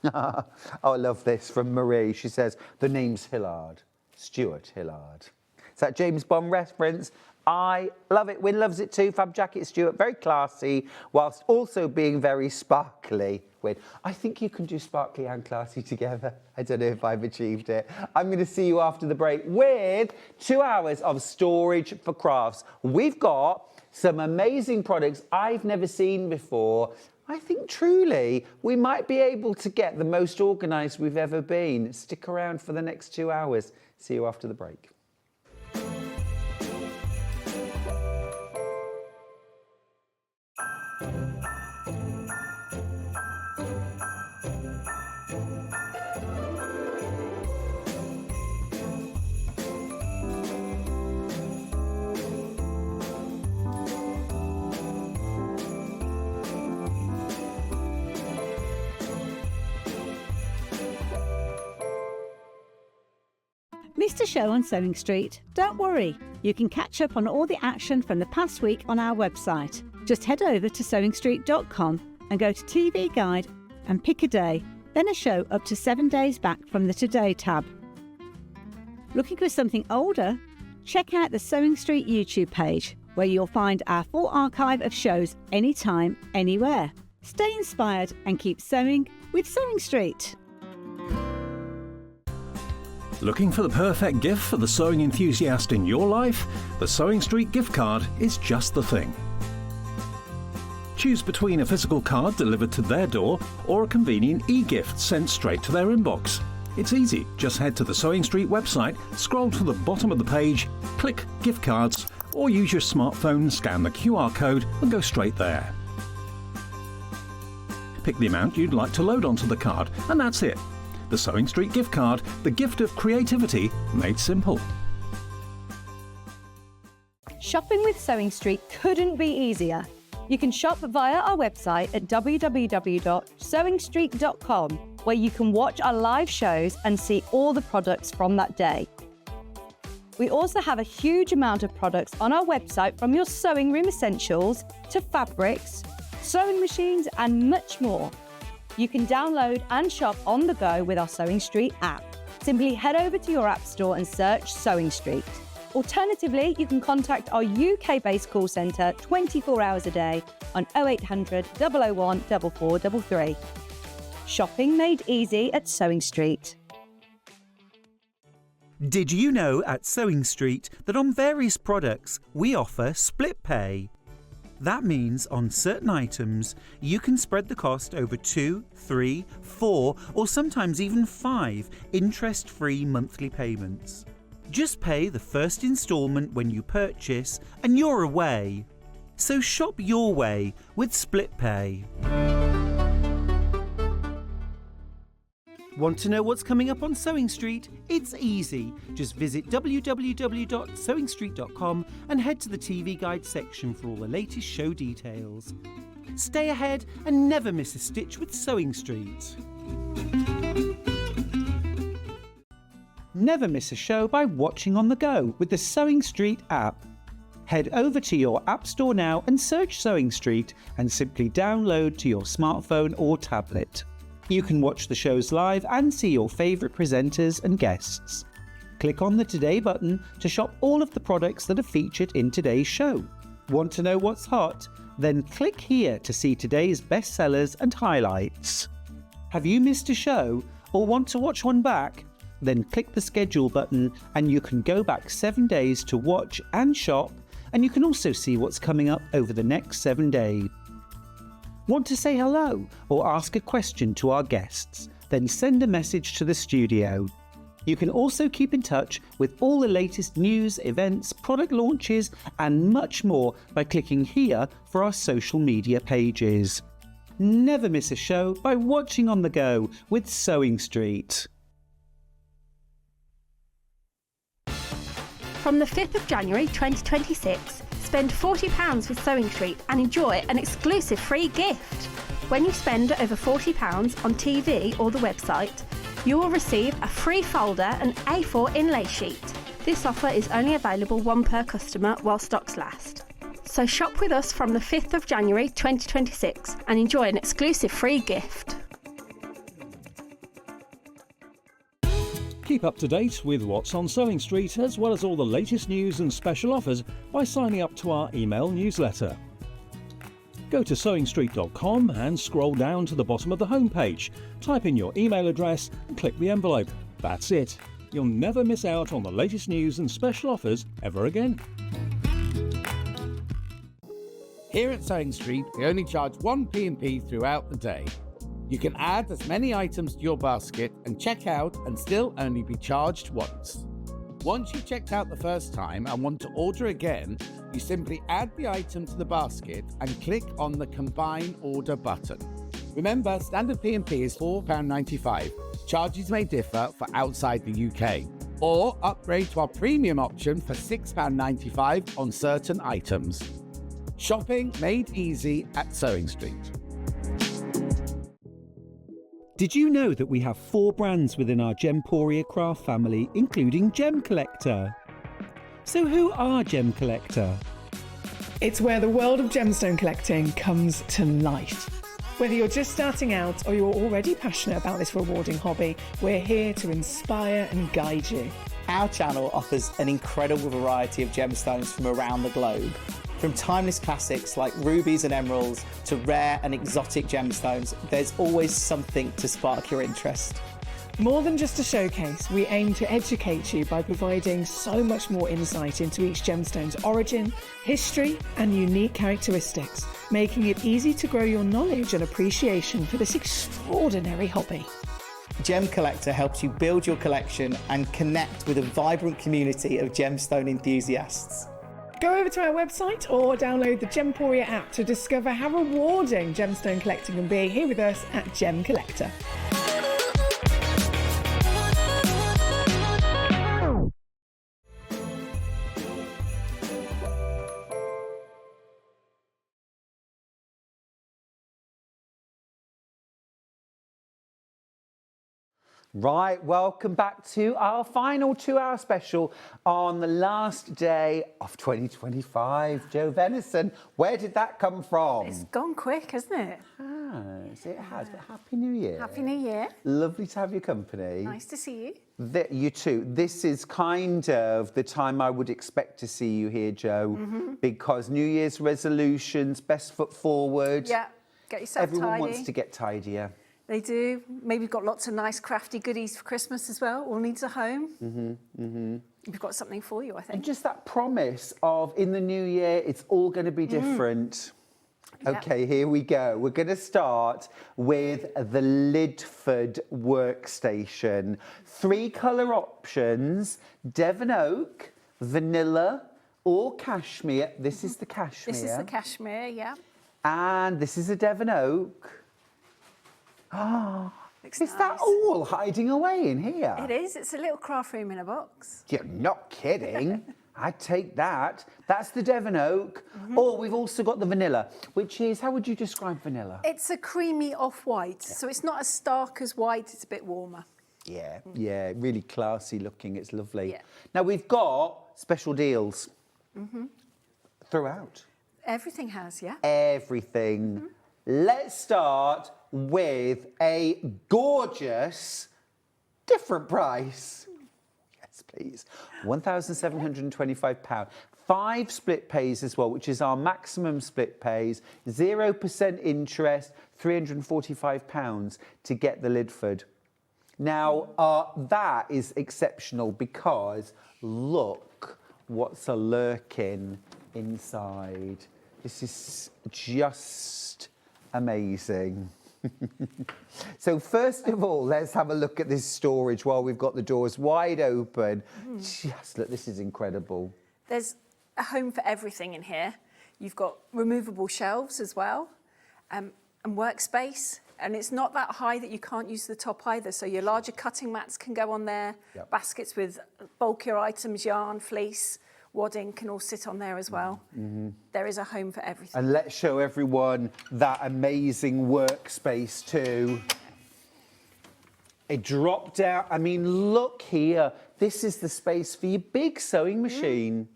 Oh, I love this from Marie. She says, the name's Hillard, Stuart Hillard. It's that James Bond reference. I love it. Wynne loves it too. Fab jacket, Stuart. Very classy, whilst also being very sparkly. Wynne, I think you can do sparkly and classy together. I don't know if I've achieved it. I'm going to see you after the break with 2 hours of storage for crafts. We've got some amazing products I've never seen before. I think truly we might be able to get the most organised we've ever been. Stick around for the next 2 hours. See you after the break. Missed a show on Sewing Street? Don't worry, you can catch up on all the action from the past week on our website. Just head over to SewingStreet.com and go to TV Guide and pick a day, then a show up to 7 days back from the Today tab. Looking for something older? Check out the Sewing Street YouTube page, where you'll find our full archive of shows anytime, anywhere. Stay inspired and keep sewing with Sewing Street. Looking for the perfect gift for the sewing enthusiast in your life? The Sewing Street gift card is just the thing. Choose between a physical card delivered to their door or a convenient e-gift sent straight to their inbox. It's easy, just head to the Sewing Street website, scroll to the bottom of the page, click gift cards, or use your smartphone, scan the QR code and go straight there. Pick the amount you'd like to load onto the card and that's it. The Sewing Street gift card, the gift of creativity made simple. Shopping with Sewing Street couldn't be easier. You can shop via our website at www.sewingstreet.com, where you can watch our live shows and see all the products from that day. We also have a huge amount of products on our website, from your sewing room essentials to fabrics, sewing machines and much more. You can download and shop on the go with our Sewing Street app. Simply head over to your app store and search Sewing Street. Alternatively, you can contact our UK-based call centre 24 hours a day on 0800 001 4433. Shopping made easy at Sewing Street. Did you know at Sewing Street that on various products we offer split pay? That means on certain items, you can spread the cost over 2, 3, 4, or sometimes even 5 interest-free monthly payments. Just pay the first instalment when you purchase and you're away. So shop your way with split pay. Want to know what's coming up on Sewing Street? It's easy. Just visit www.sewingstreet.com and head to the TV Guide section for all the latest show details. Stay ahead and never miss a stitch with Sewing Street. Never miss a show by watching on the go with the SewingStreet app. Head over to your App Store now and search SewingStreet and simply download to your smartphone or tablet. You can watch the shows live and see your favourite presenters and guests. Click on the Today button to shop all of the products that are featured in today's show. Want to know what's hot? Then click here to see today's bestsellers and highlights. Have you missed a show or want to watch one back? Then click the schedule button and you can go back 7 days to watch and shop, and you can also see what's coming up over the next 7 days. Want to say hello or ask a question to our guests? Then send a message to the studio. You can also keep in touch with all the latest news, events, product launches and much more by clicking here for our social media pages. Never miss a show by watching on the go with SewingStreet. From the 5th of January 2026, spend £40 with SewingStreet and enjoy an exclusive free gift. When you spend over £40 on TV or the website, you will receive a free folder and A4 inlay sheet. This offer is only available one per customer while stocks last. So shop with us from the 5th of January 2026 and enjoy an exclusive free gift. Keep up to date with what's on SewingStreet, as well as all the latest news and special offers by signing up to our email newsletter. Go to SewingStreet.com and scroll down to the bottom of the homepage. Type in your email address and click the envelope. That's it. You'll never miss out on the latest news and special offers ever again. Here at SewingStreet, we only charge 1 P&P throughout the day. You can add as many items to your basket and check out and still only be charged once. Once you've checked out the first time and want to order again, you simply add the item to the basket and click on the Combine Order button. Remember, standard P&P is £4.95. Charges may differ for outside the UK. Or upgrade to our premium option for £6.95 on certain items. Shopping made easy at SewingStreet. Did you know that we have 4 brands within our Gemporia craft family, including Gem Collector? So who are Gem Collector? It's where the world of gemstone collecting comes to life. Whether you're just starting out or you're already passionate about this rewarding hobby, we're here to inspire and guide you. Our channel offers an incredible variety of gemstones from around the globe. From timeless classics like rubies and emeralds to rare and exotic gemstones, there's always something to spark your interest. More than just a showcase, we aim to educate you by providing so much more insight into each gemstone's origin, history, and unique characteristics, making it easy to grow your knowledge and appreciation for this extraordinary hobby. Gem Collector helps you build your collection and connect with a vibrant community of gemstone enthusiasts. Go over to our website or download the Gemporia app to discover how rewarding gemstone collecting can be here with us at Gem Collector. Right, welcome back to our final 2-hour special on the last day of 2025. Joe Venison, where did that come from? It's gone quick, hasn't it? It has. But Happy New Year. Happy New Year. Lovely to have your company. Nice to see you. You too. This is kind of the time I would expect to see you here, Joe, because New Year's resolutions, best foot forward. Yeah, get yourself Everyone tidy. wants to get tidier. They do. Maybe you've got lots of nice crafty goodies for Christmas as well. All needs a home. We've got something for you, I think. And just that promise of in the new year, it's all going to be different. Okay, here we go. We're going to start with the Lidford workstation. 3 colour options, Devon Oak, Vanilla or Cashmere. This is the Cashmere. This is the Cashmere, yeah. And this is a Devon Oak. Oh, Looks is nice. that all hiding away in here? It is. It's a little craft room in a box. You're not kidding. I'd take that. That's the Devon Oak. Or we've also got the vanilla, which is, how would you describe vanilla? It's a creamy off-white, so it's not as stark as white, it's a bit warmer. Yeah, yeah, really classy looking. It's lovely. Yeah. Now, we've got special deals throughout. Everything has, yeah. Everything. Let's start with a gorgeous different price. Yes, please. £1,725. 5 split pays as well, which is our maximum split pays. 0% interest, £345 to get the Lidford. Now, that is exceptional because look what's lurking inside. This is just amazing. So first of all, let's have a look at this storage while we've got the doors wide open. Just look, this is incredible. There's a home for everything in here. You've got removable shelves as well, and workspace. And it's not that high that you can't use the top either. So your larger cutting mats can go on there. Yep. Baskets with bulkier items, yarn, fleece, wadding can all sit on there as well. There is a home for everything. And let's show everyone that amazing workspace too. A drop down, I mean, look here. This is the space for your big sewing machine.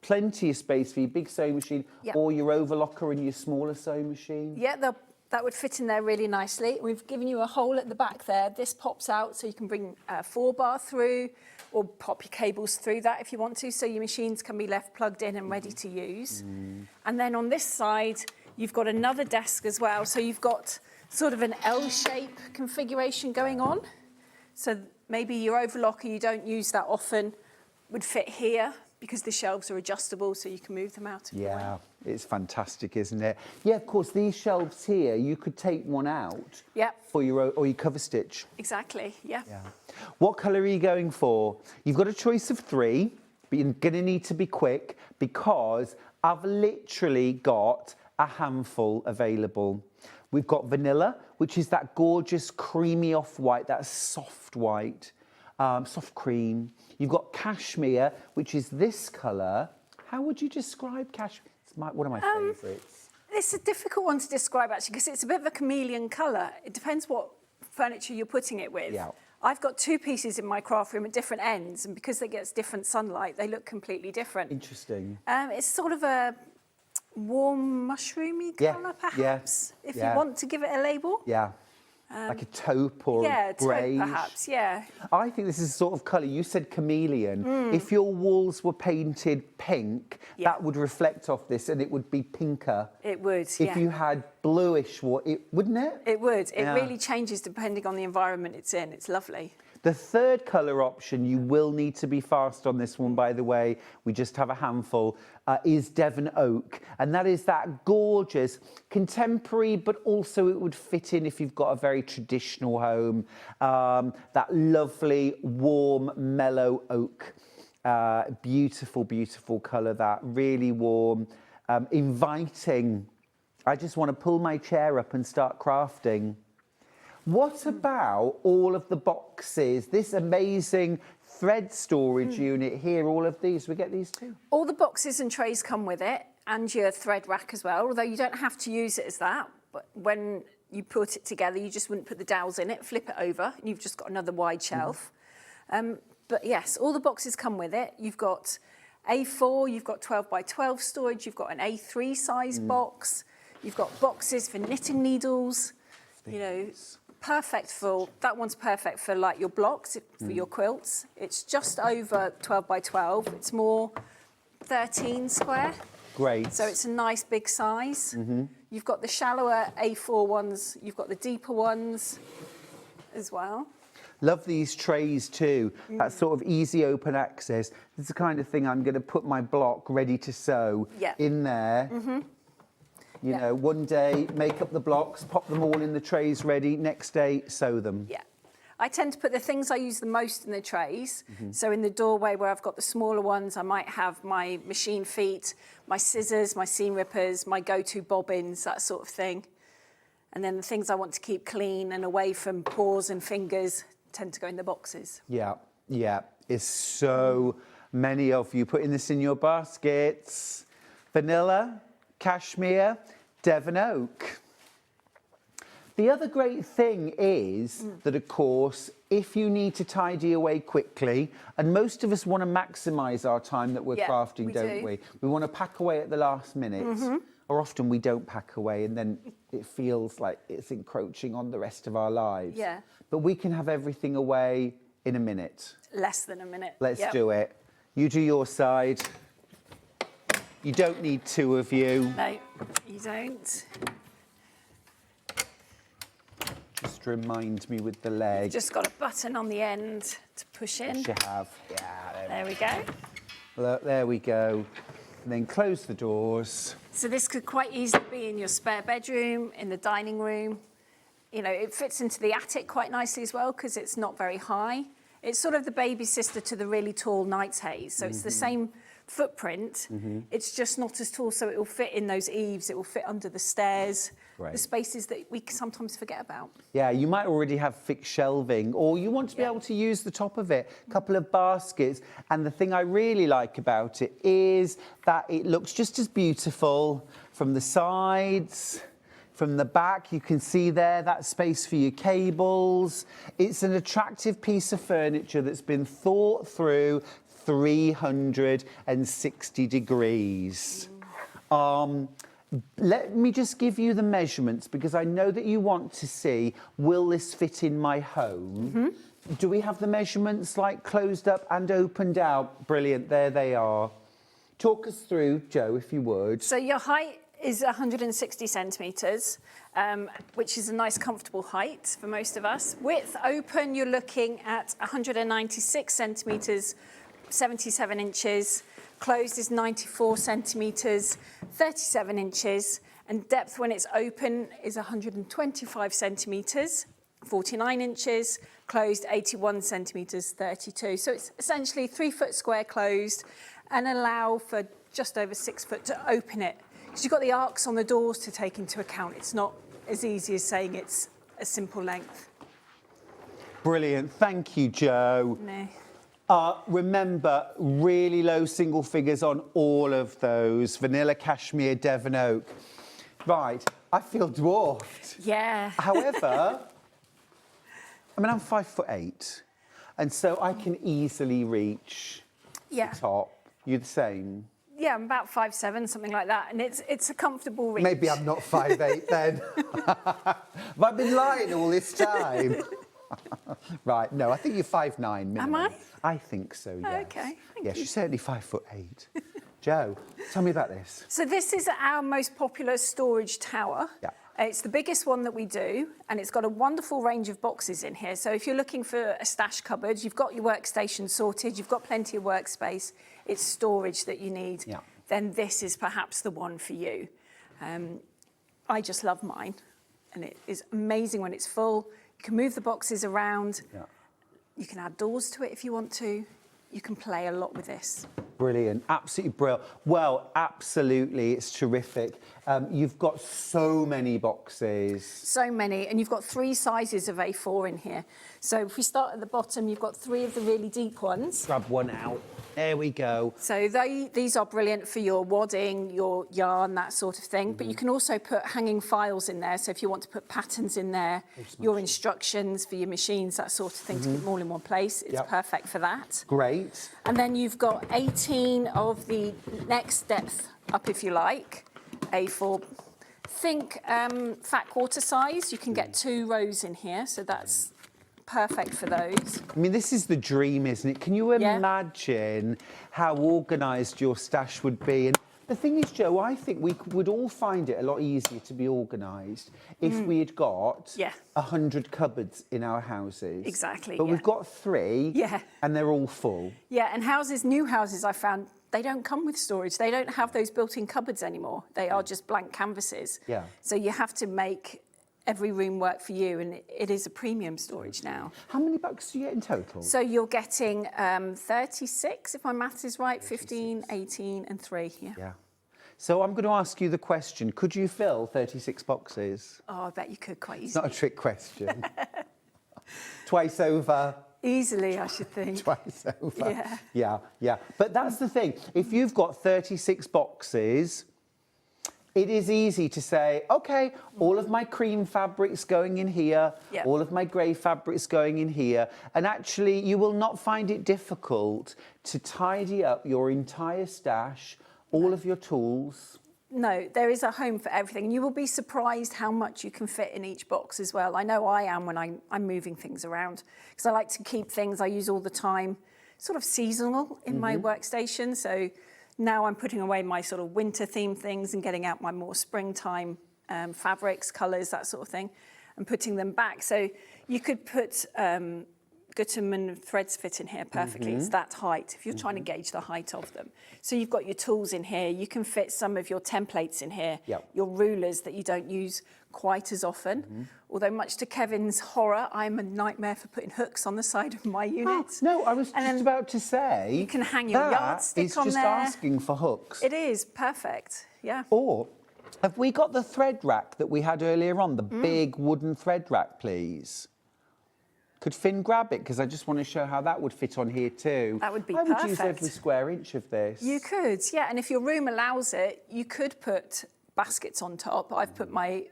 Plenty of space for your big sewing machine or your overlocker and your smaller sewing machine. Yeah, that would fit in there really nicely. We've given you a hole at the back there. This pops out so you can bring a 4-bar through or pop your cables through that if you want to, so your machines can be left plugged in and ready to use. And then on this side, you've got another desk as well. So you've got sort of an L-shape configuration going on. So maybe your overlocker, you don't use that often, would fit here because the shelves are adjustable so you can move them out. Yeah, it's fantastic, isn't it? Yeah, of course, these shelves here, you could take one out for your or your cover stitch. Exactly, yeah. What colour are you going for? You've got a choice of 3, but you're going to need to be quick because I've literally got a handful available. We've got vanilla, which is that gorgeous creamy off-white, that soft white, soft cream. You've got cashmere, which is this colour. How would you describe cashmere? It's one of my favourites. It's a difficult one to describe, actually, because it's a bit of a chameleon colour. It depends what furniture you're putting it with. Yeah. I've got 2 pieces in my craft room at different ends, and because they get different sunlight, they look completely different. Interesting. It's sort of a warm mushroomy colour, perhaps, if you want to give it a label. Yeah. Like a taupe or a taupe beige. perhaps, yeah. I think this is the sort of colour, you said chameleon. If your walls were painted pink, that would reflect off this and it would be pinker. It would, If you had bluish, wouldn't it? It would. It really changes depending on the environment it's in. It's lovely. The third colour option, you will need to be fast on this one, by the way, we just have a handful, is Devon Oak. And that is that gorgeous, contemporary, but also it would fit in if you've got a very traditional home. That lovely, warm, mellow oak. Beautiful, beautiful colour, that really warm, inviting. I just want to pull my chair up and start crafting. What about all of the boxes? This amazing thread storage unit here, all of these, we get these too? All the boxes and trays come with it, and your thread rack as well, although you don't have to use it as that. But when you put it together, you just wouldn't put the dowels in it, flip it over, and you've just got another wide shelf. But yes, all the boxes come with it. You've got A4, you've got 12 by 12 storage, you've got an A3 size box, you've got boxes for knitting needles, you know, perfect for, that one's perfect for like your blocks, for your quilts. It's just over 12 by 12. It's more 13 square. Great. So it's a nice big size. You've got the shallower A4 ones, you've got the deeper ones as well. Love these trays too, that sort of easy open access. This is the kind of thing I'm going to put my block ready to sew in there. You know, one day, make up the blocks, pop them all in the trays ready, next day, sew them. Yeah. I tend to put the things I use the most in the trays. So in the doorway where I've got the smaller ones, I might have my machine feet, my scissors, my seam rippers, my go-to bobbins, that sort of thing. And then the things I want to keep clean and away from paws and fingers tend to go in the boxes. Yeah, yeah. It's so Many of you putting this in your baskets. Vanilla, cashmere, Devon oak. The other great thing is that, of course, if you need to tidy away quickly, and most of us want to maximise our time that we're crafting, don't we? We want to pack away at the last minute, or often we don't pack away and then it feels like it's encroaching on the rest of our lives. Yeah. But we can have everything away in a minute. Less than a minute. Let's do it. You do your side. You don't need two of you. No, you don't. Just remind me with the leg. You've just got a button on the end to push in. Yes, you have. Yeah, there we go. Look, there we go. And then close the doors. So this could quite easily be in your spare bedroom, in the dining room. You know, it fits into the attic quite nicely as well because it's not very high. It's sort of the baby sister to the really tall Knight's Haze. So it's the same footprint. It's just not as tall, so it will fit in those eaves. It will fit under the stairs, the spaces that we sometimes forget about. Yeah, you might already have fixed shelving, or you want to be able to use the top of it, a couple of baskets. And the thing I really like about it is that it looks just as beautiful from the sides. From the back, you can see there that space for your cables. It's an attractive piece of furniture that's been thought through 360 degrees. Let me just give you the measurements because I know that you want to see, will this fit in my home? Do we have the measurements like closed up and opened out? Brilliant, there they are. Talk us through, Jo, if you would. So your height is 160 centimetres, which is a nice comfortable height for most of us. Width open, you're looking at 196 centimetres, 77 inches. Closed is 94 centimetres, 37 inches. And depth when it's open is 125 centimetres, 49 inches. Closed 81 centimetres, 32. So it's essentially 3 foot square closed and allow for just over 6 foot to open it. Because you've got the arcs on the doors to take into account. It's not as easy as saying it's a simple length. Brilliant, thank you, Jo. No. Remember, really low single figures on all of those. Vanilla, cashmere, Devon oak. Right, I feel dwarfed. Yeah. However, I mean, I'm 5'8", and so I can easily reach the top. You're the same? Yeah, I'm about 5'7", something like that, and it's a comfortable reach. Maybe I'm not 5'8" then. Have I been lying all this time? Right, no, I think you're 5'9" minimum. Am I? I think so, yes. Oh, okay, thank you. You're certainly 5'8". Jo, tell me about this. So this is our most popular storage tower. Yeah. It's the biggest one that we do, and it's got a wonderful range of boxes in here. So if you're looking for a stash cupboard, you've got your workstation sorted, you've got plenty of workspace, it's storage that you need, then this is perhaps the one for you. I just love mine, and it is amazing when it's full. You can move the boxes around. You can add doors to it if you want to. You can play a lot with this. Brilliant, absolutely brilliant. Well, absolutely, it's terrific. You've got so many boxes. So many, and you've got 3 sizes of A4 in here. So if we start at the bottom, you've got 3 of the really deep ones. Grab one out. There we go. So these are brilliant for your wadding, your yarn, that sort of thing. But you can also put hanging files in there. So if you want to put patterns in there, your instructions for your machines, that sort of thing, to keep them all in one place, it's perfect for that. Great. And then you've got 18 of the next depth up, if you like, A4. Think fat quarter size. You can get 2 rows in here, so that's perfect for those. I mean, this is the dream, isn't it? Can you imagine how organised your stash would be? And the thing is, Jo, I think we would all find it a lot easier to be organised if we had got 100 cupboards in our houses. Exactly. But we've got 3, and they're all full. Yeah, and new houses, I found, they don't come with storage. They don't have those built-in cupboards anymore. They are just blank canvases. Yeah. So you have to make every room work for you, and it is a premium storage now. How many bucks do you get in total? So you're getting 36, if my maths is right, 15, 18 and 3, Yeah. So I'm going to ask you the question, could you fill 36 boxes? Oh, I bet you could quite easily. It's not a trick question. Twice over. Easily, I should think. Twice over. Yeah. Yeah, yeah. But that's the thing. If you've got 36 boxes, it is easy to say, OK, all of my cream fabric's going in here, Yep. all of my grey fabric's going in here. And actually, you will not find it difficult to tidy up your entire stash, all of your tools. No, there is a home for everything. You will be surprised how much you can fit in each box as well. I know I am when I'm moving things around, because I like to keep things I use all the time sort of seasonal in my workstation. So now I'm putting away my sort of winter themed things and getting out my more springtime fabrics, colours, that sort of thing, and putting them back. So you could put Gutterman threads fit in here perfectly. It's that height, if you're trying to gauge the height of them. So you've got your tools in here. You can fit some of your templates in here, your rulers that you don't use quite as often. Although much to Kevin's horror, I'm a nightmare for putting hooks on the side of my unit. No, I was just about to say... You can hang your yardstick on there. It's just asking for hooks. It is, perfect, yeah. Or, have we got the thread rack that we had earlier on, the big wooden thread rack, please? Could Finn grab it? Because I just want to show how that would fit on here too. That would be perfect. I would use perfect. every square inch of this. You could, yeah. And if your room allows it, you could put baskets on top. I've put my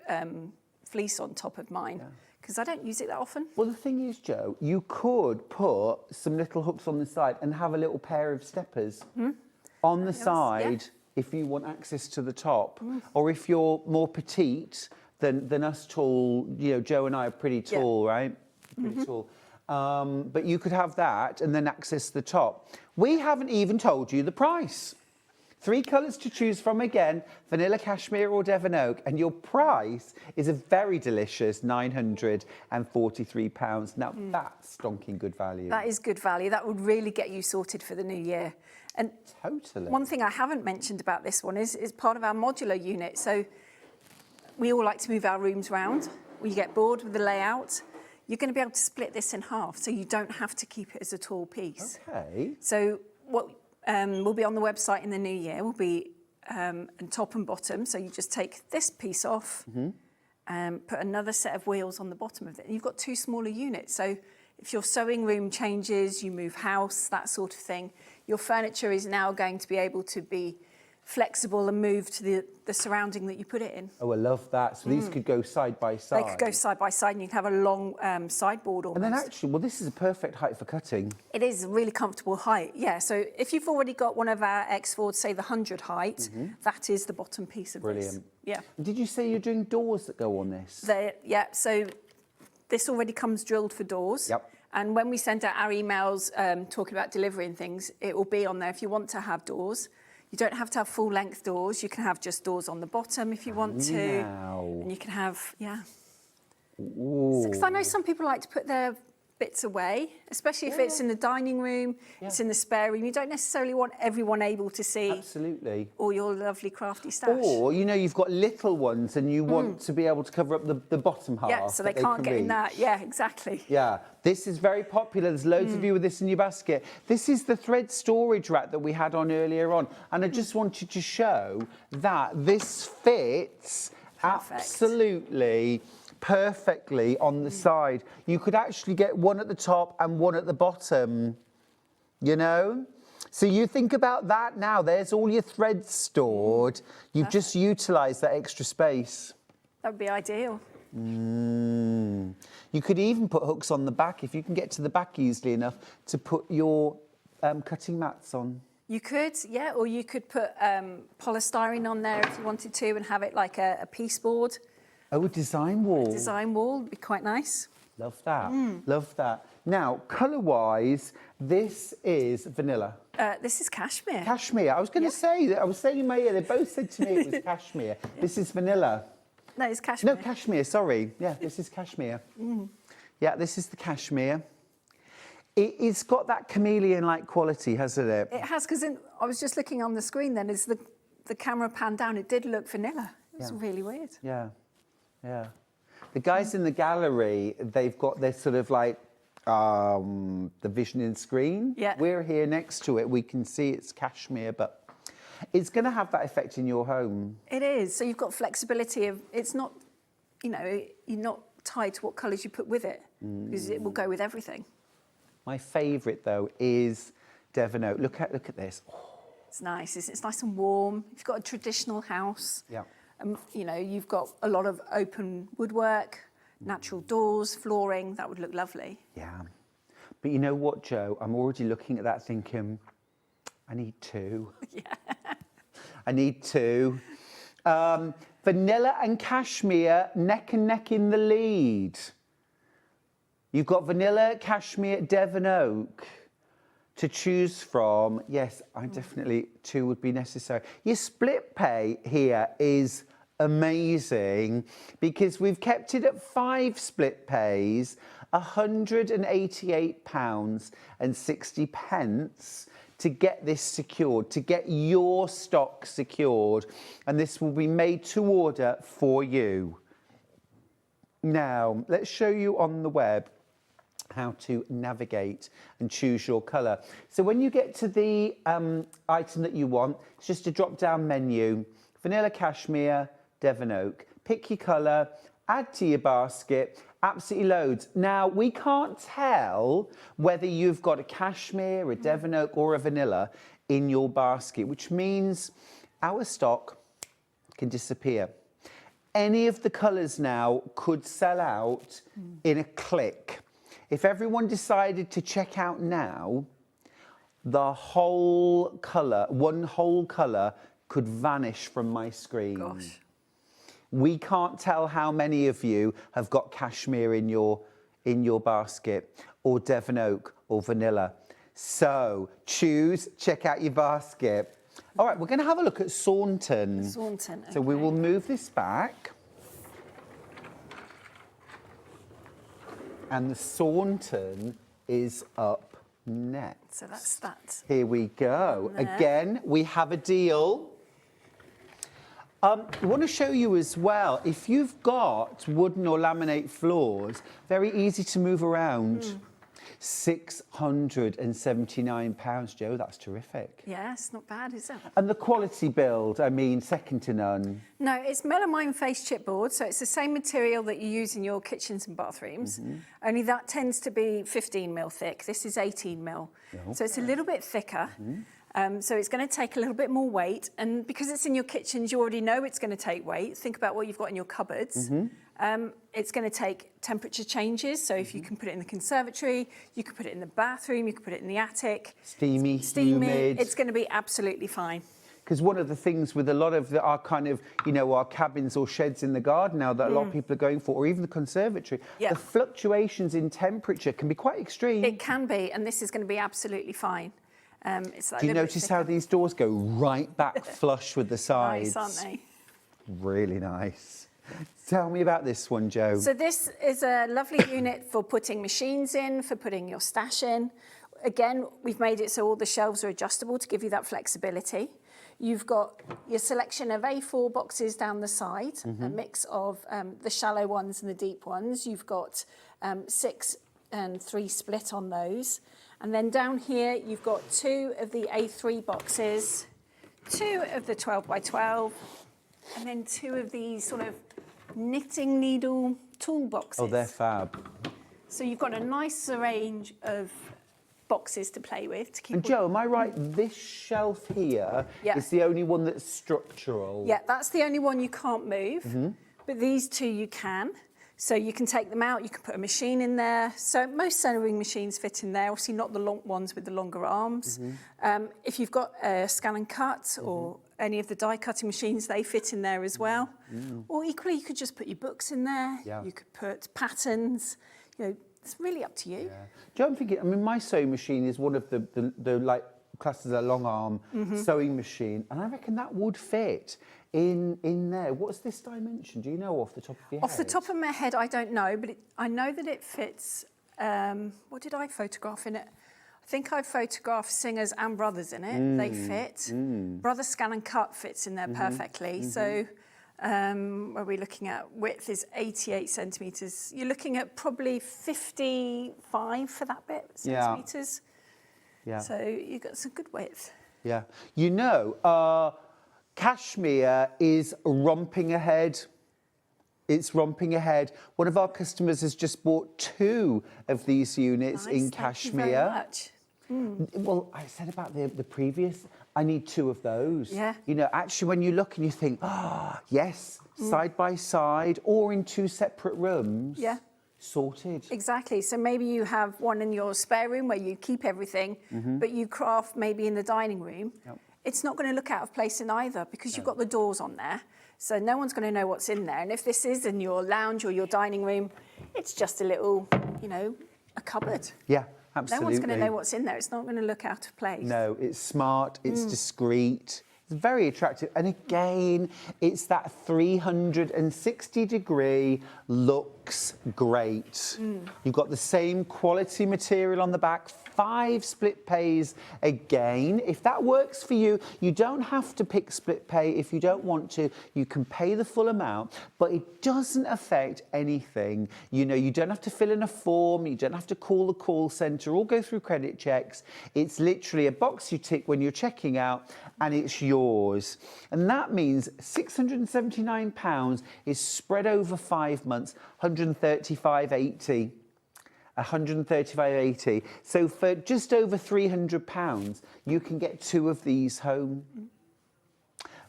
fleece on top of mine because I don't use it that often. Well, the thing is, Jo, you could put some little hooks on the side and have a little pair of steppers on the side if you want access to the top. Or if you're more petite than us tall, you know, Jo and I are pretty tall, right? Pretty tall. But you could have that and then access the top. We haven't even told you the price. 3 colours to choose from again, vanilla, cashmere or Devon oak, and your price is a very delicious £943. Now that's stonking good value. That is good value. That would really get you sorted for the new year. And totally. One thing I haven't mentioned about this one is part of our modular unit. So we all like to move our rooms round. When you get bored with the layout, you're going to be able to split this in half, so you don't have to keep it as a tall piece. Okay. So what will be on the website in the new year will be top and bottom. So you just take this piece off and put another set of wheels on the bottom of it. And you've got 2 smaller units. So if your sewing room changes, you move house, that sort of thing, your furniture is now going to be able to be flexible and move to the surrounding that you put it in. Oh, I love that. So these could go side by side. They could go side by side and you can have a long sideboard almost. And then actually, well, this is a perfect height for cutting. It is a really comfortable height, yeah. So if you've already got one of our X-Fords, say the 100 height, that is the bottom piece of this. Brilliant. Yeah. Did you say you're doing doors that go on this? Yeah, so this already comes drilled for doors. Yep. And when we send out our emails talking about delivery and things, it will be on there if you want to have doors. You don't have to have full-length doors. You can have just doors on the bottom if you want to. And you can have, because I know some people like to put their bits away, especially if it's in the dining room, it's in the spare room. You don't necessarily want everyone able to see all your lovely crafty stash. Or, you know, you've got little ones and you want to be able to cover up the bottom half. Yeah, so they can't get in that. Yeah, exactly. Yeah, this is very popular. There's loads of you with this in your basket. This is the thread storage rack that we had on earlier on. And I just wanted to show that this fits absolutely perfectly on the side. You could actually get one at the top and one at the bottom, you know? So you think about that now. There's all your threads stored. You've just utilised that extra space. That would be ideal. You could even put hooks on the back if you can get to the back easily enough to put your cutting mats on. You could, yeah, or you could put polystyrene on there if you wanted to and have it like a piece board. Oh, a design wall. A design wall would be quite nice. Love that. Love that. Now, colour-wise, this is vanilla. This is cashmere. Cashmere. I was going to say that. I was saying in my ear, they both said to me it was cashmere. This is vanilla. No, it's cashmere. No, cashmere, sorry. Yeah, this is cashmere. Yeah, this is the cashmere. It's got that chameleon-like quality, hasn't it? It has, because I was just looking on the screen then, as the camera panned down, it did look vanilla. It was really weird. Yeah, yeah. The guys in the gallery, they've got their sort of like the visioning screen. Yeah. We're here next to it. We can see it's cashmere, but it's going to have that effect in your home. It is. So you've got flexibility of, it's not, you know, you're not tied to what colours you put with it, because it will go with everything. My favourite though is Devon Oak. Look at this. It's nice. It's nice and warm. If you've got a traditional house, Yeah. you know, you've got a lot of open woodwork, natural doors, flooring. That would look lovely. Yeah. But you know what, Jo? I'm already looking at that thinking, I need two. Yeah. I need two. Vanilla and cashmere, neck and neck in the lead. You've got vanilla, cashmere, Devon Oak to choose from. Yes, I definitely, two would be necessary. Your split pay here is amazing because we've kept it at 5 split pays, £188.60 to get this secured, to get your stock secured, and this will be made to order for you. Now, let's show you on the web how to navigate and choose your colour. So when you get to the item that you want, it's just a drop-down menu, vanilla cashmere, Devon Oak. Pick your colour, add to your basket, absolutely loads. Now, we can't tell whether you've got a cashmere, a Devon Oak or a vanilla in your basket, which means our stock can disappear. Any of the colours now could sell out in a click. If everyone decided to check out now, the whole colour, one whole colour could vanish from my screen. Gosh. We can't tell how many of you have got cashmere in your basket, or Devon Oak or vanilla. So choose, check out your basket. All right, we're going to have a look at Saunton. Saunton, okay. So we will move this back. And the Saunton is up next. So that's that. Here we go. Again, we have a deal. I want to show you as well, if you've got wooden or laminate floors, very easy to move around. £679, Jo, that's terrific. Yeah, it's not bad, is it? And the quality build, I mean, second to none. No, it's melamine face chipboard, so it's the same material that you use in your kitchens and bathrooms, only that tends to be 15 mil thick. This is 18 mil, so it's a little bit thicker. So it's going to take a little bit more weight, and because it's in your kitchens, you already know it's going to take weight. Think about what you've got in your cupboards. It's going to take temperature changes, so if you can put it in the conservatory, you can put it in the bathroom, you can put it in the attic. Steamy, humid. It's going to be absolutely fine. Because one of the things with a lot of our kind of, you know, our cabins or sheds in the garden now that a lot of people are going for, or even the conservatory, the fluctuations in temperature can be quite extreme. It can be, and this is going to be absolutely fine. It's like Do you notice how these doors go right back flush with the sides? Nice, aren't they? Really nice. Tell me about this one, Jo. So this is a lovely unit for putting machines in, for putting your stash in. Again, we've made it so all the shelves are adjustable to give you that flexibility. You've got your selection of A4 boxes down the side, a mix of the shallow ones and the deep ones. You've got 6 and 3 split on those. And then down here, you've got 2 of the A3 boxes, 2 of the 12 by 12, and then 2 of these sort of knitting needle toolboxes. Oh, they're fab. So you've got a nice range of boxes to play with. To keep. And Jo, am I right? This shelf here is the only one that's structural. Yeah, that's the only one you can't move. But these 2 you can. So you can take them out, you can put a machine in there. So most sewing machines fit in there, obviously not the long ones with the longer arms. If you've got a scan and cut or any of the die cutting machines, they fit in there as well. Or equally, you could just put your books in there. You could put patterns. You know, it's really up to you. Jo, I'm thinking, I mean, my sewing machine is one of the like classes a long arm sewing machine, and I reckon that would fit in there. What's this dimension? Do you know off the top of your head? Off the top of my head, I don't know, but I know that it fits. What did I photograph in it? I think I photographed singers and brothers in it. They fit. Brother scan and cut fits in there perfectly. So where we're looking at width is 88 centimetres. You're looking at probably 55 for that bit, centimetres. Yeah. So you've got some good width. Yeah. You know, cashmere is romping ahead. It's romping ahead. One of our customers has just bought 2 of these units in cashmere. Thank you very much. Well, I said about the previous, I need 2 of those. Yeah. You know, actually, when you look and you think, yes, side by side or in 2 separate rooms. Yeah. Sorted. Exactly. So maybe you have one in your spare room where you keep everything, but you craft maybe in the dining room. Yep. It's not going to look out of place in either because you've got the doors on there. So no one's going to know what's in there. And if this is in your lounge or your dining room, it's just a little, you know, a cupboard. Yeah, absolutely. No one's going to know what's in there. It's not going to look out of place. No, it's smart, it's discreet, it's very attractive. And again, it's that 360-degree looks great. You've got the same quality material on the back, 5 split pays again. If that works for you, you don't have to pick split pay if you don't want to. You can pay the full amount, but it doesn't affect anything. You know, you don't have to fill in a form, you don't have to call the call centre or go through credit checks. It's literally a box you tick when you're checking out and it's yours. And that means £679 is spread over 5 months, £135.80. £135.80. So for just over £300, you can get 2 of these home.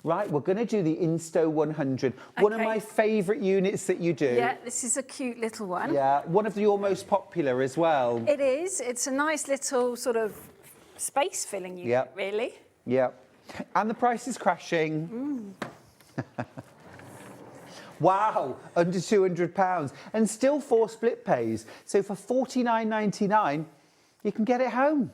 Right, we're going to do the Insto 100. One of my favourite units that you do. Yeah, this is a cute little one. Yeah, one of your most popular as well. It is. It's a nice little sort of space-filling unit, really. Yeah, and the price is crashing. Wow, under £200 and still 4 split pays. So for £49.99, you can get it home.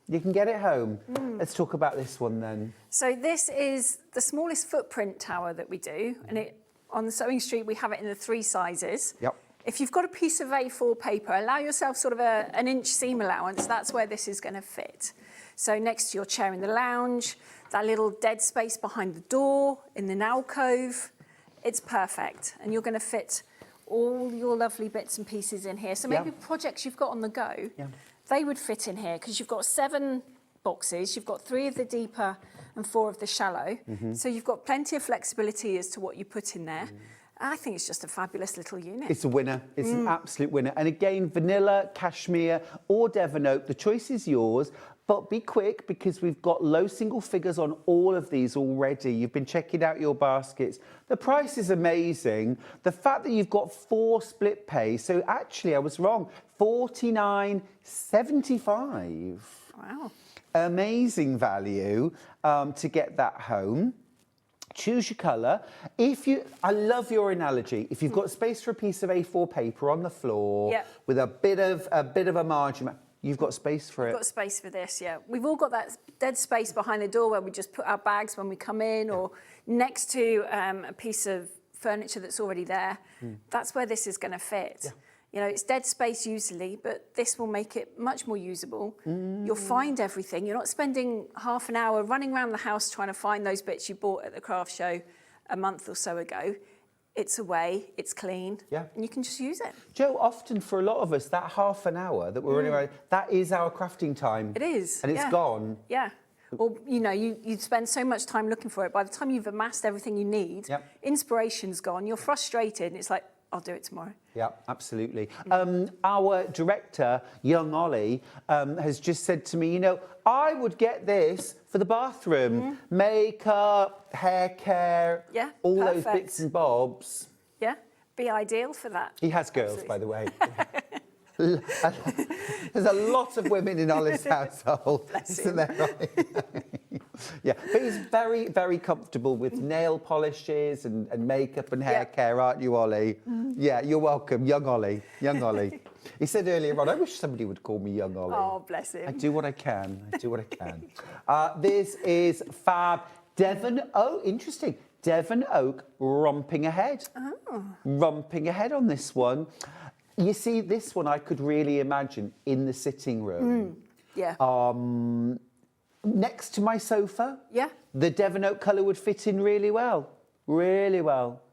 You can get it home. Let's talk about this one then. So this is the smallest footprint tower that we do, and on the SewingStreet we have it in the 3 sizes. Yep. If you've got a piece of A4 paper, allow yourself sort of an inch seam allowance. That's where this is going to fit. So next to your chair in the lounge, that little dead space behind the door, in the alcove. It's perfect, and you're going to fit all your lovely bits and pieces in here. So maybe projects you've got on the go, they would fit in here because you've got 7 boxes, you've got 3 of the deeper and 4 of the shallow. So you've got plenty of flexibility as to what you put in there. I think it's just a fabulous little unit. It's a winner. It's an absolute winner. And again, vanilla, cashmere or Devon oak, the choice is yours. But be quick because we've got low single figures on all of these already. You've been checking out your baskets. The price is amazing. The fact that you've got 4 split pay. So actually, I was wrong. £49.75. Wow. Amazing value to get that home. Choose your colour. I love your analogy. If you've got space for a piece of A4 paper on the floor with a bit of a margin, you've got space for it. We've got space for this, yeah. We've all got that dead space behind the door where we just put our bags when we come in or next to a piece of furniture that's already there. That's where this is going to fit. You know, it's dead space usually, but this will make it much more usable. You'll find everything. You're not spending half an hour running around the house trying to find those bits you bought at the craft show a month or so ago. It's away, it's clean, and you can just use it. Joe, often for a lot of us, that half an hour that we're running around, that is our crafting time. It is. And it's gone. Yeah. Well, you know, you spend so much time looking for it. By the time you've amassed everything you need, inspiration's gone, you're frustrated, and it's like, I'll do it tomorrow. Yeah, absolutely. Our director, young Ollie, has just said to me, you know, I would get this for the bathroom. Makeup, hair care, all those bits and bobs. Yeah, be ideal for that. He has girls, by the way. There's a lot of women in Ollie's household, isn't there, Ollie? Yeah, but he's very, very comfortable with nail polishes and makeup and hair care, aren't you, Ollie? Yeah, you're welcome, young Ollie, young Ollie. He said earlier on, I wish somebody would call me young Ollie. Oh, bless him. I do what I can, I do what I can. This is fab. Devon, interesting. Devon oak romping ahead. Romping ahead on this one. You see, this one I could really imagine in the sitting room. Yeah. Next to my sofa. Yeah. The Devon oak colour would fit in really well. Really well.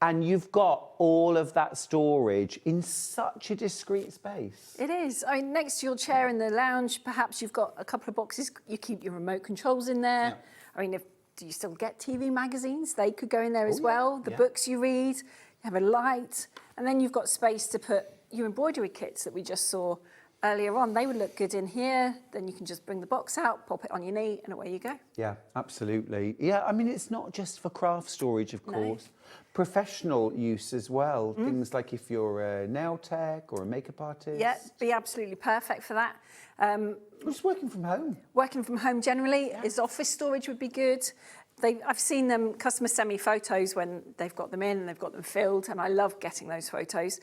And you've got all of that storage in such a discreet space. It is. I mean, next to your chair in the lounge, perhaps you've got a couple of boxes. You keep your remote controls in there. I mean, if do you still get TV magazines? They could go in there as well. The books you read, you have a light, and then you've got space to put your embroidery kits that we just saw earlier on. They would look good in here. Then you can just bring the box out, pop it on your knee, and away you go. Yeah, absolutely. Yeah, I mean, it's not just for craft storage, of course. Professional use as well. Things like if you're a nail tech or a makeup artist. Yeah, be absolutely perfect for that. Just working from home. Working from home generally is office storage would be good. I've seen them, customers send me photos when they've got them in and they've got them filled, and I love getting those photos.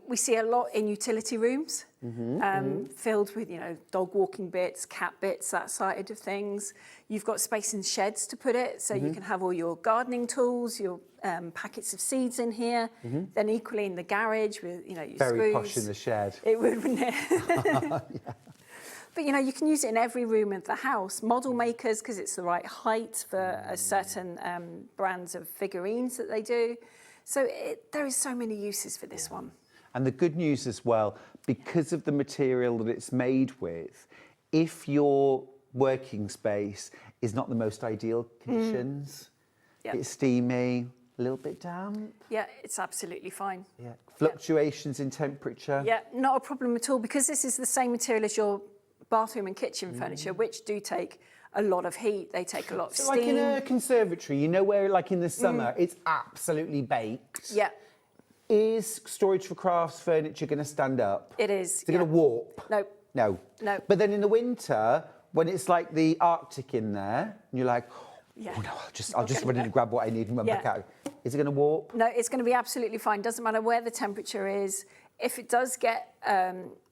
We see a lot in utility rooms, filled with, dog walking bits, cat bits, that side of things. You've got space in sheds to put it, so you can have all your gardening tools, your packets of seeds in here. Then equally in the garage with, your Very screws. posh in the shed. It would, wouldn't it? But, you can use it in every room of the house. Model makers, because it's the right height for a certain brands of figurines that they do. So there is so many uses for this one. And the good news as well, because of the material that it's made with, if your working space is not the most ideal conditions, it's steamy, a little bit damp. Yeah, it's absolutely fine. Yeah. Fluctuations in temperature. Yeah, not a problem at all, because this is the same material as your bathroom and kitchen furniture, which do take a lot of heat. They take a lot of steam. Like in a conservatory, where like in the summer, it's absolutely baked. Yeah. Is storage for crafts furniture going to stand up? It is. Is it going to warp? No. No. No. But then in the winter, when it's like the Arctic in there, and you're like, oh no, I'll just run in and grab what I need and run back out. Is it going to warp? No, it's going to be absolutely fine. Doesn't matter where the temperature is. If it does get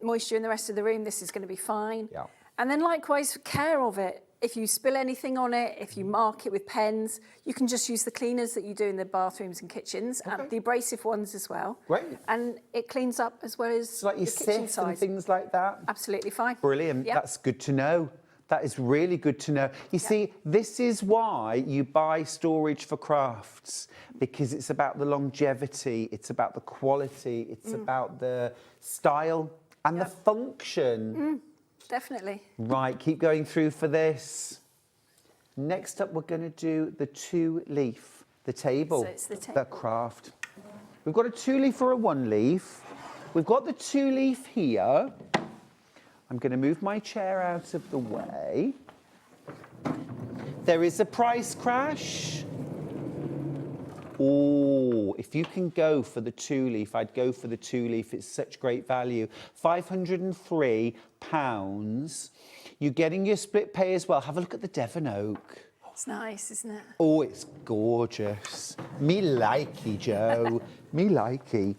moisture in the rest of the room, this is going to be fine. Yeah. And then likewise, care of it. If you spill anything on it, if you mark it with pens, you can just use the cleaners that you do in the bathrooms and kitchens, and the abrasive ones as well. Great. And it cleans up as well as So like your the kitchen sift side. and things like that? Absolutely fine. Brilliant. Yep. That's good to know. That is really good to know. You see, this is why you buy storage for crafts, because it's about the longevity, it's about the quality, it's about the style and the function. Definitely. Right, keep going through for this. Next up, we're going to do the 2-leaf, the table, So it's the table. the craft. We've got a 2-leaf or a 1-leaf. We've got the 2-leaf here. I'm going to move my chair out of the way. There is a price crash. Oh, if you can go for the 2-leaf, I'd go for the 2-leaf. It's such great value. £503. You're getting your split pay as well. Have a look at the Devon oak. It's nice, isn't it? Oh, it's gorgeous. Me likey, Joe. Me likey.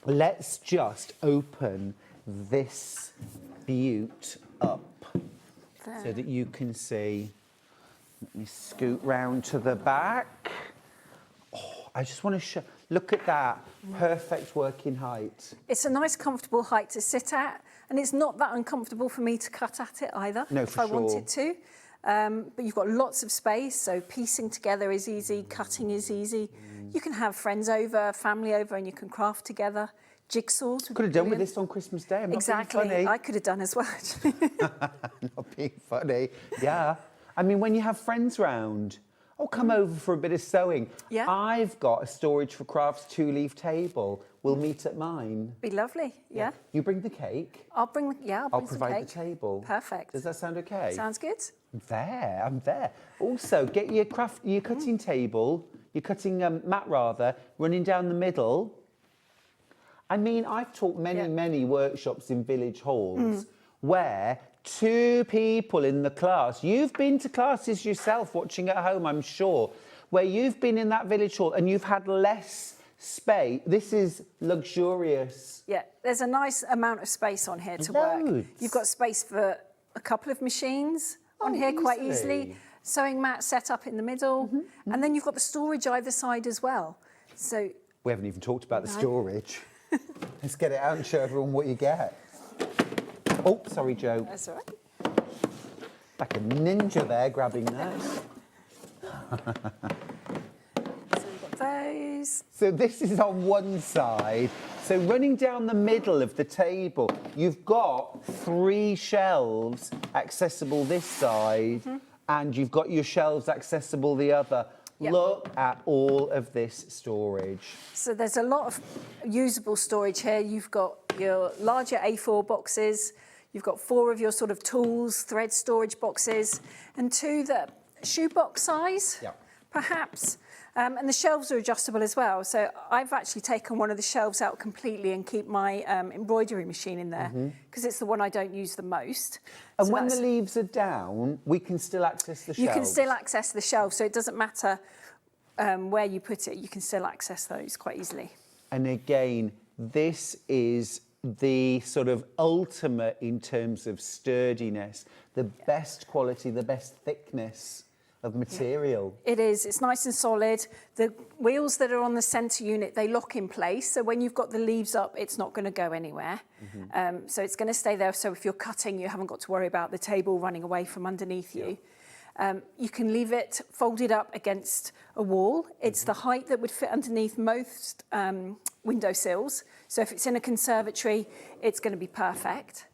Let's just open this beaut up so that you can see. Let me scoot round to the back. Oh, I just want to show. Look at that. Perfect working height. It's a nice, comfortable height to sit at, and it's not that uncomfortable for me to cut at it either, No, if for I wanted sure. to. But you've got lots of space, so piecing together is easy, cutting is easy. You can have friends over, family over, and you can craft together. Jigsaws. Could have done with this on Christmas Day. I'm Exactly. not being funny. I could have done as well, actually. Not being funny. Yeah. I mean, when you have friends round, come over for a bit of sewing. Yeah. I've got a storage for crafts 2-leaf table. We'll meet at mine. Be lovely, yeah. You bring the cake. I'll bring I'll some provide cake. the table. Perfect. Does that sound okay? Sounds good. I'm there. Also, get your cutting table, your cutting mat rather, running down the middle. I mean, I've taught many workshops in village halls where 2 people in the class, you've been to classes yourself watching at home, I'm sure, where you've been in that village hall and you've had less space. This is luxurious. Yeah, there's a nice amount of space on here to work. Loads. You've got space for a couple of machines on here quite easily. Sewing mat set up in the middle. And then you've got the storage either side as well. So We haven't even talked about the storage. Let's get it out and show everyone what you get. Oh, sorry, Joe. That's all right. Like a ninja there, grabbing that. So we've got those. So this is on one side. So running down the middle of the table, you've got 3 shelves accessible this side and you've got your shelves accessible the other. Yep. Look at all of this storage. So there's a lot of usable storage here. You've got your larger A4 boxes, you've got 4 of your sort of tools, thread storage boxes, and 2 that shoebox size, perhaps. And the shelves are adjustable as well. So I've actually taken one of the shelves out completely and keep my embroidery machine in there because it's the one I don't use the most. And So when the leaves are down, we can still access the shelves. you can still access the shelf, so it doesn't matter where you put it, you can still access those quite easily. And again, this is the sort of ultimate in terms of sturdiness, the best quality, the best thickness of material. It is, it's nice and solid. The wheels that are on the centre unit, they lock in place, so when you've got the leaves up, it's not going to go anywhere. So it's going to stay there, so if you're cutting, you haven't got to worry about the table running away from underneath you. You can leave it folded up against a wall. It's the height that would fit underneath most window sills. So if it's in a conservatory, it's going to be perfect.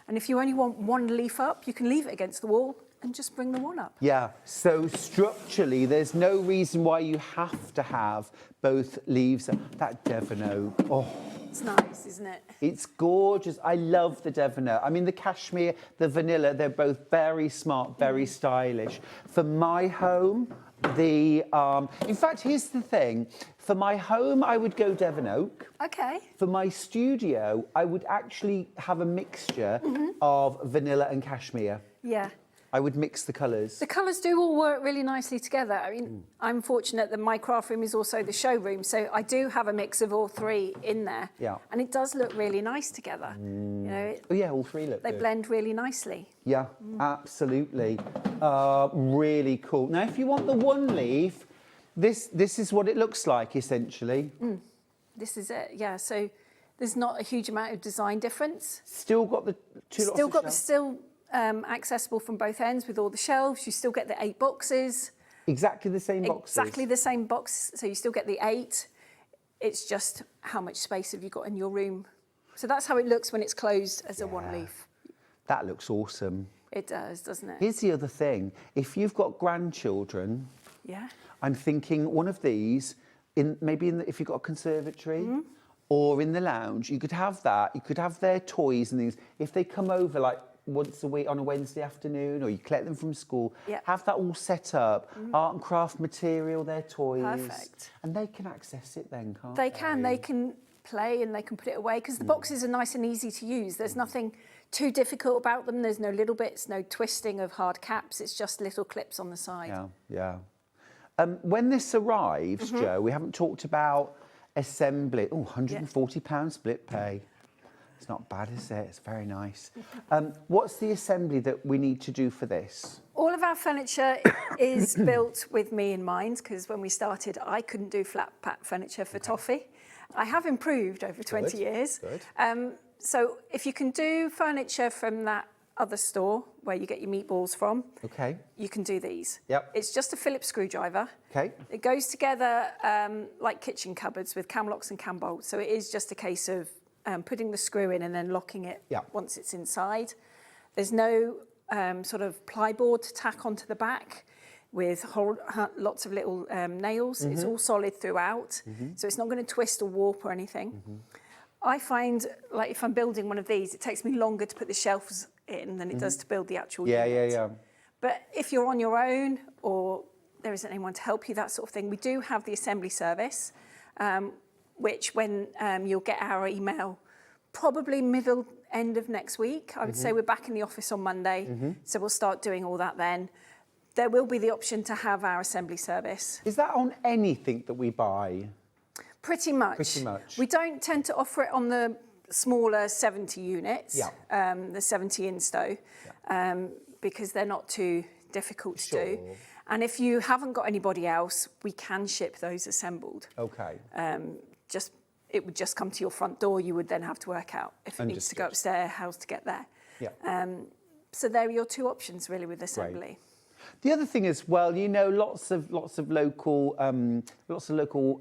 And if you only want one leaf up, you can leave it against the wall and just bring the one up. Yeah, so structurally, there's no reason why you have to have both leaves. That Devon oak, oh. It's nice, isn't it? It's gorgeous. I love the Devon oak. I mean, the cashmere, the vanilla, they're both very smart, very stylish. For my home, in fact, here's the thing. For my home, I would go Devon oak. Okay. For my studio, I would actually have a mixture of vanilla and cashmere. Yeah. I would mix the colours. The colours do all work really nicely together. I mean, I'm fortunate that my craft room is also the showroom, so I do have a mix of all 3 in there. Yeah. And it does look really nice together. You know, Oh yeah, all 3 look they good. blend really nicely. Yeah, absolutely. Really cool. Now, if you want the one leaf, this is what it looks like, essentially. This is it, yeah. So there's not a huge amount of design difference. Still got the 2 lots Still of got the shelves. accessible from both ends with all the shelves. You still get the 8 boxes. Exactly the same boxes. Exactly the same box. So you still get the 8. It's just how much space have you got in your room. So that's how it looks when it's closed as a one leaf. That looks awesome. It does, doesn't it? Here's the other thing. If you've got grandchildren, Yeah. I'm thinking one of these, if you've got a conservatory or in the lounge, you could have that. You could have their toys and things. If they come over like once a week on a Wednesday afternoon, or you collect them from school, have that all set up, art and craft material, their toys. Perfect. And they can access it then, can't they? They can play and they can put it away because the boxes are nice and easy to use. There's nothing too difficult about them. There's no little bits, no twisting of hard caps. It's just little clips on the side. Yeah. When this arrives, Jo, we haven't talked about assembly. Oh, £140 split pay. It's not bad, is it? It's very nice. What's the assembly that we need to do for this? All of our furniture is built with me in mind because when we started, I couldn't do flat pack furniture for Toffee. I have improved over 20 years. Good. So if you can do furniture from that other store where you get your meatballs from, you can do these. Yep. It's just a Phillips screwdriver. Okay. It goes together like kitchen cupboards with cam locks and cam bolts. So it is just a case of putting the screw in and then locking it once it's inside. There's no sort of plyboard to tack onto the back with lots of little nails. It's all solid throughout, so it's not going to twist or warp or anything. I find, like, if I'm building one of these, it takes me longer to put the shelves in than it does to build the actual unit. Yeah. But if you're on your own or there isn't anyone to help you, that sort of thing, we do have the assembly service, which when you'll get our email, probably middle end of next week. I would say we're back in the office on Monday, so we'll start doing all that then. There will be the option to have our assembly service. Is that on anything that we buy? Pretty much. Pretty much. We don't tend to offer it on the smaller 70 units, the 70 insto, because they're not too difficult to do. And if you haven't got anybody else, we can ship those assembled. Okay. It would just come to your front door. You would then have to work out if it needs to go upstairs, how to get there. Yeah. So there are your 2 options really with assembly. Great. The other thing as well, you know, lots of local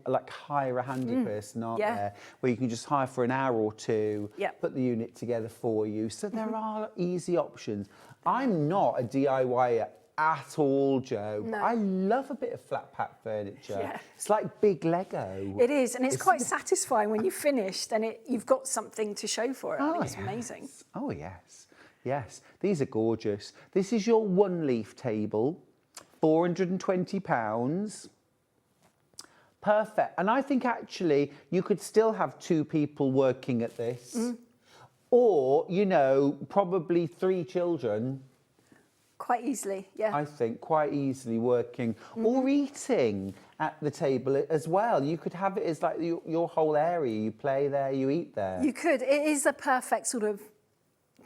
like hire a handy person, aren't there? Where you can just hire for an hour or 2, put the unit together for you. So there are easy options. I'm not a DIYer at all, Jo. No. I love a bit of flat pack furniture. Yeah. It's like big Lego. It is, and it's quite satisfying when you've finished and you've got something to show for it. I think it's amazing. Oh, yes. Yes, these are gorgeous. This is your one-leaf table, £420. Perfect. And I think actually you could still have 2 people working at this. Or, you know, probably 3 children. Quite easily, yeah. I think quite easily working or eating at the table as well. You could have it as like your whole area. You play there, you eat there. You could. It is a perfect sort of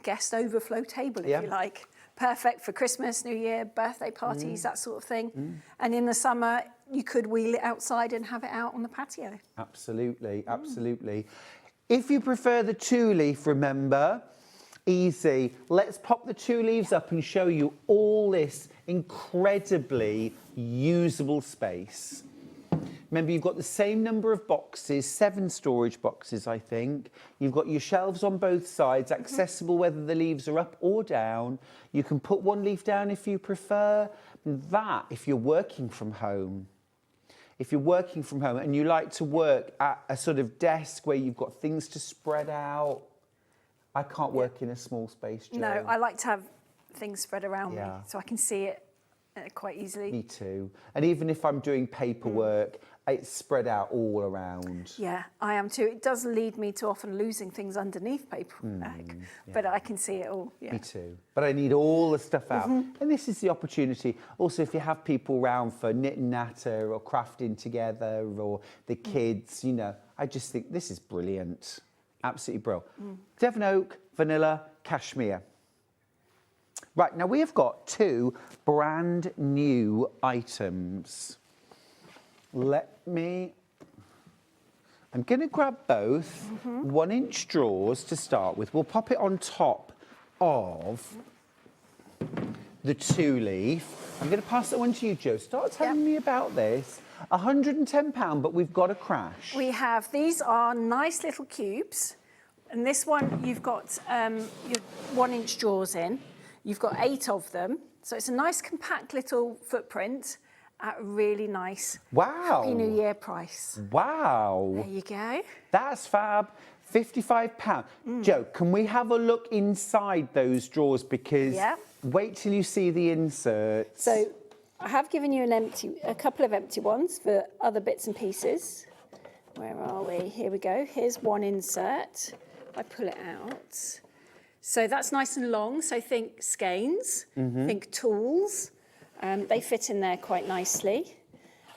guest overflow table, if you like. Perfect for Christmas, New Year, birthday parties, that sort of thing. And in the summer, you could wheel it outside and have it out on the patio. Absolutely, absolutely. If you prefer the 2-leaf, remember, easy. Let's pop the 2 leaves up and show you all this incredibly usable space. Remember, you've got the same number of boxes, 7 storage boxes, I think. You've got your shelves on both sides, accessible whether the leaves are up or down. You can put 1 leaf down if you prefer. That, if you're working from home. If you're working from home and you like to work at a sort of desk where you've got things to spread out. I can't work in a small space, Jo. No, I like to have things spread around me so I can see it quite easily. Me too. And even if I'm doing paperwork, it's spread out all around. Yeah, I am too. It does lead me to often losing things underneath paperwork, but I can see it all. Yeah. Me too. But I need all the stuff out. And this is the opportunity. Also, if you have people round for knit and natter or crafting together or the kids, you know, I just think this is brilliant. Absolutely brilliant. Devon oak, vanilla, cashmere. Right, now we have got 2 brand new items. I'm going to grab both 1-inch drawers to start with. We'll pop it on top of the 2-leaf. I'm going to pass that one to you, Jo. Start telling me about this. £110, but we've got a crash. We have, these are nice little cubes. And this one, you've got your 1-inch drawers in. You've got 8 of them. So it's a nice compact little footprint at a really nice Happy New Year price. Wow. There you go. That's fab. £55. Jo, can we have a look inside those drawers? Because wait till you see the inserts. So I have given you a couple of empty ones for other bits and pieces. Where are we? Here we go. Here's one insert. I pull it out. So that's nice and long. So think skeins, think tools. They fit in there quite nicely.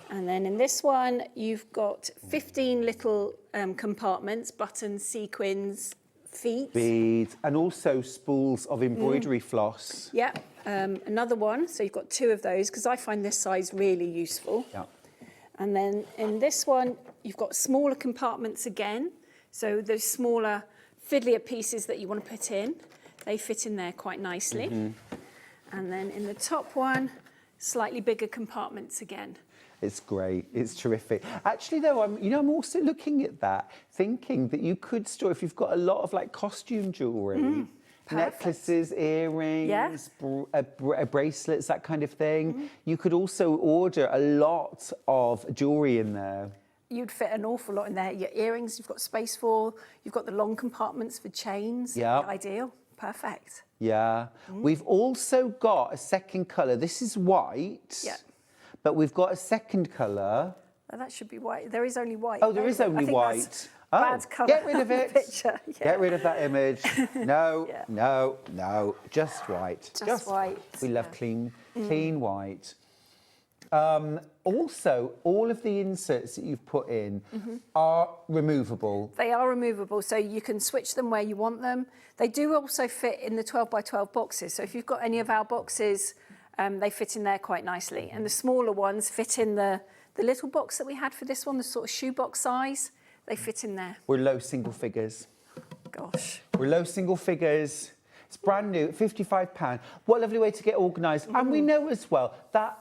And then in this one, you've got 15 little compartments, buttons, sequins, feet. Beads, and also spools of embroidery floss. Yeah, another one. So you've got 2 of those, because I find this size really useful. Yeah. And then in this one, you've got smaller compartments again. So those smaller, fiddlier pieces that you want to put in, they fit in there quite nicely. And then in the top one, slightly bigger compartments again. It's great. It's terrific. Actually, though, I'm also looking at that, thinking that you could store, if you've got a lot of like costume jewellery, necklaces, earrings, bracelets, that kind of thing. You could also order a lot of jewellery in there. You'd fit an awful lot in there. Your earrings, you've got space for. You've got the long compartments for chains. Yeah. Ideal. Perfect. Yeah. We've also got a second colour. This is white. Yeah. But we've got a second colour. Oh, that should be white. There is only white. Oh, there is only white. Bad colour. Get rid of it. Picture. Yeah. Get rid of that image. No, no, just white. Just white. We love clean white. Also, all of the inserts that you've put in are removable. They are removable, so you can switch them where you want them. They do also fit in the 12 by 12 boxes. So if you've got any of our boxes, they fit in there quite nicely. And the smaller ones fit in the little box that we had for this one, the sort of shoebox size. They fit in there. We're low single figures. Gosh. We're low single figures. It's brand new, £55. What a lovely way to get organised. And we know as well that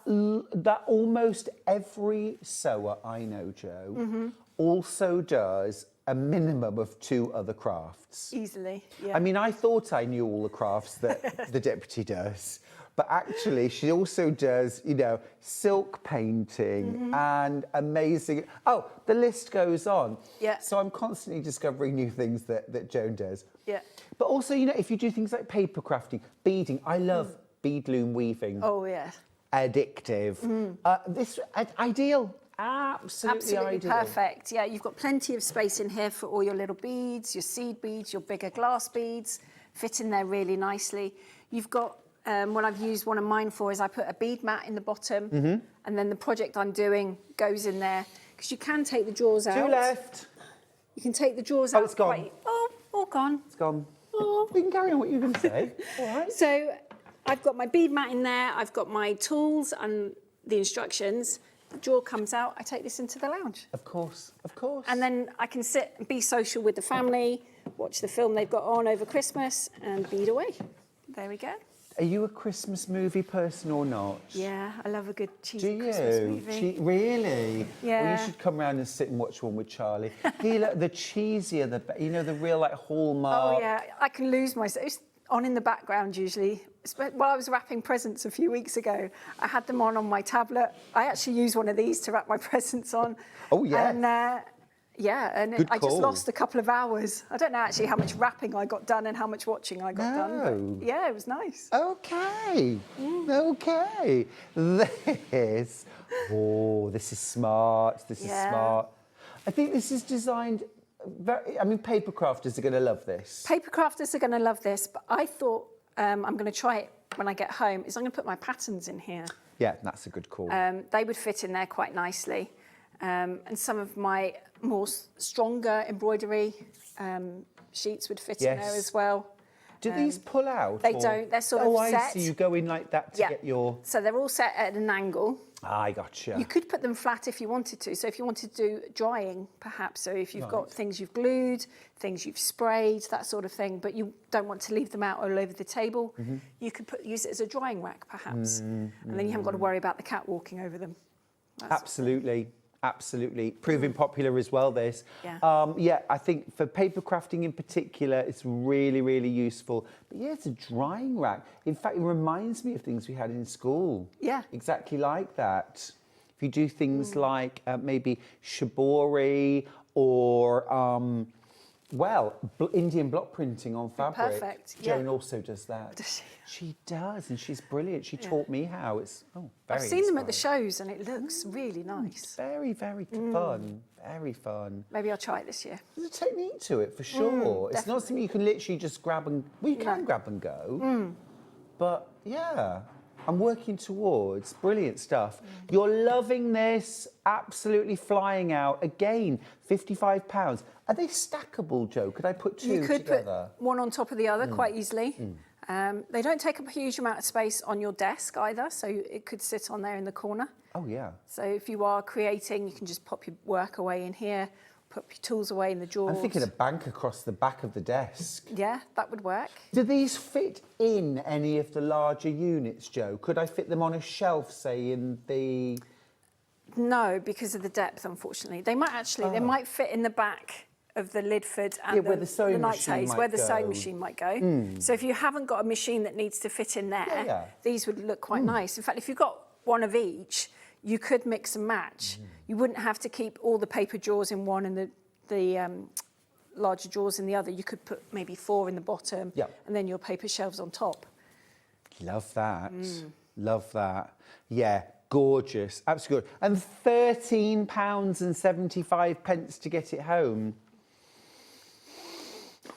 almost every sewer I know, Jo, also does a minimum of 2 other crafts. Easily, yeah. I mean, I thought I knew all the crafts that the deputy does, But actually, she also does, you know, silk painting and amazing. Oh, the list goes on. Yeah. So I'm constantly discovering new things that Joan does. Yeah. But also, you know, if you do things like paper crafting, beading, I love bead loom weaving. Oh, yeah. Addictive. This ideal. Absolutely ideal. Perfect. Yeah, you've got plenty of space in here for all your little beads, your seed beads, your bigger glass beads, fit in there really nicely. You've got, what I've used one of mine for is I put a bead mat in the bottom, and then the project I'm doing goes in there, because you can take the drawers out. Two left. You can take the drawers out. Oh, it's gone. All gone. It's gone. Oh. We can carry on what you're going to say. All right. So I've got my bead mat in there, I've got my tools and the instructions. The drawer comes out, I take this into the lounge. Of course, of course. And then I can sit and be social with the family, watch the film they've got on over Christmas and bead away. There we go. Are you a Christmas movie person or not? Yeah, I love a good cheesy Do you? Christmas movie. Really? Yeah. Well, you should come round and sit and watch one with Charlie. The cheesier, you know, the real like Hallmark. Oh yeah, I can lose myself. It's on in the background usually. While I was wrapping presents a few weeks ago, I had them on my tablet. I actually use one of these to wrap my presents on. Oh yeah. And I just lost a couple of hours. I don't know actually how much wrapping I got done and how much watching I got done. But yeah, it was nice. Okay. Okay. This is smart. This is smart. I think this is designed. Paper crafters are going to love this. Paper crafters are going to love this, but I thought I'm going to try it when I get home. Is I'm going to put my patterns in here. Yeah, that's a good call. They would fit in there quite nicely. And some of my more stronger embroidery sheets would fit in there as well. Do these pull out? They don't. They're sort of set. I see. You go in like that to get your... So they're all set at an angle. I gotcha. You could put them flat if you wanted to. So if you wanted to do drying, perhaps. So if you've got things you've glued, things you've sprayed, that sort of thing, but you don't want to leave them out all over the table, you could use it as a drying rack, perhaps. And then you haven't got to worry about the cat walking over them. Absolutely. Absolutely. Proving popular as well, this. Yeah. I think for paper crafting in particular, it's really, really useful. But yeah, it's a drying rack. In fact, it reminds me of things we had in school. Yeah. Exactly like that. If you do things like maybe shibori or, Indian block printing on fabric. Perfect. Joan also does that. Does she? She does, and she's brilliant. She taught me how. It's very I've seen them at the shows, and it looks really nice. Very, very fun. Very fun. Maybe I'll try it this year. There's a technique to it, for sure. It's not something you can literally just grab and... Well, you can grab and go. But, yeah, I'm working towards brilliant stuff. You're loving this, absolutely flying out. Again, £55. Are they stackable, Jo? Could I put two together? You could put one on top of the other quite easily. They don't take up a huge amount of space on your desk either, so it could sit on there in the corner. Oh, yeah. So if you are creating, you can just pop your work away in here, put your tools away in the drawers. I'm thinking a bank across the back of the desk. Yeah, that would work. Do these fit in any of the larger units, Jo? Could I fit them on a shelf, say, in the... No, because of the depth, unfortunately. They might actually, they might fit in the back of the Lidford and where the sewing night machine tays, might where the go. sewing machine might go. So if you haven't got a machine that needs to fit in there, these would look quite nice. In fact, if you've got one of each, you could mix and match. You wouldn't have to keep all the paper drawers in one and the larger drawers in the other. You could put maybe 4 in the bottom and then your paper shelves on top. Love that. Love that. Yeah, gorgeous. Absolutely good. And £13.75 to get it home.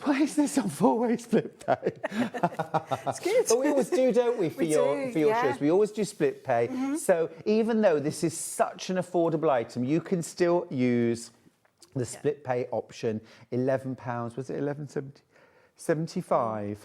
Why is this on 4-way split pay? It's good. But we always do, don't we, for your shows? We always do split pay. So even though this is such an affordable item, you can still use the split pay option. £11, was it 11.75?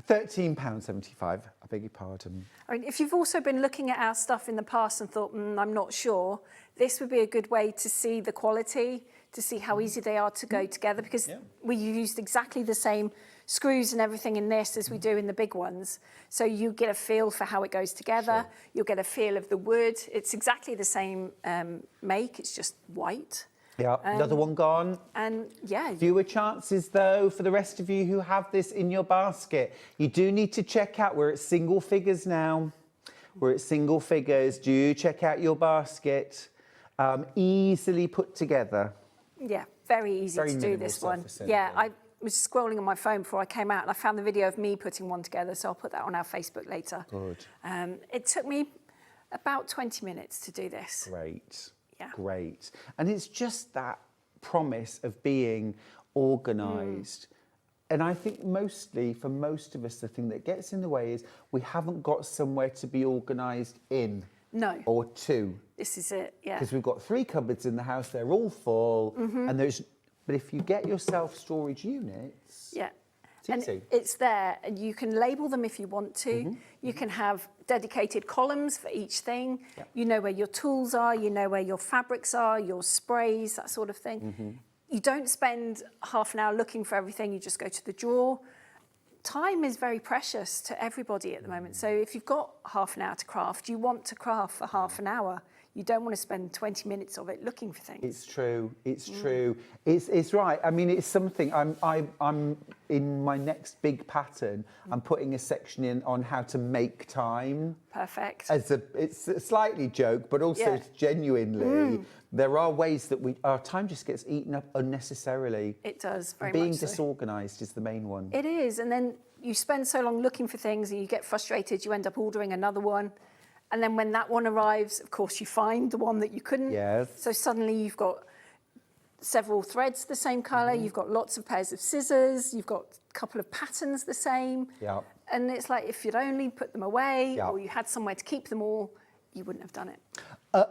£13.75, I beg your pardon. I mean, if you've also been looking at our stuff in the past and thought, I'm not sure, this would be a good way to see the quality, to see how easy they are to go together, because we used exactly the same screws and everything in this as we do in the big ones. So you get a feel for how it goes together. You'll get a feel of the wood. It's exactly the same make, it's just white. Yeah, another one gone. And yeah. Fewer chances, though, for the rest of you who have this in your basket. You do need to check out, we're at single figures now. We're at single figures. Do check out your basket. Easily put together. Yeah, very easy Very to do this one. self-assembly. Yeah, I was scrolling on my phone before I came out and I found the video of me putting one together, so I'll put that on our Facebook later. Good. It took me about 20 minutes to do this. Great. Yeah. Great. And it's just that promise of being organised. And I think mostly, for most of us, the thing that gets in the way is we haven't got somewhere to be organised in. No. Or two. This is it, yeah. Because we've got 3 cupboards in the house, they're all full, and but if you get yourself storage units, Yeah. it's easy. And it's there, and you can label them if you want to. You can have dedicated columns for each thing. Yep. You know where your tools are, you know where your fabrics are, your sprays, that sort of thing. You don't spend half an hour looking for everything, you just go to the drawer. Time is very precious to everybody at the moment. So if you've got half an hour to craft, you want to craft for half an hour. You don't want to spend 20 minutes of it looking for things. It's true. It's true. It's right. I mean, it's something. I'm in my next big pattern. I'm putting a section in on how to make time. Perfect. It's a slightly joke, but also genuinely, there are ways that our time just gets eaten up unnecessarily. It does very Being much so. disorganised is the main one. It is, and then you spend so long looking for things, and you get frustrated. You end up ordering another one. And then when that one arrives, of course, you find the one that you couldn't. Yes. So suddenly you've got several threads the same colour, you've got lots of pairs of scissors, you've got a couple of patterns the same. Yeah. And it's like if you'd only put them away Yeah. or you had somewhere to keep them all, you wouldn't have done it.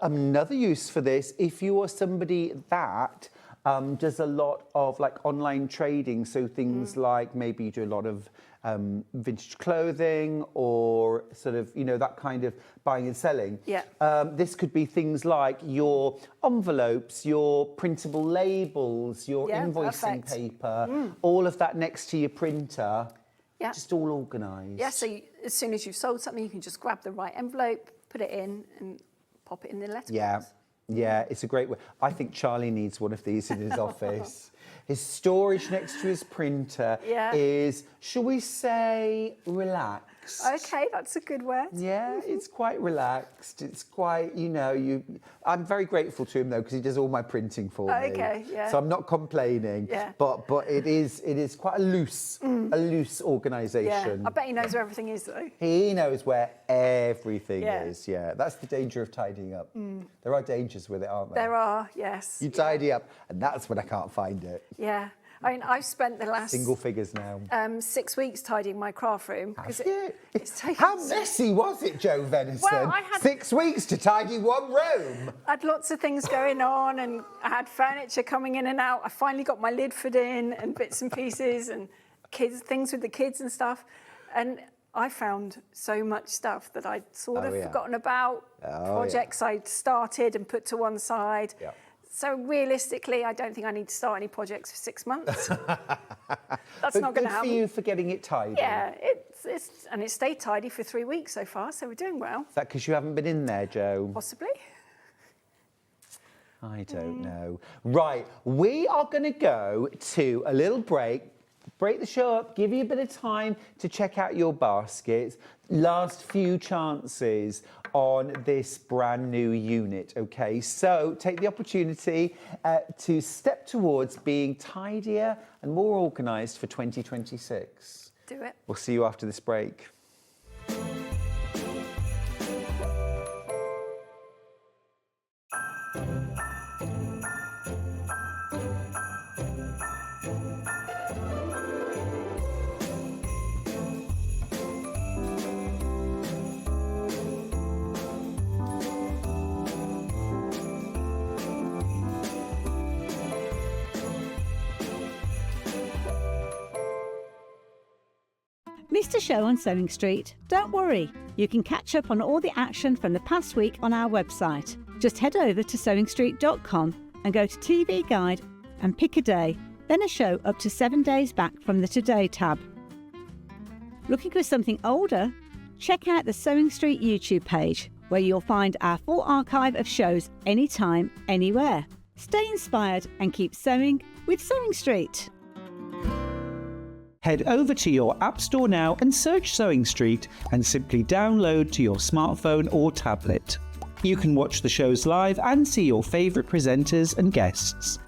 Another use for this, if you are somebody that does a lot of like online trading, so things like maybe you do a lot of vintage clothing or sort of, that kind of buying and selling. Yeah. This could be things like your envelopes, your printable labels, your invoicing perfect. paper, all of that next to your printer. Yeah. Just all organised. Yeah, so as soon as you've sold something, you can just grab the right envelope, put it in and pop it in the letterbox. Yeah. Yeah, it's a great way. I think Charlie needs one of these in his office. His storage next to his printer is, shall we say, relaxed. Okay, that's a good word. Yeah, it's quite relaxed. It's quite, I'm very grateful to him though, because he does all my printing for me. Okay, yeah. So I'm not complaining. Yeah. But it is quite a loose organisation. Yeah, I bet he knows where everything is though. He knows where everything Yeah. is. Yeah, that's the danger of tidying up. There are dangers with it, aren't there? There are, yes. You tidy up, and that's when I can't find it. Yeah. I mean, I've spent the last Single figures now. 6 weeks tidying my craft room. It's taken How messy was it, Joe Venison? Well, I had 6 weeks to tidy one room. I had lots of things going on, and I had furniture coming in and out. I finally got my lid fit in, and bits and pieces, and things with the kids and stuff. And I found so much stuff that I'd sort of forgotten about, projects I'd started and put to one side. Yeah. So realistically, I don't think I need to start any projects for 6 months. That's not going to happen. Good for you for getting it tidy. Yeah, and it stayed tidy for 3 weeks so far, so we're doing well. Is that because you haven't been in there, Joe? Possibly. I don't know. Right, we are going to go to a little break the show up, give you a bit of time to check out your baskets. Last few chances on this brand new unit, okay? So take the opportunity to step towards being tidier and more organised for 2026. Do it. We'll see you after this break. Missed a show on Sewing Street? Don't worry, you can catch up on all the action from the past week on our website. Just head over to SewingStreet.com and go to TV Guide and pick a day, then a show up to 7 days back from the Today tab. Looking for something older? Check out the Sewing Street YouTube page, where you'll find our full archive of shows anytime, anywhere. Stay inspired and keep sewing with SewingStreet. Head over to your App Store now and search SewingStreet and simply download to your smartphone or tablet. You can watch the shows live and see your favourite presenters and guests.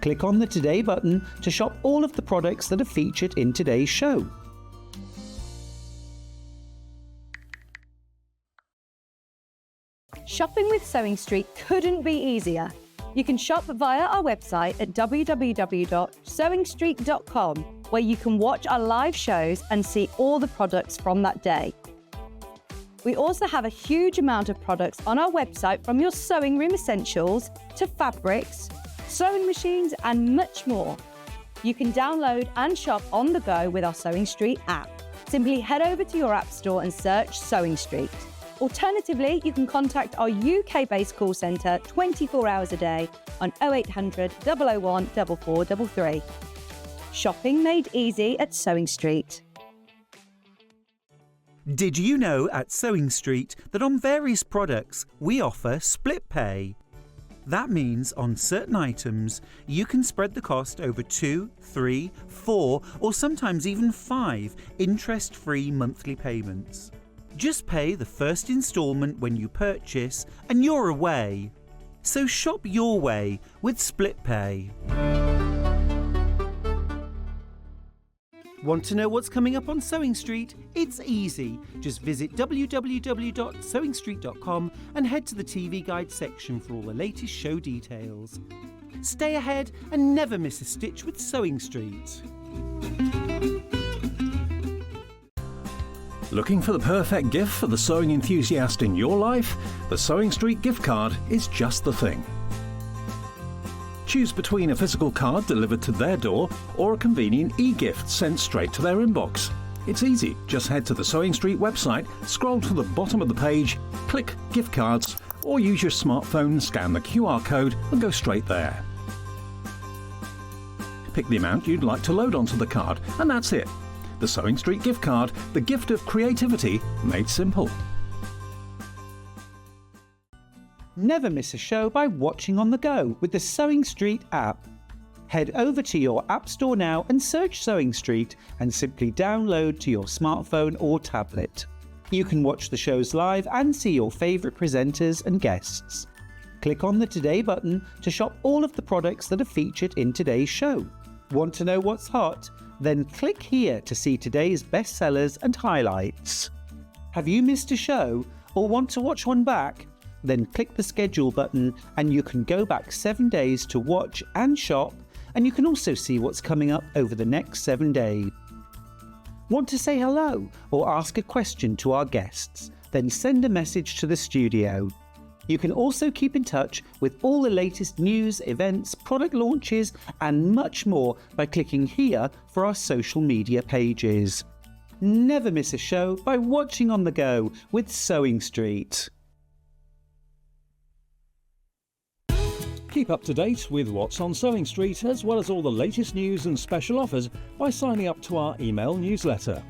Click on the Today button to shop all of the products that are featured in today's show. Shopping with SewingStreet couldn't be easier. You can shop via our website at www.sewingstreet.com, where you can watch our live shows and see all the products from that day. We also have a huge amount of products on our website, from your sewing room essentials to fabrics, sewing machines and much more. You can download and shop on the go with our SewingStreet app. Simply head over to your App Store and search SewingStreet. Alternatively, you can contact our UK-based call centre 24 hours a day on 0800 001 4433. Shopping made easy at SewingStreet. Did you know at SewingStreet that on various products we offer split pay? That means on certain items you can spread the cost over 2, 3, 4 or sometimes even 5 interest-free monthly payments. Just pay the first instalment when you purchase and you're away. So shop your way with split pay. Want to know what's coming up on SewingStreet? It's easy. Just visit www.sewingstreet.com and head to the TV Guide section for all the latest show details. Stay ahead and never miss a stitch with SewingStreet. Looking for the perfect gift for the sewing enthusiast in your life? The SewingStreet gift card is just the thing. Choose between a physical card delivered to their door or a convenient e-gift sent straight to their inbox. It's easy. Just head to the SewingStreet website, scroll to the bottom of the page, click Gift Cards, or use your smartphone, scan the QR code and go straight there. Pick the amount you'd like to load onto the card, and that's it. The SewingStreet gift card, the gift of creativity made simple. Never miss a show by watching on the go with the SewingStreet app. Head over to your App Store now and search SewingStreet and simply download to your smartphone or tablet. You can watch the shows live and see your favourite presenters and guests. Click on the Today button to shop all of the products that are featured in today's show. Want to know what's hot? Then click here to see today's bestsellers and highlights. Have you missed a show or want to watch one back? Then click the schedule button and you can go back 7 days to watch and shop, and you can also see what's coming up over the next 7 days. Want to say hello or ask a question to our guests? Then send a message to the studio. You can also keep in touch with all the latest news, events, product launches and much more by clicking here for our social media pages. Never miss a show by watching on the go with SewingStreet. Keep up to date with what's on SewingStreet, as well as all the latest news and special offers by signing up to our email newsletter.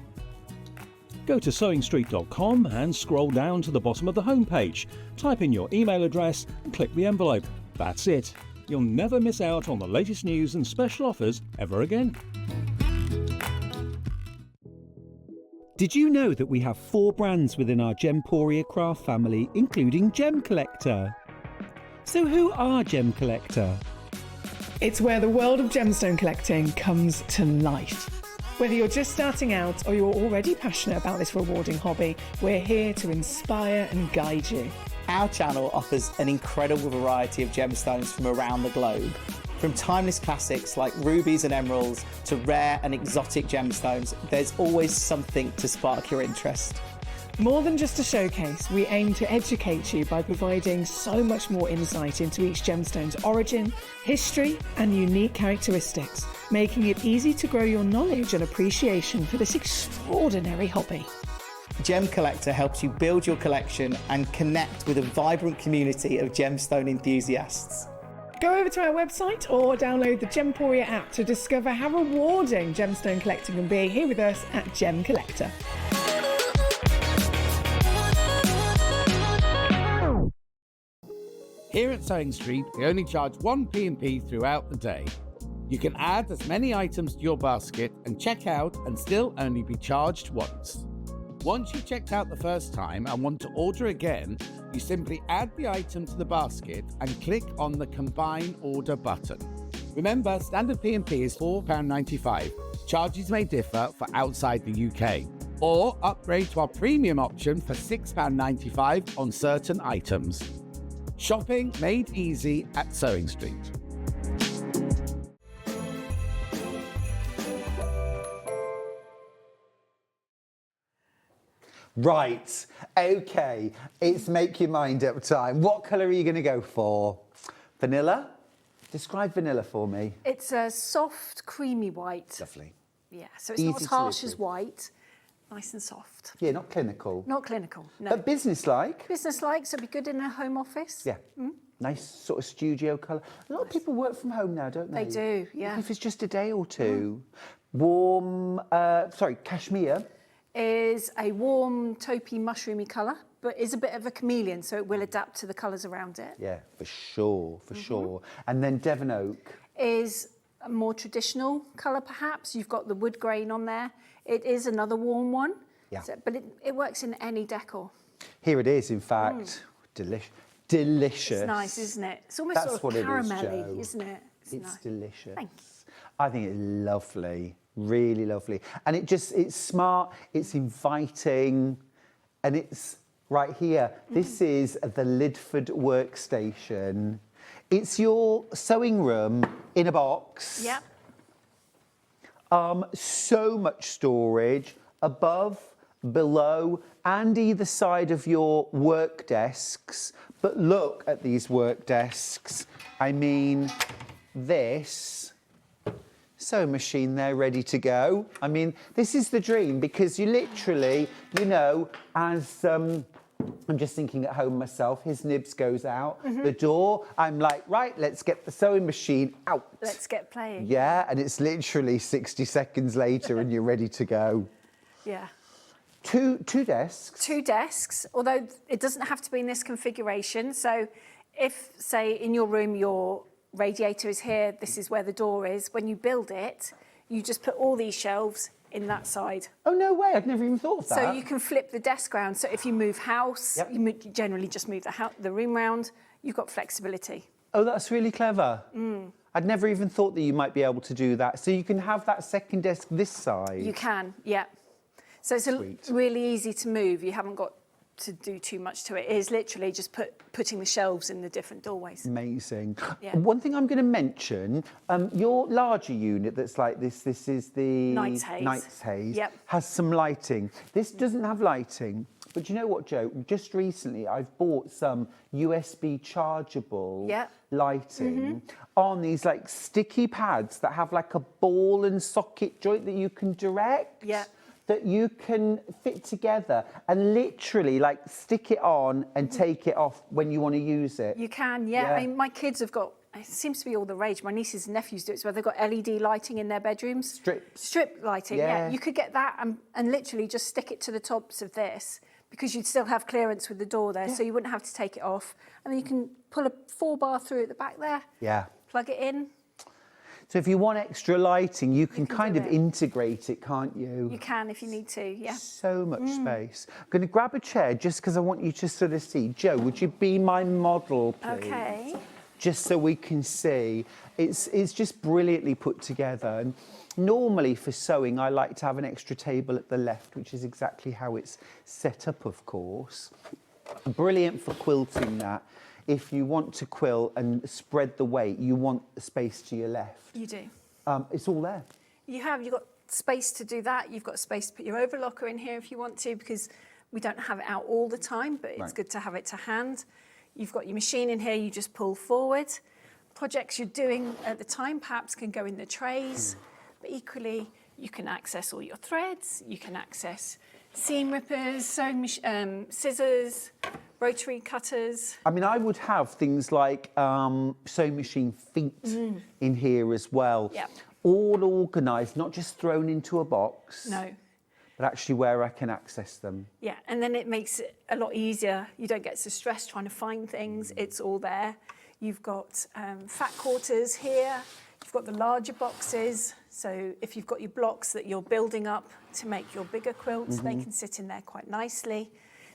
Go to SewingStreet.com and scroll down to the bottom of the homepage. Type in your email address and click the envelope. That's it. You'll never miss out on the latest news and special offers ever again. Did you know that we have 4 brands within our Gemporia craft family, including Gem Collector? So who are Gem Collector? It's where the world of gemstone collecting comes to life. Whether you're just starting out or you're already passionate about this rewarding hobby, we're here to inspire and guide you. Our channel offers an incredible variety of gemstones from around the globe. From timeless classics like rubies and emeralds to rare and exotic gemstones, there's always something to spark your interest. More than just a showcase, we aim to educate you by providing so much more insight into each gemstone's origin, history, and unique characteristics, making it easy to grow your knowledge and appreciation for this extraordinary hobby. Gem Collector helps you build your collection and connect with a vibrant community of gemstone enthusiasts. Go over to our website or download the Gemporia app to discover how rewarding gemstone collecting can be here with us at Gem Collector. Here at Sewing Street, we only charge 1p&p throughout the day. You can add as many items to your basket and check out and still only be charged once. Once you've checked out the first time and want to order again, you simply add the item to the basket and click on the Combine Order button. Remember, standard P&P is £4.95. Charges may differ for outside the UK. Or upgrade to our premium option for £6.95 on certain items. Shopping made easy at Sewing Street. Right, okay, it's make your mind up time. What colour are you going to go for? Vanilla? Describe vanilla for me. It's a soft, creamy white. Lovely. Yeah, so it's Easy not as to harsh live as white, nice and soft. Yeah, not clinical. Not clinical, no. But business-like. Business-like, so it'd be good in a home office. Yeah. Nice sort of studio colour. A lot of people work from home now, don't they? They do, yeah. Even if it's just a day or two. Warm, cashmere. Is a warm, taupey, mushroomy colour, but is a bit of a chameleon, so it will adapt to the colours around it. Yeah, for sure, for sure. And then Devon Oak. Is a more traditional colour, perhaps. You've got the wood grain on there. It is another warm one, Yeah. but it works in any decor. Here it is, in fact. Delicious. It's nice, isn't it? It's almost That's sort what of it is, caramelly, Jo. isn't it? It's nice. delicious. Thank you. I think it's lovely, really lovely. And it's smart, it's inviting, and it's right here. This is the Lidford workstation. It's your sewing room in a box. Yep. So much storage above, below, and either side of your work desks. But look at these work desks. I mean, this sewing machine there ready to go. I mean, this is the dream because you literally, you know, as I'm just thinking at home myself, his nibs goes out the door. I'm like, right, let's get the sewing machine out. Let's get playing. Yeah, and it's literally 60 seconds later and you're ready to go. Yeah. Two desks. Two desks, although it doesn't have to be in this configuration. So if, say, in your room, your radiator is here, this is where the door is. When you build it, you just put all these shelves in that side. Oh, no way, I'd never even thought of that. So you can flip the desk round. So if you move house, you generally just move the room round, you've got flexibility. Oh, that's really clever. I'd never even thought that you might be able to do that. So you can have that second desk this side. You can, yeah. So it's really easy to move. You haven't got to do too much to it. It is literally just putting the shelves in the different doorways. Amazing. Yeah. One thing I'm going to mention, your larger unit that's like this is the Knight's Haze. Yep. Has some lighting. This doesn't have lighting, but you know what, Jo? Just recently I've bought some USB chargeable lighting on these like sticky pads that have like a ball and socket joint that you can direct. Yeah. That you can fit together and literally like stick it on and take it off when you want to use it. You can, yeah. I mean, my kids have got, it seems to be all the rage. My nieces and nephews do it, so they've got LED lighting in their bedrooms. Strip lighting, yeah. You could get that and literally just stick it to the tops of this because you'd still have clearance with the door there, so you wouldn't have to take it off. And then you can pull a 4-bar through at the back there. Yeah. Plug it in. So if you want extra lighting, you can kind of integrate it, can't you? You can if you need to, yeah. So much space. I'm going to grab a chair just because I want you to sort of see. Jo, would you be my model, please? Okay. Just so we can see. It's just brilliantly put together. And normally for sewing, I like to have an extra table at the left, which is exactly how it's set up, of course. Brilliant for quilting that. If you want to quilt and spread the weight, you want space to your left. You do. It's all there. You've got space to do that. You've got space to put your overlocker in here if you want to, because we don't have it out all the time, but it's good to have it to hand. You've got your machine in here, you just pull forward. Projects you're doing at the time perhaps can go in the trays, but equally you can access all your threads, you can access seam rippers, sewing scissors, rotary cutters. I mean, I would have things like sewing machine feet in here as well. Yeah. All organised, not just thrown into a box. No. but actually where I can access them. Yeah, and then it makes it a lot easier. You don't get so stressed trying to find things. It's all there. You've got fat quarters here. You've got the larger boxes. So if you've got your blocks that you're building up to make your bigger quilts, they can sit in there quite nicely.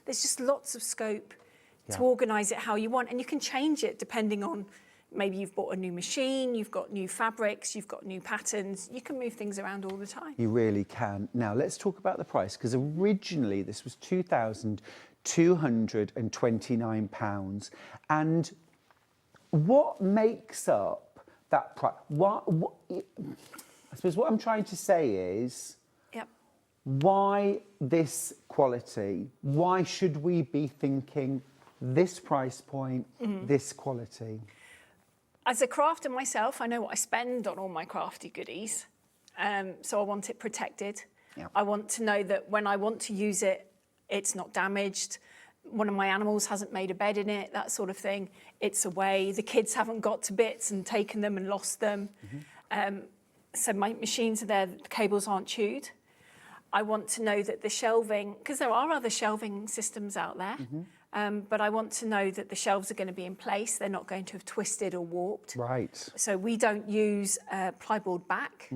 There's just lots of scope to organise it how you want. And you can change it depending on, maybe you've bought a new machine, you've got new fabrics, you've got new patterns. You can move things around all the time. You really can. Now, let's talk about the price, because originally this was £2,229. And what makes up that price? I suppose what I'm trying to say is, why this quality? Why should we be thinking this price point, this quality? As a crafter myself, I know what I spend on all my crafty goodies. So I want it protected. I want to know that when I want to use it, it's not damaged. One of my animals hasn't made a bed in it, that sort of thing. It's away. The kids haven't got to bits and taken them and lost them. So my machines are there, the cables aren't chewed. I want to know that the shelving, because there are other shelving systems out there, but I want to know that the shelves are going to be in place. They're not going to have twisted or warped. Right. So we don't use plyboard back.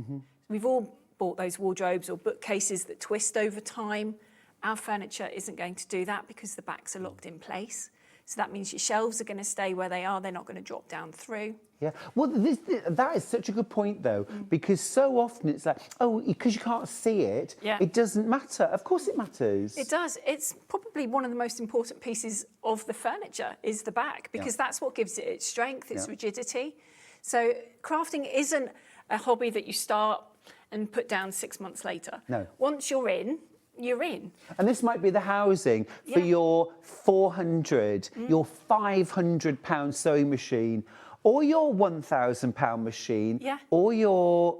We've all bought those wardrobes or bookcases that twist over time. Our furniture isn't going to do that because the backs are locked in place. So that means your shelves are going to stay where they are. They're not going to drop down through. Yeah, well, that is such a good point, though, because so often it's like, oh, because you can't see it, it doesn't matter. Of course it matters. It does. It's probably one of the most important pieces of the furniture is the back, because that's what gives it its strength, its rigidity. So crafting isn't a hobby that you start and put down 6 months later. No. Once you're in, you're in. And this might be the housing for your 400, your £500 sewing machine, or your £1,000 machine, or your,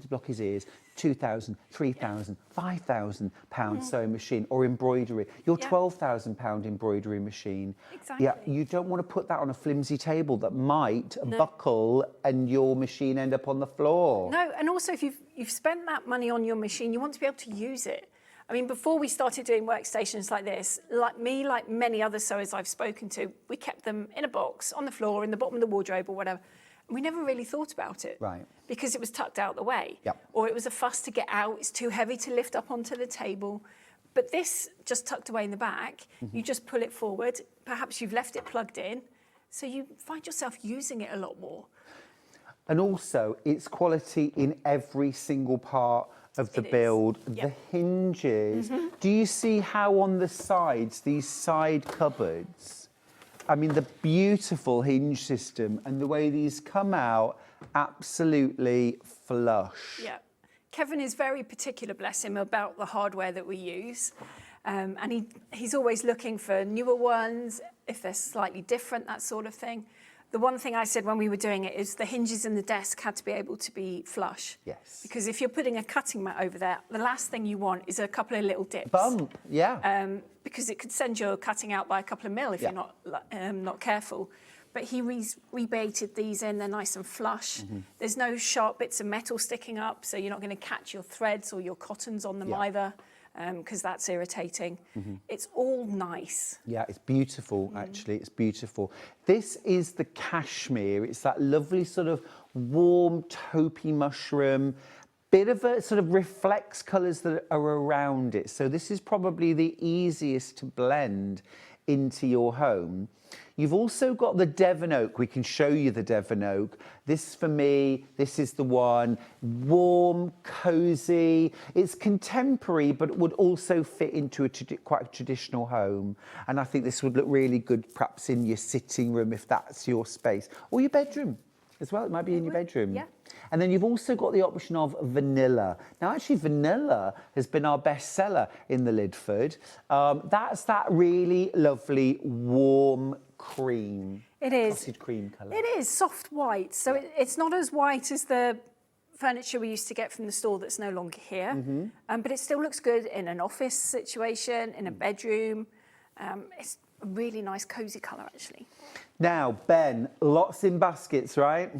to block his ears, £2,000, £3,000, £5,000 sewing machine, or embroidery, your £12,000 embroidery machine. Exactly. Yeah, you don't want to put that on a flimsy table that might buckle and your machine end up on the floor. No, and also if you've spent that money on your machine, you want to be able to use it. I mean, before we started doing workstations like this, like me, like many other sewers I've spoken to, we kept them in a box, on the floor, in the bottom of the wardrobe or whatever. We never really thought about it. Right. Because it was tucked out the way. Or it was a fuss to get out, it's too heavy to lift up onto the table. But this, just tucked away in the back, you just pull it forward. Perhaps you've left it plugged in, so you find yourself using it a lot more. And also, it's quality in every single part of the build. The hinges. Do you see how on the sides, these side cupboards, I mean, the beautiful hinge system and the way these come out, absolutely flush. Yeah. Kevin is very particular, bless him, about the hardware that we use. And he's always looking for newer ones, if they're slightly different, that sort of thing. The one thing I said when we were doing it is the hinges in the desk had to be able to be flush. Yes. Because if you're putting a cutting mat over there, the last thing you want is a couple of little dips. Bump, yeah. Because it could send your cutting out by a couple of mil if you're not careful. But he rebaited these in, they're nice and flush. There's no sharp bits of metal sticking up, so you're not going to catch your threads or your cottons on them either, because that's irritating. It's all nice. Yeah, it's beautiful, actually. It's beautiful. This is the cashmere. It's that lovely sort of warm taupey mushroom, bit of a sort of reflects colours that are around it. So this is probably the easiest to blend into your home. You've also got the Devon oak. We can show you the Devon oak. This, for me, this is the one. Warm, cosy. It's contemporary, but it would also fit into quite a traditional home. And I think this would look really good, perhaps in your sitting room, if that's your space, or your bedroom as well. It might be in your bedroom. Yeah. And then you've also got the option of vanilla. Now, actually, vanilla has been our best seller in the Lidford. That's that really lovely warm cream. It is. Sausage cream colour. It is soft white. So it's not as white as the furniture we used to get from the store that's no longer here. But it still looks good in an office situation, in a bedroom. It's a really nice, cosy colour, actually. Now, Ben, lots in baskets, right?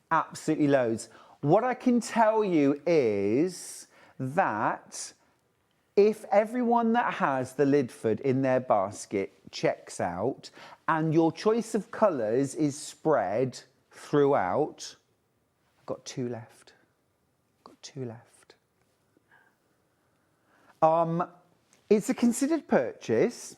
Absolutely loads. What I can tell you is that if everyone that has the Lidford in their basket checks out and your choice of colours is spread throughout, I've got 2 left. Got 2 left. It's a considered purchase.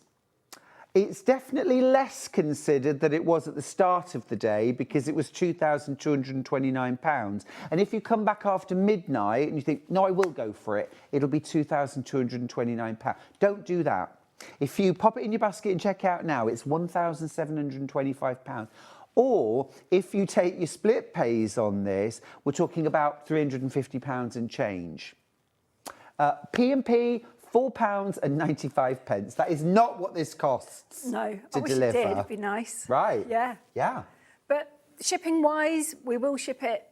It's definitely less considered than it was at the start of the day because it was £2,229. And if you come back after midnight and you think, no, I will go for it, it'll be £2,229. Don't do that. If you pop it in your basket and check out now, it's £1,725. Or if you take your split pays on this, we're talking about £350 and change. P&P, £4.95. That is not what this costs. No, to I wish deliver. it did. It'd be nice. Right. Yeah. Yeah. But shipping wise, we will ship it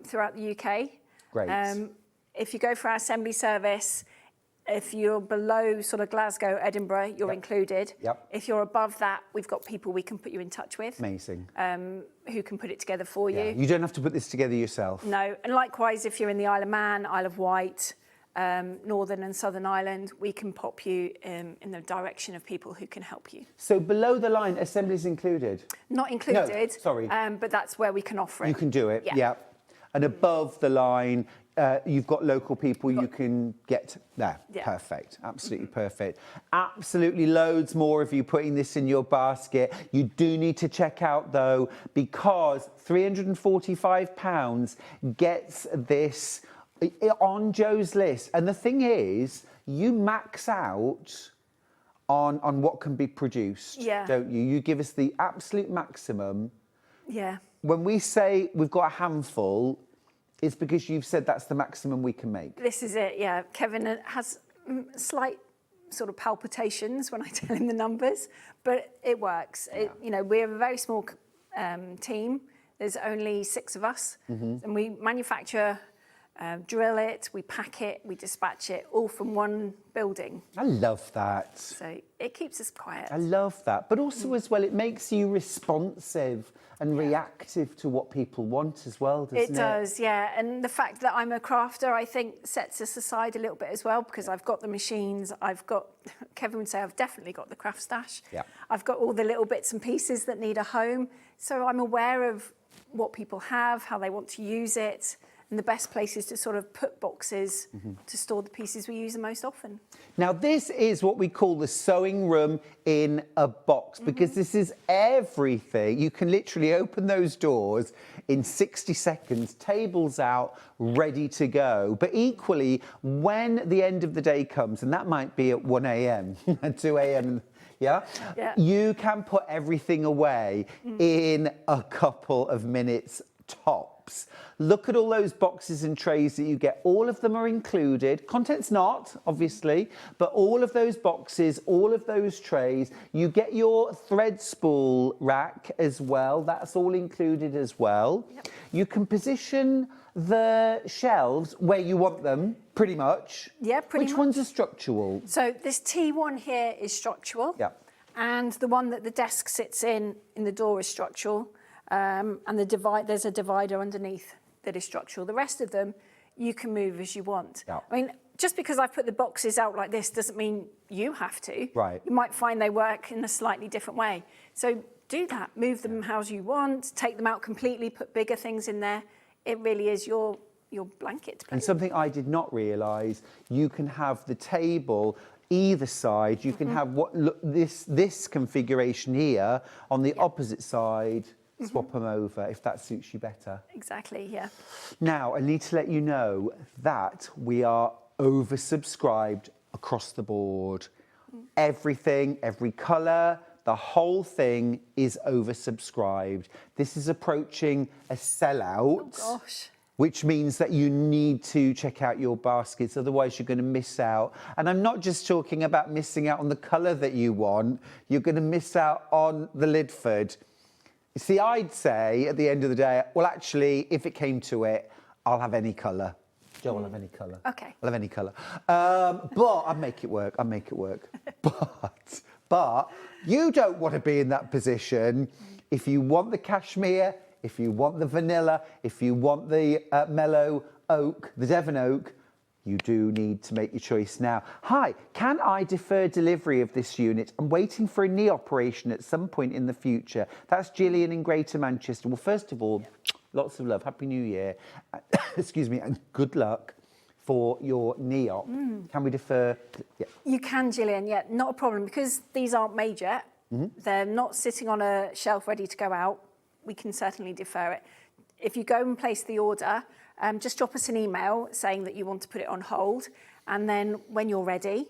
throughout the UK. Great. If you go for our assembly service, if you're below sort of Glasgow, Edinburgh, you're included. Yep. If you're above that, we've got people we can put you in touch with. Amazing. Who can put it together for you. You don't have to put this together yourself. No, and likewise, if you're in the Isle of Man, Isle of Wight, Northern and Southern Ireland, we can pop you in the direction of people who can help you. So below the line, assemblies included? Not included. No, sorry. But that's where we can offer it. You can do it, Yeah. yeah. And above the line, you've got local people you can get there. Yeah. Perfect, absolutely perfect. Absolutely loads more of you putting this in your basket. You do need to check out though, because £345 gets this on Joe's list. And the thing is, you max out on what can be produced, don't you? You give us the absolute maximum. Yeah. When we say we've got a handful, it's because you've said that's the maximum we can make. This is it, yeah. Kevin has slight sort of palpitations when I tell him the numbers, but it works. Yeah. You know, we're a very small team. There's only 6 of us, and we manufacture, drill it, we pack it, we dispatch it, all from one building. I love that. So it keeps us quiet. I love that. But also as well, it makes you responsive and reactive to what people want as well, doesn't it? It does, yeah. And the fact that I'm a crafter, I think, sets us aside a little bit as well, because I've got the machines, I've got, Kevin would say, I've definitely got the craft stash. Yeah. I've got all the little bits and pieces that need a home. So I'm aware of what people have, how they want to use it, and the best places to sort of put boxes to store the pieces we use the most often. Now, this is what we call the sewing room in a box, because this is everything. You can literally open those doors in 60 seconds, tables out, ready to go. But equally, when the end of the day comes, and that might be at 1 a.m. and 2 a.m., yeah? You can put everything away in a couple of minutes tops. Look at all those boxes and trays that you get. All of them are included. Content's not, obviously, but all of those boxes, all of those trays, you get your thread spool rack as well. That's all included as well. Yep. You can position the shelves where you want them, pretty much. Yeah, pretty much. Which ones are structural? So this T1 here is structural. Yeah. And the one that the desk sits in the door is structural. And there's a divider underneath that is structural. The rest of them, you can move as you want. Yeah. I mean, just because I put the boxes out like this doesn't mean you have to. Right. You might find they work in a slightly different way. So do that. Move them how you want. Take them out completely. Put bigger things in there. It really is your blanket to play And with. something I did not realise, you can have the table either side. You can have this configuration here on the opposite side. Swap them over if that suits you better. Exactly, yeah. Now, I need to let you know that we are oversubscribed across the board. Everything, every colour, the whole thing is oversubscribed. This is approaching a sellout. Oh, gosh. Which means that you need to check out your baskets, otherwise you're going to miss out. And I'm not just talking about missing out on the colour that you want, you're going to miss out on the Lidford. You see, I'd say at the end of the day, well, actually, if it came to it, I'll have any colour. Joe, I'll have any colour. Okay. I'll have any colour. But I'll make it work. I'll make it work. But you don't want to be in that position. If you want the cashmere, if you want the vanilla, if you want the mellow oak, the Devon oak, you do need to make your choice now. Hi, can I defer delivery of this unit? I'm waiting for a knee operation at some point in the future. That's Gillian in Greater Manchester. Well, first of all, lots of love. Happy New Year. Excuse me, and good luck for your knee op. Can we defer? Yeah. You can, Gillian, yeah, not a problem, because these aren't made yet. They're not sitting on a shelf ready to go out. We can certainly defer it. If you go and place the order, just drop us an email saying that you want to put it on hold, and then when you're ready,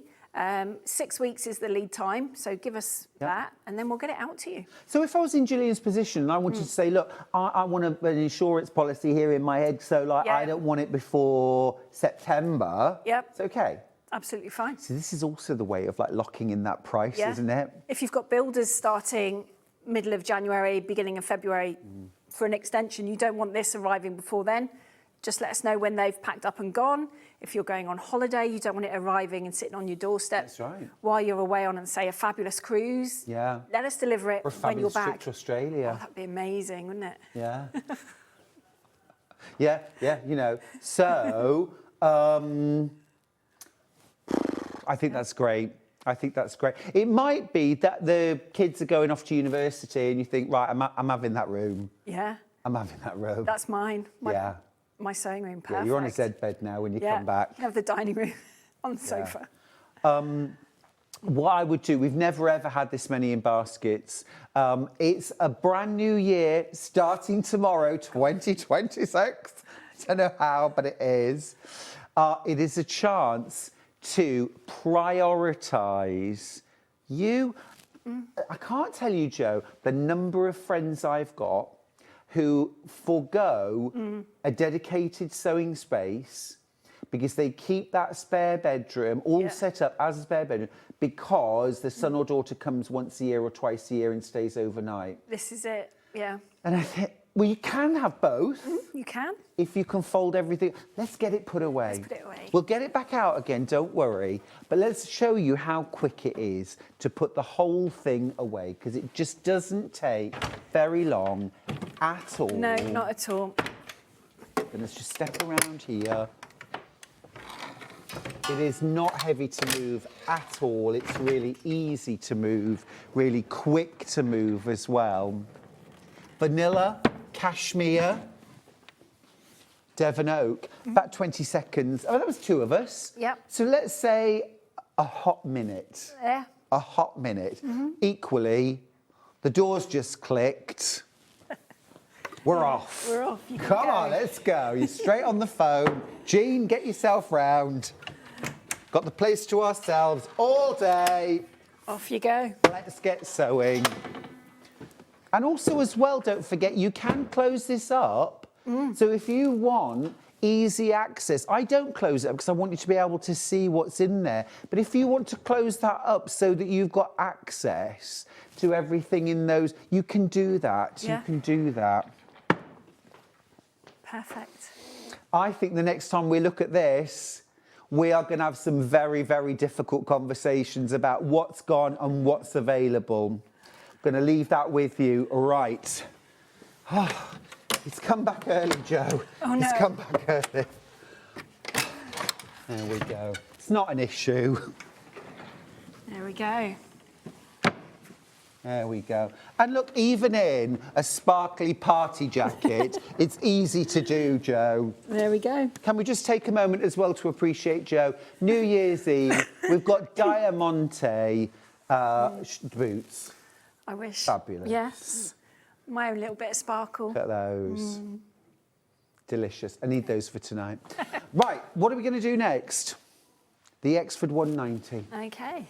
6 weeks is the lead time, so give us that, and then we'll get it out to you. So if I was in Gillian's position and I wanted to say, look, I want an insurance policy here in my head, so like I don't want it before September. Yep. It's okay. Absolutely fine. So this is also the way of like locking in that price, isn't it? If you've got builders starting middle of January, beginning of February for an extension, you don't want this arriving before then. Just let us know when they've packed up and gone. If you're going on holiday, you don't want it arriving and sitting on your doorstep while you're away on, say, a fabulous cruise. Yeah. Let us deliver it Or a when you're fabulous trip back. to Australia. Oh, that'd be amazing, wouldn't it? Yeah. yeah, you know. So, I think that's great. I think that's great. It might be that the kids are going off to university and you think, right, I'm having that room. Yeah. I'm having that room. That's mine. My sewing room, perfect. Yeah, you're on a Z bed now when you come back. You have the dining room on the sofa. What I would do, we've never ever had this many in baskets. It's a brand new year starting tomorrow, 2026. I don't know how, but it is. It is a chance to prioritise you. I can't tell you, Jo, the number of friends I've got who forgo a dedicated sewing space because they keep that spare bedroom all set up as a spare bedroom because the son or daughter comes once a year or twice a year and stays overnight. This is it, yeah. And I think, well, you can have both. You can. If you can fold everything. Let's get it put away. Let's put it away. We'll get it back out again, don't worry. But let's show you how quick it is to put the whole thing away, because it just doesn't take very long at all. No, not at all. And let's just step around here. It is not heavy to move at all. It's really easy to move, really quick to move as well. Vanilla, cashmere, Devon oak, about 20 seconds. Oh, that was 2 of us. Yep. So let's say a hot minute. Yeah. A hot minute. Equally, the door's just clicked. We're off. We're off. You can Come go. on, let's go. You're straight on the phone. Jean, get yourself round. Got the place to ourselves all day. Off you go. Let's get sewing. And also as well, don't forget, you can close this up. So if you want easy access, I don't close it up because I want you to be able to see what's in there. But if you want to close that up so that you've got access to everything in those, you can do that. Yeah. You can do that. Perfect. I think the next time we look at this, we are going to have some very, very difficult conversations about what's gone and what's available. I'm going to leave that with you. Right. Oh, it's come back early, Jo. Oh, no. It's come back early. There we go. It's not an issue. There we go. There we go. And look, even in a sparkly party jacket, it's easy to do, Jo. There we go. Can we just take a moment as well to appreciate, Jo? New Year's Eve, we've got Diamante boots. I wish. Fabulous. Yes. My own little bit of sparkle. Look at those. Delicious. I need those for tonight. Right, what are we going to do next? The Exford 190. Okay.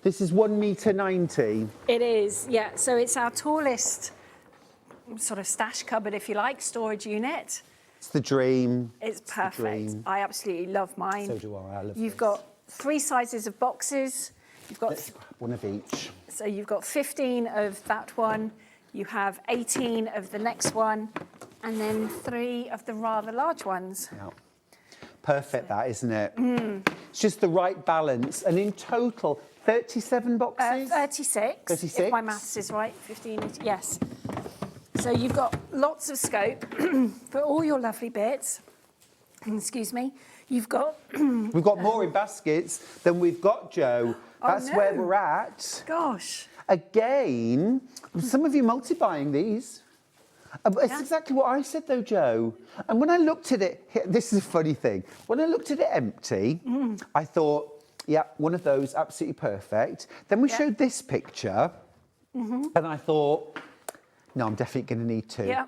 This is 1.90 meters. It is, yeah. So it's our tallest sort of stash cupboard, if you like, storage unit. It's the dream. It's perfect. I absolutely love mine. So do I. I love You've this. got 3 sizes of boxes. You've got Let's grab one of each. So you've got 15 of that one. You have 18 of the next one, and then 3 of the rather large ones. Yeah. Perfect, that, isn't it? It's just the right balance. And in total, 37 boxes? 36, 36? if my maths is right. 15, 18, yes. So you've got lots of scope for all your lovely bits. Excuse me. You've got... We've got more in baskets than we've got, Joe. That's where we're at. Gosh. Again, some of you multi-buying these. It's exactly what I said, though, Joe. And when I looked at it, this is a funny thing. When I looked at it empty, I thought, yeah, one of those, absolutely perfect. Then we showed this picture, and I thought, no, I'm definitely going to need two. Yeah.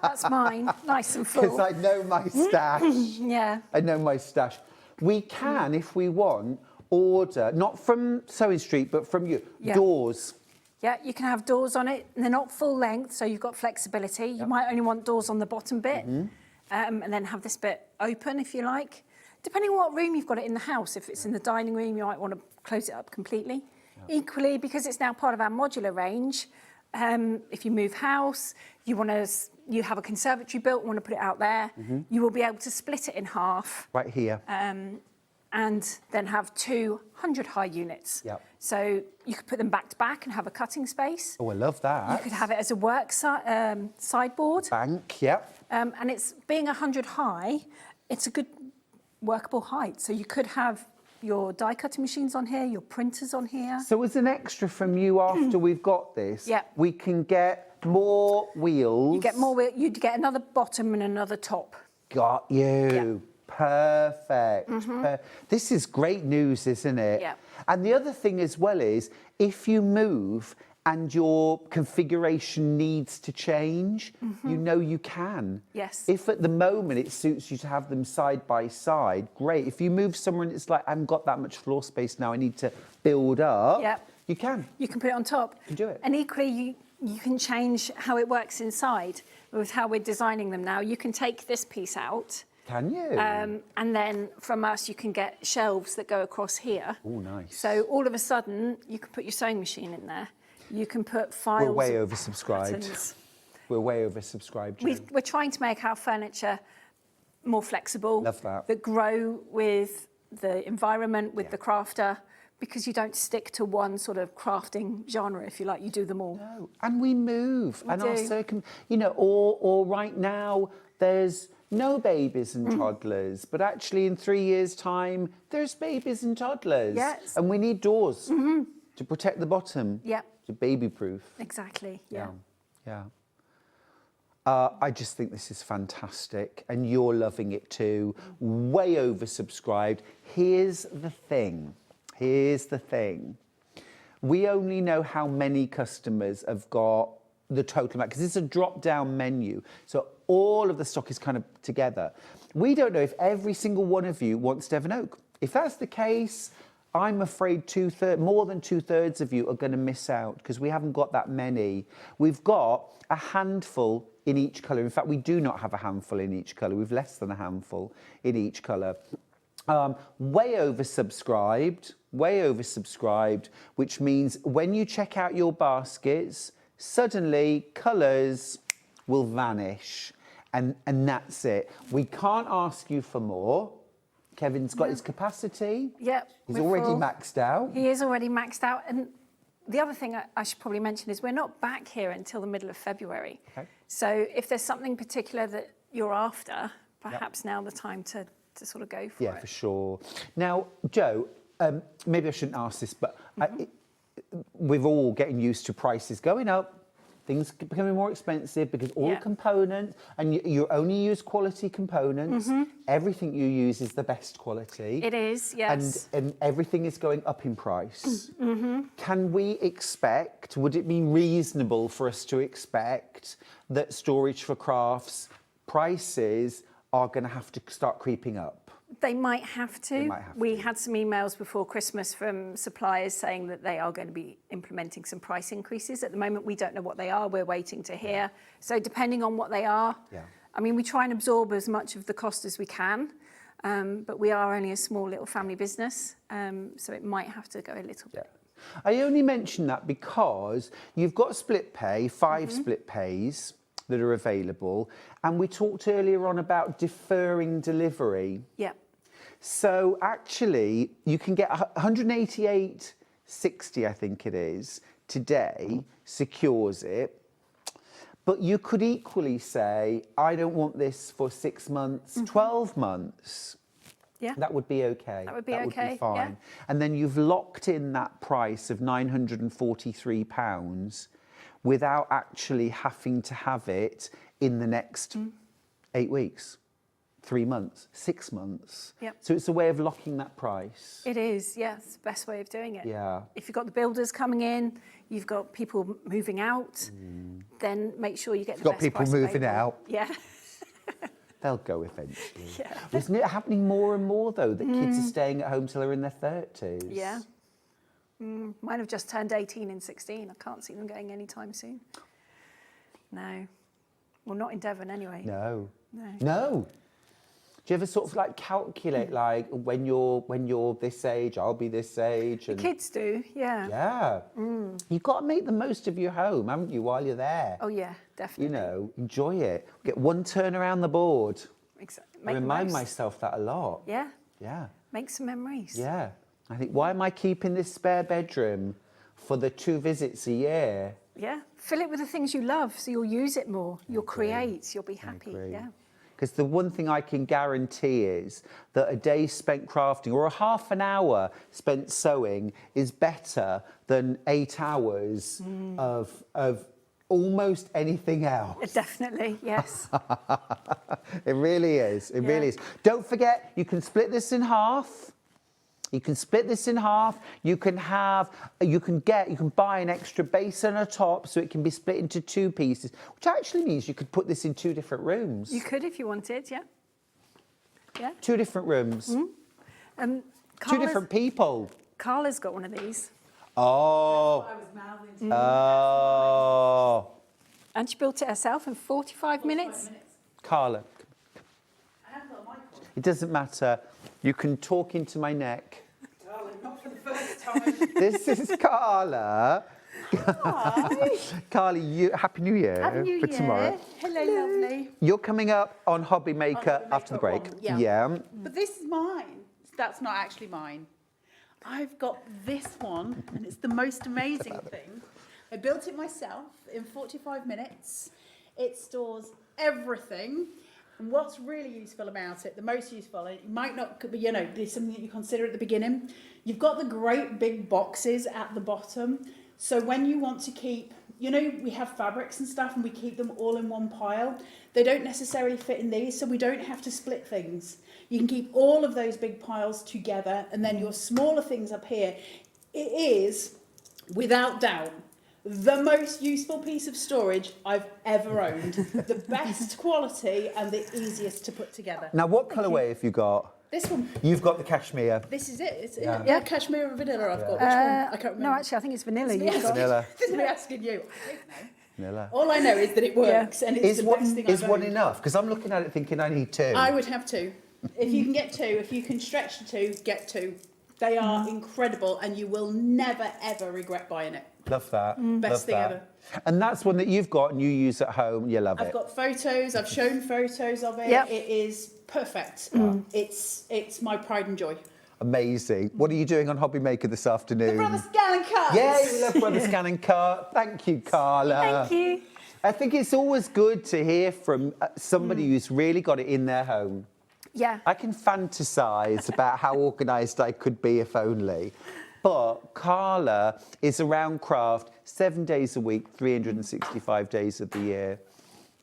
That's mine, nice and full. Because I know my stash. Yeah. I know my stash. We can, if we want, order, not from SewingStreet, but from you, doors. Yeah, you can have doors on it. They're not full length, so you've got flexibility. You might only want doors on the bottom bit, and then have this bit open, if you like. Depending on what room you've got it in the house. If it's in the dining room, you might want to close it up completely. Equally, because it's now part of our modular range, if you move house, you have a conservatory built, want to put it out there, you will be able to split it in half. Right here. And then have 200 high units. Yep. So you could put them back to back and have a cutting space. Oh, I love that. You could have it as a work sideboard. Bank, yep. And it's being 100 high, it's a good workable height. So you could have your die cutting machines on here, your printers on here. So as an extra from you after we've got this, we can get more wheels. You get more wheels, you'd get another bottom and another top. Got you. Perfect. This is great news, isn't it? Yeah. And the other thing as well is, if you move and your configuration needs to change, you know you can. Yes. If at the moment it suits you to have them side by side, great. If you move somewhere and it's like, I haven't got that much floor space now, I need to build up, you can. You can put it on top. You can do it. And equally, you can change how it works inside with how we're designing them now. You can take this piece out. Can you? And then from us, you can get shelves that go across here. Oh, nice. So all of a sudden, you can put your sewing machine in there. You can put files. We're way oversubscribed. Patterns. We're way oversubscribed, Jo. We're trying to make our furniture more flexible. Love that. That grow with the environment, with the crafter, because you don't stick to one sort of crafting genre, if you like. You do them all. No, and we move. We and do. our you know, or right now, there's no babies and toddlers, but actually in 3 years' time, there's babies and toddlers. Yes. And we need doors to protect the bottom. Yeah. To baby-proof. Exactly, yeah. I just think this is fantastic, and you're loving it too. Way oversubscribed. Here's the thing. We only know how many customers have got the total amount, because it's a drop-down menu. So all of the stock is kind of together. We don't know if every single one of you wants Devon Oak. If that's the case, I'm afraid more than two-thirds of you are going to miss out, because we haven't got that many. We've got a handful in each colour. In fact, we do not have a handful in each colour. We've less than a handful in each colour. Way oversubscribed, which means when you check out your baskets, suddenly colours will vanish, and that's it. We can't ask you for more. Kevin's got his capacity. Yep. He's already maxed out. He is already maxed out. And the other thing I should probably mention is we're not back here until the middle of February. Okay. So if there's something particular that you're after, perhaps now the time to sort of go for it. Yeah, for sure. Now, Jo, maybe I shouldn't ask this, but we're all getting used to prices going up, things becoming more expensive because all components, and you only use quality components. Everything you use is the best quality. It is, yes. And everything is going up in price. Can we expect, would it be reasonable for us to expect that Storage for Crafts prices are going to have to start creeping up? They might have to. We had some emails before Christmas from suppliers saying that they are going to be implementing some price increases. At the moment, we don't know what they are. We're waiting to hear. So depending on what they are, I mean, we try and absorb as much of the cost as we can, but we are only a small little family business, so it might have to go a little bit. I only mention that because you've got split pay, 5 split pays that are available, and we talked earlier on about deferring delivery. Yeah. So actually, you can get 188.60, I think it is, today, secures it. But you could equally say, I don't want this for 6 months, 12 months. Yeah. That would be okay. That would be That okay, would be fine. yeah. And then you've locked in that price of £943 without actually having to have it in the next 8 weeks, 3 months, 6 months. Yep. So it's a way of locking that price. It is, yes, the best way of doing it. Yeah. If you've got the builders coming in, you've got people moving out, then make sure you get You've the got best people price moving available. out. Yeah. They'll go eventually. Yeah. Isn't it happening more and more, though, that kids are staying at home till they're in their 30s? Yeah. Mine have just turned 18 and 16. I can't see them going anytime soon. No. Well, not in Devon anyway. No. No. No. Do you ever sort of like calculate like when you're this age, I'll be this age? And... The kids do, yeah. Yeah. You've got to make the most of your home, haven't you, while you're there? Oh, yeah, definitely. You know, enjoy it. Get one turn around the board. Exactly. I remind myself that a lot. Yeah. Yeah. Make some memories. Yeah. I think, why am I keeping this spare bedroom for the 2 visits a year? Yeah. Fill it with the things you love so you'll use it more. You'll create. You'll be happy. Yeah. Because the one thing I can guarantee is that a day spent crafting or a half an hour spent sewing is better than 8 hours of almost anything else. Definitely, yes. It really is. It really is. Don't forget, you can split this in half. You can split this in half. You can buy an extra base and a top so it can be split into 2 pieces, which actually means you could put this in 2 different rooms. You could if you wanted, yeah. Yeah. 2 different rooms. 2 different people. Carla's got one of these. Oh. Oh. And she built it herself in 45 minutes. Carla. It doesn't matter. You can talk into my neck. Darling, not for the first time. This is Carla. Hi. Carly, Happy New Year Happy New for Year. tomorrow. Hello, lovely. You're coming up on Hobby Maker after the break. Yeah. But this is mine. That's not actually mine. I've got this one, and it's the most amazing thing. I built it myself in 45 minutes. It stores everything. And what's really useful about it, the most useful, and it might not be, there's something that you consider at the beginning. You've got the great big boxes at the bottom. So when you want to keep, we have fabrics and stuff and we keep them all in one pile. They don't necessarily fit in these, so we don't have to split things. You can keep all of those big piles together and then your smaller things up here. It is, without doubt, the most useful piece of storage I've ever owned. The best quality and the easiest to put together. Now, what colourway have you got? This one. You've got the cashmere. This is it. It's cashmere and vanilla I've got. Which one? I can't remember. No, actually, I think it's vanilla. Vanilla. This is me asking you. Vanilla. All I know is that it works and it's the best thing I've Is one owned. enough? Because I'm looking at it thinking I need 2. I would have 2. If you can get 2, if you can stretch to 2, get 2. They are incredible and you will never, ever regret buying it. Love that. Best thing ever. And that's one that you've got and you use at home. You love it. I've got photos. I've shown photos of it. Yep. It is perfect. It's my pride and joy. Amazing. What are you doing on Hobby Maker this afternoon? Brother Scan and Cut. Yay, we love Brother Scan and Cut. Thank you, Carla. Thank you. I think it's always good to hear from somebody who's really got it in their home. Yeah. I can fantasize about how organised I could be if only. But Carla is around craft 7 days a week, 365 days of the year.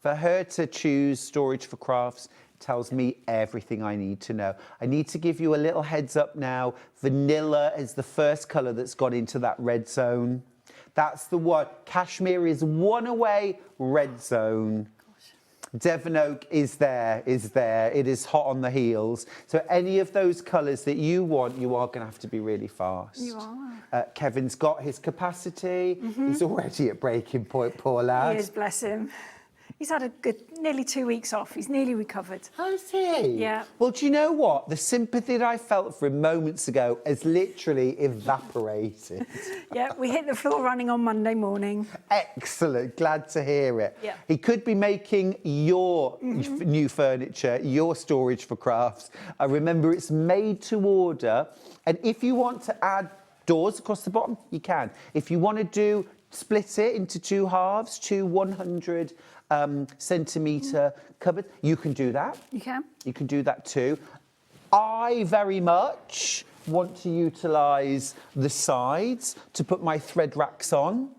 For her to choose storage for crafts tells me everything I need to know. I need to give you a little heads up now. Vanilla is the first colour that's gone into that red zone. That's the one. Cashmere is one away, red zone. Devon Oak is there. It is hot on the heels. So any of those colours that you want, you are going to have to be really fast. You are. Kevin's got his capacity. He's already at breaking point, poor lad. He is, bless him. He's had a good nearly 2 weeks off. He's nearly recovered. Has he? Yeah. Well, do you know what? The sympathy that I felt for him moments ago has literally evaporated. Yeah, we hit the floor running on Monday morning. Excellent. Glad to hear it. Yeah. He could be making your new furniture, your storage for crafts. I remember it's made to order. And if you want to add doors across the bottom, you can. If you want to split it into 2 halves, 2 100 centimetre cupboards, you can do that. You can. You can do that too. I very much want to utilise the sides to put my thread racks on,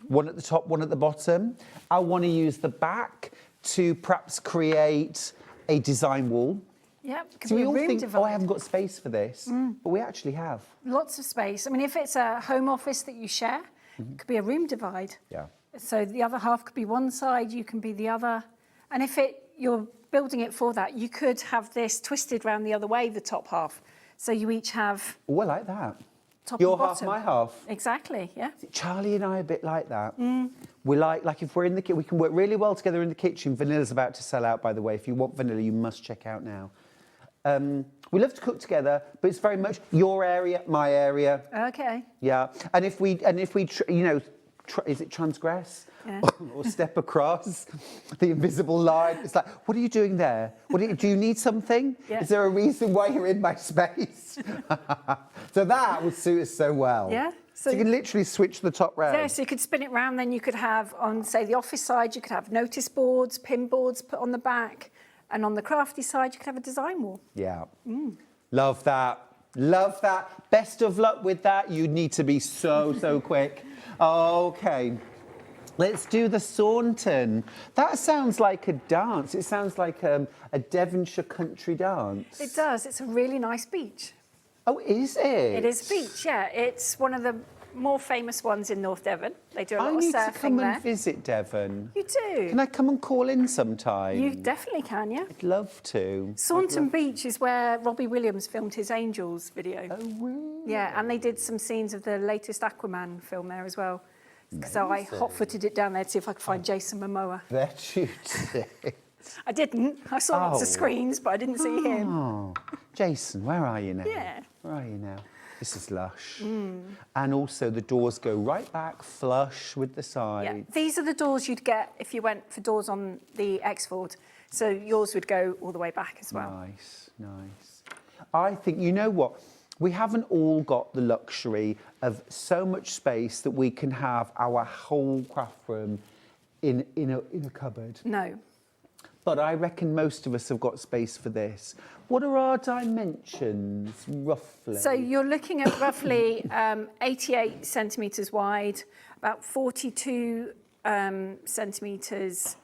one at the top, one at the bottom. I want to use the back to perhaps create a design wall. Yep, could So be we a all room think, divide. oh, I haven't got space for this, but we actually have. Lots of space. I mean, if it's a home office that you share, it could be a room divide. Yeah. So the other half could be one side, you can be the other. And if you're building it for that, you could have this twisted round the other way, the top half. So you each have Oh, I like that. top Your and half, bottom. my half. Exactly, yeah. Charlie and I are a bit like that. We like if we're in the kitchen, we can work really well together in the kitchen. Vanilla's about to sell out, by the way. If you want vanilla, you must check out now. We love to cook together, but it's very much your area, my area. Okay. Yeah, and if we is it transgress Yeah. or step across the invisible line? It's like, what are you doing there? Do you need something? Yeah. Is there a reason why you're in my space? So that would suit us so well. Yeah. So you can literally switch the top round. Yeah, so you could spin it round, then you could have on, say, the office side, you could have notice boards, pin boards put on the back, and on the crafty side, you could have a design wall. Yeah. Love that. Love that. Best of luck with that. You need to be so quick. Okay. Let's do the Saunton. That sounds like a dance. It sounds like a Devonshire country dance. It does. It's a really nice beach. Oh, is it? It is a beach, yeah. It's one of the more famous ones in North Devon. They do a lot I of need surfing to come there. and visit Devon. You do? Can I come and call in sometime? You definitely can, yeah. I'd love to. Saunton Beach is where Robbie Williams filmed his Angels video. Oh, really? Yeah, and they did some scenes of the latest Aquaman film there as well. So I hot-footed it down there to see if I could find Jason Momoa. Bet you did. I didn't. I saw lots of screens, but I didn't see him. Oh, Jason, where are you now? Yeah. Where are you now? This is lush. And also the doors go right back, flush with the side. Yeah, these are the doors you'd get if you went for doors on the X-Ford. So yours would go all the way back as well. Nice, nice. I think, you know what? We haven't all got the luxury of so much space that we can have our whole craft room in a cupboard. No. But I reckon most of us have got space for this. What are our dimensions, roughly? So you're looking at roughly 88 centimetres wide, about 42 centimetres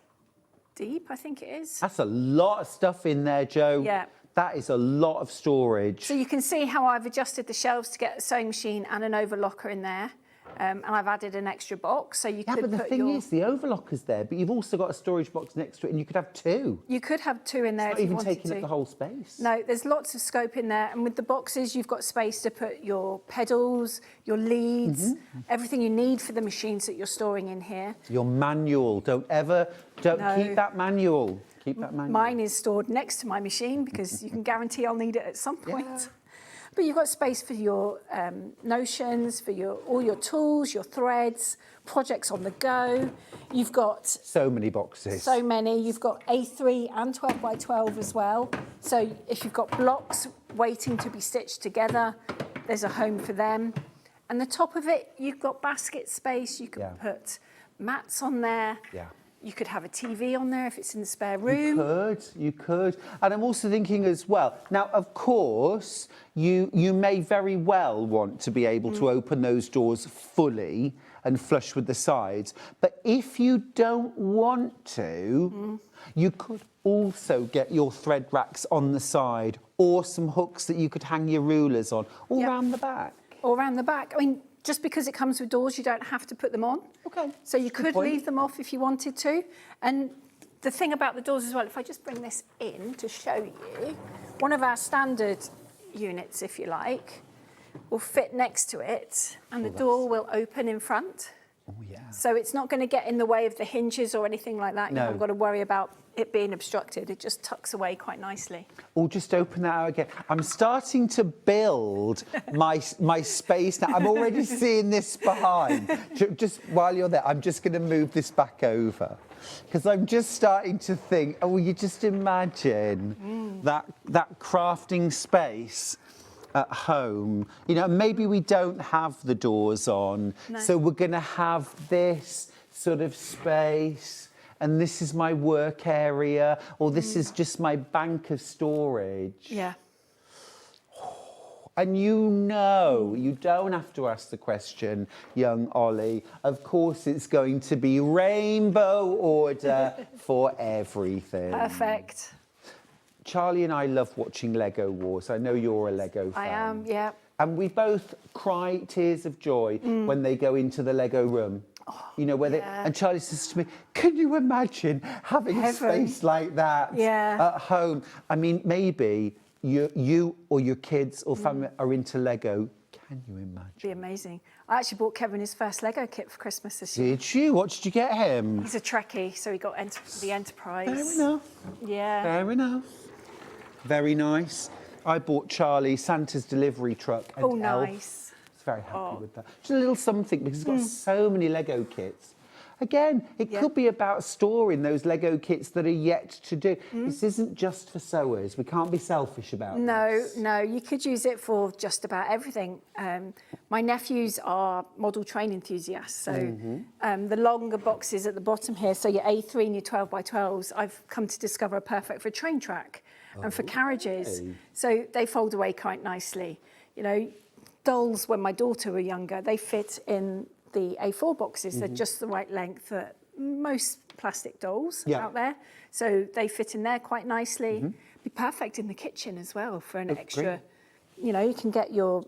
deep, I think it is. That's a lot of stuff in there, Jo. Yeah. That is a lot of storage. So you can see how I've adjusted the shelves to get a sewing machine and an overlocker in there. And I've added an extra box, so you Yeah, could but the put thing your... is, the overlocker's there, but you've also got a storage box next to it, and you could have two. You could have two in there It's if not you even wanted taking to. up the whole space. No, there's lots of scope in there, and with the boxes, you've got space to put your pedals, your leads, everything you need for the machines that you're storing in here. Your manual. Don't No. keep that manual. Keep that manual. Mine is stored next to my machine because you can guarantee I'll need it at some point. But you've got space for your notions, for all your tools, your threads, projects on the go. You've got So many boxes. so many. You've got A3 and 12 by 12 as well. So if you've got blocks waiting to be stitched together, there's a home for them. And the top of it, you've got basket space. You can put mats on there. Yeah. You could have a TV on there if it's in the spare room. You could. And I'm also thinking as well, now, of course, you may very well want to be able to open those doors fully and flush with the sides. But if you don't want to, you could also get your thread racks on the side or some hooks that you could hang your rulers on all around the back. All around the back. I mean, just because it comes with doors, you don't have to put them on. Okay. So you Good could point. leave them off if you wanted to. And the thing about the doors as well, if I just bring this in to show you, one of our standard units, if you like, will fit next to it and the door will open in front. Oh, yeah. So it's not going to get in the way of the hinges or anything like that. You No. haven't got to worry about it being obstructed. It just tucks away quite nicely. Or just open that out again. I'm starting to build my space now. I'm already seeing this behind. Just while you're there, I'm just going to move this back over. Because I'm just starting to think, oh, you just imagine that crafting space at home. You know, maybe we don't have the doors on. No. So we're going to have this sort of space. And this is my work area, or this is just my bank of storage. Yeah. And you don't have to ask the question, young Ollie. Of course, it's going to be rainbow order for everything. Perfect. Charlie and I love watching Lego Wars. I know you're a Lego fan. I am, yeah. And we both cry tears of joy when they go into the Lego room. You know, where they, and Charlie says to me, can you imagine having a space like that at home? I mean, maybe you or your kids or family are into Lego. Can you imagine? It'd be amazing. I actually bought Kevin his first Lego kit for Christmas this year. Did you? What did you get him? He's a Trekkie, so he got the Enterprise. Fair enough. Yeah. Fair enough. Very nice. I bought Charlie Santa's delivery truck and Elf. Nice. I was very happy with that. Just a little something because he's got so many Lego kits. Again, it could be about storing those Lego kits that are yet to do. This isn't just for sewers. We can't be selfish about this. No, you could use it for just about everything. My nephews are model train enthusiasts, so the longer boxes at the bottom here, so your A3 and your 12 by 12s, I've come to discover are perfect for a train track and for carriages. So they fold away quite nicely. You know, dolls, when my daughter were younger, they fit in the A4 boxes. They're just the right length for most plastic dolls out there. So they fit in there quite nicely. Be perfect in the kitchen as well for an extra, great. You know, you can get your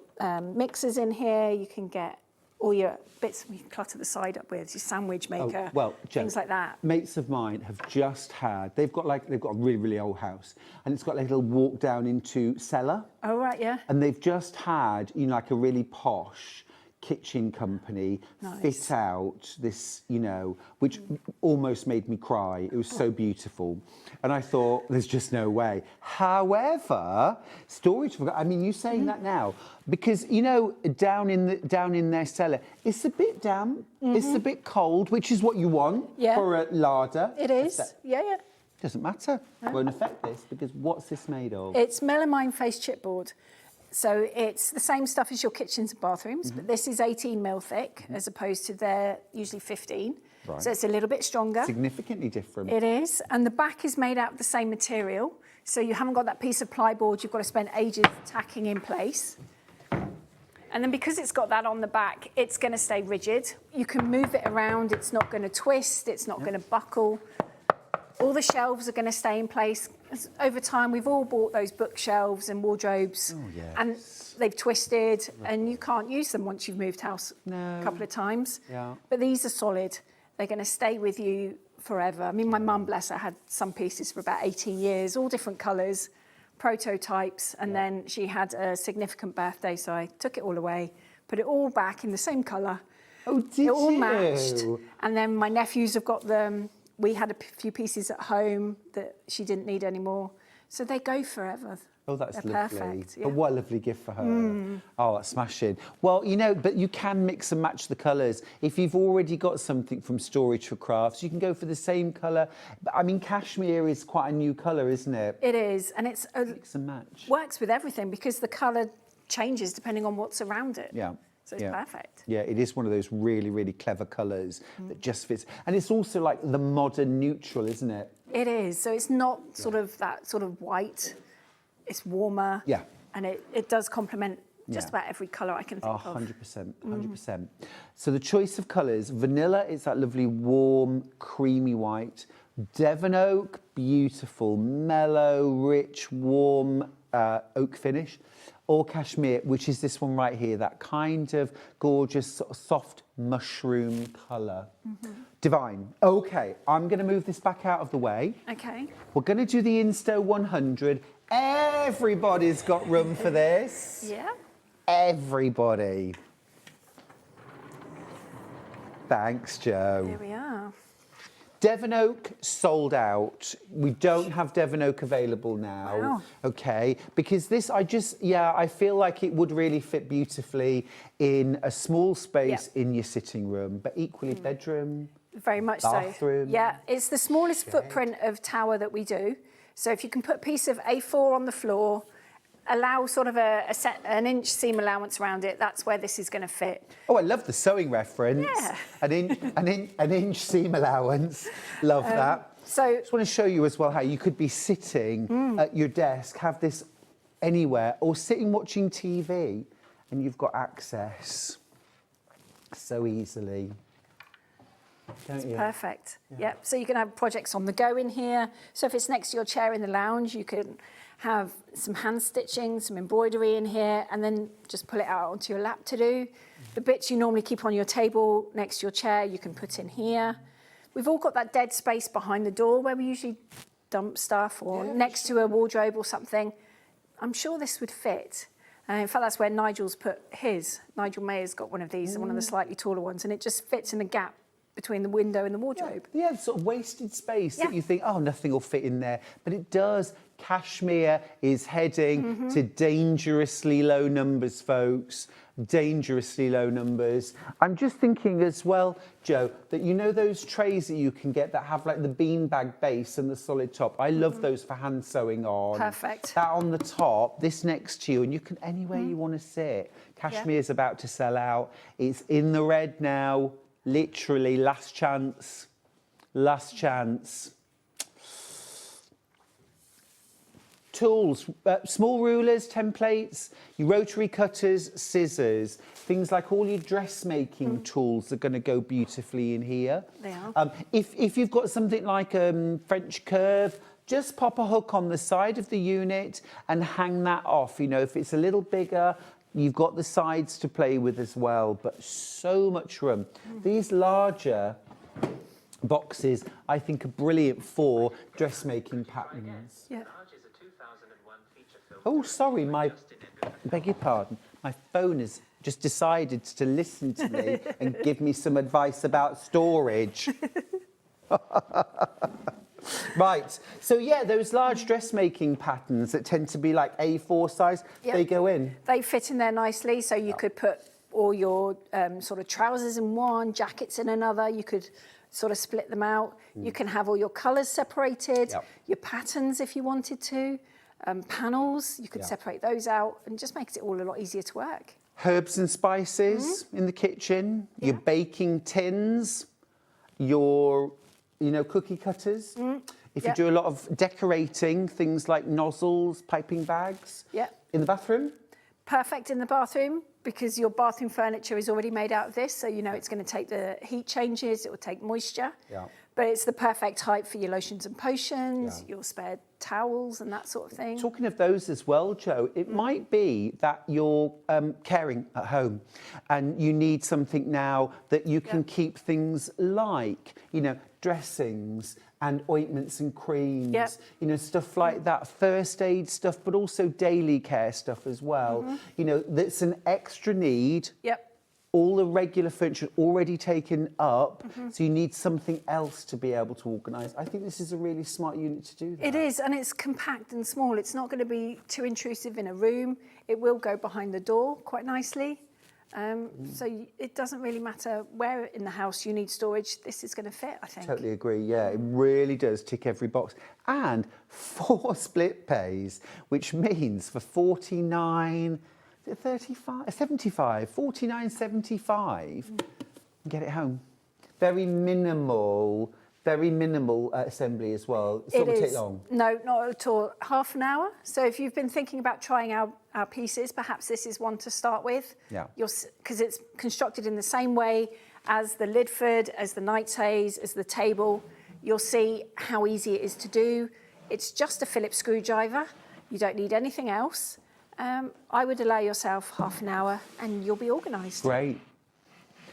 mixers in here, you can get all your bits you can clutter the side up with, your sandwich maker, things like that. Mates of mine have just had, they've got a really, really old house and it's got like a little walk down into cellar. Oh, right, yeah. And they've just had, you know, like a really posh kitchen company fit out this, you know, which almost made me cry. It was so beautiful. And I thought, there's just no way. However, storage, I mean, you saying that now, because, you know, down in their cellar, it's a bit damp, it's a bit cold, which is what you want for a larder. It is, yeah. Doesn't matter, won't affect this, because what's this made of? It's melamine face chipboard. So it's the same stuff as your kitchens and bathrooms, but this is 18 mil thick as opposed to their usually 15. Right. So it's a little bit stronger. Significantly different. It is. And the back is made out of the same material. So you haven't got that piece of plyboard you've got to spend ages tacking in place. And then because it's got that on the back, it's going to stay rigid. You can move it around. It's not going to twist. It's not going to buckle. All the shelves are going to stay in place. Over time, we've all bought those bookshelves and wardrobes, and they've twisted, and you can't use them once you've moved house a couple of times. But these are solid. They're going to stay with you forever. I mean, my mum, bless her, had some pieces for about 18 years, all different colours, prototypes, and then she had a significant birthday, so I took it all away, put it all back in the same colour. Oh, did you? It all matched. And then my nephews have got them. We had a few pieces at home that she didn't need anymore. So they go forever. Oh, that's They're lovely. perfect. But what a lovely gift for her. Oh, that's smashing. Well, you know, but you can mix and match the colours. If you've already got something from Storage for Crafts, you can go for the same colour. I mean, cashmere is quite a new colour, isn't it? It is. And it's mix and match. Works with everything because the colour changes depending on what's around it. Yeah. So it's perfect. Yeah, it is one of those really, really clever colours that just fits. And it's also like the modern neutral, isn't it? It is. So it's not sort of that sort of white. It's warmer. Yeah. And it does complement just about every colour I can think of. 100%, 100%. So the choice of colours, vanilla is that lovely warm, creamy white. Devon oak, beautiful, mellow, rich, warm oak finish. Or cashmere, which is this one right here, that kind of gorgeous, sort of soft mushroom colour. Divine. Okay, I'm going to move this back out of the way. Okay. We're going to do the Insto 100. Everybody's got room for this. Yeah. Everybody. Thanks, Jo. Here we are. Devon oak sold out. We don't have Devon oak available now. Wow. Okay, because this, I feel like it would really fit beautifully in a small space in your sitting room, but equally bedroom. Very much bathroom. so. Yeah, it's the smallest footprint of tower that we do. So if you can put a piece of A4 on the floor, allow sort of an inch seam allowance around it, that's where this is going to fit. Oh, I love the sewing reference. Yeah. An inch seam allowance. Love that. So just want to show you as well how you could be sitting at your desk, have this anywhere, or sitting watching TV, and you've got access so easily. Don't you? Perfect. Yep. So you can have projects on the go in here. So if it's next to your chair in the lounge, you can have some hand stitching, some embroidery in here, and then just pull it out onto your lap to do. The bits you normally keep on your table next to your chair, you can put in here. We've all got that dead space behind the door where we usually dump stuff, or next to a wardrobe or something. I'm sure this would fit. In fact, that's where Nigel's put his. Nigel Mayer's got one of these, one of the slightly taller ones, and it just fits in the gap between the window and the wardrobe. Yeah, sort of wasted space that you think, oh, nothing will fit in there. But it does. Cashmere is heading to dangerously low numbers, folks. Dangerously low numbers. I'm just thinking as well, Joe, that you know those trays that you can get that have like the beanbag base and the solid top. I love those for hand sewing on. Perfect. That on the top, this next to you, and you can anywhere you want to sit. Cashmere's about to sell out. It's in the red now. Literally, last chance. Last chance. Tools, small rulers, templates, your rotary cutters, scissors, things like all your dressmaking tools are going to go beautifully in here. They are. If you've got something like French curve, just pop a hook on the side of the unit and hang that off. You know, if it's a little bigger, you've got the sides to play with as well, but so much room. These larger boxes, I think, are brilliant for dressmaking patterns. Yeah. Oh, sorry, beg your pardon. My phone has just decided to listen to me and give me some advice about storage. Right, so yeah, those large dressmaking patterns that tend to be like A4 size, they go in. They fit in there nicely, so you could put all your sort of trousers in one, jackets in another. You could sort of split them out. You can have all your colours separated, your patterns if you wanted to. Panels, you could separate those out, and just makes it all a lot easier to work. Herbs and spices in the kitchen, your baking tins, your, you know, cookie cutters. If you do a lot of decorating, things like nozzles, piping bags. In the bathroom? Perfect in the bathroom, because your bathroom furniture is already made out of this, so you know it's going to take the heat changes, it will take moisture. But it's the perfect height for your lotions and potions, your spare towels and that sort of thing. Talking of those as well, Joe, it might be that you're caring at home and you need something now that you can keep things like, you know, dressings and ointments and creams, you know, stuff like that, first aid stuff, but also daily care stuff as well. You know, that's an extra need. All the regular furniture already taken up, so you need something else to be able to organise. I think this is a really smart unit to do that. It is, and it's compact and small. It's not going to be too intrusive in a room. It will go behind the door quite nicely. So it doesn't really matter where in the house you need storage. This is going to fit, I think. Totally agree, yeah. It really does tick every box. And 4 split pays, which means for 49... 75, 49.75, get it home. Very minimal assembly as well. It's not going to take long. No, not at all. Half an hour. So if you've been thinking about trying our pieces, perhaps this is one to start with. Because it's constructed in the same way as the Lidford, as the Knightshays, as the table. You'll see how easy it is to do. It's just a Phillips screwdriver. You don't need anything else. I would allow yourself half an hour and you'll be organised. Great.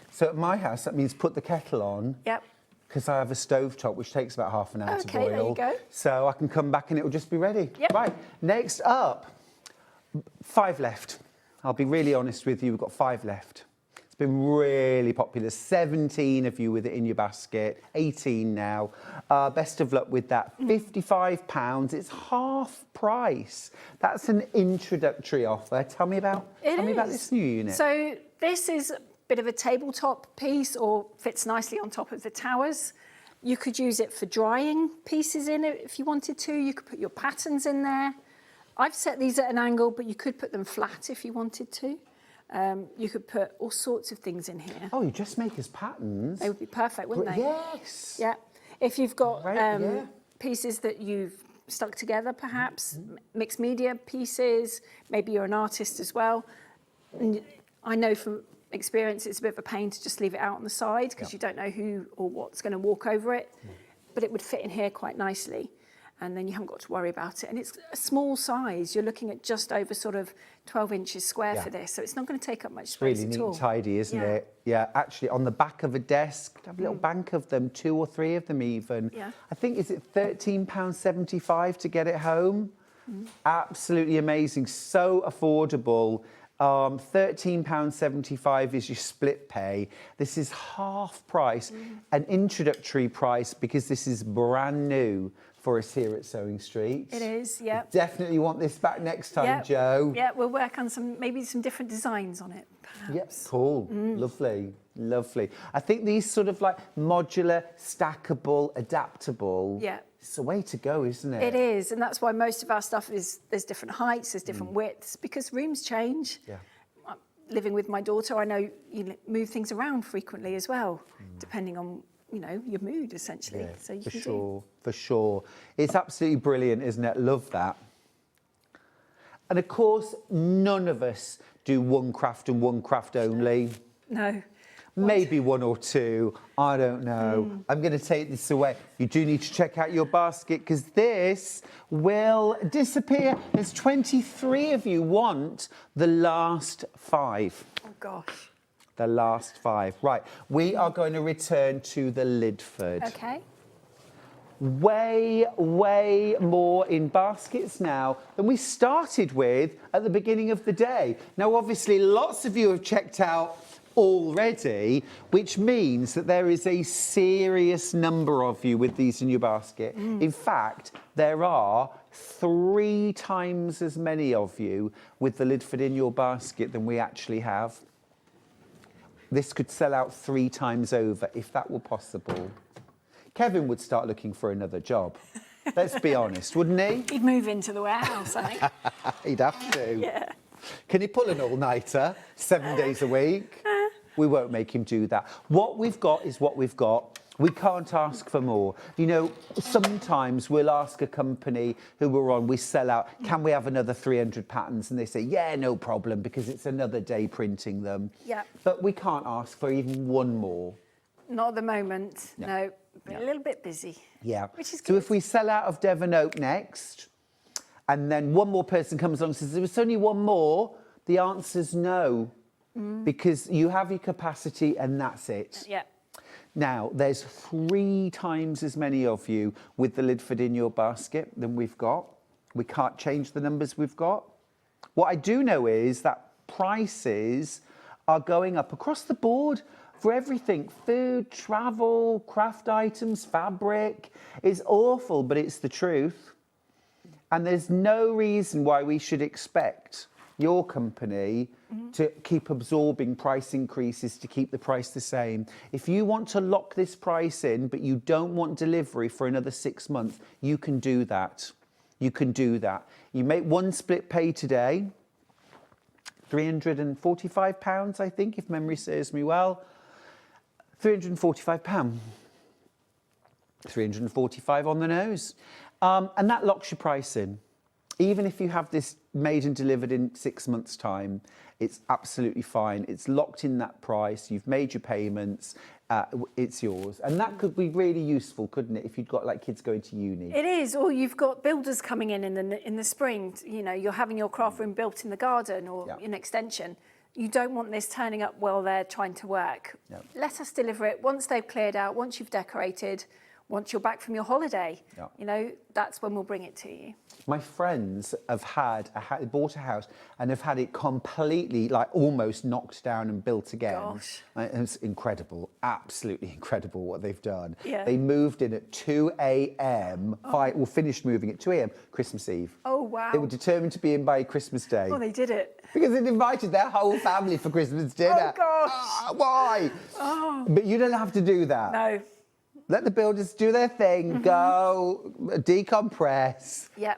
So at my house, that means put the kettle on. Because I have a stovetop, which takes about half an hour to boil. There you go. So I can come back and it will just be ready. Right, next up, 5 left. I'll be really honest with you, we've got 5 left. It's been really popular. 17 of you with it in your basket, 18 now. Best of luck with that. £55, it's half price. That's an introductory offer. Tell me about this new unit. So this is a bit of a tabletop piece, or fits nicely on top of the towers. You could use it for drying pieces in it if you wanted to. You could put your patterns in there. I've set these at an angle, but you could put them flat if you wanted to. You could put all sorts of things in here. Oh, you dressmakers' patterns. They would be perfect, wouldn't they? Yes. Yeah. If you've got pieces that you've stuck together perhaps, mixed media pieces, maybe you're an artist as well. And I know from experience it's a bit of a pain to just leave it out on the side because you don't know who or what's going to walk over it, but it would fit in here quite nicely. And then you haven't got to worry about it. And it's a small size. You're looking at just over sort of 12 inches square for this. So it's not going to take up much space Really at neat all. and tidy, isn't it? Yeah, actually on the back of a desk, have a little bank of them, 2 or 3 of them even. Yeah. I think, is it £13.75 to get it home? Absolutely amazing, so affordable. £13.75 is your split pay. This is half price, an introductory price because this is brand new for us here at Sewing Street. It is, yeah. Definitely want this back next time, Joe. Yeah, we'll work on maybe some different designs on it, perhaps. Yep, cool, lovely, lovely. I think these sort of like modular, stackable, adaptable, it's the way to go, isn't it? It is, and that's why most of our stuff there's different heights, there's different widths, because rooms change. Yeah. Living with my daughter, I know you move things around frequently as well, depending on your mood, essentially. Yeah, so you for can sure, for sure. It's absolutely brilliant, isn't it? Love that. And of course, none of us do one craft and one craft only. No. Maybe 1 or 2, I don't know. I'm going to take this away. You do need to check out your basket because this will disappear. There's 23 of you want the last 5. Oh, gosh. The last 5. Right, we are going to return to the Lidford. Okay. Way, way more in baskets now than we started with at the beginning of the day. Now, obviously, lots of you have checked out already, which means that there is a serious number of you with these in your basket. In fact, there are 3 times as many of you with the Lidford in your basket than we actually have. This could sell out 3 times over if that were possible. Kevin would start looking for another job. Let's be honest, wouldn't he? He'd move into the warehouse, I think. He'd have to. Yeah. Can he pull an all-nighter 7 days a week? We won't make him do that. What we've got is what we've got. We can't ask for more. You know, sometimes we'll ask a company who we're on, we sell out, can we have another 300 patterns? And they say, yeah, no problem, because it's another day printing them. Yeah. But we can't ask for even one more. Not at the moment, no. But a little bit busy. Yeah. Which is So good. if we sell out of Devon Oak next, and then one more person comes along and says, there was only one more, the answer's no. Because you have your capacity and that's it. Yeah. Now, there's 3 times as many of you with the Lidford in your basket than we've got. We can't change the numbers we've got. What I do know is that prices are going up across the board for everything. Food, travel, craft items, fabric. It's awful, but it's the truth. And there's no reason why we should expect your company to keep absorbing price increases to keep the price the same. If you want to lock this price in, but you don't want delivery for another 6 months, you can do that. You can do that. You make one split pay today, £345, I think, if memory serves me well. £345. 345 on the nose. And that locks your price in. Even if you have this made and delivered in 6 months' time, it's absolutely fine. It's locked in that price. You've made your payments. It's yours. And that could be really useful, couldn't it, if you've got like kids going to uni? It is, or you've got builders coming in the spring. You know, you're having your craft room built in the garden or an extension. You don't want this turning up while they're trying to work. No. Let us deliver it once they've cleared out, once you've decorated, once you're back from your holiday. Yeah. You know, that's when we'll bring it to you. My friends have bought a house and have had it completely, like almost knocked down and built again. Gosh. It's incredible, absolutely incredible what they've done. Yeah. They moved in at 2 a.m. Finished moving at 2 a.m. Christmas Eve. Oh, wow. They were determined to be in by Christmas Day. Oh, they did it. Because they'd invited their whole family for Christmas dinner. Oh, gosh. Why? Oh. But you don't have to do that. No. Let the builders do their thing, go, decompress. Yeah.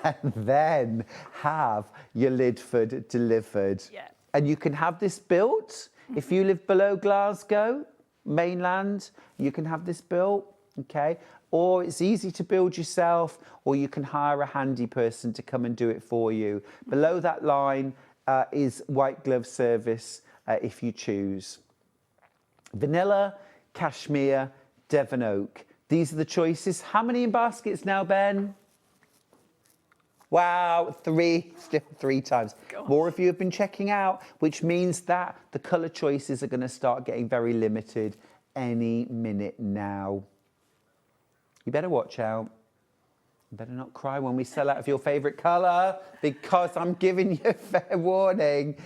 And then have your Lidford delivered. Yeah. And you can have this built. If you live below Glasgow, mainland, you can have this built, okay? or it's easy to build yourself, or you can hire a handy person to come and do it for you. Below that line is white glove service if you choose. Vanilla, cashmere, Devon oak. These are the choices. How many in baskets now, Ben? Wow, still three times. Gosh. More of you have been checking out, which means that the colour choices are going to start getting very limited any minute now. You better watch out. You better not cry when we sell out of your favourite colour, because I'm giving you a fair warning.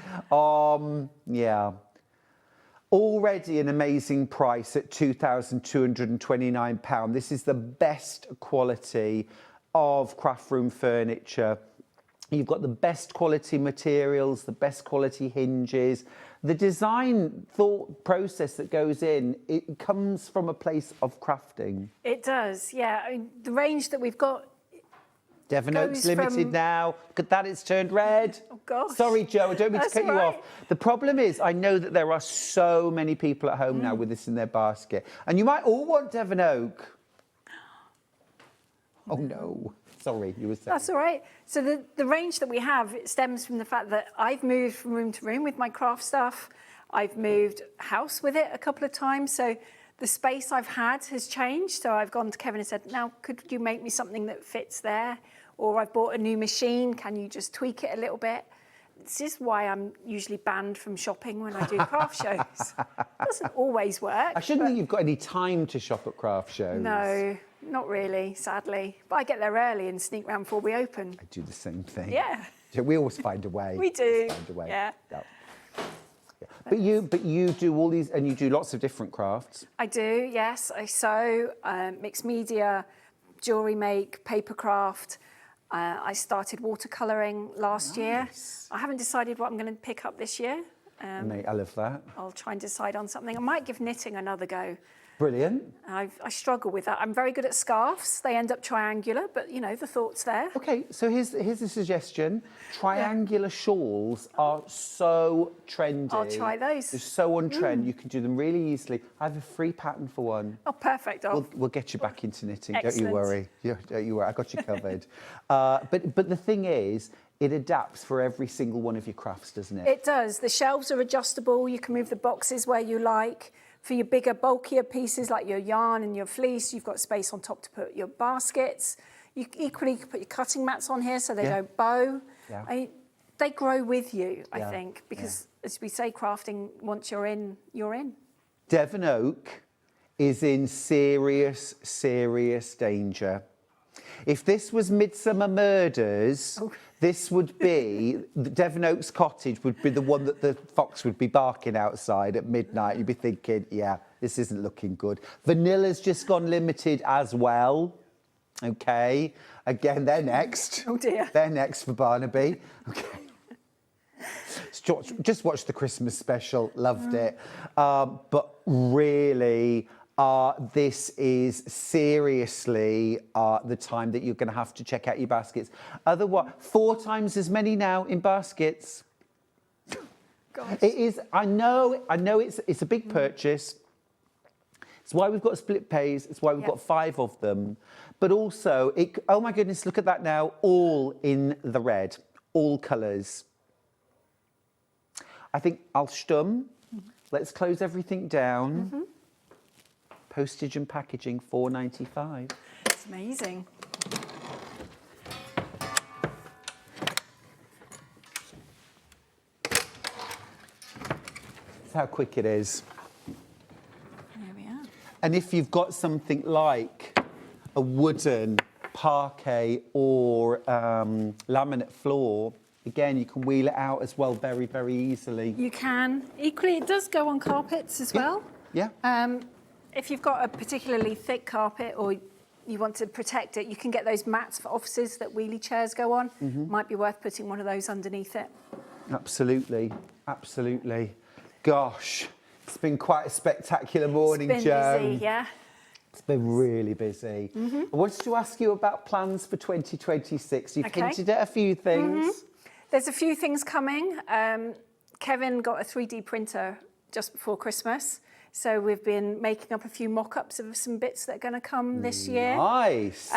Yeah. Already an amazing price at £2,229. This is the best quality of craft room furniture. You've got the best quality materials, the best quality hinges. The design thought process that goes in, it comes from a place of crafting. It does, yeah. I mean, the range that we've got. Devon Oak's limited now. Look at that, it's turned red. Oh, gosh. Sorry, Joe, I don't mean to cut you right. off. The problem is, I know that there are so many people at home now with this in their basket. And you might all want Devon Oak. Oh, no. Sorry, you were saying. That's all right. So the range that we have, it stems from the fact that I've moved from room to room with my craft stuff. I've moved house with it a couple of times. So the space I've had has changed. So I've gone to Kevin and said, now, could you make me something that fits there? Or I've bought a new machine. Can you just tweak it a little bit? This is why I'm usually banned from shopping when I do craft shows. Doesn't always work. I shouldn't think you've got any time to shop at craft shows. No, not really, sadly. But I get there early and sneak round before we open. I do the same thing. Yeah. We always find a way. We do. Always find a way. Yeah. But you do all these, and you do lots of different crafts. I do, yes. I sew, mixed media, jewellery make, paper craft. I started watercolouring last year. I haven't decided what I'm going to pick up this year. Mate, I love that. I'll try and decide on something. I might give knitting another go. Brilliant. I struggle with that. I'm very good at scarves. They end up triangular, but, you know, the thought's there. OK, so here's a suggestion. Triangular shawls are so trendy. I'll try those. They're so on trend. You can do them really easily. I have a free pattern for one. Oh, perfect. We'll get you back into knitting. Excellent. Don't you worry. Don't you worry. I got you covered. But the thing is, it adapts for every single one of your crafts, doesn't it? It does. The shelves are adjustable. You can move the boxes where you like. For your bigger, bulkier pieces like your yarn and your fleece, you've got space on top to put your baskets. You equally can put your cutting mats on here so they don't bow. Yeah. They grow with you, I think, because as we say, crafting, once you're in, you're in. Devon Oak is in serious, serious danger. If this was Midsummer Murders, this would be, Devon Oak's cottage would be the one that the fox would be barking outside at midnight. You'd be thinking, yeah, this isn't looking good. Vanilla's just gone limited as well. OK. Again, they're next. Oh, dear. They're next for Barnaby. OK. Just watch the Christmas special. Loved it. But really... this is seriously the time that you're going to have to check out your baskets. Otherwise, 4 times as many now in baskets. Gosh. It is. I know. It's a big purchase. It's why we've got split pays. It's why we've got 5 of them. But also, oh my goodness, look at that now. All in the red. All colours. I think I'll stum. Let's close everything down. Postage and packaging, £4.95. It's amazing. That's how quick it is. There we are. And if you've got something like a wooden parquet or laminate floor, again, you can wheel it out as well very, very easily. You can. Equally, it does go on carpets as well. Yeah. If you've got a particularly thick carpet or you want to protect it, you can get those mats for offices that wheelie chairs go on. Might be worth putting one of those underneath it. Absolutely. Absolutely. Gosh, it's been quite a spectacular morning, It's been Jo. busy, yeah. It's been really busy. I wanted to ask you about plans for 2026. You've hinted at a few things. There's a few things coming. Kevin got a 3D printer just before Christmas. So we've been making up a few mock-ups of some bits that are going to come this year. Nice.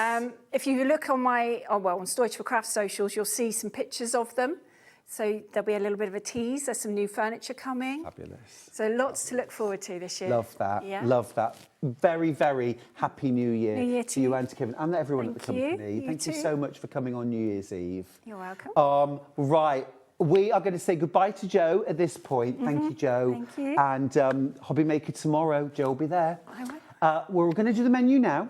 If you look on on Storage for Craft socials, you'll see some pictures of them. So there'll be a little bit of a tease. There's some new furniture coming. Fabulous. So lots to look forward to this year. Love that. Yeah. Love that. Very, very happy New Year, New Year to you and to Kevin and everyone at the Thank you. company. Thank you too. so much for coming on New Year's Eve. You're welcome. Right. We are going to say goodbye to Joe at this point. Thank you, Joe. Thank you. And Hobby Maker tomorrow. Joe will be there. I will. We're going to do the menu now.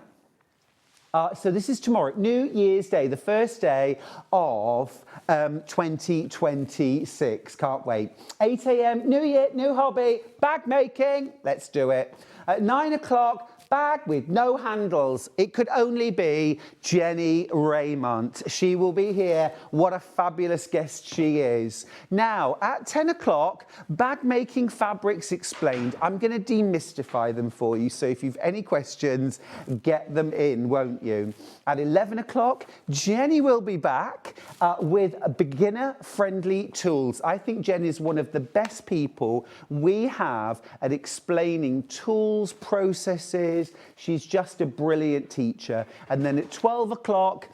So this is tomorrow, New Year's Day, the first day of 2026. Can't wait. 8 a.m, New Year, new hobby, bag making. Let's do it. At 9 o'clock, bag with no handles. It could only be Jenny Raymond. She will be here. What a fabulous guest she is. Now, at 10 o'clock, bag making fabrics explained. I'm going to demystify them for you. So if you've any questions, get them in, won't you? At 11 o'clock, Jenny will be back with beginner-friendly tools. I think Jenny is one of the best people we have at explaining tools, processes. She's just a brilliant teacher. And then at 12 o'clock,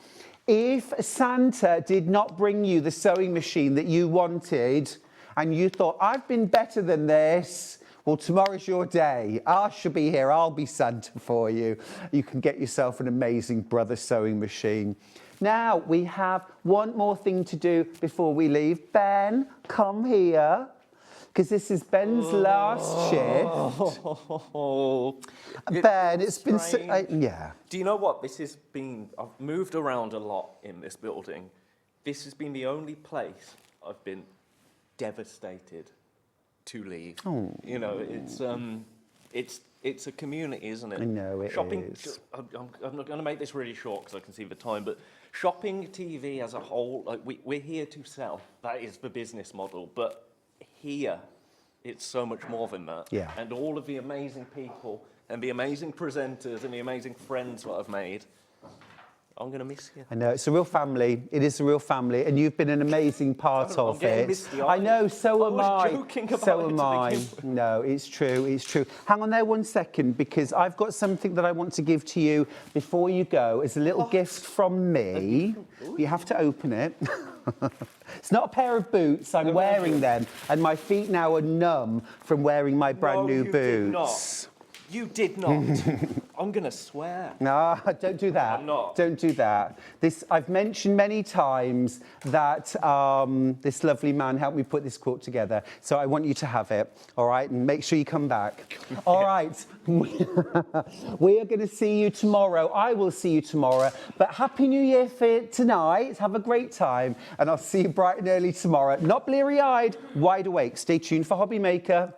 if Santa did not bring you the sewing machine that you wanted and you thought, I've been better than this, well, tomorrow's your day. I shall be here. I'll be Santa for you. You can get yourself an amazing Brother sewing machine. Now, we have one more thing to do before we leave. Ben, come here. Because this is Ben's last shift. Ben, it's been yeah. Do you know what? I've moved around a lot in this building. This has been the only place I've been devastated to leave. Oh. You know, it's a community, isn't it? I know it shopping, is. I'm not going to make this really short because I can see the time, but shopping TV as a whole, like we're here to sell. That is the business model, but here, it's so much more than that. Yeah. And all of the amazing people and the amazing presenters and the amazing friends that I've made, I'm going to miss you. I know, it's a real family. It is a real family, and you've been an amazing part of it. I know, so am I. I was joking about so it am to I. begin with. No, it's true, it's true. Hang on there 1 second, because I've got something that I want to give to you before you go. It's a little gift from me. You have to open it. It's not a pair of boots. I'm wearing them, and my feet now are numb from wearing my brand new boots. You did not. I'm going to swear. No, don't do that. I'm not. Don't do that. I've mentioned many times that this lovely man helped me put this quote together. So I want you to have it, all right? And make sure you come back. All right. We are going to see you tomorrow. I will see you tomorrow. But Happy New Year for tonight. Have a great time. And I'll see you bright and early tomorrow. Not bleary-eyed, wide awake. Stay tuned for Hobby Maker.